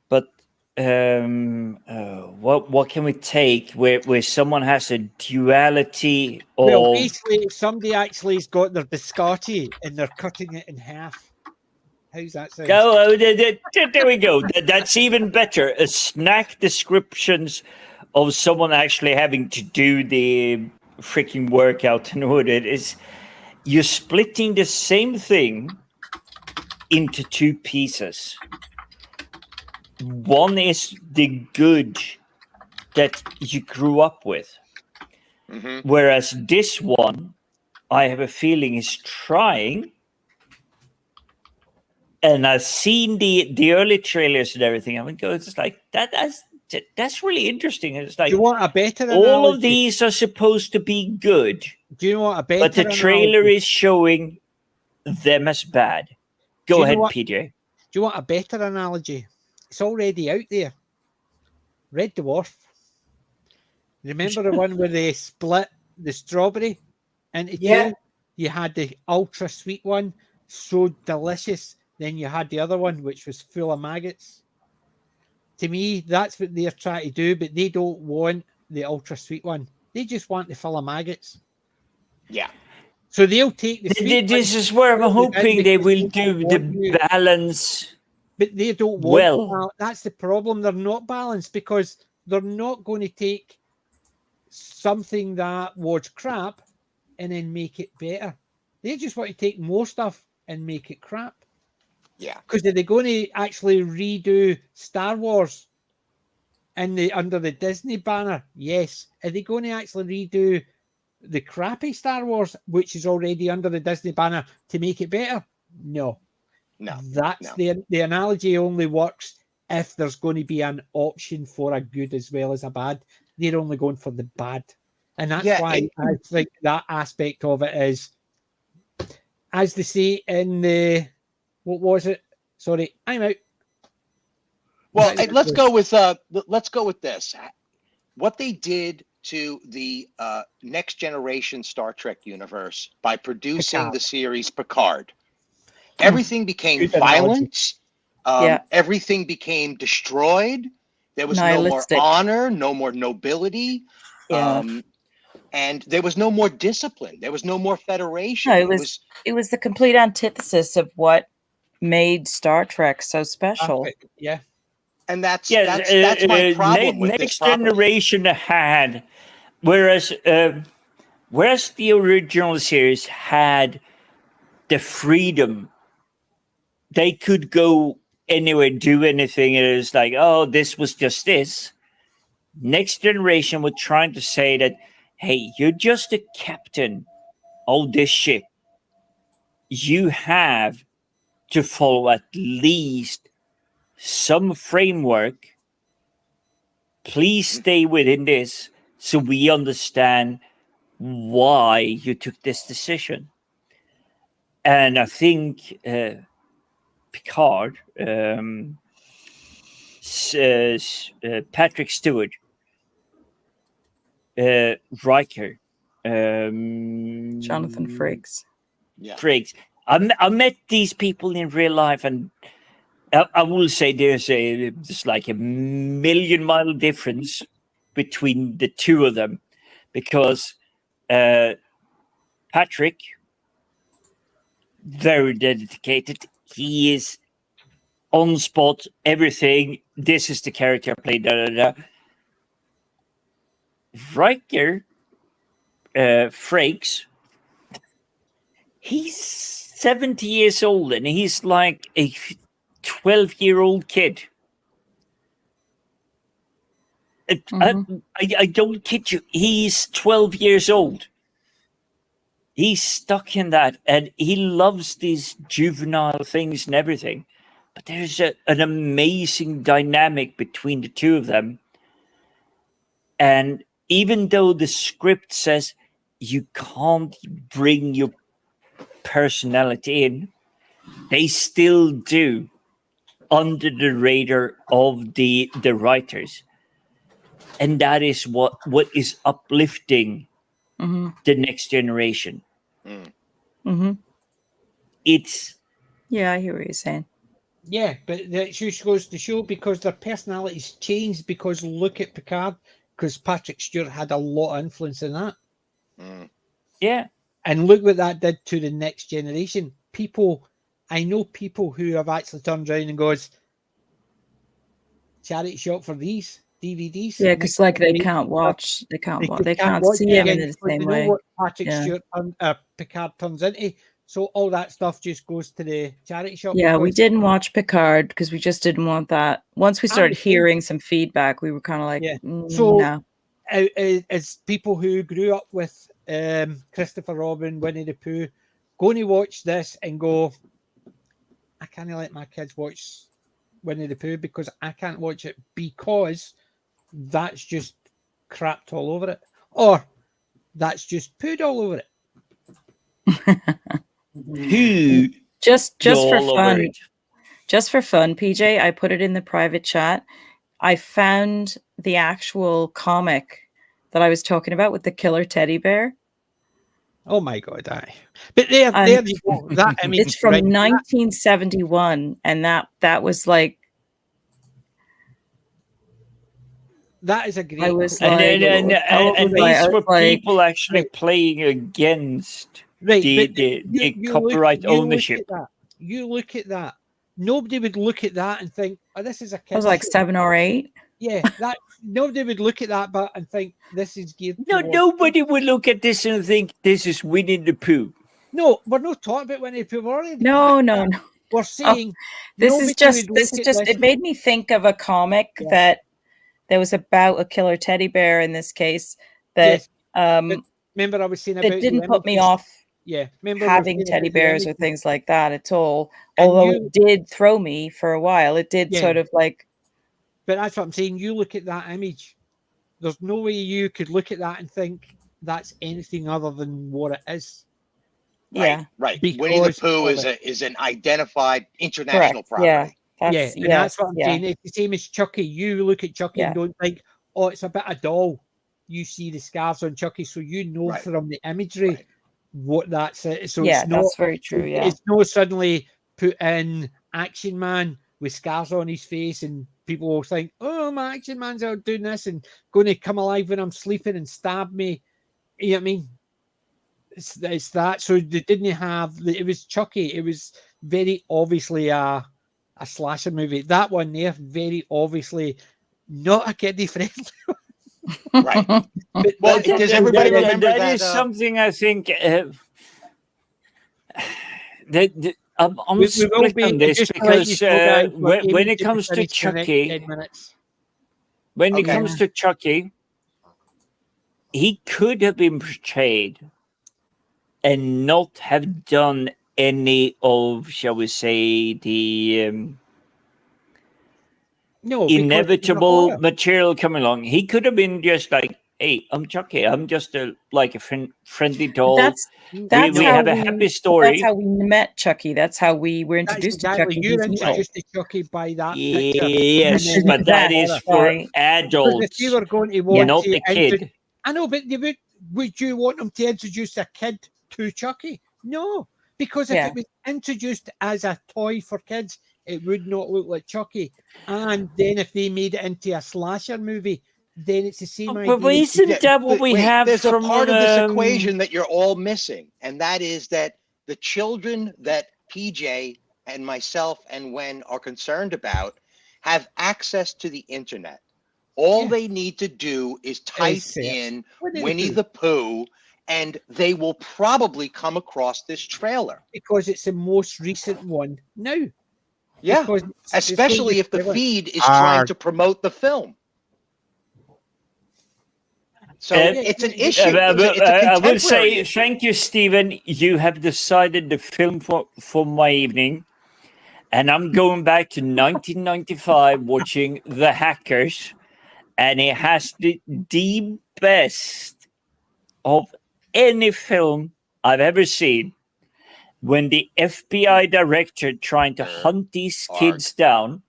[SPEAKER 4] but what can we take where someone has a duality of?
[SPEAKER 1] Well, basically, if somebody actually has got their biscotti and they're cutting it in half. How's that sound?
[SPEAKER 4] Oh, there we go. That's even better. A snack descriptions of someone actually having to do the freaking workout and what it is. You're splitting the same thing into two pieces. One is the good that you grew up with, whereas this one, I have a feeling, is trying. And I've seen the early trailers and everything. I mean, it's like that's really interesting. It's like,
[SPEAKER 1] do you want a better
[SPEAKER 4] all
[SPEAKER 1] analogy?
[SPEAKER 4] of these are supposed to be good.
[SPEAKER 1] Do you want a better?
[SPEAKER 4] But the trailer is showing them as bad. Go ahead, PJ.
[SPEAKER 1] Do you want a better analogy? It's already out there. Red Dwarf. Remember the one where they split the strawberry into two? You had the ultra sweet one, so delicious. Then you had the other one, which was full of maggots. To me, that's what they're trying to do, but they don't want the ultra sweet one. They just want the full of maggots.
[SPEAKER 3] Yeah.
[SPEAKER 1] So they'll take the sweet
[SPEAKER 4] This is where I'm hoping they will do the balance.
[SPEAKER 1] But they don't want. Well, that's the problem. They're not balanced because they're not going to take something that was crap and then make it better. They just want to take more stuff and make it crap.
[SPEAKER 3] Yeah.
[SPEAKER 1] Because are they going to actually redo Star Wars under the Disney banner? Yes. Are they going to actually redo the crappy Star Wars, which is already under the Disney banner, to make it better? No. The analogy only works if there's going to be an option for a good as well as a bad. They're only going for the bad. And that's why I think that aspect of it is, as they say in the, what was it? Sorry, I'm out.
[SPEAKER 3] Well, let's go with this. What they did to the next generation Star Trek universe by producing the series Picard. Everything became violent. Everything became destroyed. There was no more honor, no more nobility. And there was no more discipline. There was no more federation.
[SPEAKER 2] No, it was the complete antithesis of what made Star Trek so special.
[SPEAKER 1] Yeah.
[SPEAKER 3] And that's my problem with
[SPEAKER 4] Next Generation had, whereas the original series had the freedom, they could go anywhere, do anything. It was like, oh, this was just this. Next Generation were trying to say that, hey, you're just a captain of this ship. You have to follow at least some framework. Please stay within this so we understand why you took this decision. And I think Picard, Patrick Stewart, Riker,
[SPEAKER 2] Jonathan Frakes.
[SPEAKER 4] Frakes. I met these people in real life, and I will say there's just like a million-mile difference between the two of them, because Patrick, very dedicated. He is on spot, everything. This is the character I play. Da da da. Riker, Frakes. He's 70 years old, and he's like a 12-year-old kid. I don't kid you. He's 12 years old. He's stuck in that, and he loves these juvenile things and everything. But there's an amazing dynamic between the two of them. And even though the script says you can't bring your personality in, they still do under the radar of the writers. And that is what is uplifting the next generation. It's
[SPEAKER 2] I hear what you're saying.
[SPEAKER 1] Yeah, but that just goes to show because their personalities changed. Because look at Picard, because Patrick Stewart had a lot of influence in that.
[SPEAKER 4] Yeah,
[SPEAKER 1] and look what that did to the next generation. I know people who have actually turned around and goes, charity shop for these DVDs.
[SPEAKER 2] Yeah, because like they can't see him in the same way.
[SPEAKER 1] What Patrick Stewart Picard turns into. So all that stuff just goes to the charity shop.
[SPEAKER 2] Yeah, we didn't watch Picard because we just didn't want that. Once we started hearing some feedback, we were kind of like, no.
[SPEAKER 1] As people who grew up with Christopher Robin, Winnie the Pooh, going to watch this and go, I can't let my kids watch Winnie the Pooh because I can't watch it because that's just crapped all over it, or that's just pooed all over it.
[SPEAKER 2] Just for fun, PJ, I put it in the private chat. I found the actual comic that I was talking about with the killer teddy bear.
[SPEAKER 1] Oh my god! But there you go. That image,
[SPEAKER 2] it's from 1971, and that was like.
[SPEAKER 1] That is a great.
[SPEAKER 4] And these were people actually playing against the copyright ownership.
[SPEAKER 1] You look at that. Nobody would look at that and think, "Oh, this is a kid."
[SPEAKER 2] I was like 7 or 8.
[SPEAKER 1] Yeah, that nobody would look at that, and think this is geared.
[SPEAKER 4] No, nobody would look at this and think this is Winnie the Pooh.
[SPEAKER 1] No, we're not talking about Winnie the Pooh.
[SPEAKER 2] No.
[SPEAKER 1] We're saying
[SPEAKER 2] this is just. It made me think of a comic that was about a killer teddy bear in this case. That
[SPEAKER 1] remember I was saying about
[SPEAKER 2] it didn't put me off.
[SPEAKER 1] Yeah,
[SPEAKER 2] having teddy bears or things like that at all. Although it did throw me for a while. It did sort of like.
[SPEAKER 1] But that's what I'm saying. You look at that image. There's no way you could look at that and think that's anything other than what it is.
[SPEAKER 3] Right. Winnie the Pooh is an identified international property.
[SPEAKER 1] Yeah, that's what I'm saying. It's the same as Chucky. You look at Chucky and don't think, oh, it's a bit of doll. You see the scars on Chucky, so you know from the imagery what that's it. So it's not,
[SPEAKER 2] that's very true. Yeah,
[SPEAKER 1] it's not suddenly put in Action Man with scars on his face and people will think, oh, my Action Man's out doing this and going to come alive when I'm sleeping and stab me. You know what I mean? It's that. So they didn't have. It was Chucky. It was very obviously a slasher movie. That one there, very obviously not a kiddie friendly.
[SPEAKER 3] Right. Well, does everybody remember that?
[SPEAKER 4] That is something I think. I'm split on this because when it comes to Chucky, he could have been portrayed and not have done any of, shall we say, the inevitable material coming along. He could have been just like, hey, I'm Chucky. I'm just a friendly doll.
[SPEAKER 2] That's
[SPEAKER 4] we have a happy story.
[SPEAKER 2] That's how we met Chucky. That's how we were introduced to Chucky.
[SPEAKER 1] You're introduced to Chucky by that picture.
[SPEAKER 4] Yes, but that is for adults.
[SPEAKER 1] If you were going to watch
[SPEAKER 4] not the kid.
[SPEAKER 1] I know, but would you want them to introduce a kid to Chucky? No, because if it was introduced as a toy for kids, it would not look like Chucky. And then if they made it into a slasher movie, then it's the same idea.
[SPEAKER 4] But isn't that what we have?
[SPEAKER 3] There's a part of this equation that you're all missing, and that is that the children that PJ and myself and Wen are concerned about have access to the internet. All they need to do is type in Winnie the Pooh, and they will probably come across this trailer.
[SPEAKER 1] Because it's the most recent one now.
[SPEAKER 3] Yeah, especially if the feed is trying to promote the film. So it's an issue.
[SPEAKER 4] I would say thank you, Stephen. You have decided the film for my evening. And I'm going back to 1995 watching The Hackers. And it has the best of any film I've ever seen. When the FBI director trying to hunt these kids down,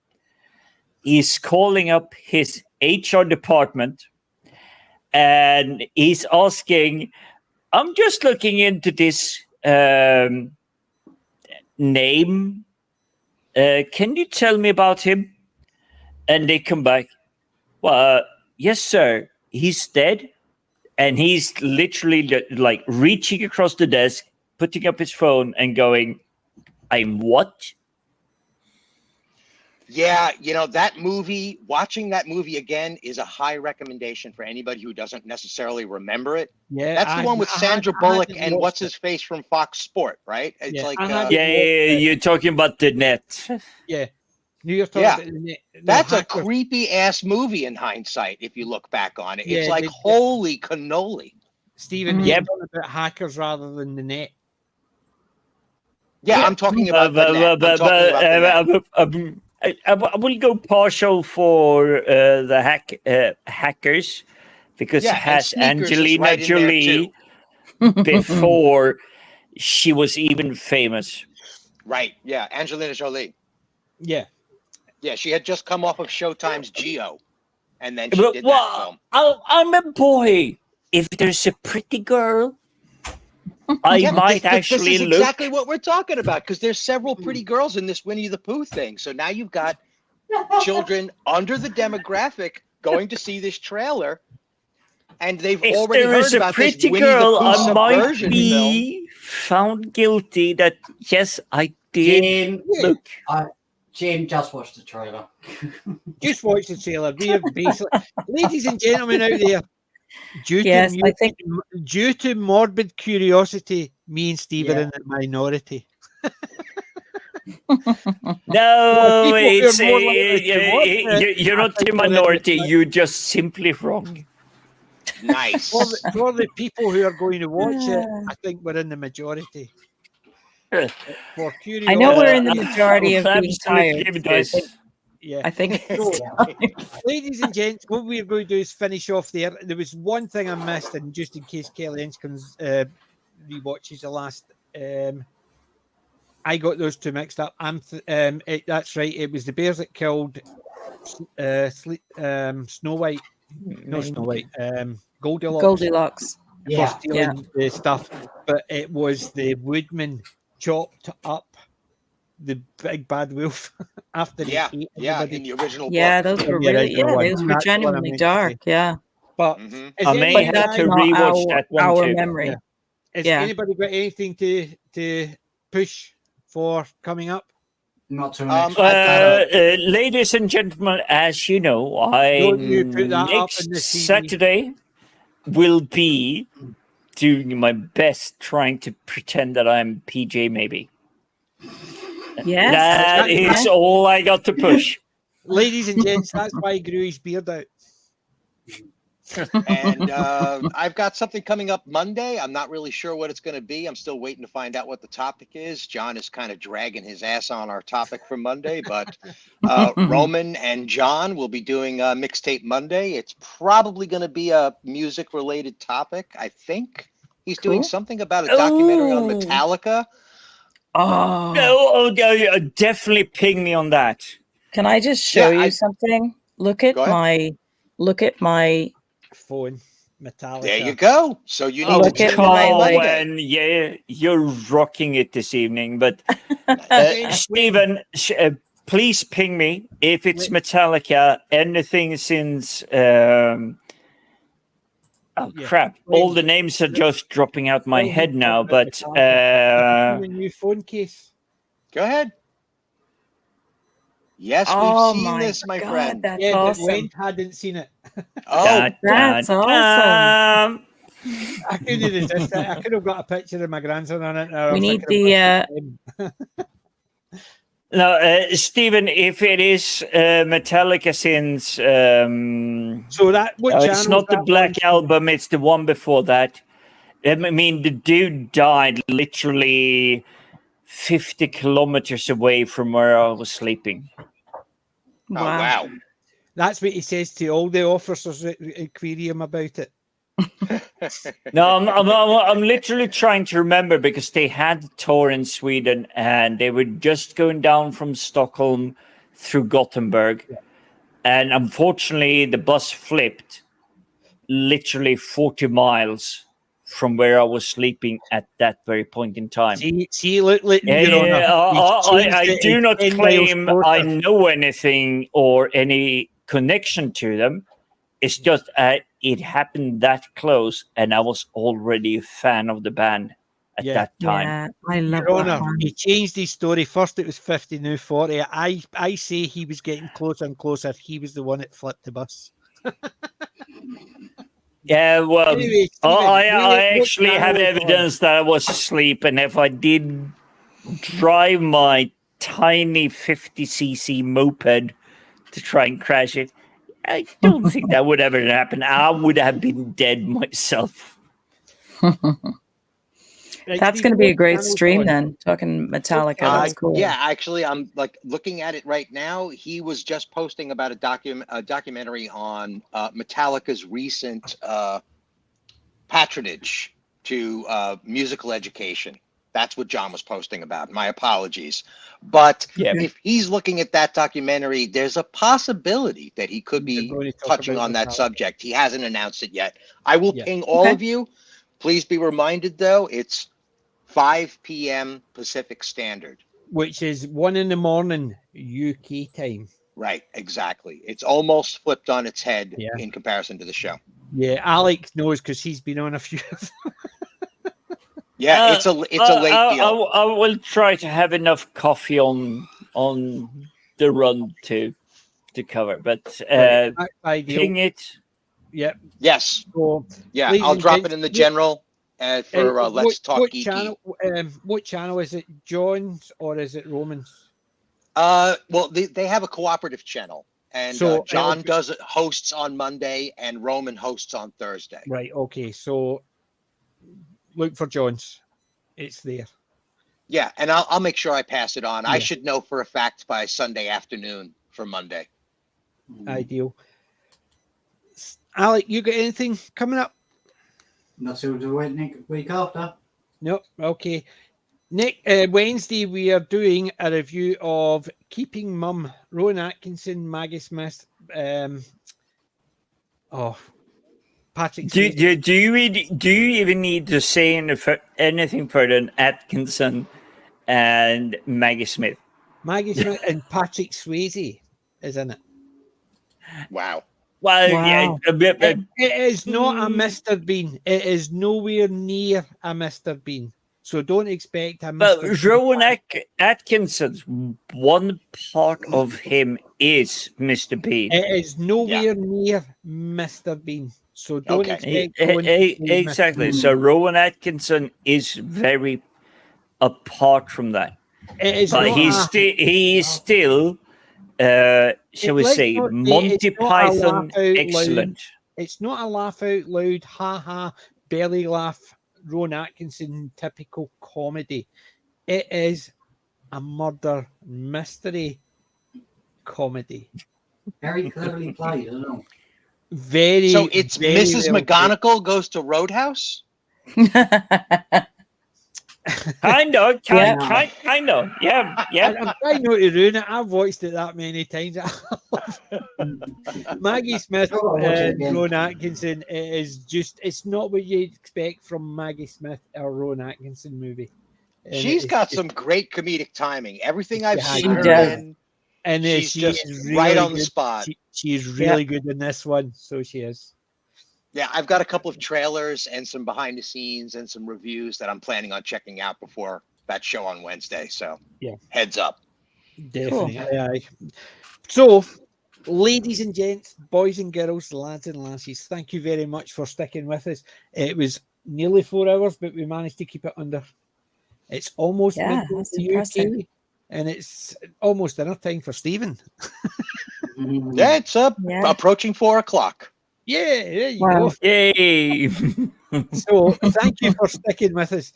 [SPEAKER 4] he's calling up his HR department and he's asking, I'm just looking into this name. Can you tell me about him? And they come back, well, yes, sir. He's dead. And he's literally like reaching across the desk, putting up his phone and going, I'm what?
[SPEAKER 3] Yeah, that movie, watching that movie again is a high recommendation for anybody who doesn't necessarily remember it.
[SPEAKER 1] Yeah,
[SPEAKER 3] that's the one with Sandra Bullock and what's his face from Fox Sport, right? It's
[SPEAKER 4] you're talking about The Net.
[SPEAKER 1] Yeah. You're talking about The Net.
[SPEAKER 3] That's a creepy ass movie in hindsight if you look back on it. It's like holy cannoli.
[SPEAKER 1] Stephen, you're talking about Hackers rather than The Net.
[SPEAKER 3] Yeah, I'm talking about The Net.
[SPEAKER 4] I will go partial for the Hackers because it has Angelina Jolie before she was even famous.
[SPEAKER 3] Right. Yeah, Angelina Jolie.
[SPEAKER 1] Yeah.
[SPEAKER 3] Yeah, she had just come off of Showtime's Geo, and then she did that film.
[SPEAKER 4] I'm a boy. If there's a pretty girl, I might actually
[SPEAKER 3] look. This is exactly what we're talking about, because there's several pretty girls in this Winnie the Pooh thing. So now you've got children under the demographic going to see this trailer, and they've already heard about this Winnie the Pooh subversion film.
[SPEAKER 4] Found guilty that, yes, I did. Look.
[SPEAKER 6] Jim, just watch the trailer.
[SPEAKER 1] Just watch the trailer. We have basically, ladies and gentlemen out there, due to morbid curiosity, me and Steve are in the minority.
[SPEAKER 4] No, you're not the minority. You're just simply wrong.
[SPEAKER 3] Nice.
[SPEAKER 1] For the people who are going to watch it, I think we're in the majority. For curiosity,
[SPEAKER 2] I know we're in the majority of being tired.
[SPEAKER 1] Yeah,
[SPEAKER 2] I think.
[SPEAKER 1] Ladies and gents, what we're going to do is finish off there. There was one thing I missed, and just in case Kelly Inskins rewatches the last, I got those two mixed up. That's right. It was the bears that killed Snow White. No, Snow White.
[SPEAKER 2] Goldilocks.
[SPEAKER 1] For stealing the stuff, but it was the woodman chopped up the big bad wolf after he ate everybody.
[SPEAKER 3] In the original book.
[SPEAKER 2] Yeah, those were really, those were genuinely dark. Yeah,
[SPEAKER 1] but
[SPEAKER 4] I may have to rewatch that one
[SPEAKER 2] our
[SPEAKER 4] too.
[SPEAKER 2] memory.
[SPEAKER 1] Has anybody got anything to push for coming up?
[SPEAKER 6] Not to
[SPEAKER 4] ladies and gentlemen, as you know, next Saturday will be doing my best trying to pretend that I'm PJ maybe.
[SPEAKER 2] Yes.
[SPEAKER 4] That is all I got to push.
[SPEAKER 1] Ladies and gents, that's why he grew his beard out.
[SPEAKER 3] And I've got something coming up Monday. I'm not really sure what it's going to be. I'm still waiting to find out what the topic is. John is kind of dragging his ass on our topic for Monday, but Roman and John will be doing a Mixtape Monday. It's probably going to be a music-related topic, I think. He's doing something about a documentary on Metallica.
[SPEAKER 4] Definitely ping me on that.
[SPEAKER 2] Can I just show you something? Look at my
[SPEAKER 1] phone. Metallica.
[SPEAKER 3] There you go. So you need to check
[SPEAKER 4] you're rocking it this evening. But Stephen, please ping me if it's Metallica. Anything since crap! All the names are just dropping out my head now. But
[SPEAKER 1] a new phone case.
[SPEAKER 3] Go ahead. Yes,
[SPEAKER 2] Oh
[SPEAKER 3] we've seen
[SPEAKER 2] my
[SPEAKER 3] this, my
[SPEAKER 2] God,
[SPEAKER 3] friend.
[SPEAKER 2] that's
[SPEAKER 1] Yeah, but
[SPEAKER 2] awesome.
[SPEAKER 1] Wayne hadn't seen it.
[SPEAKER 3] Oh,
[SPEAKER 2] That's awesome.
[SPEAKER 1] I couldn't resist it. I could have got a picture of my grandson on it. And I
[SPEAKER 2] We
[SPEAKER 1] was
[SPEAKER 2] need
[SPEAKER 1] thinking about
[SPEAKER 2] the
[SPEAKER 1] him.
[SPEAKER 4] No, Stephen, if it is Metallica since
[SPEAKER 1] So that what
[SPEAKER 4] it's
[SPEAKER 1] channel?
[SPEAKER 4] not the Black Album, it's the one before that. I mean, the dude died literally 50 kilometers away from where I was sleeping.
[SPEAKER 3] oh wow.
[SPEAKER 1] That's what he says to all the officers that query him about it.
[SPEAKER 4] No, I'm literally trying to remember because they had a tour in Sweden and they were just going down from Stockholm through Gothenburg. And unfortunately, the bus flipped literally 40 miles from where I was sleeping at that very point in time.
[SPEAKER 1] See, look, Your Honor,
[SPEAKER 4] I do not claim I know anything or any connection to them. It's just it happened that close, and I was already a fan of the band at that time.
[SPEAKER 2] Yeah, I love
[SPEAKER 1] Your
[SPEAKER 2] that
[SPEAKER 1] Honor,
[SPEAKER 2] one.
[SPEAKER 1] he changed his story. First it was 50, now 40. I say he was getting closer and closer. He was the one that flipped the bus.
[SPEAKER 4] Yeah, well,
[SPEAKER 1] Anyway, Stephen,
[SPEAKER 4] I actually have evidence that I was asleep, and if I did drive my tiny 50cc moped to try and crash it, I don't think that would ever happen. I would have been dead myself.
[SPEAKER 2] That's going to be a great stream then, talking Metallica. That's cool.
[SPEAKER 3] Yeah, actually, I'm like looking at it right now. He was just posting about a documentary on Metallica's recent patronage to musical education. That's what John was posting about. My apologies. But if he's looking at that documentary, there's a possibility that he could be touching on that subject. He hasn't announced it yet. I will ping all of you. Please be reminded, though, it's 5 p.m. Pacific Standard.
[SPEAKER 1] Which is 1 a.m. UK time.
[SPEAKER 3] Right, exactly. It's almost flipped on its head in comparison to the show.
[SPEAKER 1] Yeah, Alex knows because he's been on a few of them.
[SPEAKER 3] Yeah, it's a late deal.
[SPEAKER 4] I will try to have enough coffee on the run to cover, but ping it.
[SPEAKER 1] Yep.
[SPEAKER 3] Yes.
[SPEAKER 1] So,
[SPEAKER 3] yeah, I'll drop it in the general for Let's Talk Geeky.
[SPEAKER 1] Channel, what channel is it? John's or is it Roman's?
[SPEAKER 3] Well, they have a cooperative channel, and
[SPEAKER 1] so,
[SPEAKER 3] John hosts on Monday, and Roman hosts on Thursday.
[SPEAKER 1] Right. Okay. So look for John's. It's there.
[SPEAKER 3] Yeah, and I'll make sure I pass it on. I should know for a fact by Sunday afternoon for Monday.
[SPEAKER 1] Ideal. Alec, you got anything coming up?
[SPEAKER 6] Not till the week after.
[SPEAKER 1] No. Okay. Wednesday we are doing a review of Keeping Mum, Rowan Atkinson, Maggie Smith, Patrick.
[SPEAKER 4] Do you even need to say anything further than Atkinson and Maggie Smith?
[SPEAKER 1] Maggie Smith and Patrick Swayze is in it.
[SPEAKER 3] Wow.
[SPEAKER 4] Well, yeah,
[SPEAKER 1] it is not a Mr. Bean. It is nowhere near a Mr. Bean. So don't expect a Mr.
[SPEAKER 4] But Rowan Atkinson's one part of him is Mr. Bean.
[SPEAKER 1] It is nowhere near Mr. Bean. So don't expect
[SPEAKER 4] exactly. So Rowan Atkinson is very apart from that.
[SPEAKER 1] It is
[SPEAKER 4] but he is still shall we say, Monty Python excellent.
[SPEAKER 1] It's not a laugh out loud, ha belly laugh, Rowan Atkinson typical comedy. It is a murder mystery comedy.
[SPEAKER 6] Very cleverly played, I don't know.
[SPEAKER 3] So it's Mrs. McGonagall goes to Roadhouse?
[SPEAKER 4] Kind of. Yeah.
[SPEAKER 1] I'm trying not to ruin it. I've watched it that many times. Maggie Smith and Rowan Atkinson it's not what you'd expect from Maggie Smith or Rowan Atkinson movie.
[SPEAKER 3] She's got some great comedic timing. Everything I've seen her in,
[SPEAKER 1] and
[SPEAKER 3] she's just
[SPEAKER 1] really
[SPEAKER 3] right on the spot.
[SPEAKER 1] She's really good in this one, so she is.
[SPEAKER 3] Yeah, I've got a couple of trailers and some behind the scenes and some reviews that I'm planning on checking out before that show on Wednesday. So heads up.
[SPEAKER 1] Definitely. Cool. Aye. So, ladies and gents, boys and girls, lads and lassies, thank you very much for sticking with us. It was nearly 4 hours, but we managed to keep it under. It's almost midnight in the UK, and it's almost dinner time for Stephen.
[SPEAKER 3] Yeah, it's approaching 4 o'clock.
[SPEAKER 1] Yeah, there you go.
[SPEAKER 4] Yay!
[SPEAKER 1] So, thank you for sticking with us.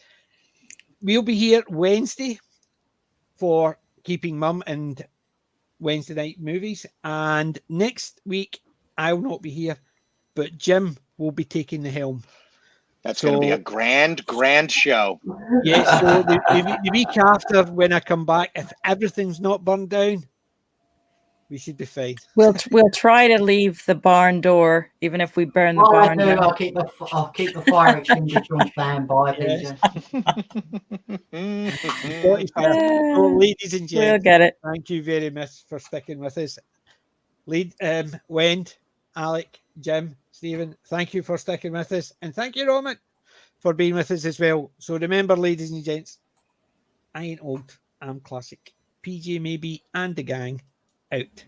[SPEAKER 1] We'll be here Wednesday for Keeping Mum and Wednesday night movies, and next week I'll not be here, but Jim will be taking the helm.
[SPEAKER 3] That's going to be a grand show.
[SPEAKER 1] Yes, so the week after, when I come back, if everything's not burned down, we should be fine.
[SPEAKER 2] We'll try to leave the barn door, even if we burn the barn down.
[SPEAKER 6] I'll keep the fire extinguisher on standby.
[SPEAKER 1] So, ladies and gents,
[SPEAKER 2] we'll get it.
[SPEAKER 1] Thank you very much for sticking with us. Wend, Alec, Jim, Stephen, thank you for sticking with us, and thank you, Roman, for being with us as well. So remember, ladies and gents, I ain't old, I'm classic. PJ Maybe and the gang out.